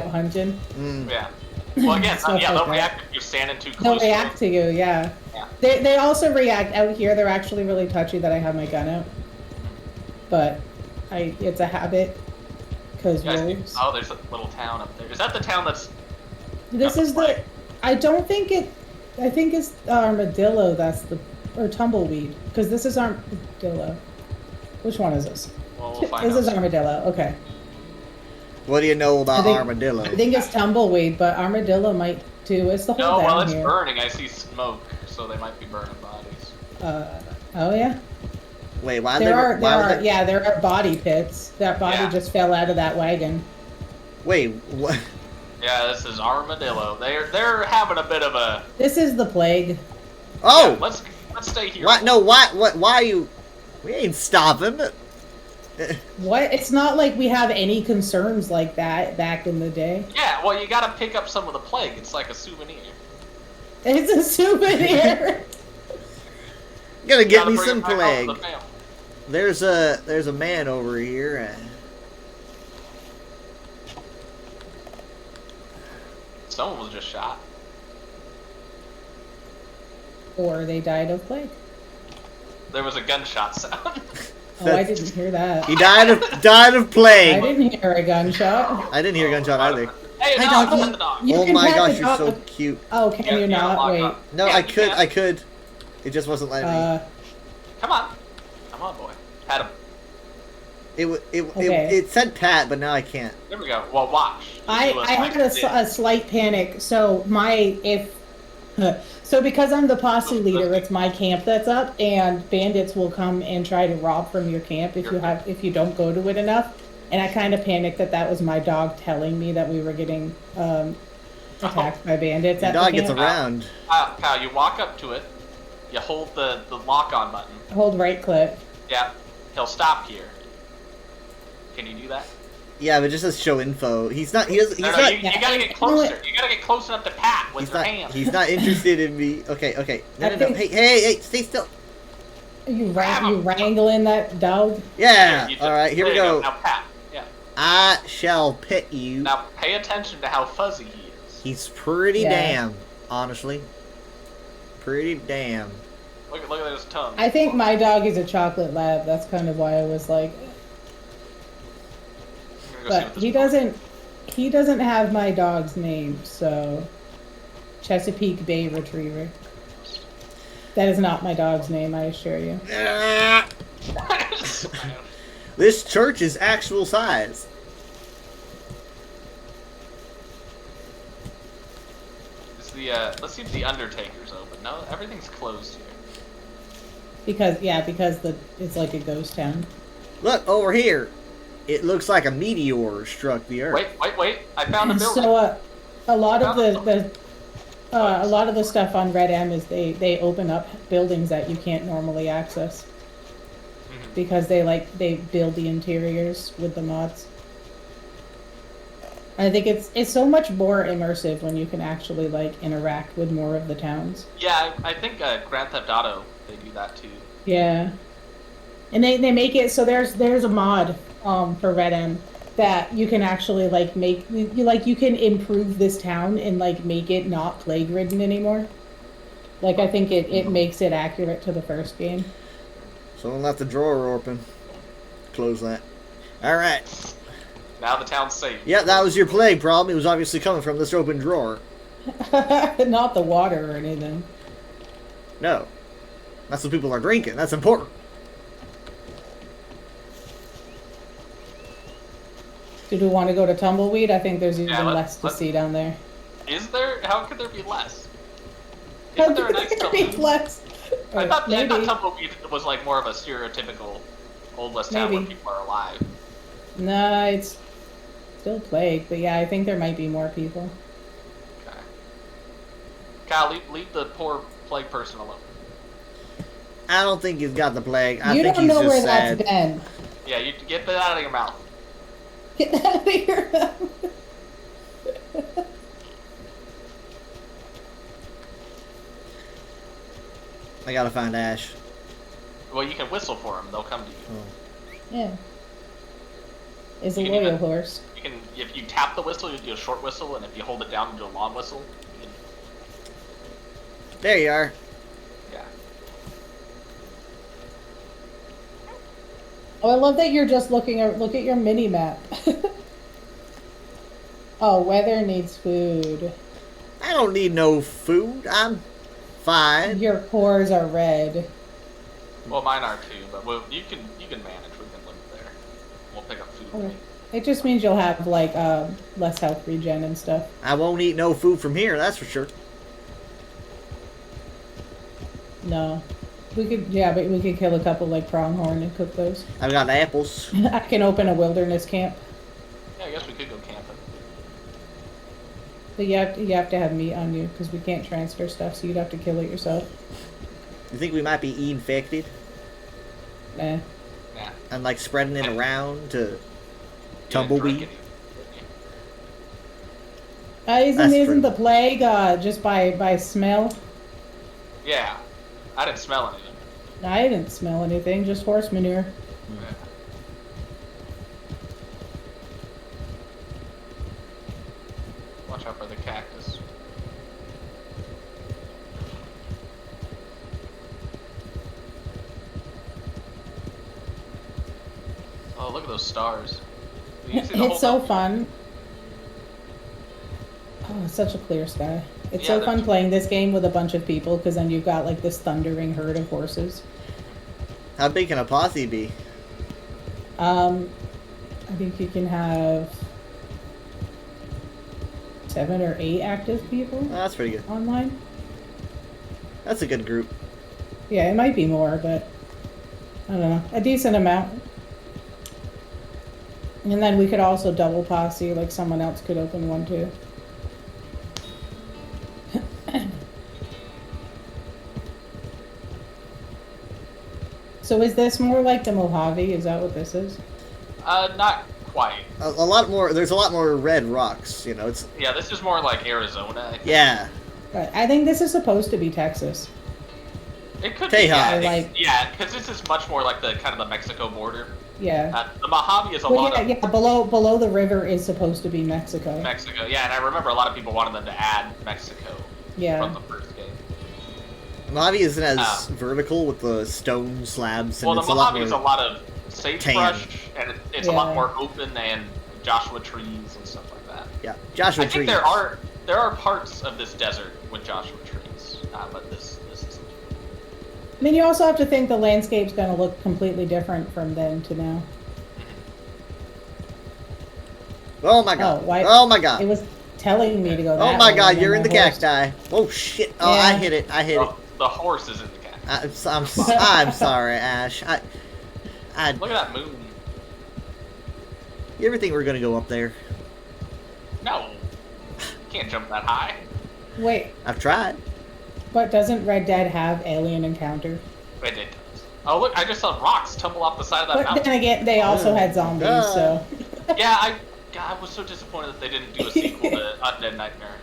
Speaker 8: hunting.
Speaker 7: Yeah. Well, again,
Speaker 8: Stuff
Speaker 7: yeah,
Speaker 8: like
Speaker 7: they'll
Speaker 8: that.
Speaker 7: react if you're standing too
Speaker 8: They'll
Speaker 7: close. to
Speaker 8: react
Speaker 7: them.
Speaker 8: to you, yeah.
Speaker 7: Yeah.
Speaker 8: They also react out here. They're actually really touchy that I have my gun out. But it's a habit. Because
Speaker 7: You guys do-
Speaker 8: wolves.
Speaker 7: oh, there's a little town up there. Is that the town that's?
Speaker 8: This is the. I don't think it. I think it's armadillo. Or tumbleweed. Because this is armadillo. Which one is this?
Speaker 7: Well, we'll find
Speaker 8: This
Speaker 7: out.
Speaker 8: is armadillo. Okay.
Speaker 1: What do you know about
Speaker 8: I think-
Speaker 1: armadillo?
Speaker 8: I think it's tumbleweed, but armadillo might too. It's the whole
Speaker 7: No,
Speaker 8: down
Speaker 7: well, it's
Speaker 8: here.
Speaker 7: burning. I see smoke, so they might be burning bodies.
Speaker 8: Oh yeah.
Speaker 1: Wait, why
Speaker 8: There are
Speaker 1: they?
Speaker 8: there are body pits. That body
Speaker 7: Yeah.
Speaker 8: just fell out of that wagon.
Speaker 1: Wait, what?
Speaker 7: Yeah, this is armadillo. They're having a bit of a.
Speaker 8: This is the plague.
Speaker 1: Oh,
Speaker 7: Yeah, let's stay here.
Speaker 1: what? No, why? What? Why are you? We ain't stopping.
Speaker 8: What? It's not like we have any concerns like that back in the day.
Speaker 7: Yeah, well, you gotta pick up some of the plague. It's like a souvenir.
Speaker 8: It's a souvenir.
Speaker 1: Gotta get
Speaker 7: Gotta
Speaker 1: me
Speaker 7: bring
Speaker 1: some
Speaker 7: it back home
Speaker 1: plague.
Speaker 7: to the family.
Speaker 1: There's a man over here.
Speaker 7: Someone was just shot.
Speaker 8: Or they died of plague.
Speaker 7: There was a gunshot sound.
Speaker 8: Oh, I didn't hear that.
Speaker 1: He died of
Speaker 8: I
Speaker 1: plague.
Speaker 8: didn't hear a gunshot.
Speaker 1: I didn't hear a gunshot either.
Speaker 7: Hey,
Speaker 1: Hi,
Speaker 7: dog,
Speaker 1: doggy.
Speaker 7: pet the dog.
Speaker 8: You
Speaker 1: Oh
Speaker 8: can
Speaker 1: my
Speaker 8: pet
Speaker 1: gosh,
Speaker 8: the
Speaker 1: you're so
Speaker 8: dog.
Speaker 1: cute.
Speaker 8: Oh, can you
Speaker 7: Yeah,
Speaker 8: not?
Speaker 7: lock
Speaker 8: Wait.
Speaker 7: up.
Speaker 1: No,
Speaker 7: Yeah,
Speaker 1: I
Speaker 7: you
Speaker 1: could.
Speaker 7: can.
Speaker 1: I could. It just wasn't letting me.
Speaker 7: Come on. Come on, boy. Pat him.
Speaker 1: It said pat, but now I can't.
Speaker 7: There we go. Well, watch.
Speaker 8: I had a slight panic. So so because I'm the posse leader, it's my camp that's up, and bandits will come and try to rob from your camp if you don't go to it enough. And I kind of panicked that was my dog telling me that we were getting attacked by bandits.
Speaker 1: Your
Speaker 8: at the
Speaker 1: dog gets
Speaker 8: camp.
Speaker 1: around.
Speaker 7: Kyle, you walk up to it. You hold the lock-on button.
Speaker 8: Hold right click.
Speaker 7: Yeah. He'll stop here. Can you do that?
Speaker 1: Yeah, but it just says show info. He's not. He doesn't. He's
Speaker 7: No,
Speaker 1: not.
Speaker 7: you gotta get closer. You gotta get close enough to pat with
Speaker 1: He's
Speaker 7: your
Speaker 1: not.
Speaker 7: hand.
Speaker 1: He's not interested in me. Okay. No.
Speaker 8: I think-
Speaker 1: Hey! Stay still.
Speaker 8: You
Speaker 7: Grab him.
Speaker 8: wrangling that dog?
Speaker 1: Yeah.
Speaker 7: You just-
Speaker 1: All right. Here we
Speaker 7: there you
Speaker 1: go.
Speaker 7: Now pat. Yeah.
Speaker 1: I shall pet you.
Speaker 7: Now pay attention to how fuzzy he is.
Speaker 1: He's pretty
Speaker 8: Yeah.
Speaker 1: damn. Honestly. Pretty damn.
Speaker 7: Look at his tongue.
Speaker 8: I think my dog is a chocolate lab. That's kind of why I was like,
Speaker 7: go see what
Speaker 8: But
Speaker 7: this
Speaker 8: he doesn't have my dog's name, so Chesapeake Bay Retriever. That is not my dog's name, I assure you.
Speaker 1: This church is actual size.
Speaker 7: Is the let's see if the Undertaker's open. No, everything's closed here.
Speaker 8: Because it's like a ghost town.
Speaker 1: Look over here. It looks like a meteor struck the earth.
Speaker 7: Wait! I found a building.
Speaker 8: So a lot of the stuff on Red M is they open up buildings that you can't normally access because they build the interiors with the mods. I think it's so much more immersive when you can actually like interact with more of the towns.
Speaker 7: Yeah, I think Grand Theft Auto they do that too.
Speaker 8: Yeah, and they make it so there's a mod for Red M that you can actually like you can improve this town and like make it not plague ridden anymore. Like I think it makes it accurate to the first game.
Speaker 1: Someone left the drawer open. Close that. Alright.
Speaker 7: Now the town's safe.
Speaker 1: Yeah, that was your plague problem. It was obviously coming from this open drawer.
Speaker 8: Not the water or anything.
Speaker 1: No. That's what people are drinking. That's important.
Speaker 8: Did we want to go to Tumbleweed? I think there's even
Speaker 7: Yeah,
Speaker 8: less to see down there.
Speaker 7: Is there? How could there be less?
Speaker 8: How
Speaker 7: Isn't there a
Speaker 8: could
Speaker 7: nice
Speaker 8: there be
Speaker 7: Tumbleweed?
Speaker 8: less?
Speaker 7: I thought
Speaker 8: Maybe.
Speaker 7: Tumbleweed was like more of a stereotypical Old West town where
Speaker 8: Maybe.
Speaker 7: people are alive.
Speaker 8: Nah, it's still plague, but yeah, I think there might be more people.
Speaker 7: Okay. Kyle, leave the poor plague person alone.
Speaker 1: I don't think he's got the plague. I
Speaker 8: You
Speaker 1: think
Speaker 8: don't
Speaker 1: he's
Speaker 8: know
Speaker 1: just
Speaker 8: where
Speaker 1: sad.
Speaker 8: that's been.
Speaker 7: Yeah, you get that out of your mouth.
Speaker 8: Get that out of your mouth.
Speaker 1: I gotta find Ash.
Speaker 7: Well, you can whistle for them; they'll come to you.
Speaker 8: Yeah. Is a
Speaker 7: You can
Speaker 8: loyal
Speaker 7: even-
Speaker 8: horse.
Speaker 7: You can, if you tap the whistle, you do a short whistle, and if you hold it down, you do a long whistle. You can,
Speaker 1: There you are.
Speaker 7: yeah.
Speaker 8: Oh, I love that you're just look at your mini map. Oh, weather needs food.
Speaker 1: I don't need no food. I'm fine.
Speaker 8: Your cores are red.
Speaker 7: Well, mine are too, but you can manage. We can live there. We'll pick up food.
Speaker 8: Okay. It just means you'll have like less health regen and stuff.
Speaker 1: I won't eat no food from here, that's for sure.
Speaker 8: No. But we could kill a couple like pronghorn and cook those.
Speaker 1: I've got apples.
Speaker 8: I can open a wilderness camp.
Speaker 7: Yeah, I guess we could go camping.
Speaker 8: But you have to have meat on you because we can't transfer stuff, so you'd have to kill it yourself.
Speaker 1: You think we might be infected?
Speaker 8: Nah.
Speaker 7: Nah.
Speaker 1: And like spreading it around to
Speaker 7: You didn't drink
Speaker 1: tumbleweed?
Speaker 7: any, did you?
Speaker 8: Isn't
Speaker 1: true.
Speaker 8: the plague just by smell?
Speaker 7: Yeah. I didn't smell anything.
Speaker 8: I didn't smell anything, just horse manure.
Speaker 7: Yeah. Watch out for the cactus. Oh, look at those stars. You see the whole
Speaker 8: It's so
Speaker 7: map?
Speaker 8: fun. Oh, it's such a clear sky. It's
Speaker 7: Yeah,
Speaker 8: so
Speaker 7: that's-
Speaker 8: fun playing this game with a bunch of people because then you've got like this thundering herd of horses.
Speaker 1: How big can a posse be?
Speaker 8: I think you can have 7 or 8 active people
Speaker 1: Oh, that's pretty good.
Speaker 8: online.
Speaker 1: That's a good group.
Speaker 8: Yeah, it might be more, but I don't know. A decent amount. And then we could also double posse, like someone else could open one too. So is this more like the Mojave? Is that what this is?
Speaker 7: Not quite.
Speaker 1: A lot more. There's a lot more red rocks. You know, it's
Speaker 7: Yeah, this is more like Arizona. I think.
Speaker 1: yeah.
Speaker 8: Right. I think this is supposed to be Texas.
Speaker 7: It could
Speaker 1: Tejas.
Speaker 7: be. Yeah,
Speaker 8: Like-
Speaker 7: yeah, because this is much more like the kind of the Mexico border.
Speaker 8: Yeah.
Speaker 7: The Mojave is a
Speaker 8: Well,
Speaker 7: lot
Speaker 8: yeah,
Speaker 7: of
Speaker 8: yeah. Below the river is supposed to be Mexico.
Speaker 7: Mexico. Yeah, and I remember a lot of people wanted them to add Mexico
Speaker 8: Yeah.
Speaker 7: from the first game.
Speaker 1: Mojave isn't as
Speaker 7: Ah.
Speaker 1: vertical with the stone slabs, and
Speaker 7: Well, the
Speaker 1: it's a lot
Speaker 7: Mojave
Speaker 1: more.
Speaker 7: is a lot of sagebrush, and it's a
Speaker 8: Yeah.
Speaker 7: lot more open and Joshua trees and stuff like that.
Speaker 1: Yeah, Joshua
Speaker 7: I think
Speaker 1: trees.
Speaker 7: there are parts of this desert with Joshua trees, but this isn't.
Speaker 8: I mean, you also have to think the landscape's going to look completely different from then to now.
Speaker 1: Oh my god.
Speaker 8: why-
Speaker 1: Oh my god.
Speaker 8: It was telling me to go that
Speaker 1: Oh my
Speaker 8: way,
Speaker 1: god,
Speaker 8: and
Speaker 1: you're
Speaker 8: then
Speaker 1: in the
Speaker 8: my horse-
Speaker 1: cacti. Oh shit. Oh, I
Speaker 8: Yeah.
Speaker 1: hit it. I hit it.
Speaker 7: The horse is in the cat.
Speaker 1: I'm sorry, Ash. I
Speaker 7: Look at that moon.
Speaker 1: you ever think we're gonna go up there?
Speaker 7: No, can't jump that high.
Speaker 8: Wait,
Speaker 1: I've tried.
Speaker 8: but doesn't Red Dead have alien encounter?
Speaker 7: It does. Oh look, I just saw rocks tumble off the side of that
Speaker 8: But
Speaker 7: mountain.
Speaker 8: then again, they also had zombies, so...
Speaker 7: Yeah, I was so disappointed that they didn't do a sequel to Undead Nightmare.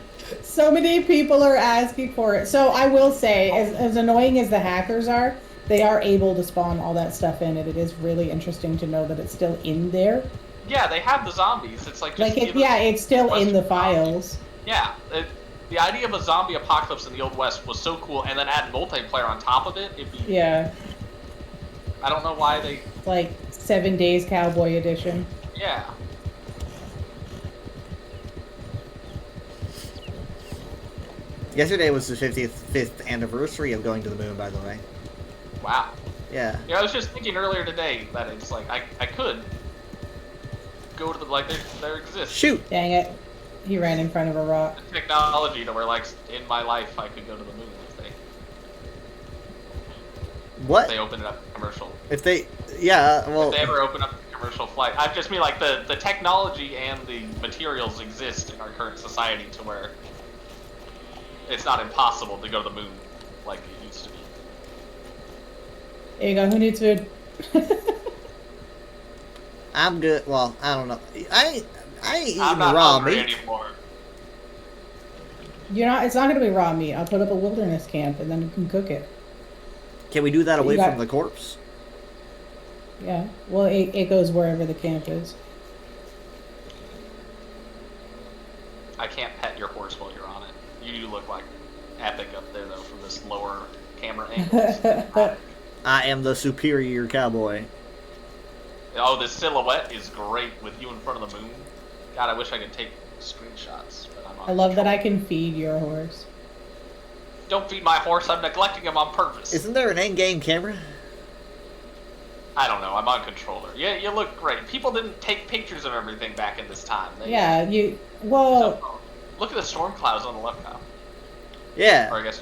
Speaker 8: So many people are asking for it. So I will say, as annoying as the hackers are, they are able to spawn all that stuff in it. It is really interesting to know that it's still in there.
Speaker 7: Yeah, they have the zombies. It's like just
Speaker 8: Like,
Speaker 7: give us
Speaker 8: it's still in the
Speaker 7: Western
Speaker 8: files.
Speaker 7: Yeah, the idea of a zombie apocalypse in the Old West was so cool, and then add multiplayer on top of it. It'd be.
Speaker 8: Yeah,
Speaker 7: I don't know why they.
Speaker 8: like 7 Days Cowboy Edition.
Speaker 7: Yeah.
Speaker 1: Yesterday was the 55th anniversary of going to the moon, by the way.
Speaker 7: Wow.
Speaker 1: Yeah.
Speaker 7: Yeah, I was just thinking earlier today that it's like I could go to the like there exists
Speaker 1: Shoot.
Speaker 8: Dang it. He ran in front of a rock.
Speaker 7: technology to where like in my life I could go to the moon if
Speaker 1: What?
Speaker 7: they open it up to commercial.
Speaker 1: If they, yeah, well,
Speaker 7: If they ever open up a commercial flight, I just mean like the technology and the materials exist in our current society to where it's not impossible to go to the moon like it used to be.
Speaker 8: There you go. Who needs food?
Speaker 1: I'm good. Well, I don't know. I ain't eating
Speaker 7: I'm not
Speaker 1: raw
Speaker 7: hungry
Speaker 1: meat.
Speaker 7: anymore.
Speaker 8: It's not going to be raw meat. I'll put up a wilderness camp and then you can cook it.
Speaker 1: Can we do that
Speaker 8: You
Speaker 1: away
Speaker 8: got-
Speaker 1: from the corpse?
Speaker 8: Yeah. Well, it goes wherever the camp is.
Speaker 7: I can't pet your horse while you're on it. You do look like epic up there though from this lower camera angle.
Speaker 1: I am the superior cowboy.
Speaker 7: Oh, this silhouette is great with you in front of the moon. God, I wish I could take screenshots, but I'm on.
Speaker 8: I love that I can feed your horse.
Speaker 7: Don't feed my horse. I'm neglecting him on purpose.
Speaker 1: Isn't there an in-game camera?
Speaker 7: I don't know. I'm on controller. Yeah, you look great. People didn't take pictures of everything back in this time.
Speaker 8: Yeah, well,
Speaker 7: So, look at the storm clouds on the left now. Or
Speaker 1: Yeah.
Speaker 7: I guess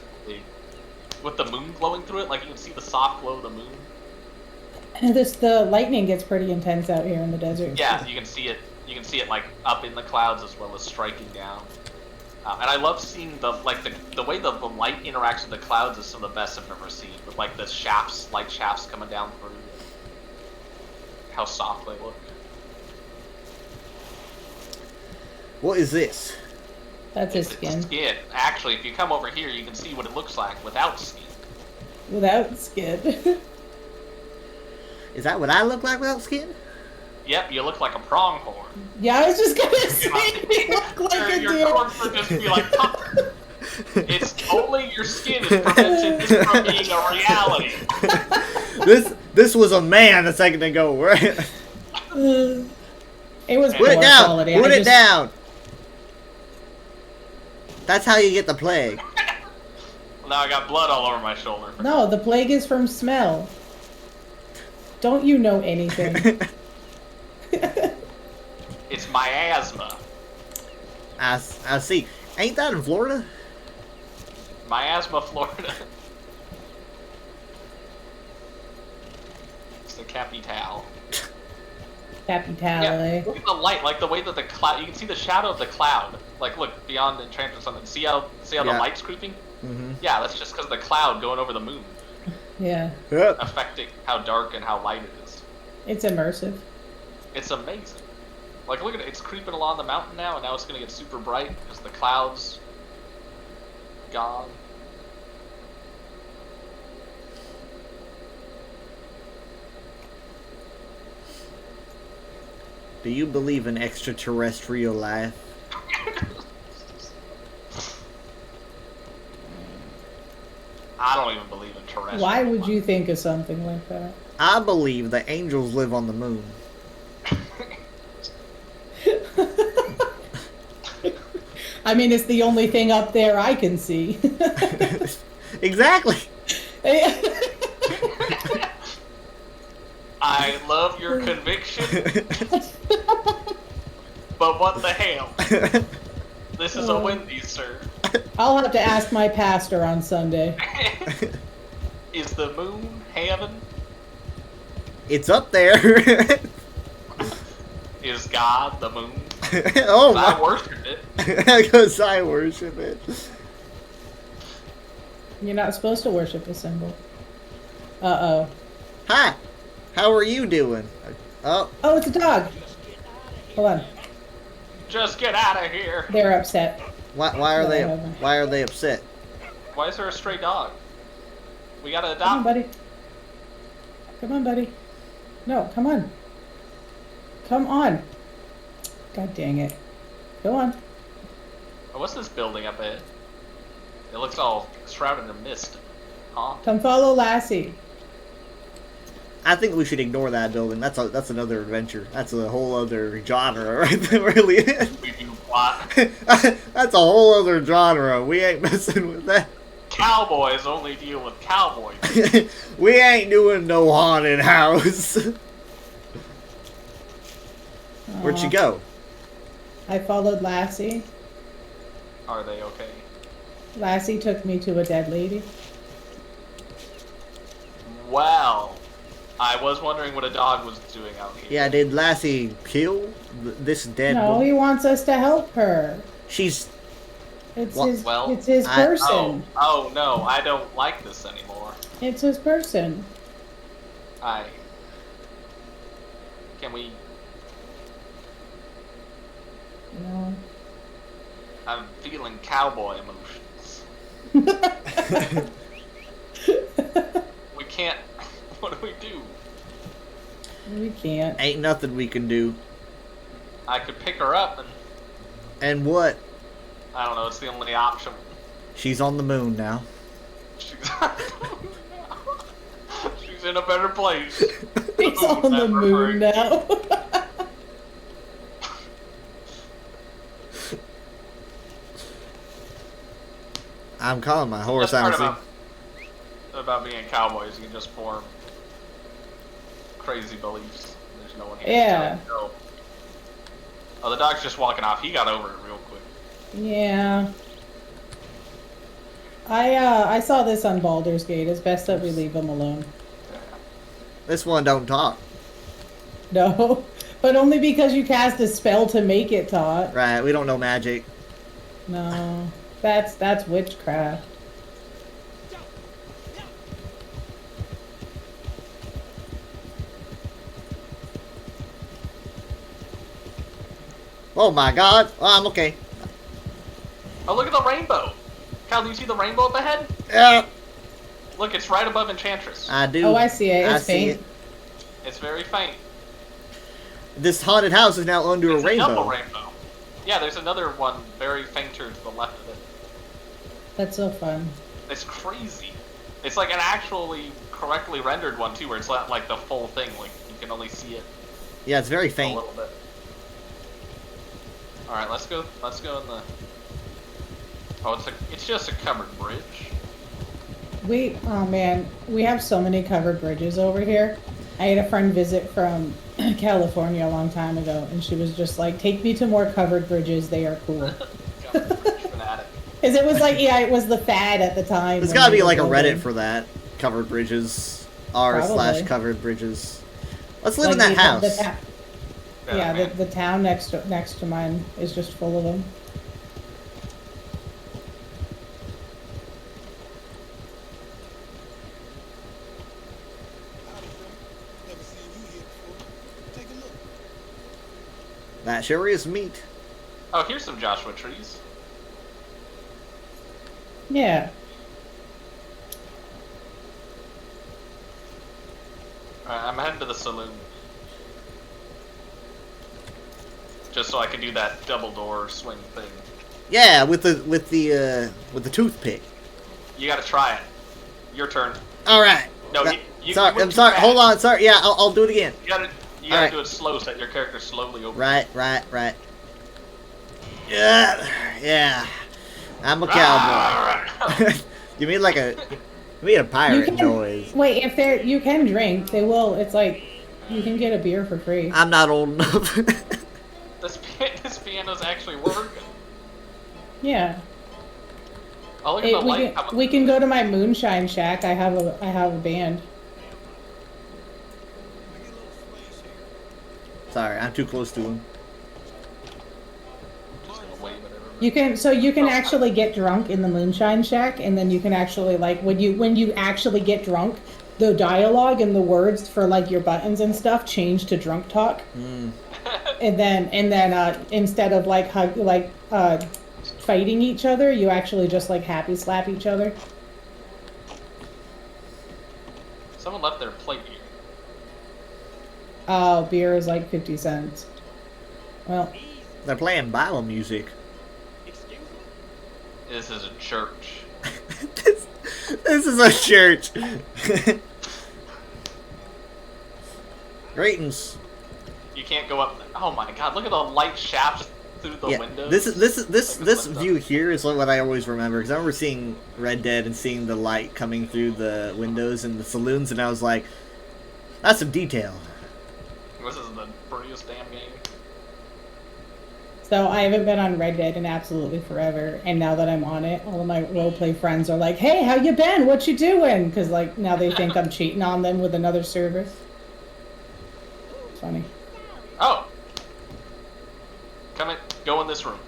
Speaker 7: with the moon glowing through it, like you can see the soft glow of the moon.
Speaker 8: the lightning gets pretty intense out here in the desert.
Speaker 7: Yeah, you can see it. You can see it like up in the clouds as well as striking down. And I love seeing the way the light interacts with the clouds is some of the best I've ever seen. With like the shafts, light shafts coming down through. How soft they look.
Speaker 1: What is this?
Speaker 8: That's his
Speaker 7: It's
Speaker 8: skin.
Speaker 7: skin. Actually, if you come over here, you can see what it looks like without skin.
Speaker 8: Without skin.
Speaker 1: Is that what I look like without skin?
Speaker 7: Yep, you look like a pronghorn.
Speaker 8: Yeah, I was just gonna say you look like a
Speaker 7: Your
Speaker 8: deer.
Speaker 7: horns would just be like covered. It's only your skin is preventing this from being a reality.
Speaker 1: This was a man a second ago, right?
Speaker 8: It was
Speaker 1: Put it
Speaker 8: poor
Speaker 1: down.
Speaker 8: quality.
Speaker 1: Put
Speaker 8: I
Speaker 1: it
Speaker 8: just-
Speaker 1: down. That's how you get the plague.
Speaker 7: Now I got blood all over my shoulder.
Speaker 8: No, the plague is from smell. Don't you know anything?
Speaker 7: It's miasma.
Speaker 1: I see. Ain't that in Florida?
Speaker 7: Miasma, Florida. It's the capital.
Speaker 8: Capitale.
Speaker 7: Yeah, look at the light, like the way that the cloud. You can see the shadow of the cloud. Like, look beyond Enchantress Summit. See how the
Speaker 1: Yeah.
Speaker 7: light's creeping?
Speaker 1: Mm-hmm.
Speaker 7: Yeah, that's just because of the cloud going over the moon,
Speaker 8: Yeah,
Speaker 1: Yep.
Speaker 7: affecting how dark and how light it is.
Speaker 8: it's immersive.
Speaker 7: It's amazing. Like, look at it. It's creeping along the mountain now, and now it's gonna get super bright because the clouds gone.
Speaker 1: Do you believe in extraterrestrial life?
Speaker 7: I don't even believe in terrestrial.
Speaker 8: Why would
Speaker 7: life.
Speaker 8: you think of something like that?
Speaker 1: I believe that angels live on the moon.
Speaker 8: I mean, it's the only thing up there I can see.
Speaker 1: Exactly.
Speaker 7: I love your conviction, but what the hell? This is a Wendy's, sir.
Speaker 8: I'll have to ask my pastor on Sunday.
Speaker 7: Is the moon heaven?
Speaker 1: It's up there.
Speaker 7: Is God the moon?
Speaker 1: Oh
Speaker 7: I
Speaker 1: my.
Speaker 7: worship it.
Speaker 1: Because I worship it.
Speaker 8: You're not supposed to worship a symbol. Uh-oh.
Speaker 1: Hi. How are you doing? Oh,
Speaker 8: Oh, it's a dog. Hold on.
Speaker 7: Just get out of here.
Speaker 8: They're upset.
Speaker 1: why are they upset?
Speaker 7: Why is there a stray dog? We gotta
Speaker 8: Come on,
Speaker 7: adopt.
Speaker 8: buddy. Come on, buddy. No, come on. Come on. God dang it. Go on.
Speaker 7: Oh, what's this building up ahead? It looks all shrouded in mist. Huh?
Speaker 8: Come follow Lassie.
Speaker 1: I think we should ignore that building. That's another adventure. That's a whole other genre, right there, really.
Speaker 7: We do plot.
Speaker 1: That's a whole other genre. We ain't messing with that.
Speaker 7: Cowboys only deal with cowboys.
Speaker 1: We ain't doing no haunted house. Where'd she
Speaker 8: Aw.
Speaker 1: go?
Speaker 8: I followed Lassie.
Speaker 7: Are they okay?
Speaker 8: Lassie took me to a dead lady.
Speaker 7: Well, I was wondering what a dog was doing out here.
Speaker 1: Yeah, did Lassie kill this dead
Speaker 8: No,
Speaker 1: woman?
Speaker 8: he wants us to help her.
Speaker 1: She's
Speaker 8: It's
Speaker 1: Well-
Speaker 8: his.
Speaker 7: well,
Speaker 8: it's his
Speaker 1: I-
Speaker 8: person.
Speaker 7: Oh no, I don't like this anymore.
Speaker 8: It's his person.
Speaker 7: Can we?
Speaker 8: No.
Speaker 7: I'm feeling cowboy emotions. We can't. What do we do?
Speaker 8: We can't.
Speaker 1: ain't nothing we can do.
Speaker 7: I could pick her up and
Speaker 1: And what?
Speaker 7: I don't know. It's the only option.
Speaker 1: She's on the moon now.
Speaker 7: She's, she's in a better place.
Speaker 8: He's on the moon now.
Speaker 1: I'm calling my horse,
Speaker 7: That's part
Speaker 1: honestly.
Speaker 7: about being cowboys. You can just form crazy beliefs. There's no one here.
Speaker 8: Yeah.
Speaker 7: Go. Oh, the dog's just walking off. He got over it real quick.
Speaker 8: Yeah. I saw this on Baldur's Gate. It's best that we leave him alone.
Speaker 1: This one don't talk.
Speaker 8: No, but only because you cast a spell to make it talk.
Speaker 1: Right, we don't know magic.
Speaker 8: No, that's witchcraft.
Speaker 1: Oh my god. Oh, I'm okay.
Speaker 7: Oh, look at the rainbow. Cal, do you see the rainbow up ahead?
Speaker 1: Yeah,
Speaker 7: Look, it's right above Enchantress.
Speaker 1: I do.
Speaker 8: Oh, I see it.
Speaker 1: I
Speaker 8: It's
Speaker 1: see
Speaker 8: faint.
Speaker 1: it.
Speaker 7: It's very faint.
Speaker 1: This haunted house is now under
Speaker 7: It's
Speaker 1: a rainbow.
Speaker 7: double rainbow. Yeah, there's another one very fainter to the left of it.
Speaker 8: That's so fun.
Speaker 7: It's crazy. It's like an actually correctly rendered one too, where it's not like the full thing. Like you can only see it
Speaker 1: Yeah, it's very
Speaker 7: a
Speaker 1: faint.
Speaker 7: little bit. All right, let's go. Let's go in the. Oh, it's just a covered bridge.
Speaker 8: Oh man, we have so many covered bridges over here. I had a friend visit from California a long time ago, and she was just like, "Take me to more covered bridges. They are cool."
Speaker 7: Covered bridge fanatic.
Speaker 8: Because it was like, yeah, it was the fad at the time.
Speaker 1: There's
Speaker 8: when
Speaker 1: gotta
Speaker 8: they
Speaker 1: be
Speaker 8: were
Speaker 1: like a
Speaker 8: building.
Speaker 1: Reddit for that. Covered bridges.
Speaker 8: Probably.
Speaker 1: r/covered bridges. Let's live in
Speaker 8: Like
Speaker 1: that
Speaker 8: the
Speaker 1: house.
Speaker 8: yeah,
Speaker 7: man.
Speaker 8: the town next to mine is just full of them.
Speaker 6: Never seen you here before. Take a look.
Speaker 1: That sure is meat.
Speaker 7: Oh, here's some Joshua trees.
Speaker 8: Yeah.
Speaker 7: Alright, I'm heading to the saloon. Just so I can do that double door swing thing.
Speaker 1: Yeah, with the toothpick.
Speaker 7: You gotta try it. Your turn.
Speaker 1: All right.
Speaker 7: No,
Speaker 1: No,
Speaker 7: you
Speaker 1: sorry,
Speaker 7: went
Speaker 1: I'm
Speaker 7: too
Speaker 1: sorry.
Speaker 7: fast.
Speaker 1: Hold on. Sorry. Yeah, I'll do it again.
Speaker 7: You gotta
Speaker 1: Alright.
Speaker 7: do it slow, set your character slowly over.
Speaker 1: Right. Yeah. I'm a cowboy. You mean like a... You mean a pirate noise.
Speaker 8: Wait, if they're you can drink, they will. It's like you can get a beer for free.
Speaker 1: I'm not old enough.
Speaker 7: This piano's actually working.
Speaker 8: Yeah.
Speaker 7: Oh, look at the light.
Speaker 8: We can go to my moonshine shack. I have a band.
Speaker 1: Sorry, I'm too close to him.
Speaker 8: You can actually get drunk in the moonshine shack, and then you can actually like when you actually get drunk, the dialogue and the words for like your buttons and stuff change to drunk talk. And then instead of like fighting each other, you actually just like happy slap each other.
Speaker 7: Someone left their plate here.
Speaker 8: Oh, beer is like 50 cents. Well,
Speaker 1: They're playing Bible music.
Speaker 7: This is a church.
Speaker 1: This is a church. Greetings.
Speaker 7: You can't go up. Oh my god! Look at the light shafts through the windows.
Speaker 1: This view here is what I always remember, because I remember seeing Red Dead and seeing the light coming through the windows in the saloons, and I was like, that's some detail.
Speaker 7: This is the prettiest damn game.
Speaker 8: so I haven't been on Red Dead in absolutely forever, and now that I'm on it, all of my roleplay friends are like, "Hey, how you been? What you doing?" Because like now they think I'm cheating on them with another server. Funny.
Speaker 7: Oh! Go in this room.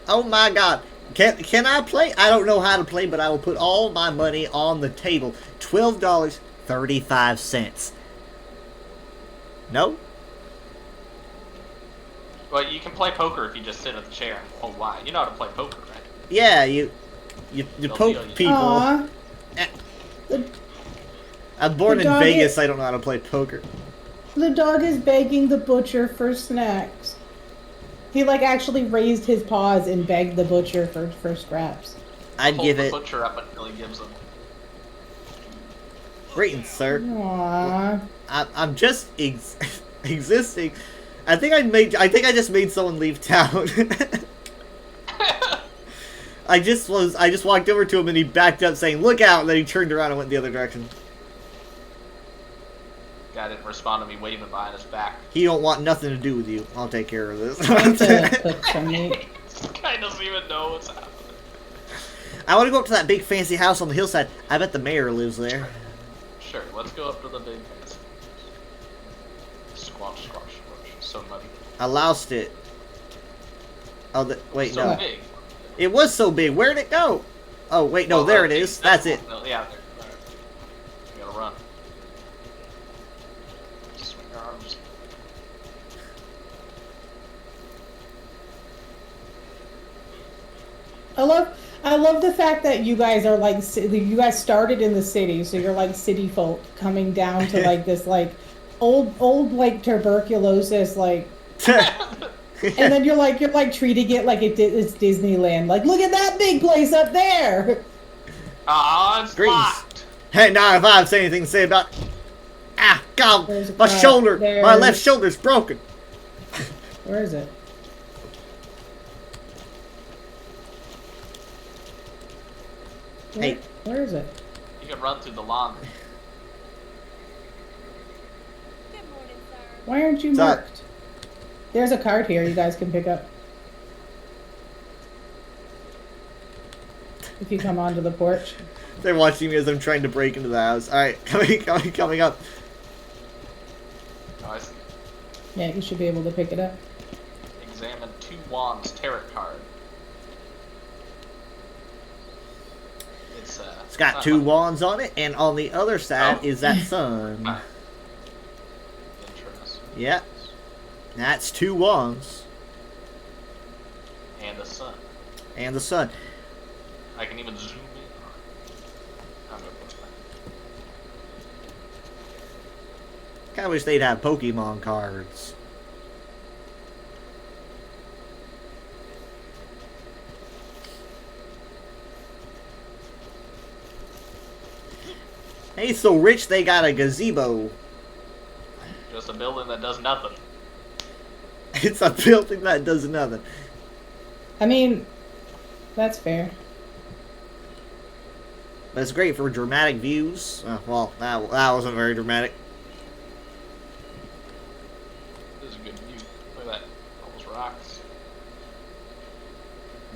Speaker 1: Oh my god. Can I play? I don't know how to play, but I will put all my money on the table. $12.35. No?
Speaker 7: Well, you can play poker if you just sit at the chair and hold Y. You know how to play poker, right?
Speaker 1: Yeah, you poke people.
Speaker 8: Aww.
Speaker 1: I'm born
Speaker 8: The
Speaker 1: in
Speaker 8: dog
Speaker 1: Vegas,
Speaker 8: is-
Speaker 1: I don't know how to play poker.
Speaker 8: The dog is begging the butcher for snacks. He like actually raised his paws and begged the butcher for scraps.
Speaker 1: I'd
Speaker 7: Hold
Speaker 1: give
Speaker 7: the
Speaker 1: it...
Speaker 7: butcher up until he gives them.
Speaker 1: Greetings, sir.
Speaker 8: Aww.
Speaker 1: I'm just existing. I think I just made someone leave town. I just walked over to him and he backed up saying, "Look out," and then he turned around and went the other direction.
Speaker 7: Guy didn't respond to me waving behind his back.
Speaker 1: He don't want nothing to do with you. I'll take care of this.
Speaker 8: Trying to cook some meat.
Speaker 7: This guy doesn't even know what's happening.
Speaker 1: I want to go up to that big fancy house on the hillside. I bet the mayor lives there.
Speaker 7: Sure, let's go up to the big fancy. Squash, squash, squash. So muddy.
Speaker 1: I lost it. Oh, wait,
Speaker 7: So
Speaker 1: no.
Speaker 7: big.
Speaker 1: It was so big. Where'd it go? Oh, wait, no, there it is. That's it.
Speaker 7: No, yeah, there. Alright. You gotta run. Swing your arms.
Speaker 8: I love the fact that you guys are like you guys started in the city, so you're like city folk coming down to like this like old like tuberculosis like, and then you're like treating it like it's Disneyland. Like, look at that big place up there.
Speaker 7: Ah, it's
Speaker 1: Greetings.
Speaker 7: locked.
Speaker 1: Hey, now if I have anything to say about... Ah, God,
Speaker 8: There's a
Speaker 1: my
Speaker 8: car.
Speaker 1: shoulder, my
Speaker 8: There's-
Speaker 1: left shoulder's broken.
Speaker 8: Where is it?
Speaker 1: Hey.
Speaker 8: Where is it?
Speaker 7: You can run through the laundry.
Speaker 5: Good morning, sir.
Speaker 8: Why aren't you
Speaker 1: Sorry.
Speaker 8: marked? There's a card here you guys can pick up. If you come onto the porch.
Speaker 1: They're watching me as I'm trying to break into the house. Alright, coming up.
Speaker 7: Oh, I see.
Speaker 8: Yeah, you should be able to pick it up.
Speaker 7: Examine 2 wands tarot card.
Speaker 1: It's got 2 wands on it, and on the other side
Speaker 7: Oh.
Speaker 1: is that sun.
Speaker 7: Interesting.
Speaker 1: Yeah, that's 2 wands.
Speaker 7: And the sun.
Speaker 1: And the sun.
Speaker 7: I can even zoom in. I'm gonna put it back.
Speaker 1: Kinda wish they'd have Pokemon cards. Hey, so rich they got a gazebo.
Speaker 7: Just a building that does nothing.
Speaker 1: It's a building that does nothing.
Speaker 8: I mean, that's fair.
Speaker 1: But it's great for dramatic views. Well, that wasn't very dramatic.
Speaker 7: This is a good view. Look at that. All those rocks.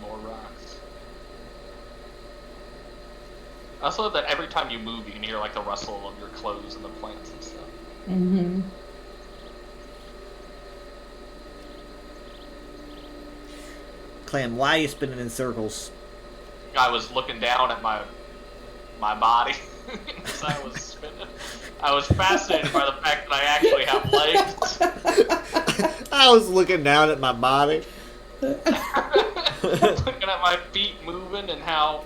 Speaker 7: More rocks. I also love that every time you move, you can hear like the rustle of your clothes and the plants and stuff.
Speaker 8: Mm-hmm.
Speaker 1: Clan, why are you spinning in circles?
Speaker 7: I was looking down at my body as I was spinning. I was fascinated by the fact that I actually have legs.
Speaker 1: I was looking down at my body.
Speaker 7: Looking at my feet moving and how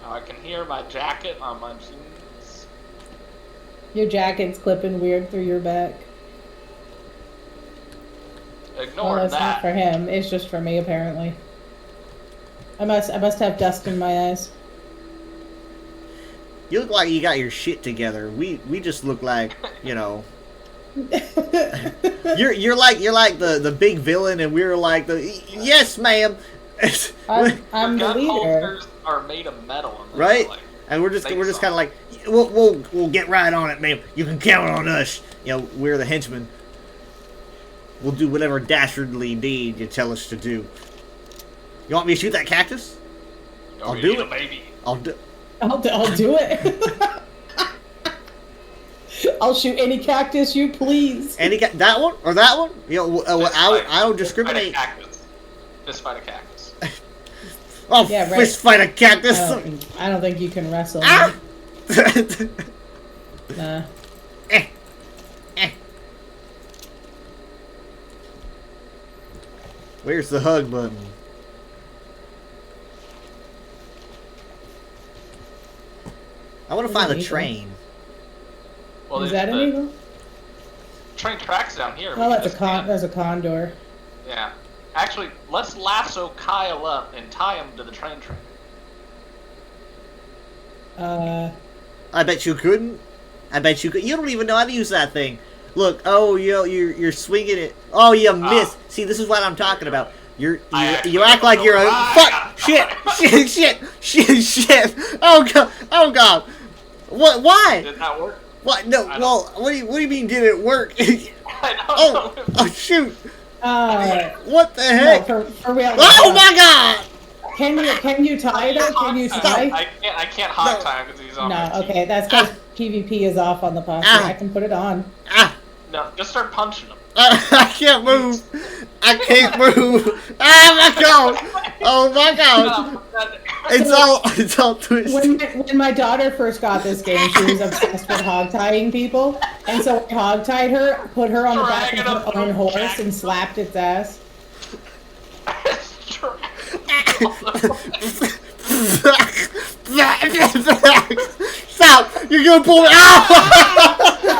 Speaker 7: I can hear my jacket on my jeans.
Speaker 8: Your jacket's clipping weird through your back.
Speaker 7: Ignore
Speaker 8: Well, it's not
Speaker 7: that.
Speaker 8: for him. It's just for me, apparently. I must have dust in my eyes.
Speaker 1: You look like you got your shit together. We just look like, you know. you're like the big villain, and we're like the yes, ma'am.
Speaker 8: I'm the
Speaker 7: Gun
Speaker 8: leader.
Speaker 7: holsters are made of metal, and
Speaker 1: Right?
Speaker 7: like,
Speaker 1: And we're just
Speaker 7: Think
Speaker 1: kind
Speaker 7: so.
Speaker 1: of like we'll get right on it, ma'am. You can count on us. You know, we're the henchmen. We'll do whatever dastardly deed you tell us to do. You want me to shoot that cactus?
Speaker 7: oh,
Speaker 1: I'll
Speaker 7: you
Speaker 1: do
Speaker 7: need
Speaker 1: it.
Speaker 7: a baby.
Speaker 1: I'll do.
Speaker 8: I'll do it. I'll shoot any cactus you please.
Speaker 1: That one or that one? You know, I don't discriminate.
Speaker 7: Fist fight a cactus.
Speaker 1: Oh,
Speaker 8: Yeah, right.
Speaker 1: fist fight a cactus.
Speaker 8: I don't think you can wrestle.
Speaker 1: Ah!
Speaker 8: Nah.
Speaker 1: Where's the hug button? I want to find the
Speaker 8: Illegal.
Speaker 1: train.
Speaker 7: Well,
Speaker 8: Is
Speaker 7: there's
Speaker 8: that
Speaker 7: the
Speaker 8: illegal?
Speaker 7: train tracks down here.
Speaker 8: Oh,
Speaker 7: We
Speaker 8: that's
Speaker 7: just can't-
Speaker 8: There's a condor.
Speaker 7: Yeah. Actually, let's lasso Kyle up and tie him to the train track.
Speaker 1: I bet you couldn't. I bet you could. You don't even know how to use that thing. Look, oh, you're swinging it. Oh, you missed. See, this is what I'm talking about. You act like you're a fuck. Shit. Oh god. What? Why?
Speaker 7: Did that work?
Speaker 1: What? No.
Speaker 7: I don't-
Speaker 1: Well, what do you mean? Did it work?
Speaker 7: I don't know.
Speaker 1: oh shoot.
Speaker 8: Uh,
Speaker 1: What the
Speaker 8: no,
Speaker 1: heck?
Speaker 8: for real.
Speaker 1: Oh my god.
Speaker 8: Can you tie though? Can you tie?
Speaker 7: I can't hot time because he's on my
Speaker 8: No,
Speaker 7: team.
Speaker 8: okay, that's because PvP is off on the posture.
Speaker 1: Ah.
Speaker 8: I can put it on.
Speaker 1: Ah.
Speaker 7: No, just start punching him.
Speaker 1: I can't move. I can't move. Oh my god. Oh my god. It's all twisted.
Speaker 8: When my daughter first got this game, she was obsessed with hog tying people, and so I hog tied her, put her on the back of her own horse, and slapped its ass.
Speaker 1: Stop! You're gonna pull me out!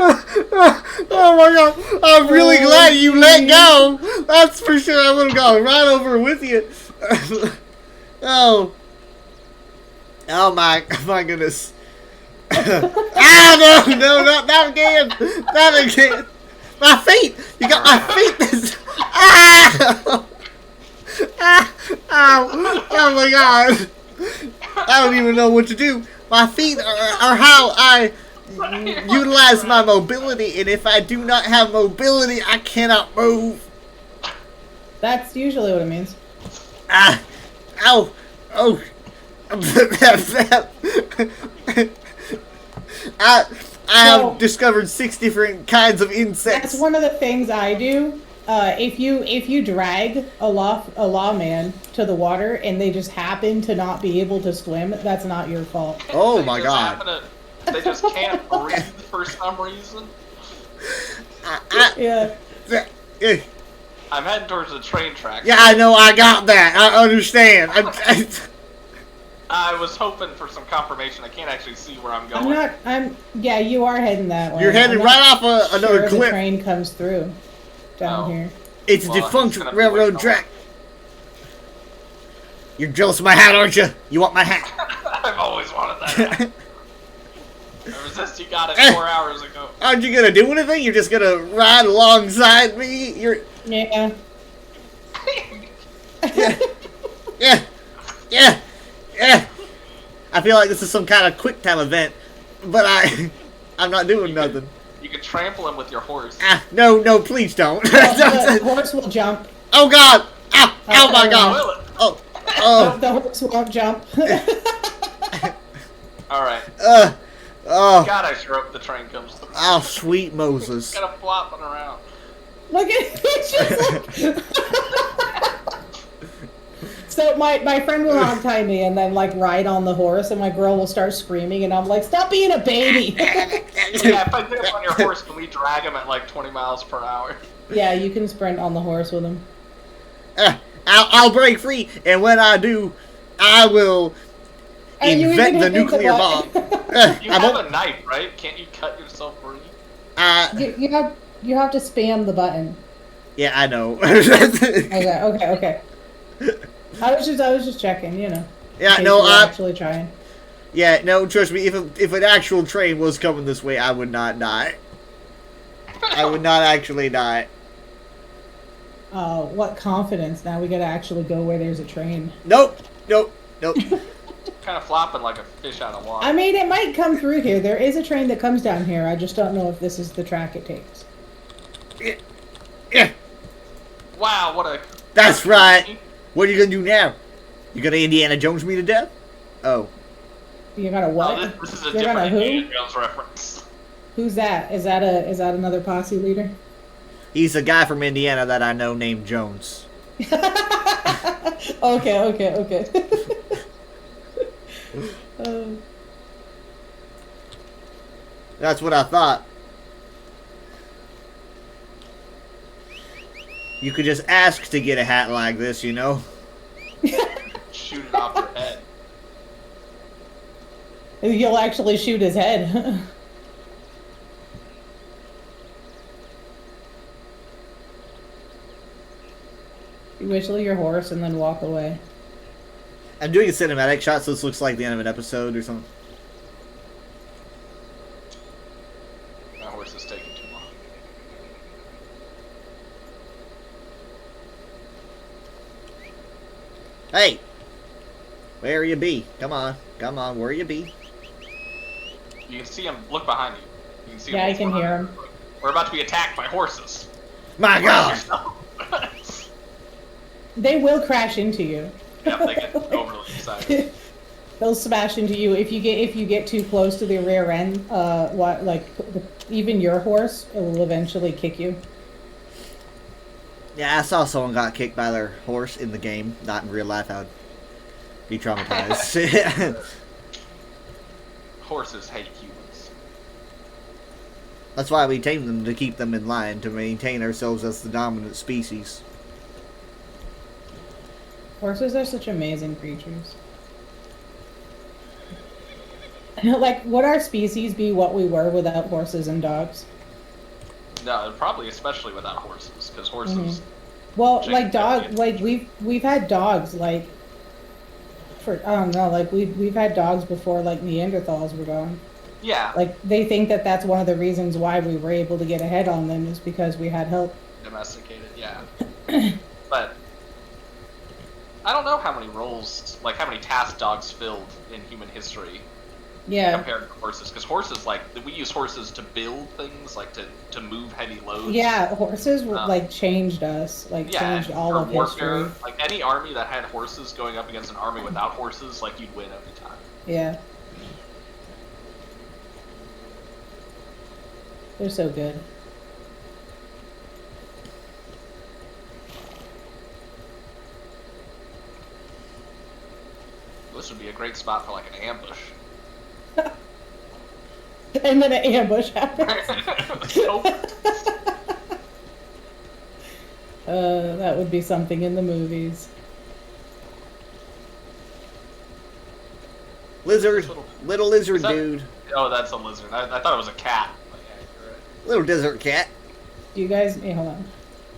Speaker 1: Oh my god! I'm really glad you let go. That's for sure. I would have gone right over with you. Oh my goodness. Ah, no, not again. Not again. My feet. You got my feet. Ah. Oh my god. I don't even know what to do. My feet are how I utilize my mobility, and if I do not have mobility, I cannot move.
Speaker 8: That's usually what it means.
Speaker 1: Ah. Ow. Oh. I have discovered 6 different kinds of insects.
Speaker 8: That's one of the things I do. If you drag a lawman to the water and they just happen to not be able to swim, that's not your fault.
Speaker 1: Oh
Speaker 7: They
Speaker 1: my
Speaker 7: just
Speaker 1: god.
Speaker 7: happen to- they just can't breathe for some reason.
Speaker 8: Yeah.
Speaker 7: I'm heading towards the train track.
Speaker 1: Yeah, I know. I got that. I understand.
Speaker 7: I was hoping for some confirmation. I can't actually see where I'm going.
Speaker 8: Yeah, you are heading that way.
Speaker 1: You're headed
Speaker 8: I'm not
Speaker 1: right off another
Speaker 8: sure
Speaker 1: cliff.
Speaker 8: The train comes through down
Speaker 7: Oh.
Speaker 8: here.
Speaker 1: It's a
Speaker 7: Well,
Speaker 1: defunct
Speaker 7: it's gonna be
Speaker 1: railroad
Speaker 7: waiting
Speaker 1: track. You're jealous of my hat, aren't you? You want my hat?
Speaker 7: I've always wanted that. I resist. You got it 4 hours ago.
Speaker 1: Aren't you gonna do anything? You're just gonna ride alongside me? You're...
Speaker 8: Yeah.
Speaker 1: Yeah. Yeah. Yeah. I feel like this is some kind of quick time event, but I'm not doing nothing.
Speaker 7: You can trample him with your horse.
Speaker 1: No, please don't.
Speaker 8: The horse will jump.
Speaker 1: Oh God! Ow! Oh my God!
Speaker 7: Will it?
Speaker 1: Oh!
Speaker 8: The horse won't jump.
Speaker 7: Alright.
Speaker 1: Oh!
Speaker 7: God, I sure hope the train comes through.
Speaker 1: Oh, sweet Moses!
Speaker 7: Kind of flopping around.
Speaker 8: Look at it's just like... So my friend will untie me and then like ride on the horse, and my girl will start screaming, and I'm like, "Stop being a baby!"
Speaker 7: Yeah, if I get up on your horse, can we drag him at like 20 miles per hour?
Speaker 8: Yeah, you can sprint on the horse with him.
Speaker 1: I'll break free, and when I do, I will
Speaker 8: And you
Speaker 1: invent the
Speaker 8: even hit the
Speaker 1: nuclear bomb.
Speaker 8: button.
Speaker 7: You have a knife, right? Can't you cut yourself free?
Speaker 8: You have to spam the button.
Speaker 1: Yeah, I know.
Speaker 8: Okay. I was just checking, you know.
Speaker 1: Yeah,
Speaker 8: in case
Speaker 1: no,
Speaker 8: you were actually trying.
Speaker 1: Yeah, no, trust me, if an actual train was coming this way, I would not die. I would not actually die.
Speaker 8: What confidence? Now we gotta actually go where there's a train.
Speaker 1: Nope.
Speaker 7: Kind of flopping like a fish out of water.
Speaker 8: I mean, it might come through here. There is a train that comes down here. I just don't know if this is the track it takes.
Speaker 1: Yeah.
Speaker 7: Wow, what a...
Speaker 1: That's right. What are you gonna do now? You gonna Indiana Jones me to death? Oh.
Speaker 8: You got a what?
Speaker 7: Oh, this is a
Speaker 8: You're gonna
Speaker 7: different
Speaker 8: who?
Speaker 7: Indiana Jones reference.
Speaker 8: Who's that? Is that another posse leader?
Speaker 1: He's a guy from Indiana that I know named Jones.
Speaker 8: Okay.
Speaker 1: That's what I thought. You could just ask to get a hat like this, you know?
Speaker 7: Shoot it off your head.
Speaker 8: You'll actually shoot his head. You whistle your horse and then walk away.
Speaker 1: I'm doing a cinematic shot, so this looks like the end of an episode or something.
Speaker 7: My horse is taking too long.
Speaker 1: Hey! Where you be? Come on, where you be?
Speaker 7: You can see him. Look behind you. You can see him.
Speaker 8: Yeah, I can hear him.
Speaker 7: We're about to be attacked by horses.
Speaker 1: My God!
Speaker 8: They will crash into you.
Speaker 7: Yep, they get overly excited.
Speaker 8: They'll smash into you if you get too close to the rear end. Even your horse, it will eventually kick you.
Speaker 1: Yeah, I saw someone got kicked by their horse in the game, not in real life. I would be traumatized.
Speaker 7: Horses hate humans.
Speaker 1: That's why we tame them, to keep them in line, to maintain ourselves as the dominant species.
Speaker 8: Horses are such amazing creatures. Like, would our species be what we were without horses and dogs?
Speaker 7: No, probably especially without horses, because horses.
Speaker 8: Well,
Speaker 7: Jake,
Speaker 8: like dog,
Speaker 7: yeah.
Speaker 8: like we've had dogs like for I don't know, like we've had dogs before like Neanderthals were gone.
Speaker 7: Yeah.
Speaker 8: Like they think that that's one of the reasons why we were able to get ahead on them is because we had help.
Speaker 7: Domesticated, yeah. But I don't know how many roles, like how many tasks dogs filled in human history
Speaker 8: Yeah.
Speaker 7: compared to horses. Because horses, like, we use horses to build things, like to move heavy loads.
Speaker 8: Yeah, horses like changed us, like changed all
Speaker 7: for
Speaker 8: of
Speaker 7: warfare,
Speaker 8: history.
Speaker 7: like any army that had horses going up against an army without horses, like you'd win every time.
Speaker 8: Yeah. They're so good.
Speaker 7: This would be a great spot for like an ambush.
Speaker 8: And then an ambush happens.
Speaker 7: Nope.
Speaker 8: That would be something in the movies.
Speaker 1: Lizard, little lizard
Speaker 7: Is that-
Speaker 1: dude,
Speaker 7: Oh, that's a lizard. I thought it was a cat. But yeah, you're right.
Speaker 1: little desert cat.
Speaker 8: Do you guys? Hey, hold on.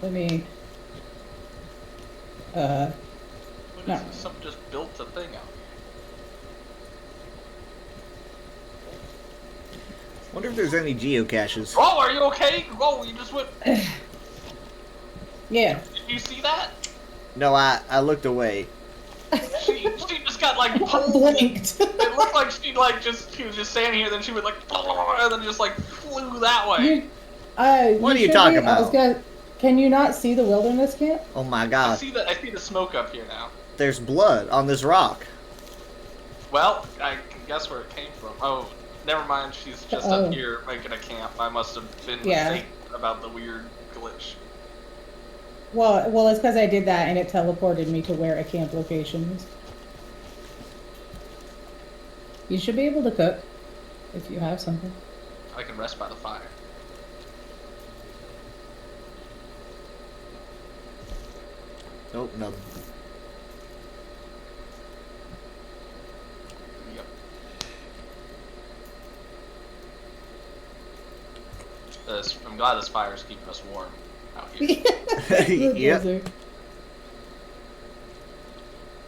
Speaker 8: Let me. No.
Speaker 7: Someone just built a thing out.
Speaker 1: Wonder if there's any geocaches.
Speaker 7: Oh, are you okay? Oh, you just went.
Speaker 8: Yeah.
Speaker 7: Did you see that?
Speaker 1: No, I looked away.
Speaker 7: She just got like pulled.
Speaker 8: Blinked.
Speaker 7: It looked like she was just standing here, then she would like, and then just like flew that way.
Speaker 1: What are you
Speaker 8: should
Speaker 1: talking
Speaker 8: I was
Speaker 1: about?
Speaker 8: gonna, can you not see the wilderness camp?
Speaker 1: Oh my
Speaker 7: I
Speaker 1: god.
Speaker 7: see the smoke up here now.
Speaker 1: There's blood on this rock.
Speaker 7: Well, I can guess where it came from. Oh, never mind. She's just up here making a camp. I must have been mistaken about the weird glitch.
Speaker 8: Well, it's because I did that and it teleported me to where a camp location is. You should be able to cook if you have something.
Speaker 7: I can rest by the fire.
Speaker 1: Nope, nothing.
Speaker 7: Yep. I'm glad this fire is keeping us warm out here.
Speaker 1: Yep.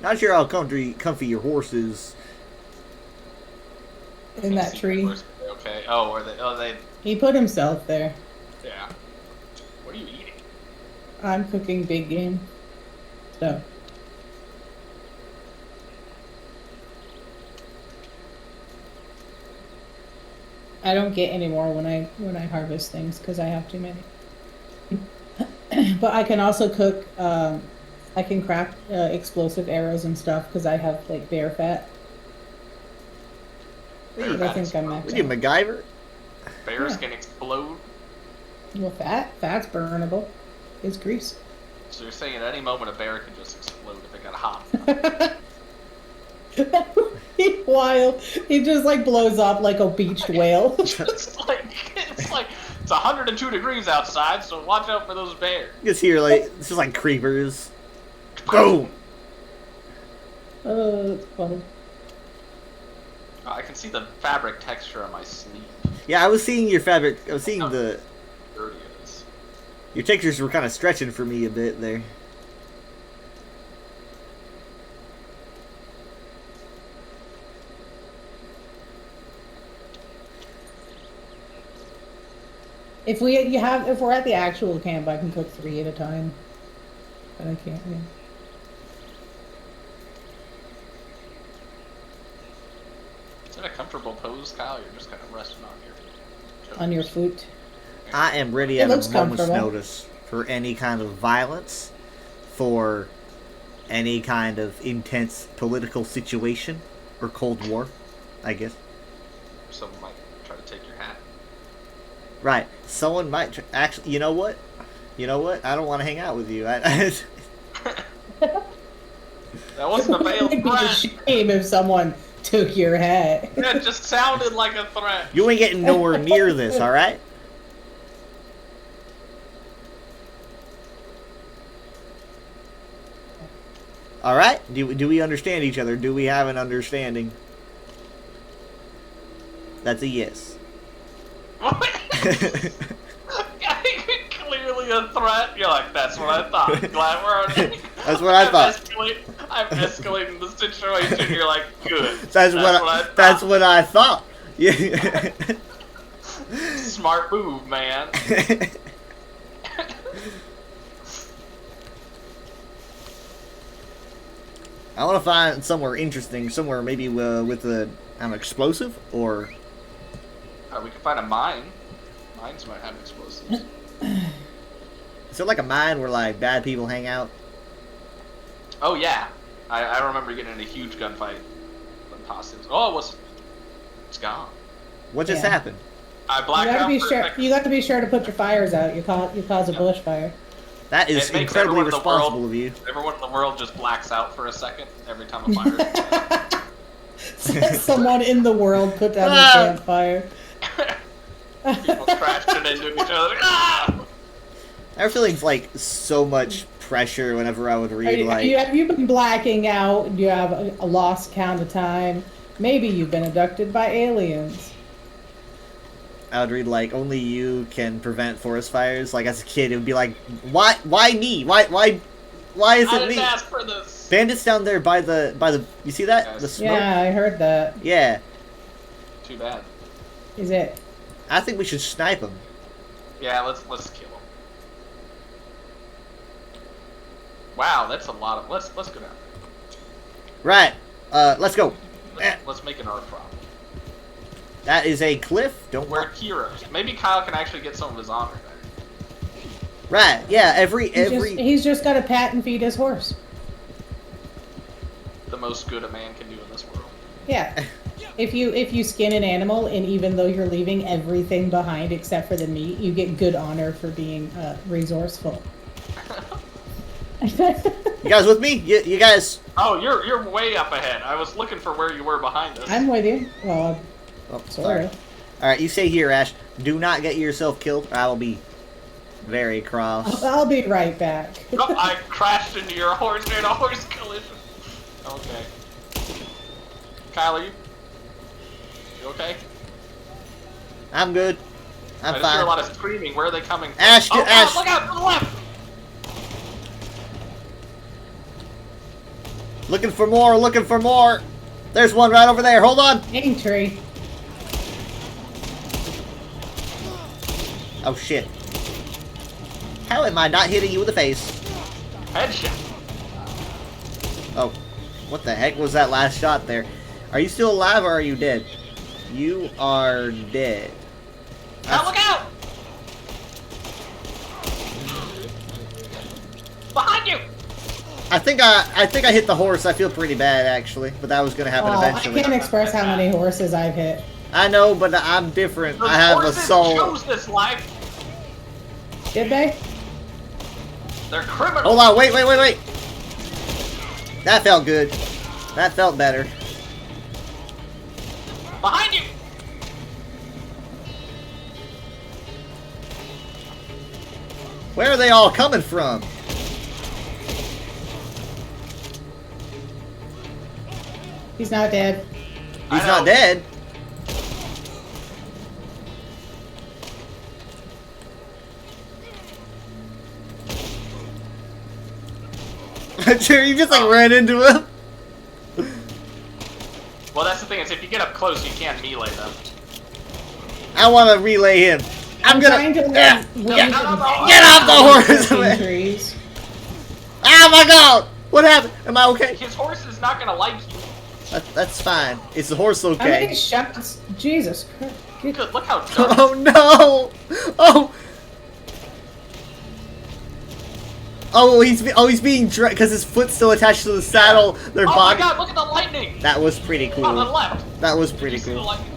Speaker 1: Not sure how comfy your horse is.
Speaker 8: In that tree.
Speaker 7: Okay. Oh, are they? Oh, they.
Speaker 8: He put himself there.
Speaker 7: Yeah. What are you eating?
Speaker 8: I'm cooking big game. So. I don't get any more when I harvest things because I have too many. But I can also cook. I can craft explosive arrows and stuff because I have like bear fat. I think I'm
Speaker 1: What are you,
Speaker 8: maxed out.
Speaker 1: MacGyver?
Speaker 7: Bears
Speaker 8: Yeah.
Speaker 7: can explode.
Speaker 8: Well, fat's burnable. It's grease.
Speaker 7: So you're saying at any moment a bear can just explode if it got hot.
Speaker 8: He's wild. He just like blows up like a beached whale.
Speaker 7: it's like it's 102 degrees outside, so watch out for those bears.
Speaker 1: You just hear like this is like creepers. Boom.
Speaker 8: That's funny.
Speaker 7: Oh, I can see the fabric texture on my sleeve.
Speaker 1: Yeah, I was seeing your fabric. I was seeing the
Speaker 7: How dirty it is.
Speaker 1: your textures were kind of stretching for me a bit there.
Speaker 8: If we're at the actual camp, I can cook 3 at a time. But I can't. Yeah.
Speaker 7: Is it a comfortable pose, Kyle? You're just kind of resting on your
Speaker 8: On your foot.
Speaker 1: I am ready
Speaker 8: It
Speaker 1: at a
Speaker 8: looks
Speaker 1: moment's
Speaker 8: comfortable.
Speaker 1: notice for any kind of violence, for any kind of intense political situation or Cold War, I guess.
Speaker 7: Someone might try to take your hat.
Speaker 1: Right. Someone might actually. You know what? You know what? I don't want to hang out with you.
Speaker 7: That wasn't a veiled
Speaker 8: It'd be a
Speaker 7: threat.
Speaker 8: shame if someone took your hat.
Speaker 7: It just sounded like a threat.
Speaker 1: You ain't getting nowhere near this. All right. All right. Do we understand each other? Do we have an understanding? That's a yes.
Speaker 7: Clearly a threat. You're like, that's what I thought. Glad we're on.
Speaker 1: That's what I thought.
Speaker 7: I'm escalating the situation. You're like, good.
Speaker 1: That's what I thought. Yeah.
Speaker 7: Smart move, man.
Speaker 1: I want to find somewhere interesting, somewhere maybe with an explosive or.
Speaker 7: We can find a mine. Mines might have explosives.
Speaker 1: Is it like a mine where like bad people hang out?
Speaker 7: Oh yeah, I remember getting in a huge gunfight. Oh, it's gone.
Speaker 1: What just
Speaker 8: Yeah.
Speaker 1: happened?
Speaker 7: I
Speaker 8: You
Speaker 7: blacked
Speaker 8: gotta
Speaker 7: out
Speaker 8: be
Speaker 7: for a
Speaker 8: sure.
Speaker 7: second.
Speaker 8: You got to be sure to put your fires out. You cause a bush fire.
Speaker 1: That is
Speaker 7: It makes
Speaker 1: incredibly
Speaker 7: everyone in the
Speaker 1: responsible
Speaker 7: world-
Speaker 1: of you.
Speaker 7: Everyone in the world just blacks out for a second every time a fire is
Speaker 8: Someone in the world put down the
Speaker 1: Ah.
Speaker 8: campfire.
Speaker 7: People crashing into each other. Like, ah!
Speaker 1: I feel like so much pressure whenever I would read like.
Speaker 8: Have you been blacking out? You have a lost count of time. Maybe you've been abducted by aliens.
Speaker 1: I would read like only you can prevent forest fires. Like as a kid, it would be like, why me? Why is
Speaker 7: I
Speaker 1: it
Speaker 7: didn't
Speaker 1: me?
Speaker 7: ask for this.
Speaker 1: Bandits down there by the. You see that?
Speaker 7: Yes.
Speaker 1: The smoke.
Speaker 8: Yeah, I heard that.
Speaker 1: Yeah.
Speaker 7: Too bad.
Speaker 8: Is it?
Speaker 1: I think we should snipe them.
Speaker 7: Yeah, let's kill him. Wow, that's a lot of. Let's go down there.
Speaker 1: Right. Let's go.
Speaker 7: Let's make an art problem.
Speaker 1: That is a cliff. Don't
Speaker 7: We're
Speaker 1: worry.
Speaker 7: heroes. Maybe Kyle can actually get some of his honor back.
Speaker 1: Right. Yeah. Every.
Speaker 8: He's just got to pat and feed his horse.
Speaker 7: The most good a man can do in this world.
Speaker 8: Yeah. If you skin an animal and even though you're leaving everything behind except for the meat, you get good honor for being resourceful.
Speaker 1: You guys with me? You guys.
Speaker 7: Oh, you're way up ahead. I was looking for where you were behind us.
Speaker 8: I'm with you. Well,
Speaker 1: Oh,
Speaker 8: sort of.
Speaker 1: All right. You stay here, Ash. Do not get yourself killed. Or I will be very cross.
Speaker 8: I'll be right back.
Speaker 7: Oh, I crashed into your horse in a horse collision. Okay. Kyle, are you okay?
Speaker 1: I'm good. I'm
Speaker 7: I just hear a
Speaker 1: fine.
Speaker 7: lot of screaming. Where are they coming from?
Speaker 1: Ash,
Speaker 7: oh,
Speaker 1: Ash.
Speaker 7: God, look out to the left!
Speaker 1: Looking for more. Looking for more. There's one right over there. Hold on.
Speaker 8: Dang tree.
Speaker 1: Oh shit. How am I not hitting you in the face?
Speaker 7: Headshot.
Speaker 1: Oh, what the heck was that last shot there? Are you still alive or are you dead? You are dead.
Speaker 7: Now look out! Behind you!
Speaker 1: I think I hit the horse. I feel pretty bad actually, but that was gonna happen
Speaker 8: Oh, I
Speaker 1: eventually.
Speaker 8: can't express how many horses I've hit.
Speaker 1: I know, but I'm different.
Speaker 7: The
Speaker 1: I have a
Speaker 7: horses
Speaker 1: soul.
Speaker 7: chose this life.
Speaker 8: Did they?
Speaker 7: They're criminals.
Speaker 1: Hold on, wait. That felt good. That felt better.
Speaker 7: Behind you!
Speaker 1: Where are they all coming from?
Speaker 8: He's not dead.
Speaker 1: He's
Speaker 7: I
Speaker 1: not
Speaker 7: know.
Speaker 1: dead. Sure, you just like ran into him.
Speaker 7: Well, that's the thing is if you get up close, you can't melee them.
Speaker 1: I want to relay him. I'm gonna.
Speaker 8: trying to
Speaker 1: Yeah,
Speaker 8: leave
Speaker 1: yeah.
Speaker 8: the-
Speaker 1: Get off the horse!
Speaker 8: Freaking trees.
Speaker 1: Oh my god! What happened? Am I okay?
Speaker 7: His horse is not gonna like you.
Speaker 1: That's fine. Is the horse
Speaker 8: How many
Speaker 1: okay?
Speaker 8: shots? Jesus Christ. Get-
Speaker 7: Good, look how dark.
Speaker 1: Oh no! Oh! Oh, he's being dragged because his foot's still attached to the saddle. Their
Speaker 7: Oh my
Speaker 1: body.
Speaker 7: god, look at the lightning!
Speaker 1: That was pretty
Speaker 7: On the
Speaker 1: cool.
Speaker 7: left.
Speaker 1: That was
Speaker 7: Did
Speaker 1: pretty
Speaker 7: you see the
Speaker 1: cool.
Speaker 7: lightning?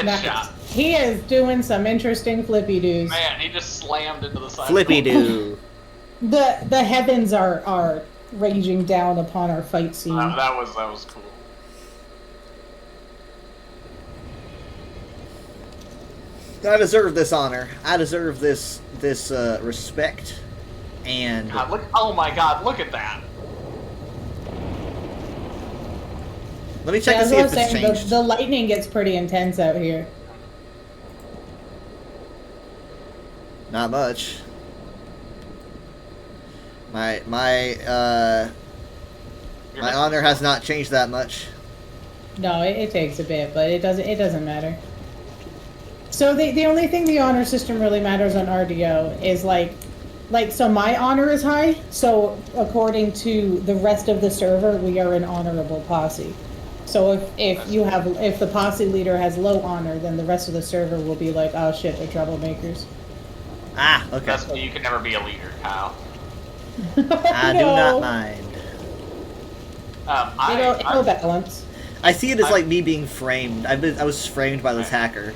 Speaker 8: Nice.
Speaker 7: Headshot.
Speaker 8: He is doing some interesting flippy doos.
Speaker 7: Man, he just slammed into the side.
Speaker 1: Flippy do.
Speaker 8: The heavens are raging down upon our fight scene.
Speaker 7: That was cool.
Speaker 1: I deserve this honor. I deserve this respect. And
Speaker 7: God, look! Oh my God, look at that!
Speaker 1: let me check
Speaker 8: Yeah,
Speaker 1: to see
Speaker 8: as I
Speaker 1: if
Speaker 8: was
Speaker 1: it's
Speaker 8: saying,
Speaker 1: changed.
Speaker 8: the lightning gets pretty intense out here.
Speaker 1: Not much. My
Speaker 7: You're missing
Speaker 1: honor has not changed that much.
Speaker 8: No, it takes a bit, but it doesn't matter. So the only thing the honor system really matters on RDO is like so my honor is high, so according to the rest of the server, we are an honorable posse. So if the posse leader has low honor, then the rest of the server will be like, oh shit, they're troublemakers.
Speaker 1: Ah, okay.
Speaker 7: That's why you can never be a leader, Kyle.
Speaker 1: I do not mind.
Speaker 8: It'll balance.
Speaker 1: I see it as like me being framed. I was framed by this hacker.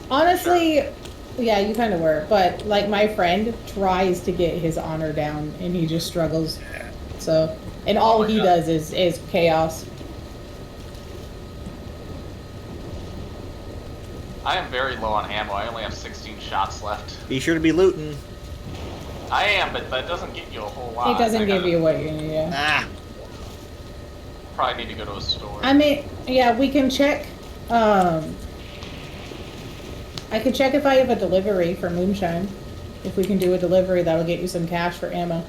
Speaker 8: Honestly, yeah, you kind of were. But, like, my friend tries to get his honor down, and he just struggles. So, and all he does is chaos.
Speaker 7: I am very low on ammo. I only have 16 shots left.
Speaker 1: Be sure to be looting.
Speaker 7: I am, but that doesn't get you a whole lot.
Speaker 8: It doesn't
Speaker 7: I
Speaker 8: give
Speaker 7: gotta-
Speaker 8: you what you need. Yeah.
Speaker 1: Ah,
Speaker 7: Probably need to go to a store.
Speaker 8: I mean, yeah, we can check. I can check if I have a delivery for Moonshine. If we can do a delivery, that'll get you some cash for ammo.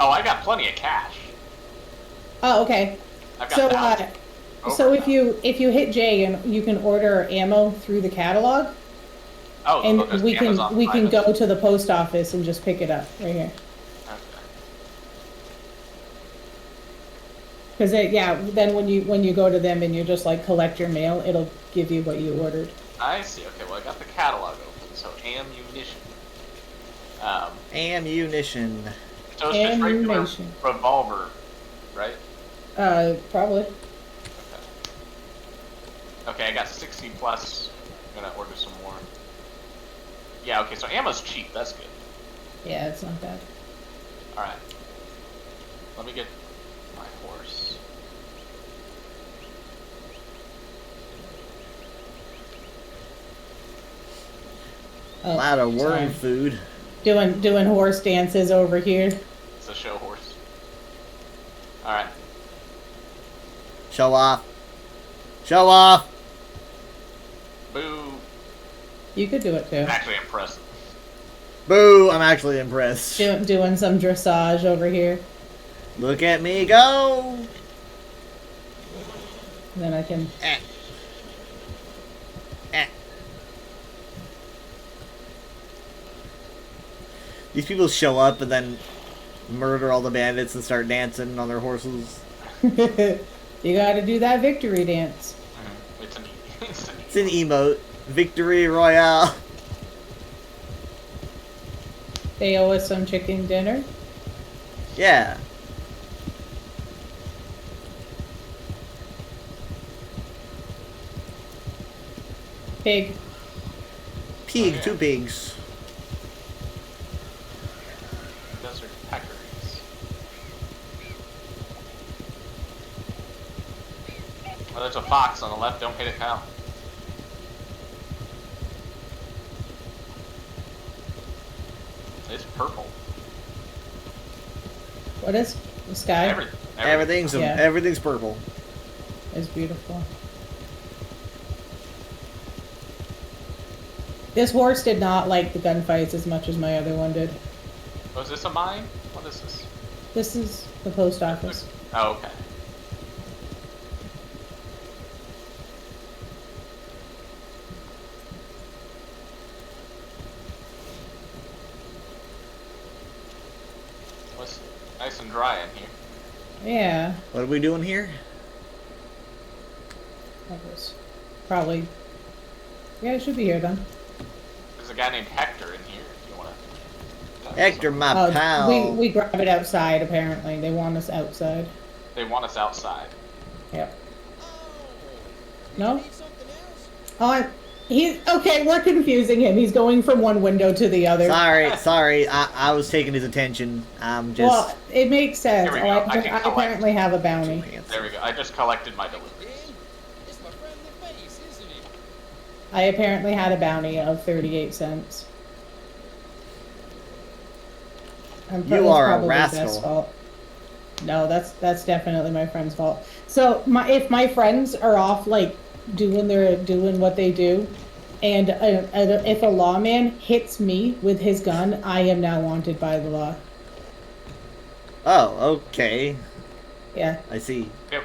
Speaker 7: Oh, I got plenty of cash.
Speaker 8: Oh, okay.
Speaker 7: I've got
Speaker 8: So,
Speaker 7: thousands.
Speaker 8: so if you hit J and you can order ammo through the catalog,
Speaker 7: Oh,
Speaker 8: and
Speaker 7: there's
Speaker 8: we
Speaker 7: Amazon
Speaker 8: can
Speaker 7: items.
Speaker 8: go to the post office and just pick it up right here.
Speaker 7: Okay.
Speaker 8: Because then when you go to them and you just like collect your mail, it'll give you what you ordered.
Speaker 7: I see. Okay, well I got the catalog open, so ammunition.
Speaker 1: Ammunition.
Speaker 7: So it's just regular
Speaker 8: Ammunition.
Speaker 7: revolver, right?
Speaker 8: Probably.
Speaker 7: Okay. Okay, I got 60 plus. I'm gonna order some more. Yeah. Okay, so ammo's cheap. That's good.
Speaker 8: Yeah, it's not bad.
Speaker 7: All right. Let me get my horse.
Speaker 8: Oh,
Speaker 1: A lot of worm
Speaker 8: sorry.
Speaker 1: food.
Speaker 8: Doing horse dances over here.
Speaker 7: It's a show horse. All right.
Speaker 1: Show off. Show off.
Speaker 7: Boo.
Speaker 8: You could do it too.
Speaker 7: Actually impressive.
Speaker 1: Boo! I'm actually impressed.
Speaker 8: Doing some dressage over here.
Speaker 1: Look at me go.
Speaker 8: And then I can.
Speaker 1: Eh. Eh. These people show up and then murder all the bandits and start dancing on their horses.
Speaker 8: You gotta do that victory dance.
Speaker 7: It's an
Speaker 1: It's an emote. Victory Royale.
Speaker 8: They owe us some chicken dinner.
Speaker 1: Yeah.
Speaker 8: Pig.
Speaker 1: Pig,
Speaker 7: Okay.
Speaker 1: 2 pigs.
Speaker 7: desert peccaries. Oh, there's a fox on the left. Don't hit it, pal. It's purple.
Speaker 8: What is the sky?
Speaker 1: Everything's
Speaker 8: Yeah.
Speaker 1: everything's purple.
Speaker 8: It's beautiful. This horse did not like the gunfights as much as my other one did.
Speaker 7: Oh, is this a mine? What is this?
Speaker 8: This is the post office.
Speaker 7: Oh, okay. Well, it's nice and dry in here.
Speaker 8: Yeah,
Speaker 1: What are we doing here?
Speaker 8: that was probably. Yeah, it should be here then.
Speaker 7: There's a guy named Hector in here if you want to.
Speaker 1: Hector, my pal.
Speaker 8: We grab it outside. Apparently, they want us outside.
Speaker 7: They want us outside.
Speaker 8: Yep. No. He's okay. We're confusing him. He's going from one window to the other.
Speaker 1: Sorry. I was taking his attention. I'm just.
Speaker 8: Well, it makes sense.
Speaker 7: Here we
Speaker 8: Oh,
Speaker 7: go.
Speaker 8: I,
Speaker 7: I can
Speaker 8: I
Speaker 7: collect.
Speaker 8: apparently have a bounty.
Speaker 7: There we go. I just collected my deliveries.
Speaker 6: It's my friendly face, isn't it?
Speaker 8: I apparently had a bounty of 38 cents.
Speaker 1: You
Speaker 8: it's
Speaker 1: are a
Speaker 8: probably
Speaker 1: rascal.
Speaker 8: Beth's fault. No, that's definitely my friend's fault. So if my friends are off like doing what they do, and if a lawman hits me with his gun, I am now wanted by the law.
Speaker 1: Oh, okay.
Speaker 8: Yeah,
Speaker 1: I see.
Speaker 7: Yep.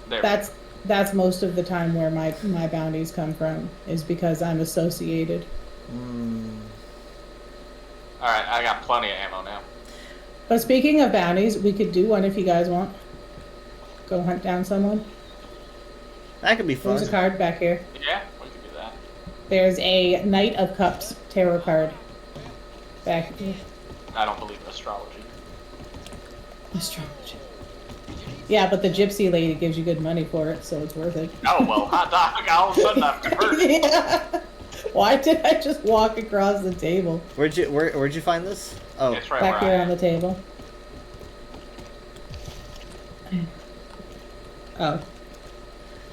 Speaker 7: There. we go.
Speaker 8: that's most of the time where my bounties come from, is because I'm associated.
Speaker 7: All right, I got plenty of ammo now.
Speaker 8: But speaking of bounties, we could do one if you guys want. Go hunt down someone.
Speaker 1: That could be fun.
Speaker 8: There's a card back here.
Speaker 7: Yeah, we could do that.
Speaker 8: There's a Knight of Cups tarot card back here.
Speaker 7: I don't believe in astrology.
Speaker 8: Astrology. Yeah, but the gypsy lady gives you good money for it, so it's worth it.
Speaker 7: Oh well, hot dog! All of a sudden I'm converted.
Speaker 8: Yeah. Why did I just walk across the table?
Speaker 1: Where'd you find this? Oh,
Speaker 7: It's right
Speaker 8: Back
Speaker 7: where
Speaker 8: here
Speaker 7: I
Speaker 8: on
Speaker 7: am.
Speaker 8: the table. Oh.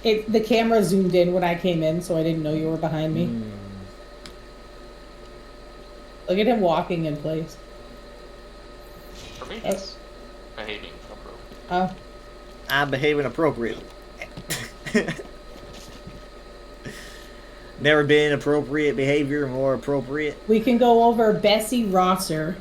Speaker 8: The camera zoomed in when I came in, so I didn't know you were behind me. Look at him walking in place.
Speaker 7: For me, it's behaving appropriately.
Speaker 8: Oh.
Speaker 1: I'm behaving appropriately. Never been appropriate behavior, more appropriate.
Speaker 8: We can go over Bessie Rosser.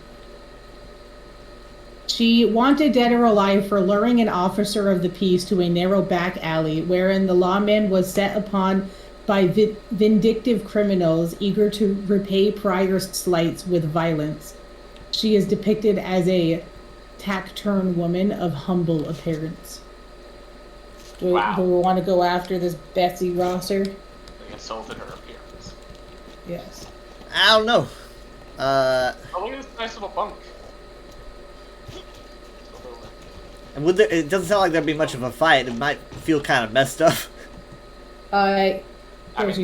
Speaker 8: She wanted dead or alive for luring an officer of the peace to a narrow back alley wherein the lawman was set upon by vindictive criminals eager to repay prior slights with violence. She is depicted as a taciturn woman of humble appearance. Do we want to go after this Bessie Rosser?
Speaker 7: They insulted her appearance.
Speaker 8: Yes.
Speaker 1: I don't know.
Speaker 7: Oh, look at this nice little bunk.
Speaker 1: And it doesn't sound like there'd be much of a fight. It might feel kind of messed up.
Speaker 8: She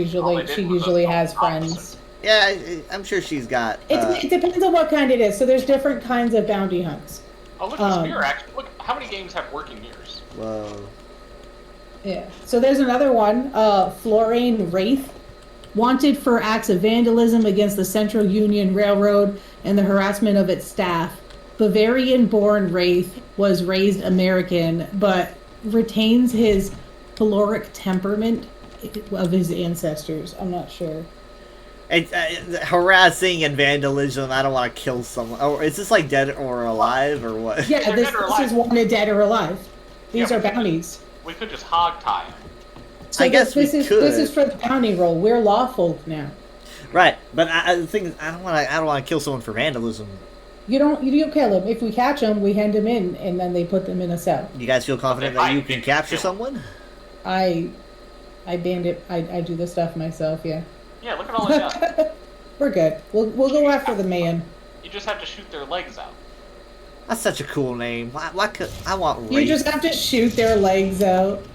Speaker 8: usually has friends.
Speaker 1: Yeah, I'm sure she's got.
Speaker 8: It depends on what kind it is. So there's different kinds of bounty hunts.
Speaker 7: Oh, look at this mirror, actually. Look, how many games have working mirrors?
Speaker 1: Whoa.
Speaker 8: Yeah. So there's another one, Florane Wraith, wanted for acts of vandalism against the Central Union Railroad and the harassment of its staff. Bavarian-born Wraith was raised American, but retains his caloric temperament of his ancestors. I'm not sure.
Speaker 1: Harassing and vandalism. I don't want to kill someone. Oh, is this like dead or alive or what?
Speaker 8: Yeah, this is wanted dead or alive. These are bounties.
Speaker 7: We could just hog tie him.
Speaker 8: So
Speaker 1: I guess
Speaker 8: this
Speaker 1: we
Speaker 8: is
Speaker 1: could.
Speaker 8: This is for the bounty roll. We're lawfolk now.
Speaker 1: Right, but the thing is, I don't want to kill someone for vandalism.
Speaker 8: You don't kill him. If we catch him, we hand him in, and then they put them in a cell.
Speaker 1: You guys feel confident that you can capture someone?
Speaker 8: I bandit. I do this stuff myself. Yeah.
Speaker 7: Yeah, look at all that.
Speaker 8: We're good. We'll go after the man.
Speaker 7: You just have to shoot their legs out.
Speaker 1: That's such a cool name. Why could I want Wraith?
Speaker 8: You just have to shoot their legs out.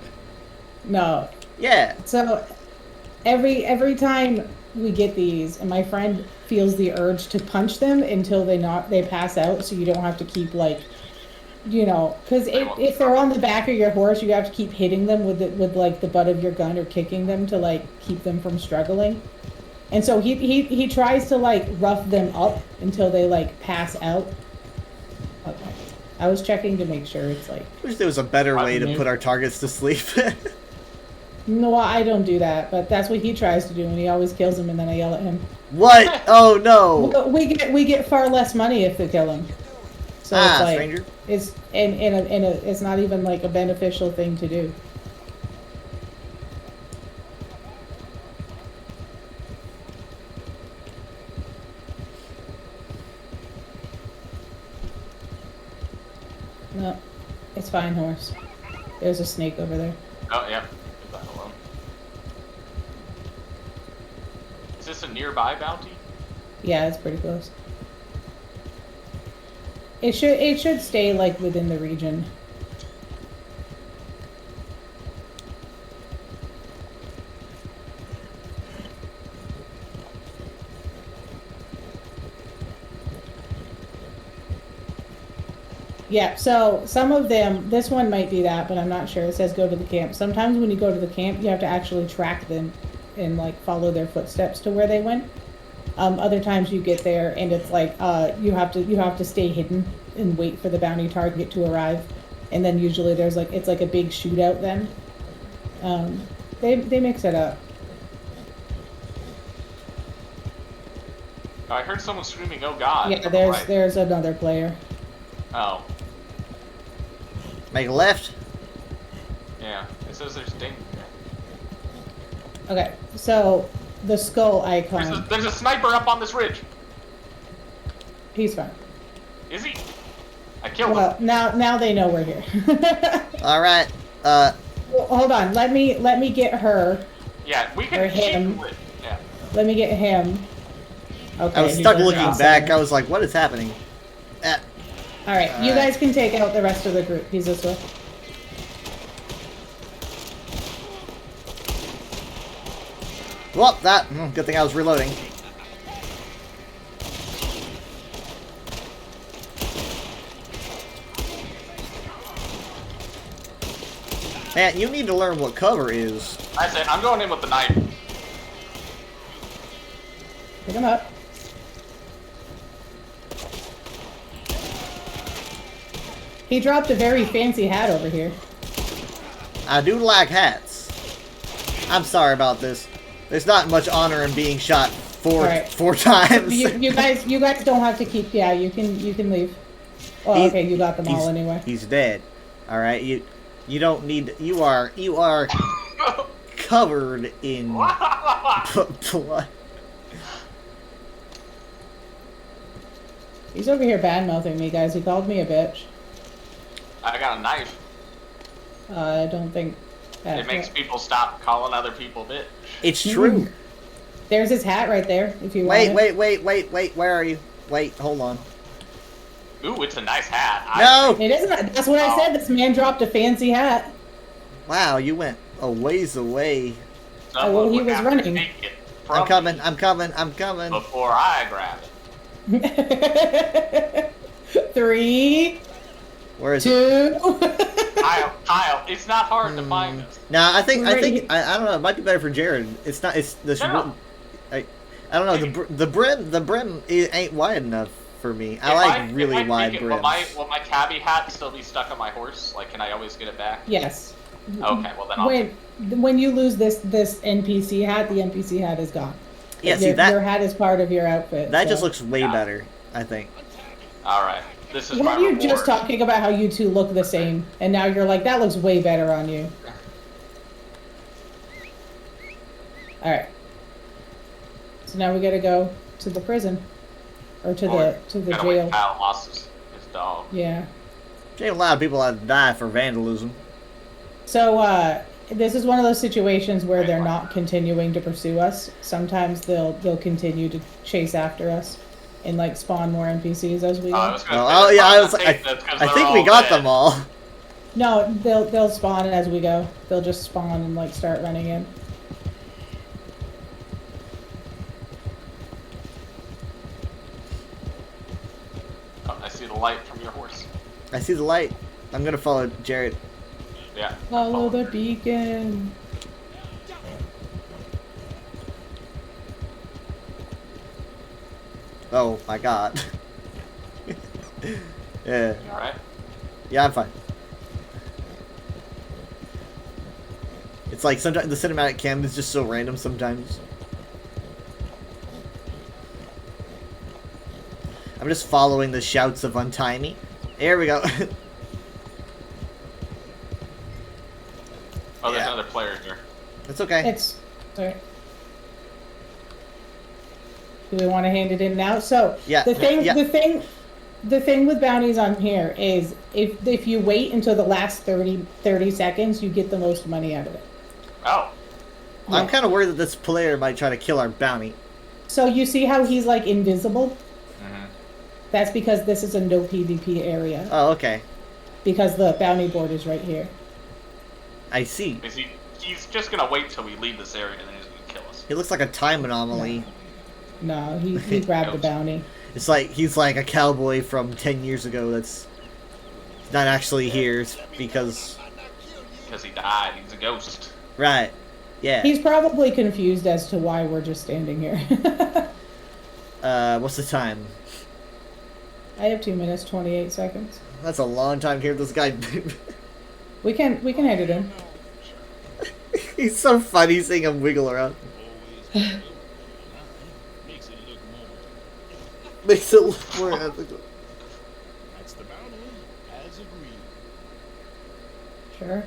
Speaker 8: No.
Speaker 1: Yeah.
Speaker 8: So every time we get these, and my friend feels the urge to punch them until they pass out, so you don't have to keep because if they're on the back of your horse, you have to keep hitting them with the butt of your gun or kicking them to keep them from struggling. And so he tries to rough them up until they pass out. Okay. I was checking to make sure it's
Speaker 1: I wish there was a better way to put our targets to sleep.
Speaker 8: No, I don't do that, but that's what he tries to do, and he always kills him, and then I yell at him.
Speaker 1: What? Oh no!
Speaker 8: We get far less money if they kill him. So it's
Speaker 1: stranger.
Speaker 8: It's it's not even a beneficial thing to do. No, it's fine, horse. There's a snake over there.
Speaker 7: Oh, yeah. Leave that alone. Is this a nearby bounty?
Speaker 8: Yeah, it's pretty close. It should stay within the region. Yeah, so some of them, this one might be that, but I'm not sure. It says go to the camp. Sometimes when you go to the camp, you have to actually track them and follow their footsteps to where they went. Other times you get there and it's you have to stay hidden and wait for the bounty target to arrive, and then usually there's it's a big shootout then. They mix it up.
Speaker 7: Oh, I heard someone screaming, "Oh God!"
Speaker 8: Yeah, there's another player.
Speaker 7: Oh.
Speaker 1: Make a left.
Speaker 7: Yeah, it says there's danger.
Speaker 8: Okay, so the skull icon.
Speaker 7: There's a sniper up on this ridge.
Speaker 8: He's fine.
Speaker 7: Is he? I killed him.
Speaker 8: Well, now they know we're here.
Speaker 1: All right.
Speaker 8: Well, hold on. Let me get her.
Speaker 7: Yeah, we
Speaker 8: Or
Speaker 7: can
Speaker 8: him.
Speaker 7: shoot. Yeah.
Speaker 8: Let me get him. Okay.
Speaker 1: I was stuck looking back. I was like, "What is happening?"
Speaker 8: All right, you guys can take out the rest of the group. He's this way.
Speaker 1: Well, good thing I was reloading. Man, you need to learn what cover is.
Speaker 7: That's it. I'm going in with the knife.
Speaker 8: Pick him up. He dropped a very fancy hat over here.
Speaker 1: I do like hats. I'm sorry about this. There's not much honor in being shot
Speaker 8: Right.
Speaker 1: four times.
Speaker 8: You guys don't have to keep. Yeah, you can leave. Oh,
Speaker 1: He-
Speaker 8: okay, you got them all
Speaker 1: he's-
Speaker 8: anyway.
Speaker 1: He's dead. All right, you don't need. You are covered in blood.
Speaker 8: He's over here bad mouthing me, guys. He called me a bitch.
Speaker 7: I got a knife.
Speaker 8: I don't think.
Speaker 7: It makes people stop calling other people bitch.
Speaker 1: It's true.
Speaker 8: There's his hat right there. If you want
Speaker 1: Wait. Where are you? Wait, hold on.
Speaker 7: Ooh, it's a nice hat.
Speaker 1: No.
Speaker 8: It isn't. That's what I said. This man dropped a fancy hat.
Speaker 1: Wow, you went a ways away.
Speaker 8: well, he was running.
Speaker 1: I'm coming. I'm coming.
Speaker 7: Before I grab it.
Speaker 8: 3,
Speaker 1: Where is it?
Speaker 8: 2.
Speaker 7: Kyle, it's not hard to find us.
Speaker 1: Nah, I think
Speaker 8: Right.
Speaker 1: I don't know. It might be better for Jared. It's not. It's this.
Speaker 7: No.
Speaker 1: I don't know. The brim ain't wide enough for me. I
Speaker 7: If
Speaker 1: like really
Speaker 7: if I
Speaker 1: wide
Speaker 7: pick it,
Speaker 1: brims.
Speaker 7: will my cabbie hat still be stuck on my horse? Like, can I always get it back?
Speaker 8: Yes.
Speaker 7: Okay, well then I'll.
Speaker 8: When you lose this NPC hat, the NPC hat is gone.
Speaker 1: Yeah, see
Speaker 8: your,
Speaker 1: that
Speaker 8: your hat is part of your outfit.
Speaker 1: that
Speaker 8: so.
Speaker 1: just looks way
Speaker 7: Yeah.
Speaker 1: better. I think.
Speaker 7: All right, this is my
Speaker 8: Weren't you
Speaker 7: reward.
Speaker 8: just talking about how you two look the same, and now you're like, that looks way better on you. All right. So now we gotta go to the prison, or to the
Speaker 7: Gotta wait,
Speaker 8: jail.
Speaker 7: Kyle lost his dog.
Speaker 8: Yeah.
Speaker 1: Ain't a lot of people that die for vandalism.
Speaker 8: So this is one of those situations where they're not continuing to pursue us. Sometimes they'll continue to chase after us, and like spawn more NPCs as we go.
Speaker 7: I was gonna
Speaker 1: Oh,
Speaker 7: say,
Speaker 1: yeah, I
Speaker 7: that's
Speaker 1: was.
Speaker 7: probably that's 'cause
Speaker 1: I
Speaker 7: they're
Speaker 1: think
Speaker 7: all
Speaker 1: we got
Speaker 7: dead.
Speaker 1: them all.
Speaker 8: No, they'll spawn as we go. They'll just spawn and like start running in.
Speaker 7: Oh, I see the light from your horse.
Speaker 1: I see the light. I'm gonna follow Jared.
Speaker 7: Yeah.
Speaker 8: Follow the beacon.
Speaker 1: Oh my god. Yeah.
Speaker 7: You all right?
Speaker 1: Yeah, I'm fine. It's like sometimes the cinematic cam is just so random sometimes. I'm just following the shouts of untie me. There we go.
Speaker 7: Oh, there's
Speaker 1: Yeah.
Speaker 7: another player here.
Speaker 1: It's okay.
Speaker 8: It's sorry. Do we want to hand it in now? So
Speaker 1: Yeah,
Speaker 8: the thing,
Speaker 1: yeah.
Speaker 8: the thing with bounties on here is if you wait until the last 30 seconds, you get the most money out of it.
Speaker 7: Oh,
Speaker 1: I'm kind of worried that this player might try to kill our bounty.
Speaker 8: So you see how he's like invisible?
Speaker 7: Mhm.
Speaker 8: That's because this is a no PvP area.
Speaker 1: Oh, okay.
Speaker 8: Because the bounty board is right here.
Speaker 1: I see.
Speaker 7: is he's just gonna wait till we leave this area and then he's gonna kill us.
Speaker 1: He looks like a time anomaly.
Speaker 8: No, he grabbed the bounty.
Speaker 1: It's like he's like a cowboy from 10 years ago that's not actually here because...
Speaker 7: Because he died. He's a ghost.
Speaker 1: Right. Yeah.
Speaker 8: He's probably confused as to why we're just standing here.
Speaker 1: What's the time?
Speaker 8: I have 2 minutes, 28 seconds.
Speaker 1: That's a long time to hear this guy.
Speaker 8: We can hand it in.
Speaker 1: He's so funny seeing him wiggle around.
Speaker 6: Makes it look more.
Speaker 1: Makes it look more ethical.
Speaker 6: That's the bounty, as agreed.
Speaker 8: Sure.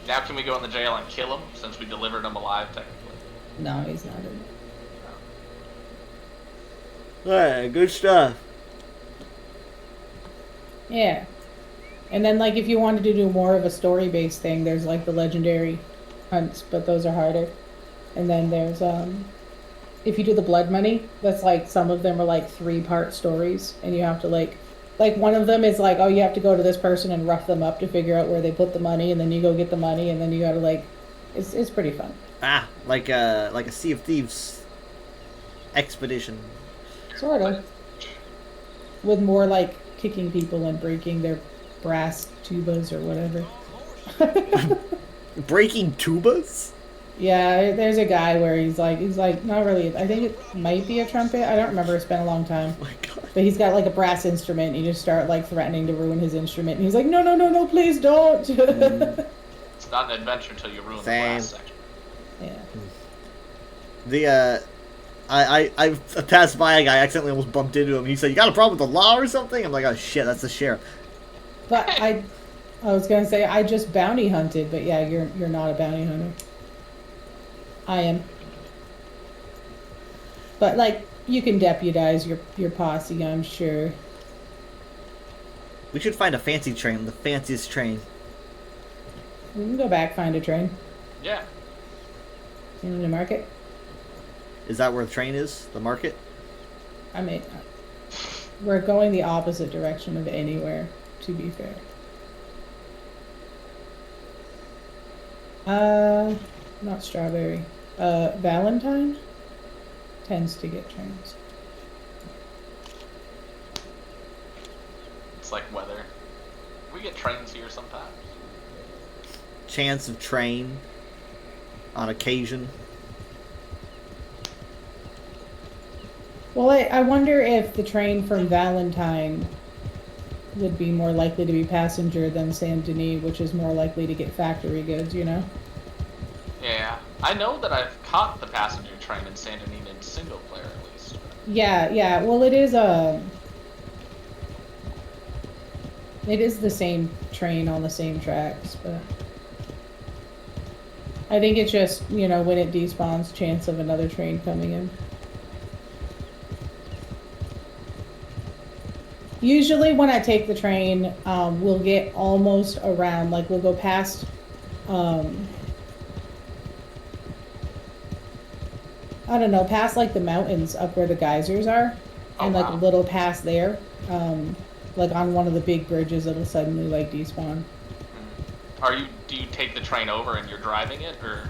Speaker 7: Now can we go in the jail and kill him since we delivered him alive technically?
Speaker 8: No, he's not in.
Speaker 1: Alright, good stuff.
Speaker 8: Yeah. And then, like, if you wanted to do more of a story-based thing, there's, like, the legendary hunts, but those are harder. And then there's, if you do the blood money, that's, like, some of them are, like, 3-part stories, and you have to, like, one of them is, like, oh, you have to go to this person and rough them up to figure out where they put the money, and then you go get the money, and then you gotta, like, it's pretty fun.
Speaker 1: Ah, like a Sea of Thieves expedition.
Speaker 8: Sort of. With more, like, kicking people and breaking their brass tubas or whatever.
Speaker 1: Breaking tubas?
Speaker 8: Yeah, there's a guy where he's like, not really. I think it might be a trumpet. I don't remember. It's been a long time.
Speaker 1: Oh my god.
Speaker 8: But he's got like a brass instrument. And you just start like threatening to ruin his instrument, and he's like, no, no, no, no, please don't.
Speaker 7: It's not an adventure until you ruin the
Speaker 1: Same.
Speaker 7: last section.
Speaker 8: Yeah.
Speaker 1: The I passed by a guy, accidentally almost bumped into him. He said, "You got a problem with the law or something?" I'm like, "Oh shit, that's the sheriff."
Speaker 8: But I was gonna say I just bounty hunted, but yeah, you're not a bounty hunter. I am. But like you can deputize your posse, I'm sure.
Speaker 1: We should find a fancy train, the fanciest train.
Speaker 8: We can go back, find a train
Speaker 7: Yeah.
Speaker 8: in the market.
Speaker 1: Is that where the train is? The market?
Speaker 8: I mean, we're going the opposite direction of anywhere, to be fair. Not Strawberry. Valentine tends to get trains.
Speaker 7: It's like weather. We get trains here sometimes.
Speaker 1: Chance of train. On occasion.
Speaker 8: Well, I wonder if the train from Valentine would be more likely to be passenger than Saint Denis, which is more likely to get factory goods, you know?
Speaker 7: Yeah. I know that I've caught the passenger train in Saint Denis in single player at least.
Speaker 8: Yeah. Well, it is the same train on the same tracks, but I think it's just, you know, when it despawns, chance of another train coming in. Usually when I take the train, we'll get almost around, like we'll go past, I don't know, past like the mountains up where the geysers are, and like
Speaker 7: wow.
Speaker 8: a little past there, like on one of the big bridges, it'll suddenly like despawn.
Speaker 7: Do you take the train over and you're driving it, or?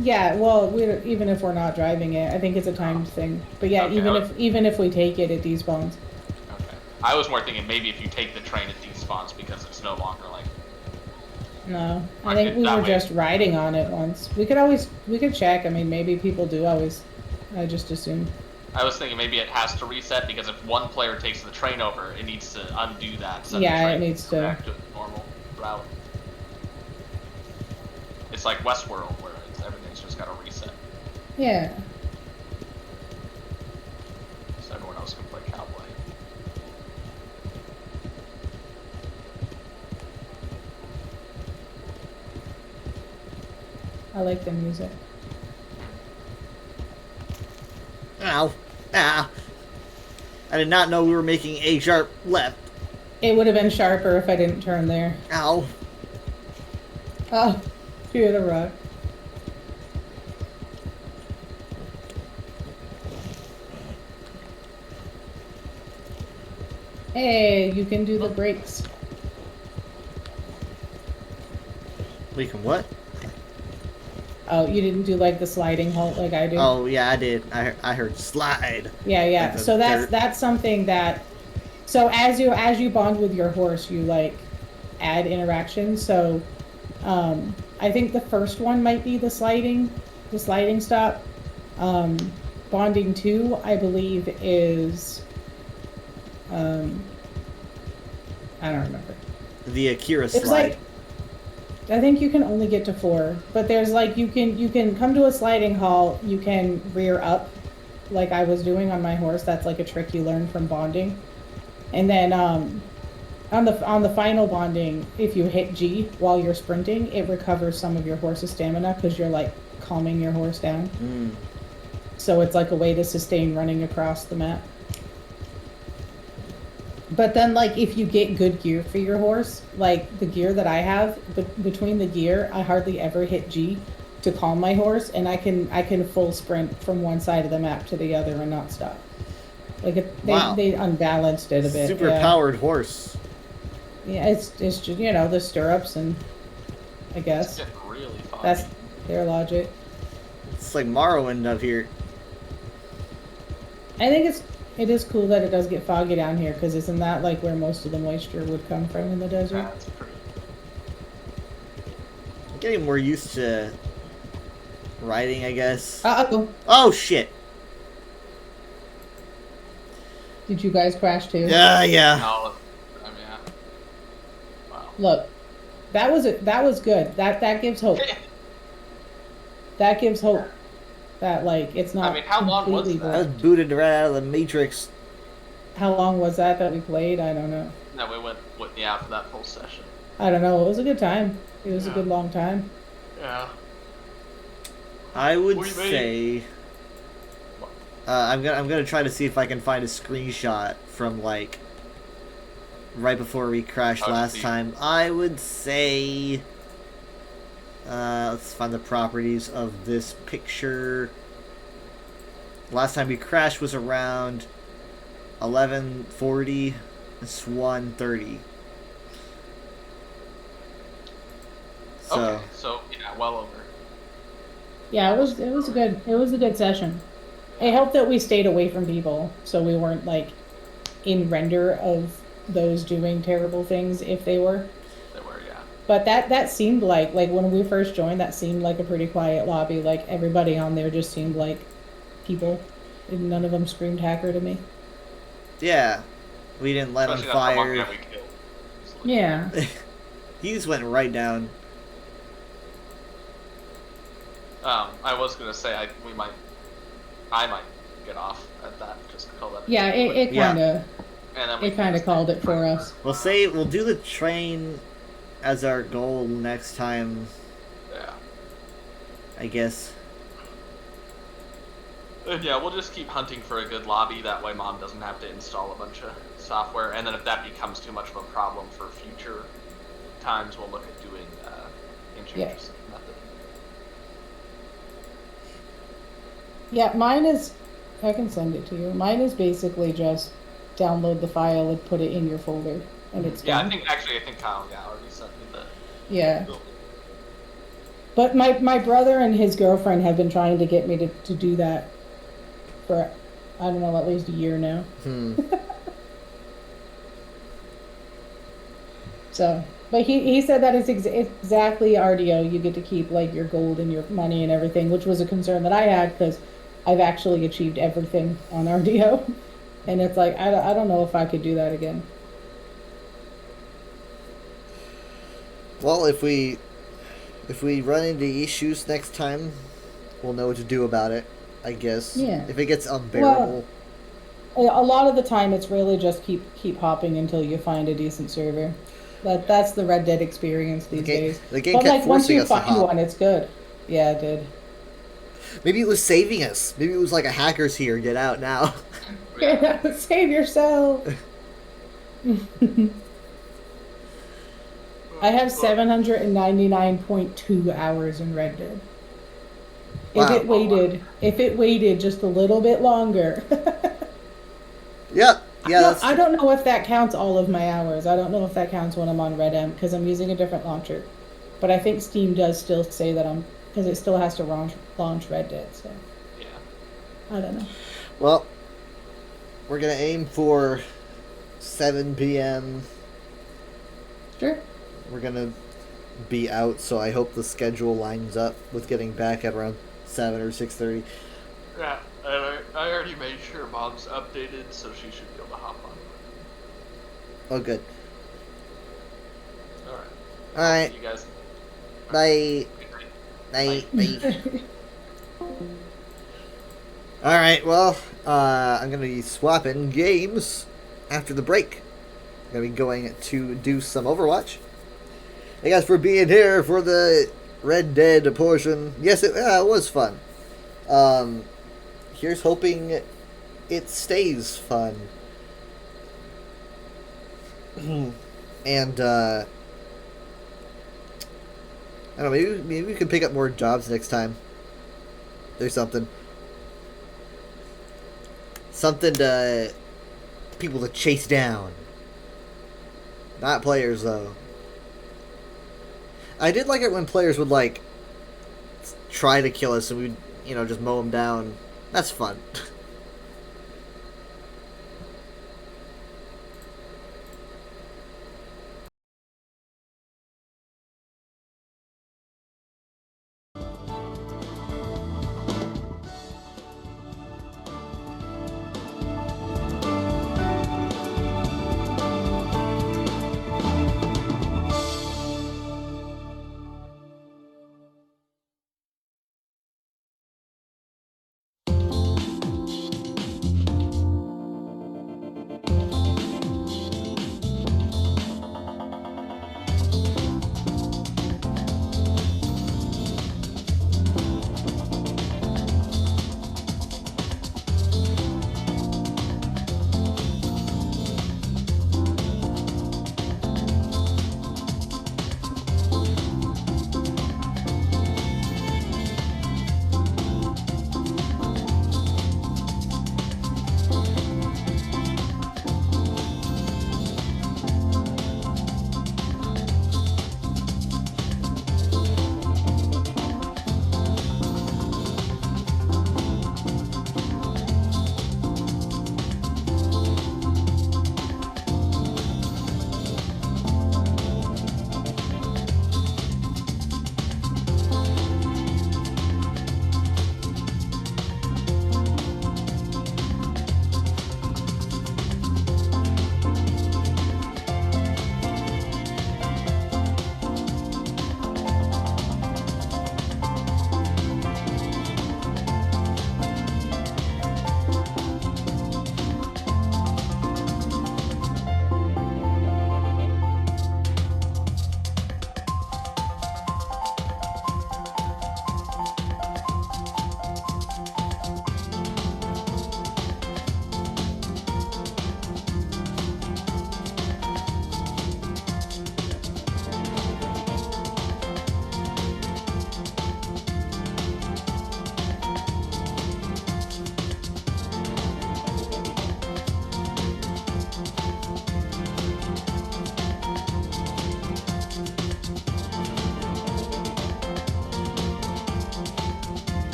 Speaker 8: Yeah, well, even if we're not driving it, I think it's a timed thing. But yeah,
Speaker 7: Okay,
Speaker 8: even if we take it, it despawns.
Speaker 7: Okay. I was more thinking maybe if you take the train, it despawns because it's no longer like.
Speaker 8: No, I
Speaker 7: Like
Speaker 8: think
Speaker 7: it
Speaker 8: we
Speaker 7: that
Speaker 8: were
Speaker 7: way.
Speaker 8: just riding on it once. We could check. I mean, maybe people do always. I just assume.
Speaker 7: I was thinking maybe it has to reset because if one player takes the train over, it needs to undo that. So
Speaker 8: Yeah,
Speaker 7: the train
Speaker 8: it needs
Speaker 7: can go
Speaker 8: to-
Speaker 7: back to its normal route. It's like Westworld where everything's just got to reset,
Speaker 8: Yeah.
Speaker 7: so everyone else can play cowboy.
Speaker 8: I like the music.
Speaker 1: Ow. Ah. I did not know we were making a sharp left.
Speaker 8: It would have been sharper if I didn't turn there.
Speaker 1: Ow.
Speaker 8: Oh, fear the rock. Hey, you can do the brakes.
Speaker 1: We can what?
Speaker 8: Oh, you didn't do like the sliding halt like I do?
Speaker 1: Oh, yeah, I did. I heard slide.
Speaker 8: Yeah.
Speaker 1: Like the
Speaker 8: So
Speaker 1: dirt.
Speaker 8: that's something that. So as you bond with your horse, you like add interactions. So, I think the first one might be the sliding stop. Bonding 2, I believe, is. I don't remember.
Speaker 1: The Akira
Speaker 8: It's
Speaker 1: slide.
Speaker 8: like. I think you can only get to 4, but there's like you can come to a sliding halt. You can rear up, like I was doing on my horse. That's like a trick you learn from bonding. And then on the final bonding, if you hit G while you're sprinting, it recovers some of your horse's stamina because you're like calming your horse down.
Speaker 1: Mm.
Speaker 8: So it's like a way to sustain running across the map. But then, like, if you get good gear for your horse, like the gear that I have, between the gear, I hardly ever hit G to calm my horse, and I can full sprint from one side of the map to the other and not stop. Like
Speaker 1: Wow.
Speaker 8: they unbalanced it a bit.
Speaker 1: Super
Speaker 8: yeah.
Speaker 1: powered horse.
Speaker 8: Yeah, it's just, you know, the stirrups, and I
Speaker 7: It's
Speaker 8: guess
Speaker 7: getting really fun.
Speaker 8: that's their logic.
Speaker 1: It's like Morrowind up here.
Speaker 8: I think it is cool that it does get foggy down here, because isn't that like where most of the moisture would come from in the desert?
Speaker 7: That's pretty.
Speaker 1: I'm getting more used to riding, I guess.
Speaker 8: Uh-oh.
Speaker 1: Oh, shit.
Speaker 8: Did you guys crash too?
Speaker 1: Yeah.
Speaker 7: No, yeah. Wow.
Speaker 8: Look, that was good. That gives hope. That gives hope. That like it's not.
Speaker 7: I mean, how long was
Speaker 8: completely
Speaker 1: I was
Speaker 8: broke.
Speaker 1: booted right out of the Matrix.
Speaker 8: How long was that we played? I don't know.
Speaker 7: No, we went yeah for that full session.
Speaker 8: I don't know. It was a good time. It was a
Speaker 7: Yeah.
Speaker 8: good long time.
Speaker 7: Yeah.
Speaker 1: I would
Speaker 7: What do you
Speaker 1: say... I'm gonna try to see if I can find a screenshot from, like, right before we crashed
Speaker 7: Oh,
Speaker 1: last
Speaker 7: see.
Speaker 1: time. I would say... let's find the properties of this picture. Last time we crashed was around 11:40. It's 1:30. So
Speaker 7: Okay, so yeah, well over.
Speaker 8: Yeah, it was a good session. It helped that we stayed away from people, so we weren't like in render of those doing terrible things if they were.
Speaker 7: They were, yeah.
Speaker 8: But that seemed like when we first joined, that seemed like a pretty quiet lobby. Like everybody on there just seemed like people, and none of them screamed hacker to me.
Speaker 1: yeah, we didn't let him
Speaker 7: Especially not the one
Speaker 1: fire.
Speaker 7: guy we killed. It's like-
Speaker 8: Yeah.
Speaker 1: He just went right down.
Speaker 7: I was gonna say I might get off at that, just call that.
Speaker 8: Yeah, it
Speaker 1: Yeah.
Speaker 8: kind of called it for us.
Speaker 1: We'll do the train as our goal next time,
Speaker 7: Yeah.
Speaker 1: I guess.
Speaker 7: And yeah, we'll just keep hunting for a good lobby. That way, Mom doesn't have to install a bunch of software. And then if that becomes too much of a problem for future times, we'll look at doing interest method.
Speaker 8: Yeah, mine is. I can send it to you. Mine is basically just download the file and put it in your folder, and it's
Speaker 7: Yeah,
Speaker 8: done.
Speaker 7: I think Kyle already sent me the.
Speaker 8: Yeah. But my brother and his girlfriend have been trying to get me to do that for, I don't know, at least a year now. So, but he said that it's exactly RDO. You get to keep like your gold and your money and everything, which was a concern that I had because I've actually achieved everything on RDO. And it's like, I don't know if I could do that again.
Speaker 1: Well, if we run into issues next time, we'll know what to do about it, I guess.
Speaker 8: Yeah.
Speaker 1: If it gets unbearable.
Speaker 8: A lot of the time, it's really just keep hopping until you find a decent server. That's the Red Dead experience these days.
Speaker 1: The game
Speaker 8: But
Speaker 1: kept
Speaker 8: like once
Speaker 1: forcing
Speaker 8: you
Speaker 1: us to
Speaker 8: find
Speaker 1: hop.
Speaker 8: one, it's good. Yeah, it did.
Speaker 1: Maybe it was saving us. Maybe it was like a hacker's here, get out now.
Speaker 8: Save yourself. I have 799.2 hours in Red Dead.
Speaker 1: Wow.
Speaker 8: If it waited just a little bit longer.
Speaker 1: Yep. Yeah, that's
Speaker 8: I don't know if that counts all of my hours. I don't know if that counts when I'm on Red M because I'm using a different launcher. But I think Steam does still say that because it still has to launch Red Dead. So
Speaker 7: Yeah.
Speaker 8: I don't know.
Speaker 1: Well, we're gonna aim for 7 p.m.
Speaker 8: Sure.
Speaker 1: We're gonna be out, so I hope the schedule lines up with getting back at around 7 or 6:30.
Speaker 7: Yeah, I already made sure Mom's updated, so she should be able to hop on.
Speaker 1: Oh, good.
Speaker 7: All right.
Speaker 1: All right.
Speaker 7: You guys.
Speaker 1: Bye.
Speaker 7: Good night.
Speaker 1: Bye. All right. Well, I'm gonna be swapping games after the break. I'm gonna be going to do some Overwatch. Hey guys, for being here for the Red Dead portion. Yes, it was fun. Here's hoping it stays fun. And I don't know, maybe we can pick up more jobs next time. There's something to people to chase down. Not players though. I did like it when players would like try to kill us and we'd, just mow them down. That's fun.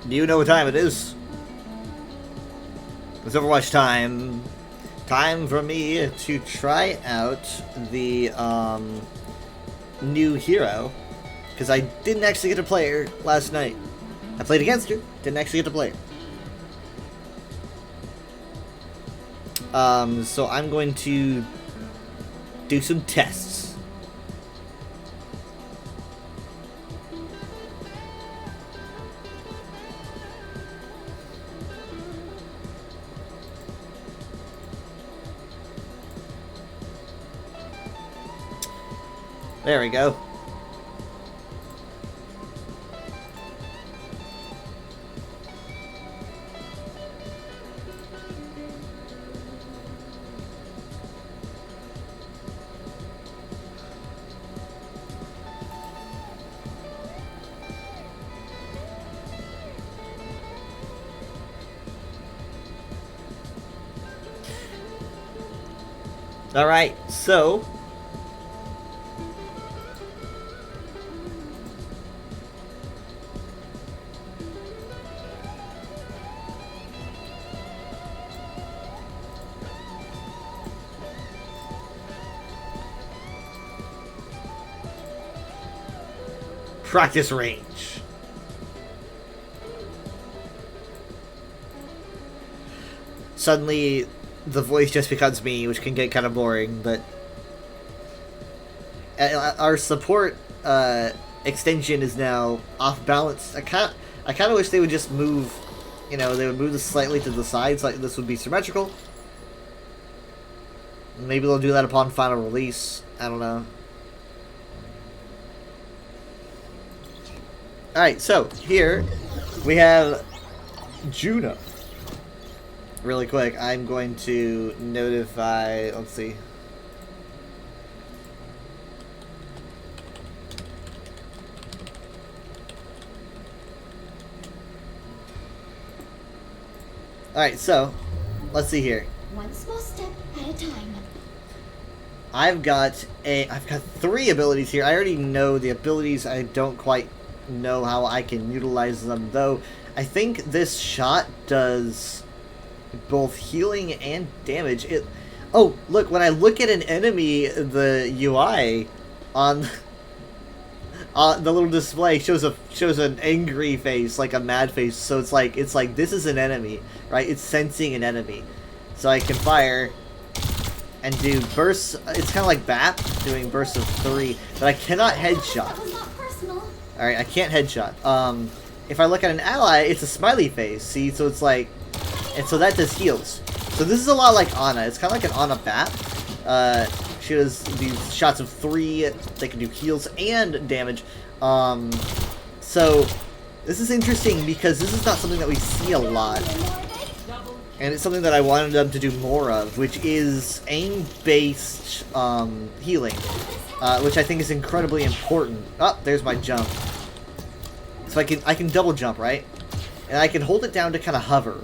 Speaker 1: Do you know what time it is? It's Overwatch time. Time for me to try out the new hero. Because I didn't actually get to play her last night. I played against her, didn't actually get to play her. So I'm going to do some tests. There we go. Alright, so practice range. Suddenly, the voice just becomes me, which can get kind of boring, but our support extension is now off balance. I kind of wish they would just move, you know, they would move this slightly to the sides, like this would be symmetrical. Maybe they'll do that upon final release. I don't know. Alright, so here we have Juno. Really quick, I'm going to notify, let's see. Alright, so, let's see here.
Speaker 9: One small step at a time.
Speaker 1: I've got 3 abilities here. I already know the abilities. I don't quite know how I can utilize them, though. I think this shot does both healing and damage. Oh, look, when I look at an enemy, the UI on the little display shows an angry face, like a mad face. So it's like this is an enemy, right? It's sensing an enemy. So I can fire and do bursts. It's kind of like BAP, doing bursts of 3, but I cannot headshot. Alright, I can't headshot. If I look at an ally, it's a smiley face, see? So it's like, and so that does heals. So this is a lot like Ana. It's kind of like an Ana BAP. She does these shots of 3, they can do heals and damage. So this is interesting because this is not something that we see a lot. And it's something that I wanted them to do more of, which is aim-based healing, which I think is incredibly important. Oh, there's my jump. So I can double jump, right? And I can hold it down to kind of hover,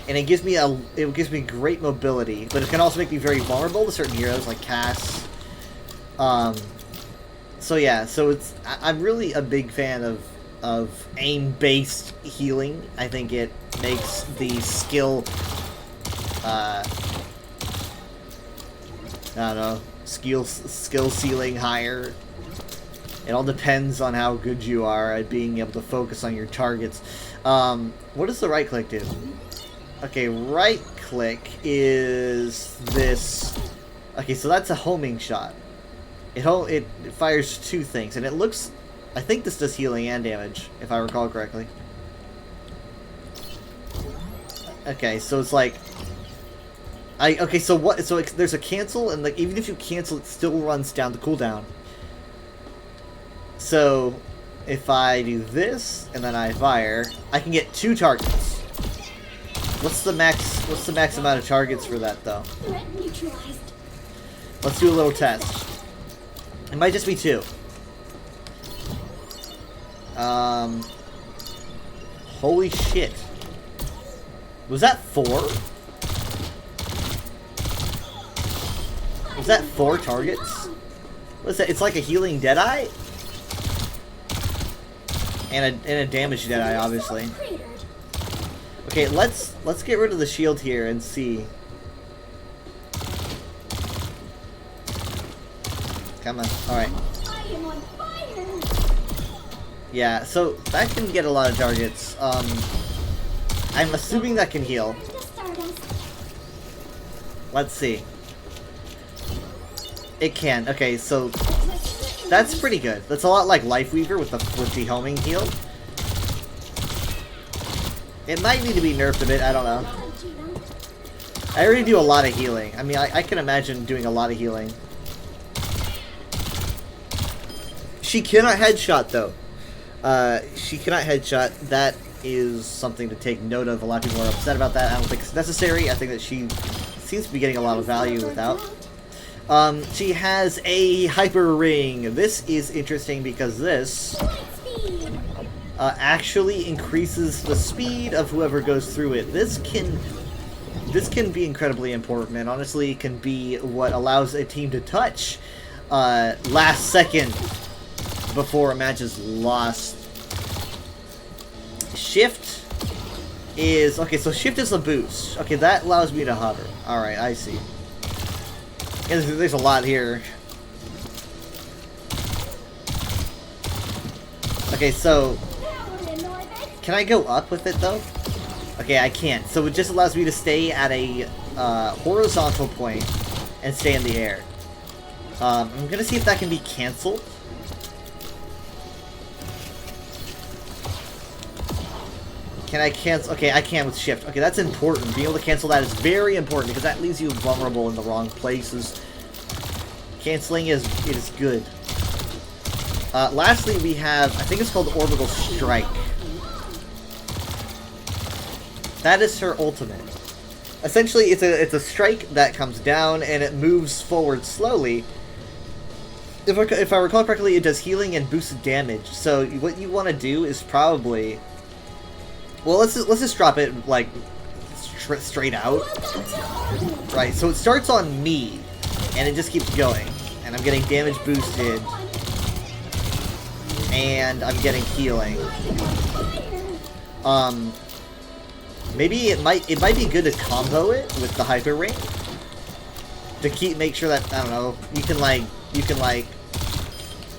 Speaker 1: and it gives me great mobility, but it can also make me very vulnerable to certain heroes like Cass. So yeah, so I'm really a big fan of aim-based healing. I think it makes the skill, I don't know, skill ceiling higher. It all depends on how good you are at being able to focus on your targets. What does the right click do? Okay, right click is this. Okay, so that's a homing shot. It fires 2 things, and it looks. I think this does healing and damage, if I recall correctly. Okay, so it's like. Okay, so what? So there's a cancel, and like even if you cancel, it still runs down the cooldown. So, if I do this and then I fire, I can get 2 targets. What's the max amount of targets for that though? Let's do a little test. It might just be 2. Holy shit. Was that 4? Was that 4 targets? What's that? It's like a healing Deadeye? And a damage Deadeye, obviously. Okay, let's get rid of the shield here and see. Come on. Alright.
Speaker 9: I am on fire.
Speaker 1: Yeah, so that can get a lot of targets. I'm assuming that can heal. Let's see. It can. Okay, so that's pretty good. That's a lot like Lifeweaver with the homing heal. It might need to be nerfed a bit, I don't know. I already do a lot of healing. I mean, I can imagine doing a lot of healing. She cannot headshot, though. She cannot headshot. That is something to take note of. A lot of people are upset about that. I don't think it's necessary. I think that she seems to be getting a lot of value without. She has a Hyper Ring. This is interesting because this actually increases the speed of whoever goes through it. This can be incredibly important, and honestly, it can be what allows a team to touch last second before a match is lost. Shift is... okay, so shift is a boost. Okay, that allows me to hover. Alright, I see. Yeah, there's a lot here. Okay, so... can I go up with it, though? Okay, I can't. So it just allows me to stay at a horizontal point and stay in the air. I'm gonna see if that can be cancelled. Can I cancel? Okay, I can with shift. Okay, that's important. Being able to cancel that is very important because that leaves you vulnerable in the wrong places. Canceling is good. Lastly, we have, I think it's called Orbital Strike. That is her ultimate. Essentially, it's a strike that comes down and it moves forward slowly. If I recall correctly, it does healing and boosted damage. So what you want to do is probably... well, let's just drop it, like, straight out. Right, so it starts on me, and it just keeps going. And I'm getting damage boosted. And I'm getting healing. Maybe it might be good to combo it with the Hyper Ring. To make sure that, I don't know, you can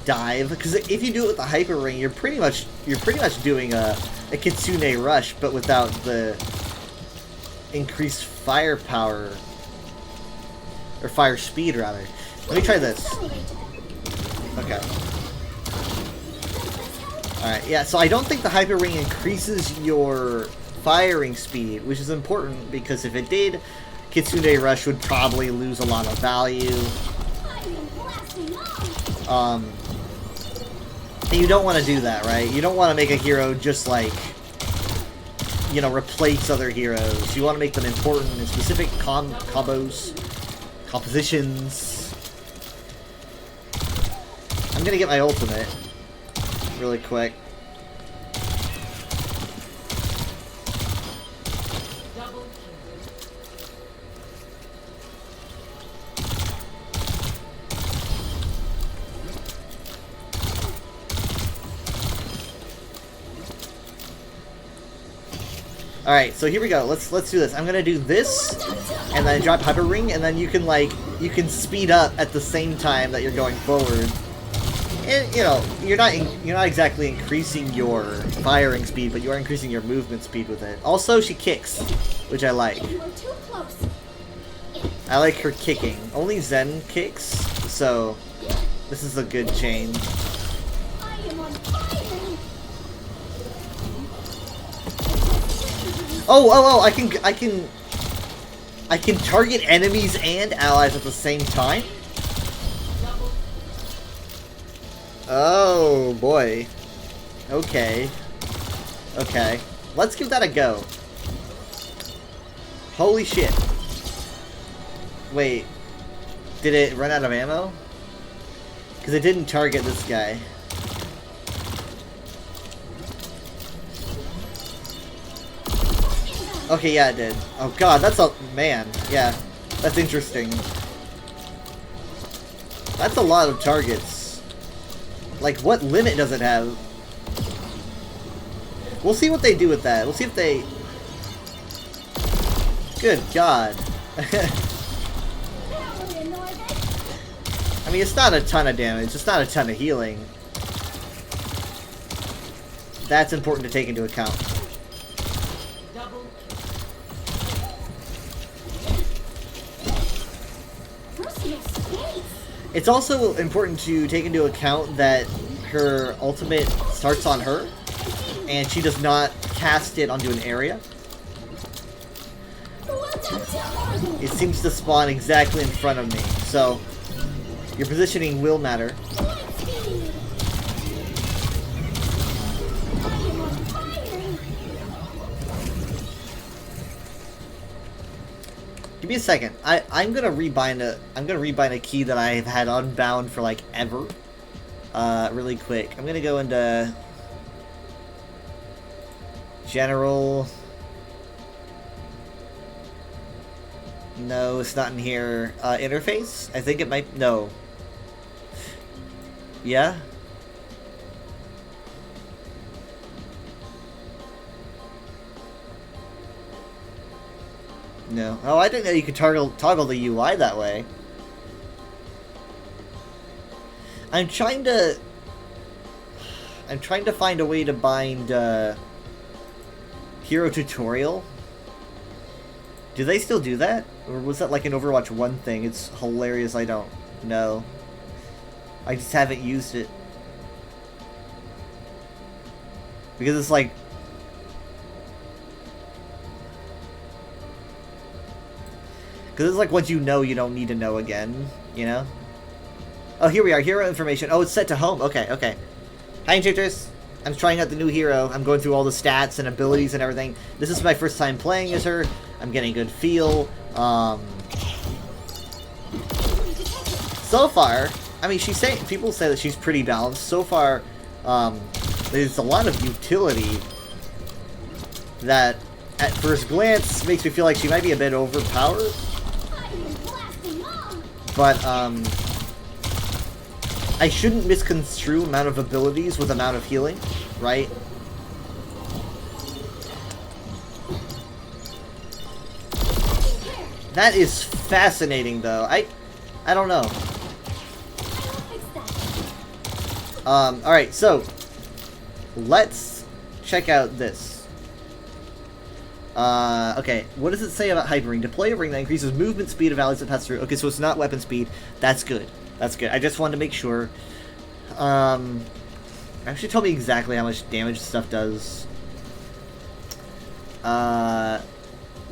Speaker 1: dive. Because if you do it with the Hyper Ring, you're pretty much doing a Kitsune Rush, but without the increased firepower, or fire speed, rather. Let me try this. Okay. Alright, yeah, so I don't think the Hyper Ring increases your firing speed, which is important, because if it did, Kitsune Rush would probably lose a lot of value. And you don't want to do that, right? You don't want to make a hero just like, you know, replace other heroes. You want to make them important in specific combos, compositions. I'm gonna get my ultimate really quick. Alright, so here we go. Let's do this. I'm gonna do this, and then drop Hyper Ring, and then you can speed up at the same time that you're going forward. And, you know, you're not exactly increasing your firing speed, but you are increasing your movement speed with it. Also, she kicks, which I like. I like her kicking. Only Zen kicks, so this is a good change. Oh, I can target enemies and allies at the same time? Oh, boy. Okay. Okay. Let's give that a go. Holy shit. Wait. Did it run out of ammo? Because it didn't target this guy. Okay, yeah, it did. Oh god, that's a... man, yeah. That's interesting. That's a lot of targets. Like, what limit does it have? We'll see what they do with that. We'll see if they... Good God. I mean, it's not a ton of damage. It's not a ton of healing. That's important to take into account. It's also important to take into account that her ultimate starts on her, and she does not cast it onto an area. It seems to spawn exactly in front of me, so your positioning will matter. Give me a second. I'm gonna rebind a key that I've had unbound for like ever. Really quick. I'm gonna go into General. No, it's not in here. Interface? I think it might. No. Yeah? No. Oh, I didn't know you could toggle the UI that way. I'm trying to find a way to bind Hero Tutorial. Do they still do that? Or was that like an Overwatch 1 thing? It's hilarious, I don't know. I just haven't used it. Because it's like... Because it's like once you know, you don't need to know again, you know? Oh, here we are, hero information. Oh, it's set to home. Okay, okay. Hi, Injectors. I'm trying out the new hero. I'm going through all the stats and abilities and everything. This is my first time playing as her. I'm getting a good feel. So far, I mean, people say that she's pretty balanced. So far, there's a lot of utility that, at first glance, makes me feel like she might be a bit overpowered. But, I shouldn't misconstrue amount of abilities with amount of healing, right? That is fascinating, though. I don't know. Alright, so let's check out this. Okay, what does it say about Hypering? Deploy a ring that increases movement speed of allies that pass through. Okay, so it's not weapon speed. That's good. That's good. I just wanted to make sure. Actually told me exactly how much damage stuff does.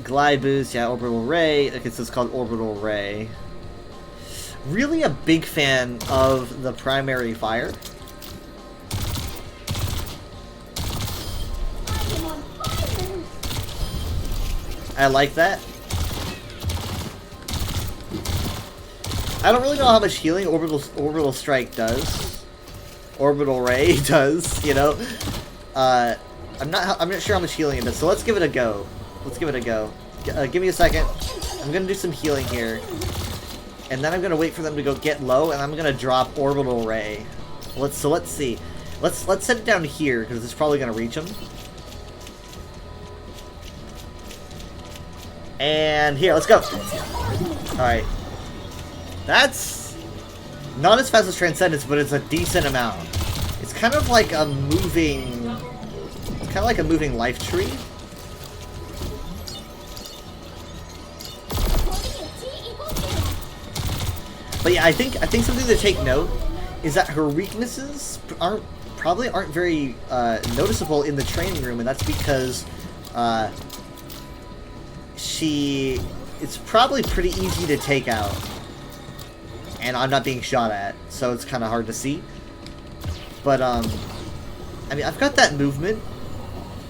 Speaker 1: Glide boost, yeah, orbital ray. Okay, so it's called orbital ray. Really a big fan of the primary fire. I like that. I don't really know how much healing orbital strike does. Orbital ray does, you know. I'm not sure how much healing it does. So let's give it a go. Let's give it a go. Give me a second. I'm gonna do some healing here, and then I'm gonna wait for them to go get low, and I'm gonna drop orbital ray. Let's see. Let's set it down here because it's probably gonna reach them. And here, let's go. All right. That's not as fast as Transcendence, but it's a decent amount. It's kind of like a moving... It's kind of like a moving life tree. But yeah, I think something to take note is that her weaknesses probably aren't very noticeable in the training room, and that's because it's probably pretty easy to take out. And I'm not being shot at, so it's kind of hard to see. But, I mean, I've got that movement,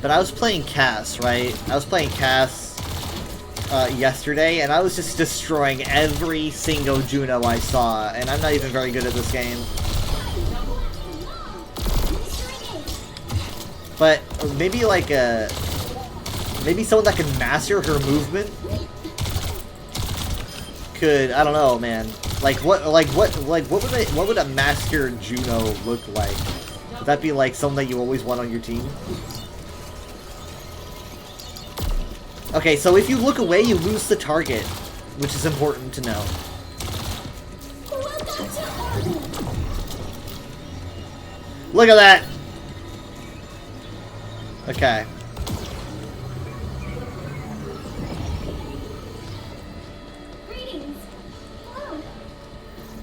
Speaker 1: but I was playing Cass, right? I was playing Cass yesterday, and I was just destroying every single Juno I saw, and I'm not even very good at this game. But maybe like maybe someone that can master her movement could, I don't know, man. What would a master Juno look like? Would that be like someone that you always want on your team? Okay, so if you look away, you lose the target, which is important to know.
Speaker 9: Welcome to orbit.
Speaker 1: Look at that! Okay.
Speaker 9: Greetings. Hello.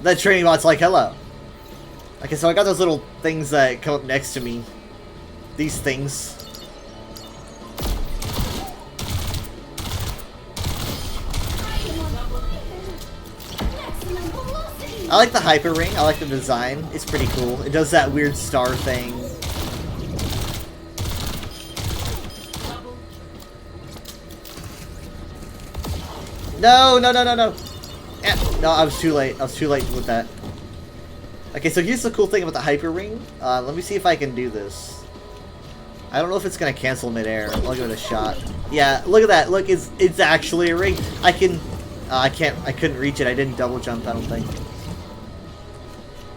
Speaker 1: That training bot's like, hello. Okay, so I got those little things that come up next to me. These things.
Speaker 9: I am on fire. Maximum velocity.
Speaker 1: I like the hyper ring. I like the design. It's pretty cool. It does that weird star thing. No, no, no, no, no. No, I was too late. I was too late with that. Okay, so here's the cool thing about the hyper ring. Let me see if I can do this. I don't know if it's gonna cancel midair. I'll give it a shot. Yeah, look at that. Look, it's actually a ring. I can. I couldn't reach it. I didn't double jump. I don't think.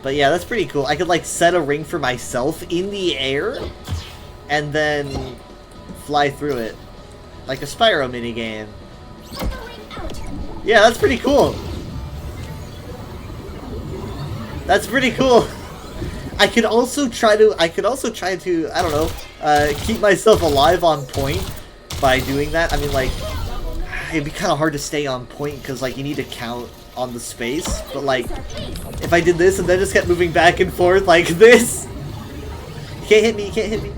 Speaker 1: But yeah, that's pretty cool. I could like set a ring for myself in the air, and then fly through it, like a Spyro minigame.
Speaker 9: Ring out.
Speaker 1: Yeah, that's pretty cool. That's pretty cool. I could also try to, I don't know, keep myself alive on point by doing that. I mean, like, it'd be kind of hard to stay on point because, like, you need to count on the space. But, like, if I did this and then just kept moving back and forth like this. You can't hit me, you can't hit me.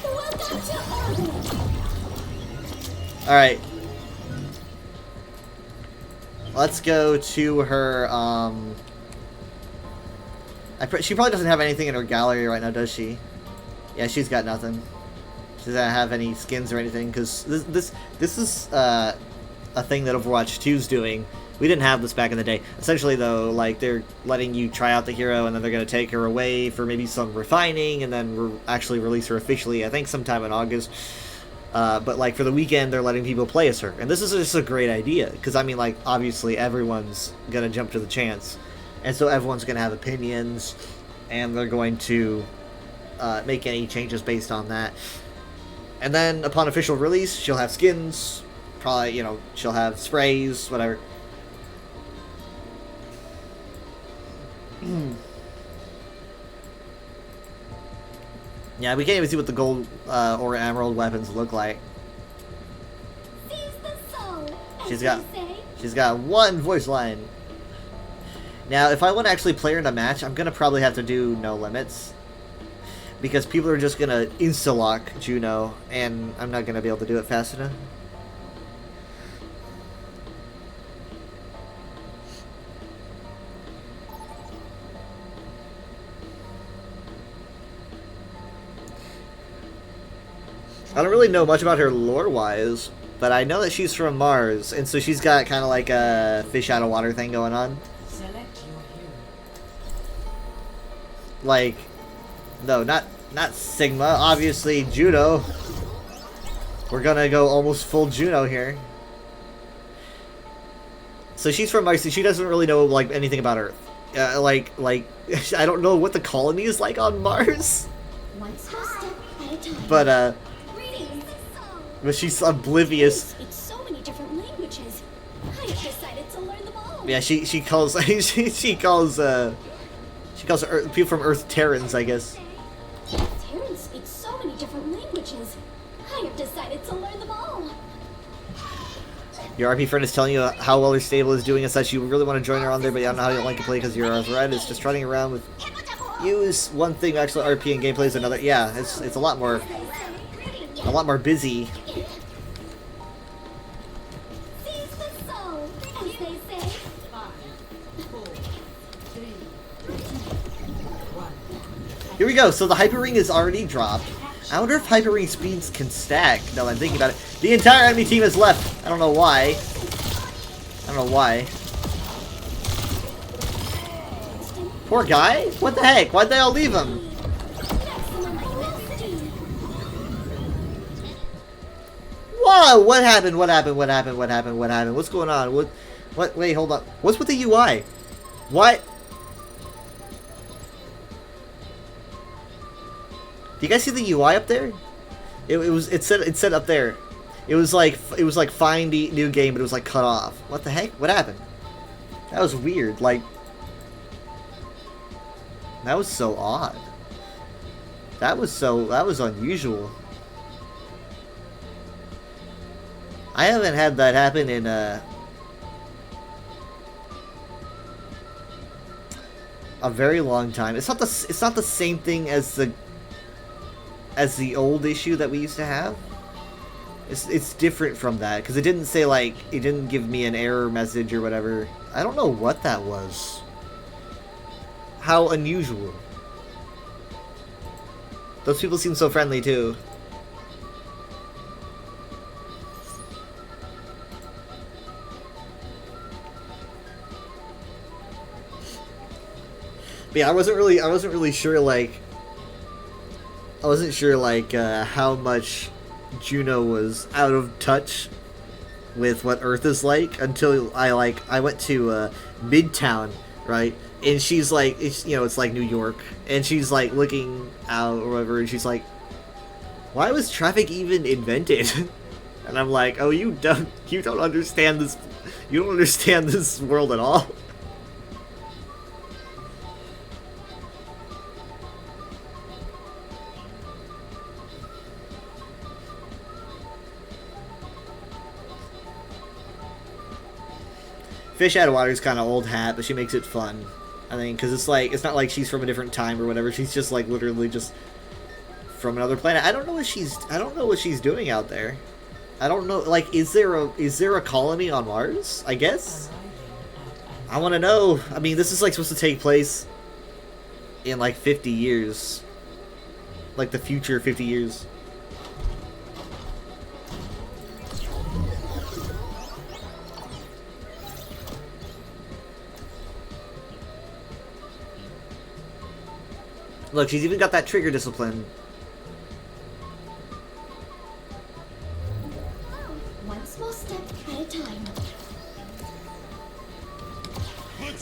Speaker 9: Welcome to orbit.
Speaker 1: Alright. Let's go to her, she probably doesn't have anything in her gallery right now, does she? Yeah, she's got nothing. She doesn't have any skins or anything, because this is, a thing that Overwatch 2's doing. We didn't have this back in the day. Essentially, though, like, they're letting you try out the hero, and then they're going to take her away for maybe some refining, and then actually release her officially, I think sometime in August. But, like, for the weekend, they're letting people play as her. And this is just a great idea. Because, I mean, like, obviously everyone's going to jump to the chance. And so everyone's going to have opinions. And they're going to make any changes based on that. And then, upon official release, she'll have skins. Probably, you know, she'll have sprays, whatever. Yeah, we can't even see what the gold or emerald weapons look like.
Speaker 9: Seize the soul, as
Speaker 1: She's
Speaker 9: they
Speaker 1: got-
Speaker 9: say.
Speaker 1: She's got one voice line. Now, if I want to actually play her in a match, I'm going to probably have to do no limits. Because people are just going to insta-lock Juno, and I'm not going to be able to do it fast enough. I don't really know much about her lore-wise, but I know that she's from Mars, and so she's got kind of like a fish out of water thing going on.
Speaker 5: Select your hero.
Speaker 1: Like, no, not Sigma, obviously Juno. We're gonna go almost full Juno here. So she's from Mars, so she doesn't really know, like, anything about Earth. Like, I don't know what the colony is like on Mars.
Speaker 9: One small step at a time.
Speaker 1: But,
Speaker 9: Greetings.
Speaker 1: but she's oblivious.
Speaker 9: Speak so many different languages. I have decided to learn them all.
Speaker 1: Yeah, she calls, she calls Earth, people from Earth Terrans, I guess.
Speaker 9: Terrans speak so many different languages. I have decided to learn them all.
Speaker 1: Your RP friend is telling you how well her stable is doing and such. You really want to join her on there, but you don't know how you like to play because your arthritis. Just running around with you is one thing. Actually, RP and gameplay is another. Yeah, it's a lot more busy.
Speaker 9: Seize the soul, as they say.
Speaker 5: 5, 4, 3, 2, 1.
Speaker 1: Here we go. So the hyper ring is already dropped. I wonder if hyper ring speeds can stack. Now that I'm thinking about it, the entire enemy team is left. I don't know why. Poor guy. What the heck? Why'd they all leave him?
Speaker 9: Maximum velocity.
Speaker 1: Whoa! What happened? What's going on? What? Wait, hold on. What's with the UI? What? you guys see the UI up there? It said up there. It was like find the new game, but it was like cut off. What the heck? What happened? That was weird. Like, that was so odd. That was unusual. I haven't had that happen in a very long time. It's not the same thing as the old issue that we used to have. It's different from that because it didn't say like it didn't give me an error message or whatever. I don't know what that was. How unusual. Those people seem so friendly too. But yeah, I wasn't really sure like how much Juno was out of touch with what Earth is like until I went to Midtown, right? And she's like, it's like New York, and she's like looking out or whatever, and she's like, why was traffic even invented? And I'm like, oh, you don't understand this, you don't understand this world at all. Fish Out of Water is kind of old hat, but she makes it fun. I mean, because it's not like she's from a different time or whatever. She's just like literally just from another planet. I don't know what she's doing out there. I don't know. Like, is there a colony on Mars? I guess. I want to know. I mean, this is like supposed to take place in like 50 years, like the future 50 years. Look, she's even got that trigger discipline.
Speaker 9: One small step at a time.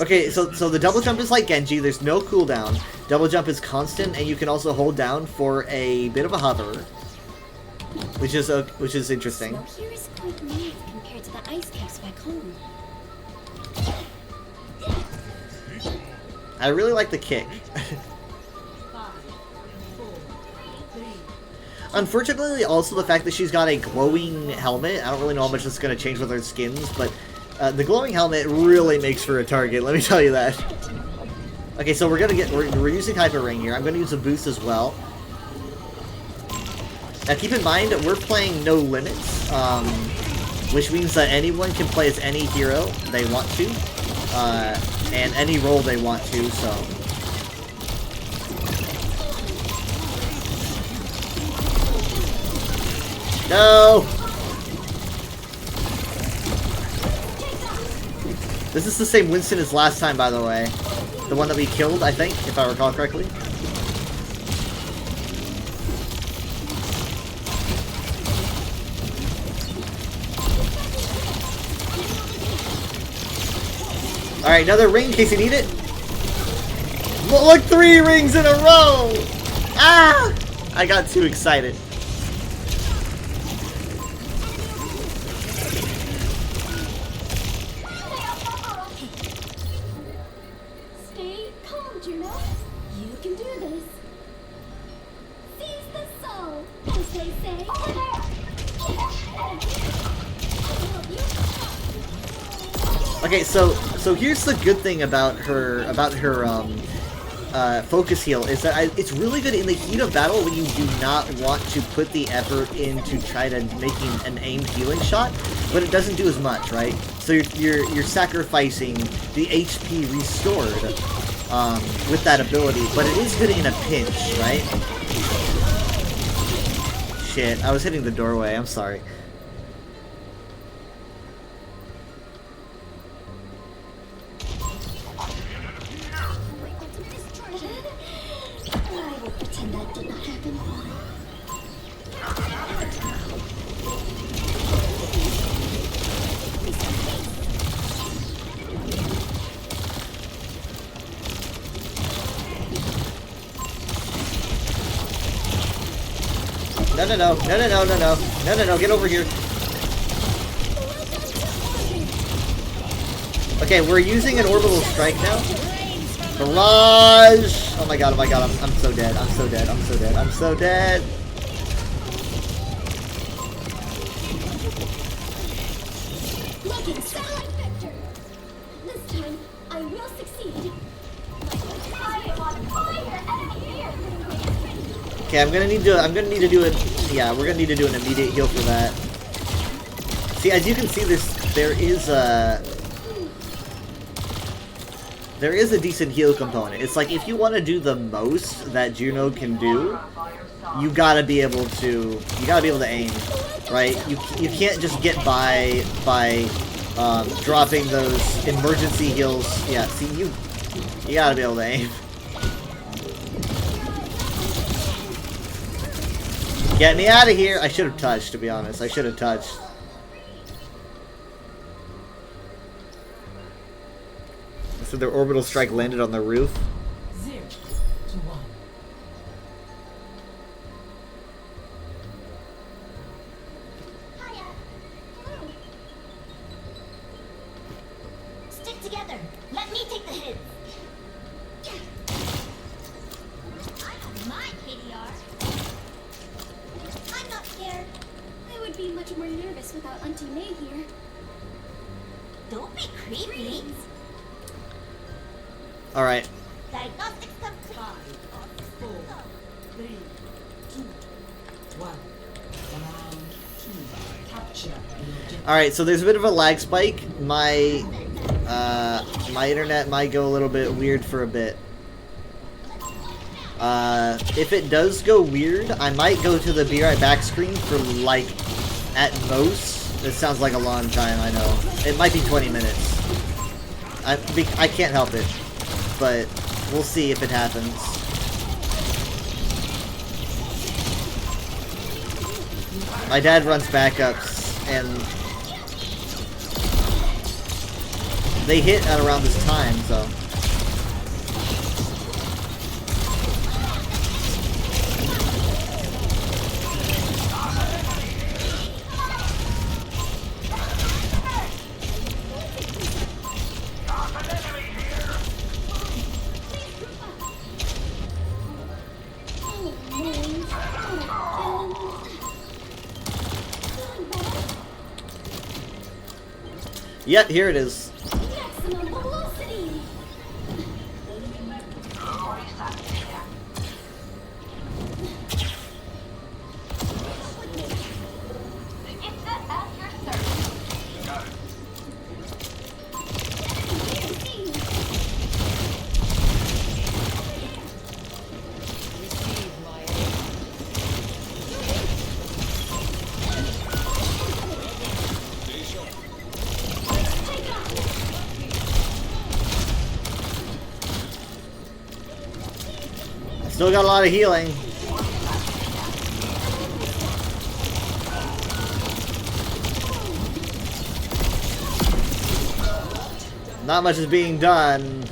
Speaker 1: Okay, so the double jump is like Genji. There's no cooldown. Double jump is constant, and you can also hold down for a bit of a hover, which is interesting.
Speaker 9: Snow here is quite new compared to the ice caps back home.
Speaker 1: I really like the kick. Unfortunately, also the fact that she's got a glowing helmet. I don't really know how much it's going to change with her skins, but the glowing helmet really makes for a target, let me tell you that. Okay, so we're using Hyper Ring here. I'm going to use a boost as well. Now keep in mind, we're playing No Limits, which means that anyone can play as any hero they want to, and any role they want to, so... No! This is the same Winston as last time, by the way. The one that we killed, I think, if I recall correctly. Alright, another ring in case you need it. Look, 3 rings in a row! Ah! I got too excited.
Speaker 9: Stay calm, Juno. You can do this. Seize the soul, as they say.
Speaker 1: Okay, so here's the good thing about her focus heal is that it's really good in the heat of battle when you do not want to put the effort into try to making an aimed healing shot, but it doesn't do as much, right? So you're sacrificing the HP restored with that ability, but it is good in a pinch, right? Shit, I was hitting the doorway. I'm sorry.
Speaker 9: I will pretend that did not happen.
Speaker 1: No, no, no, no, no, no, no, no, no, no, no, get over here. Okay, we're using an orbital strike now. Barrage! Oh my god, I'm so dead, I'm so dead, I'm so dead, I'm so dead.
Speaker 9: Looking satellite vector. This time, I will succeed. I am on fire. Enemy here.
Speaker 1: Okay, I'm gonna need to do it. Yeah, we're gonna need to do an immediate heal for that. See, as you can see, there is a decent heal component. It's like if you want to do the most that Juno can do, you gotta be able to aim, right? You can't just get by dropping those emergency heals. Yeah, see, you gotta be able to aim. Get me out of here! I should have touched, to be honest. I should have touched. So their orbital strike landed on the roof.
Speaker 10: 0 to 1.
Speaker 9: Hiya. Hello. Stick together. Let me take the hit. I don't mind KDR. I'm not scared. I would be much more nervous without Auntie May here. Don't be creepy.
Speaker 1: Alright.
Speaker 9: Diagnostics complete.
Speaker 10: 5, 4, 3, 2, 1. Round 2. Capture the objective.
Speaker 1: Alright, so there's a bit of a lag spike. My internet might go a little bit weird for a bit. If it does go weird, I might go to the be right back screen for like, at most, it sounds like a long time, I know. It might be 20 minutes. I can't help it, but we'll see if it happens. My dad runs backups, and they hit at around this time, so. Yep, here it is.
Speaker 9: Maximum velocity.
Speaker 1: Still got a lot of healing. Not much is being done.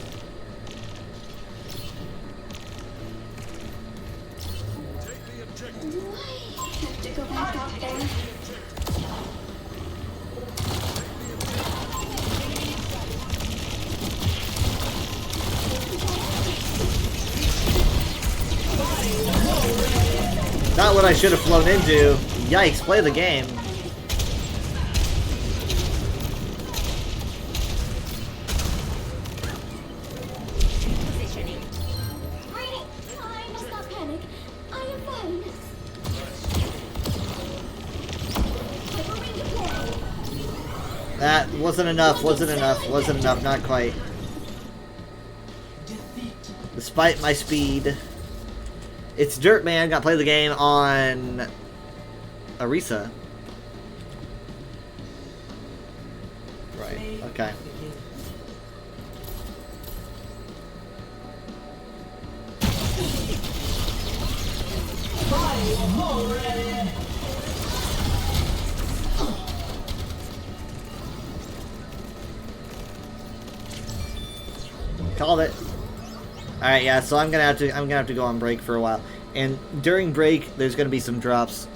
Speaker 9: Do I have to go back out there?
Speaker 1: Not what I should have flown into. Yikes, play the game.
Speaker 9: Positioning. Greeting. I must not panic. I am fine. Hyperwing deployed.
Speaker 1: That wasn't enough, wasn't enough, not quite. Despite my speed. It's Dirt Man, gotta play the game on Orisa. Right, okay. Called it. Alright, yeah, so I'm gonna have to go on break for a while. And during break there's gonna be some drops.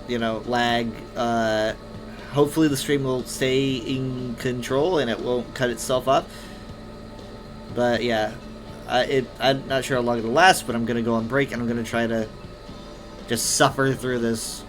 Speaker 1: lag. Hopefully the stream will stay in control and it won't cut itself up. But yeah, I'm not sure how long it'll last, but I'm gonna go on break and I'm gonna try to just suffer through this.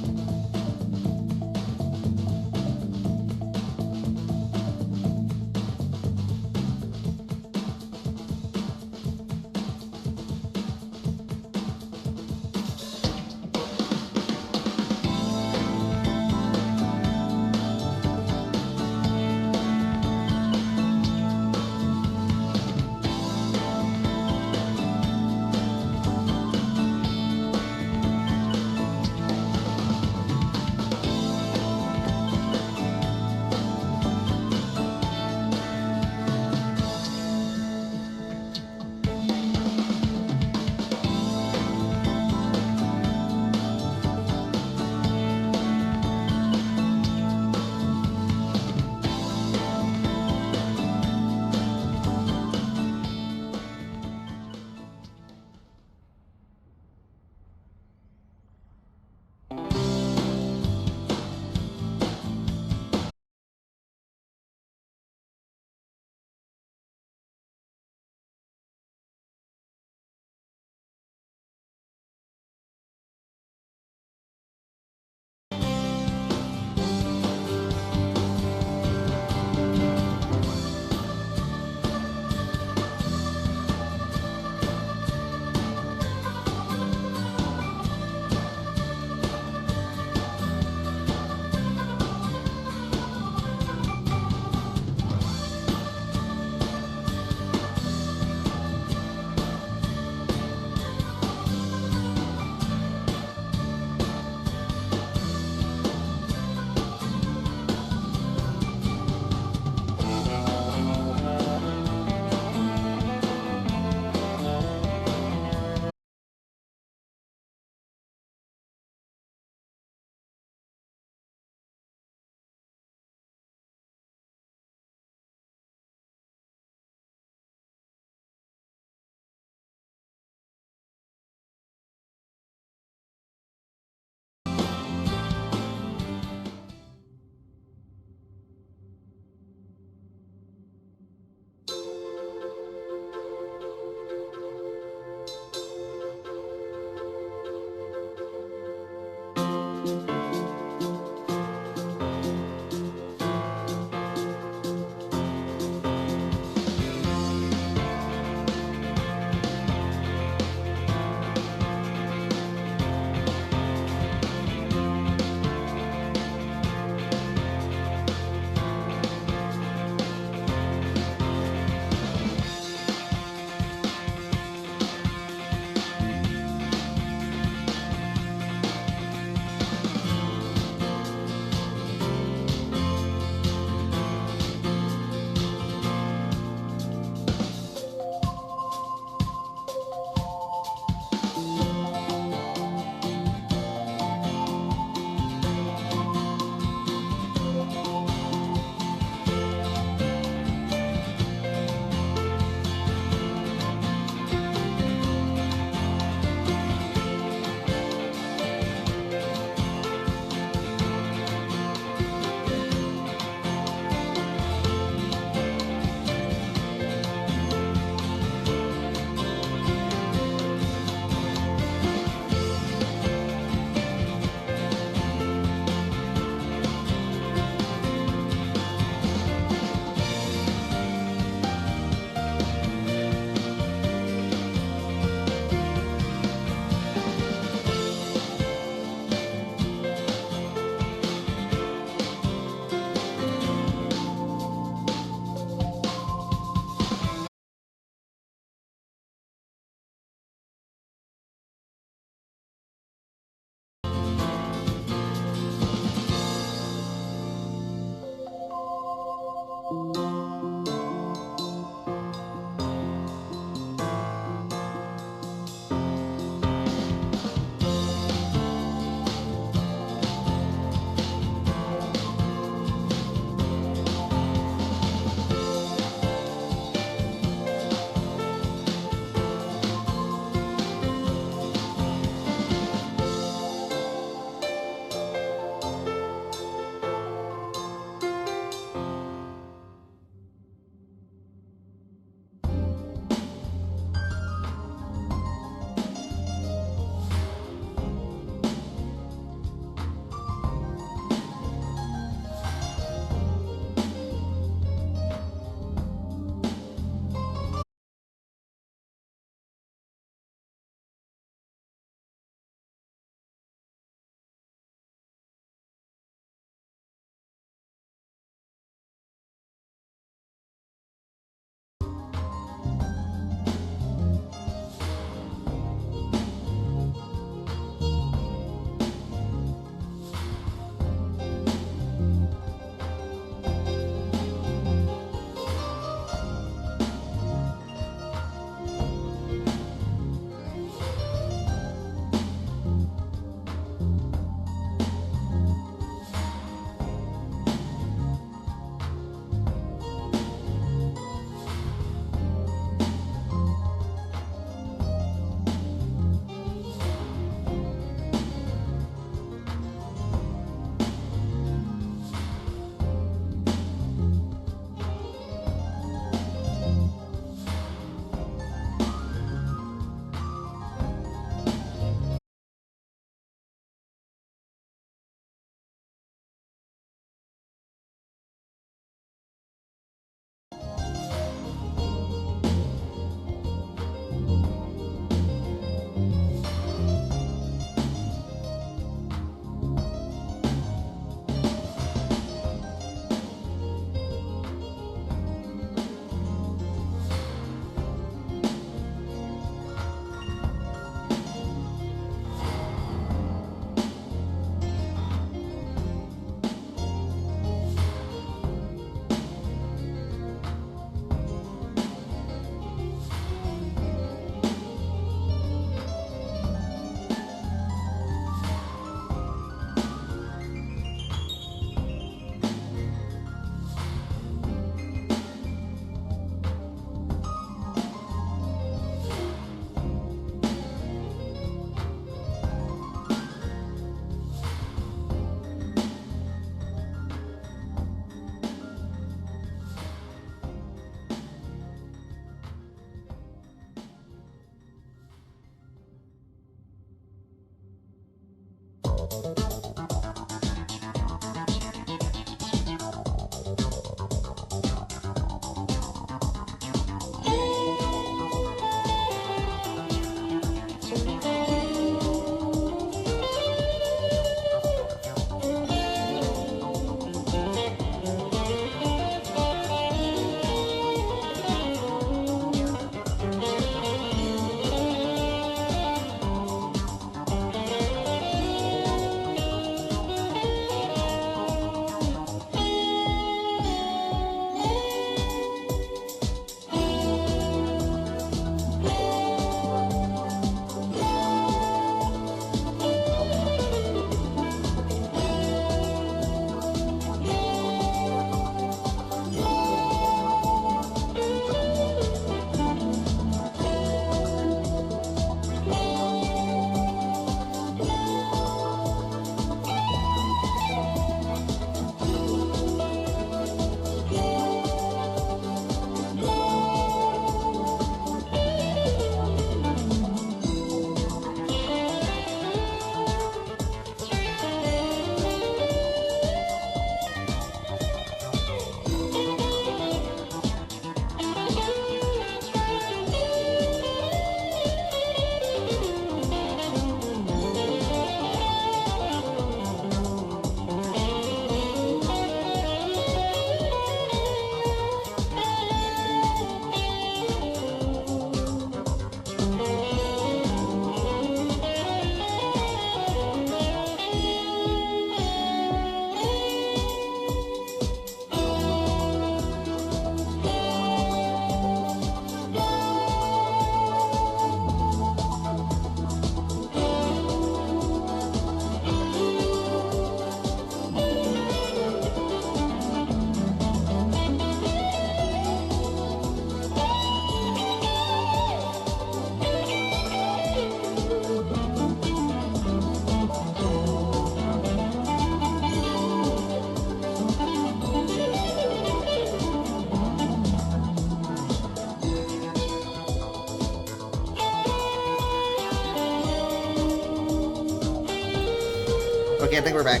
Speaker 1: Okay, I think we're back.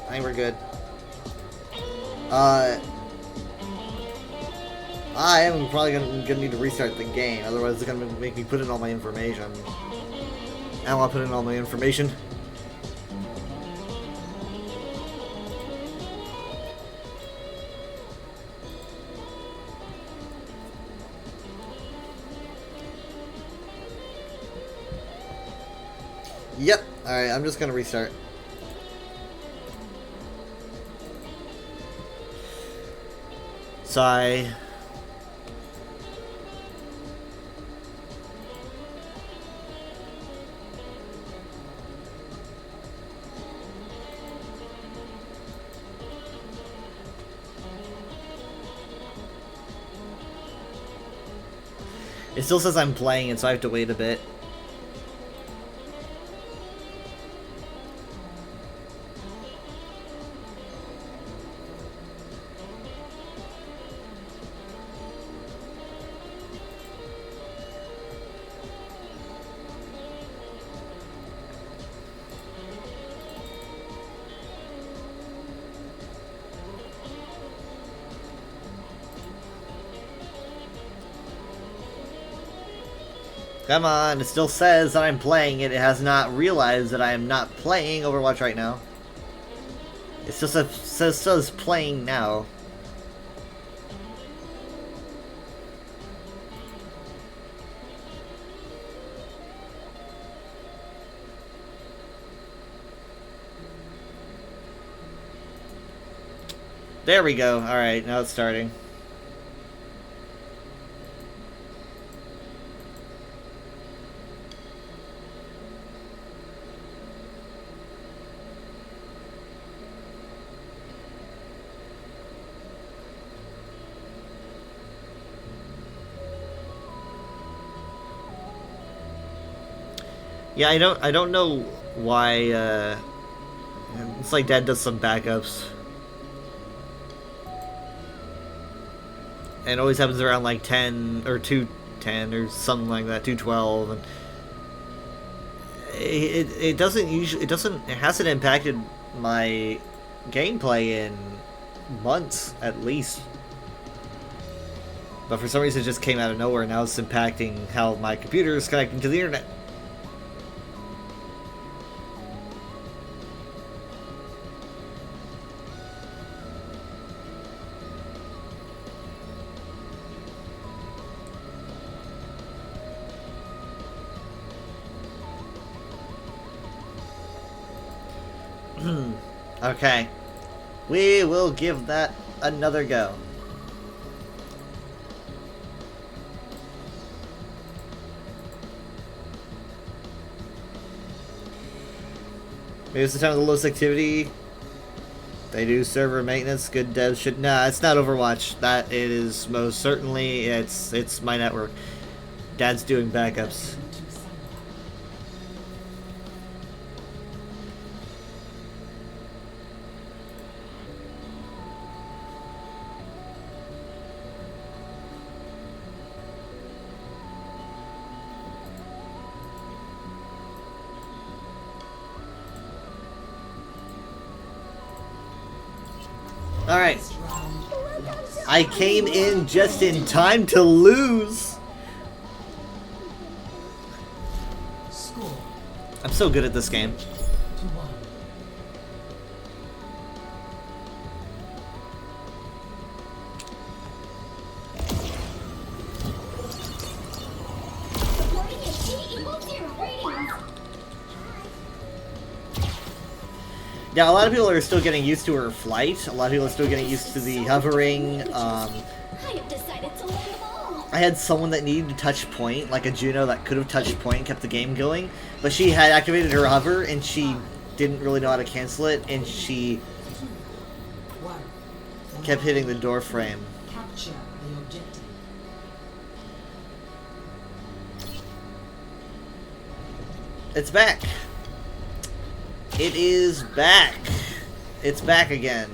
Speaker 1: I think we're good. I am probably gonna need to restart the game, otherwise it's gonna make me put in all my information. I don't want to put in all my information. Yep. Alright, I'm just gonna restart. Sigh. It still says I'm playing it, so I have to wait a bit. Come on, it still says that I'm playing it. It has not realized that I am not playing Overwatch right now. It still says playing now. There we go. Alright, now it's starting. Yeah, I don't know why, it's like Dad does some backups. And it always happens around like 10 or 2:10 or something like that, 2:12, and it doesn't usually, it hasn't impacted my gameplay in months at least. But for some reason it just came out of nowhere, and now it's impacting how my computer is connecting to the internet. Okay. We will give that another go. Maybe it's the time of the lowest activity. They do server maintenance. Good devs should. Nah, it's not Overwatch. That it is most certainly. It's my network. Dad's doing backups. Alright. I came in just in time to lose. I'm so good at this game. Now, a lot of people are still getting used to her flight. A lot of people are still getting used to the hovering. I had someone that needed to touch point, like a Juno that could have touched point and kept the game going, but she had activated her hover and she didn't really know how to cancel it, and she kept hitting the door frame.
Speaker 10: Capture the objective.
Speaker 1: It's back. It is back. It's back again.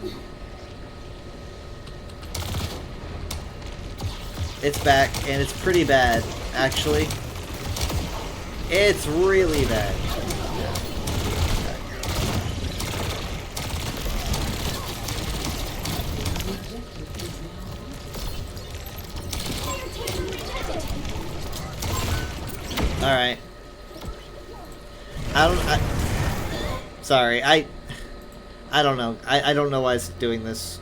Speaker 1: It's back, and it's pretty bad actually. It's really bad. Alright. Sorry, I don't know. I don't know why it's doing this.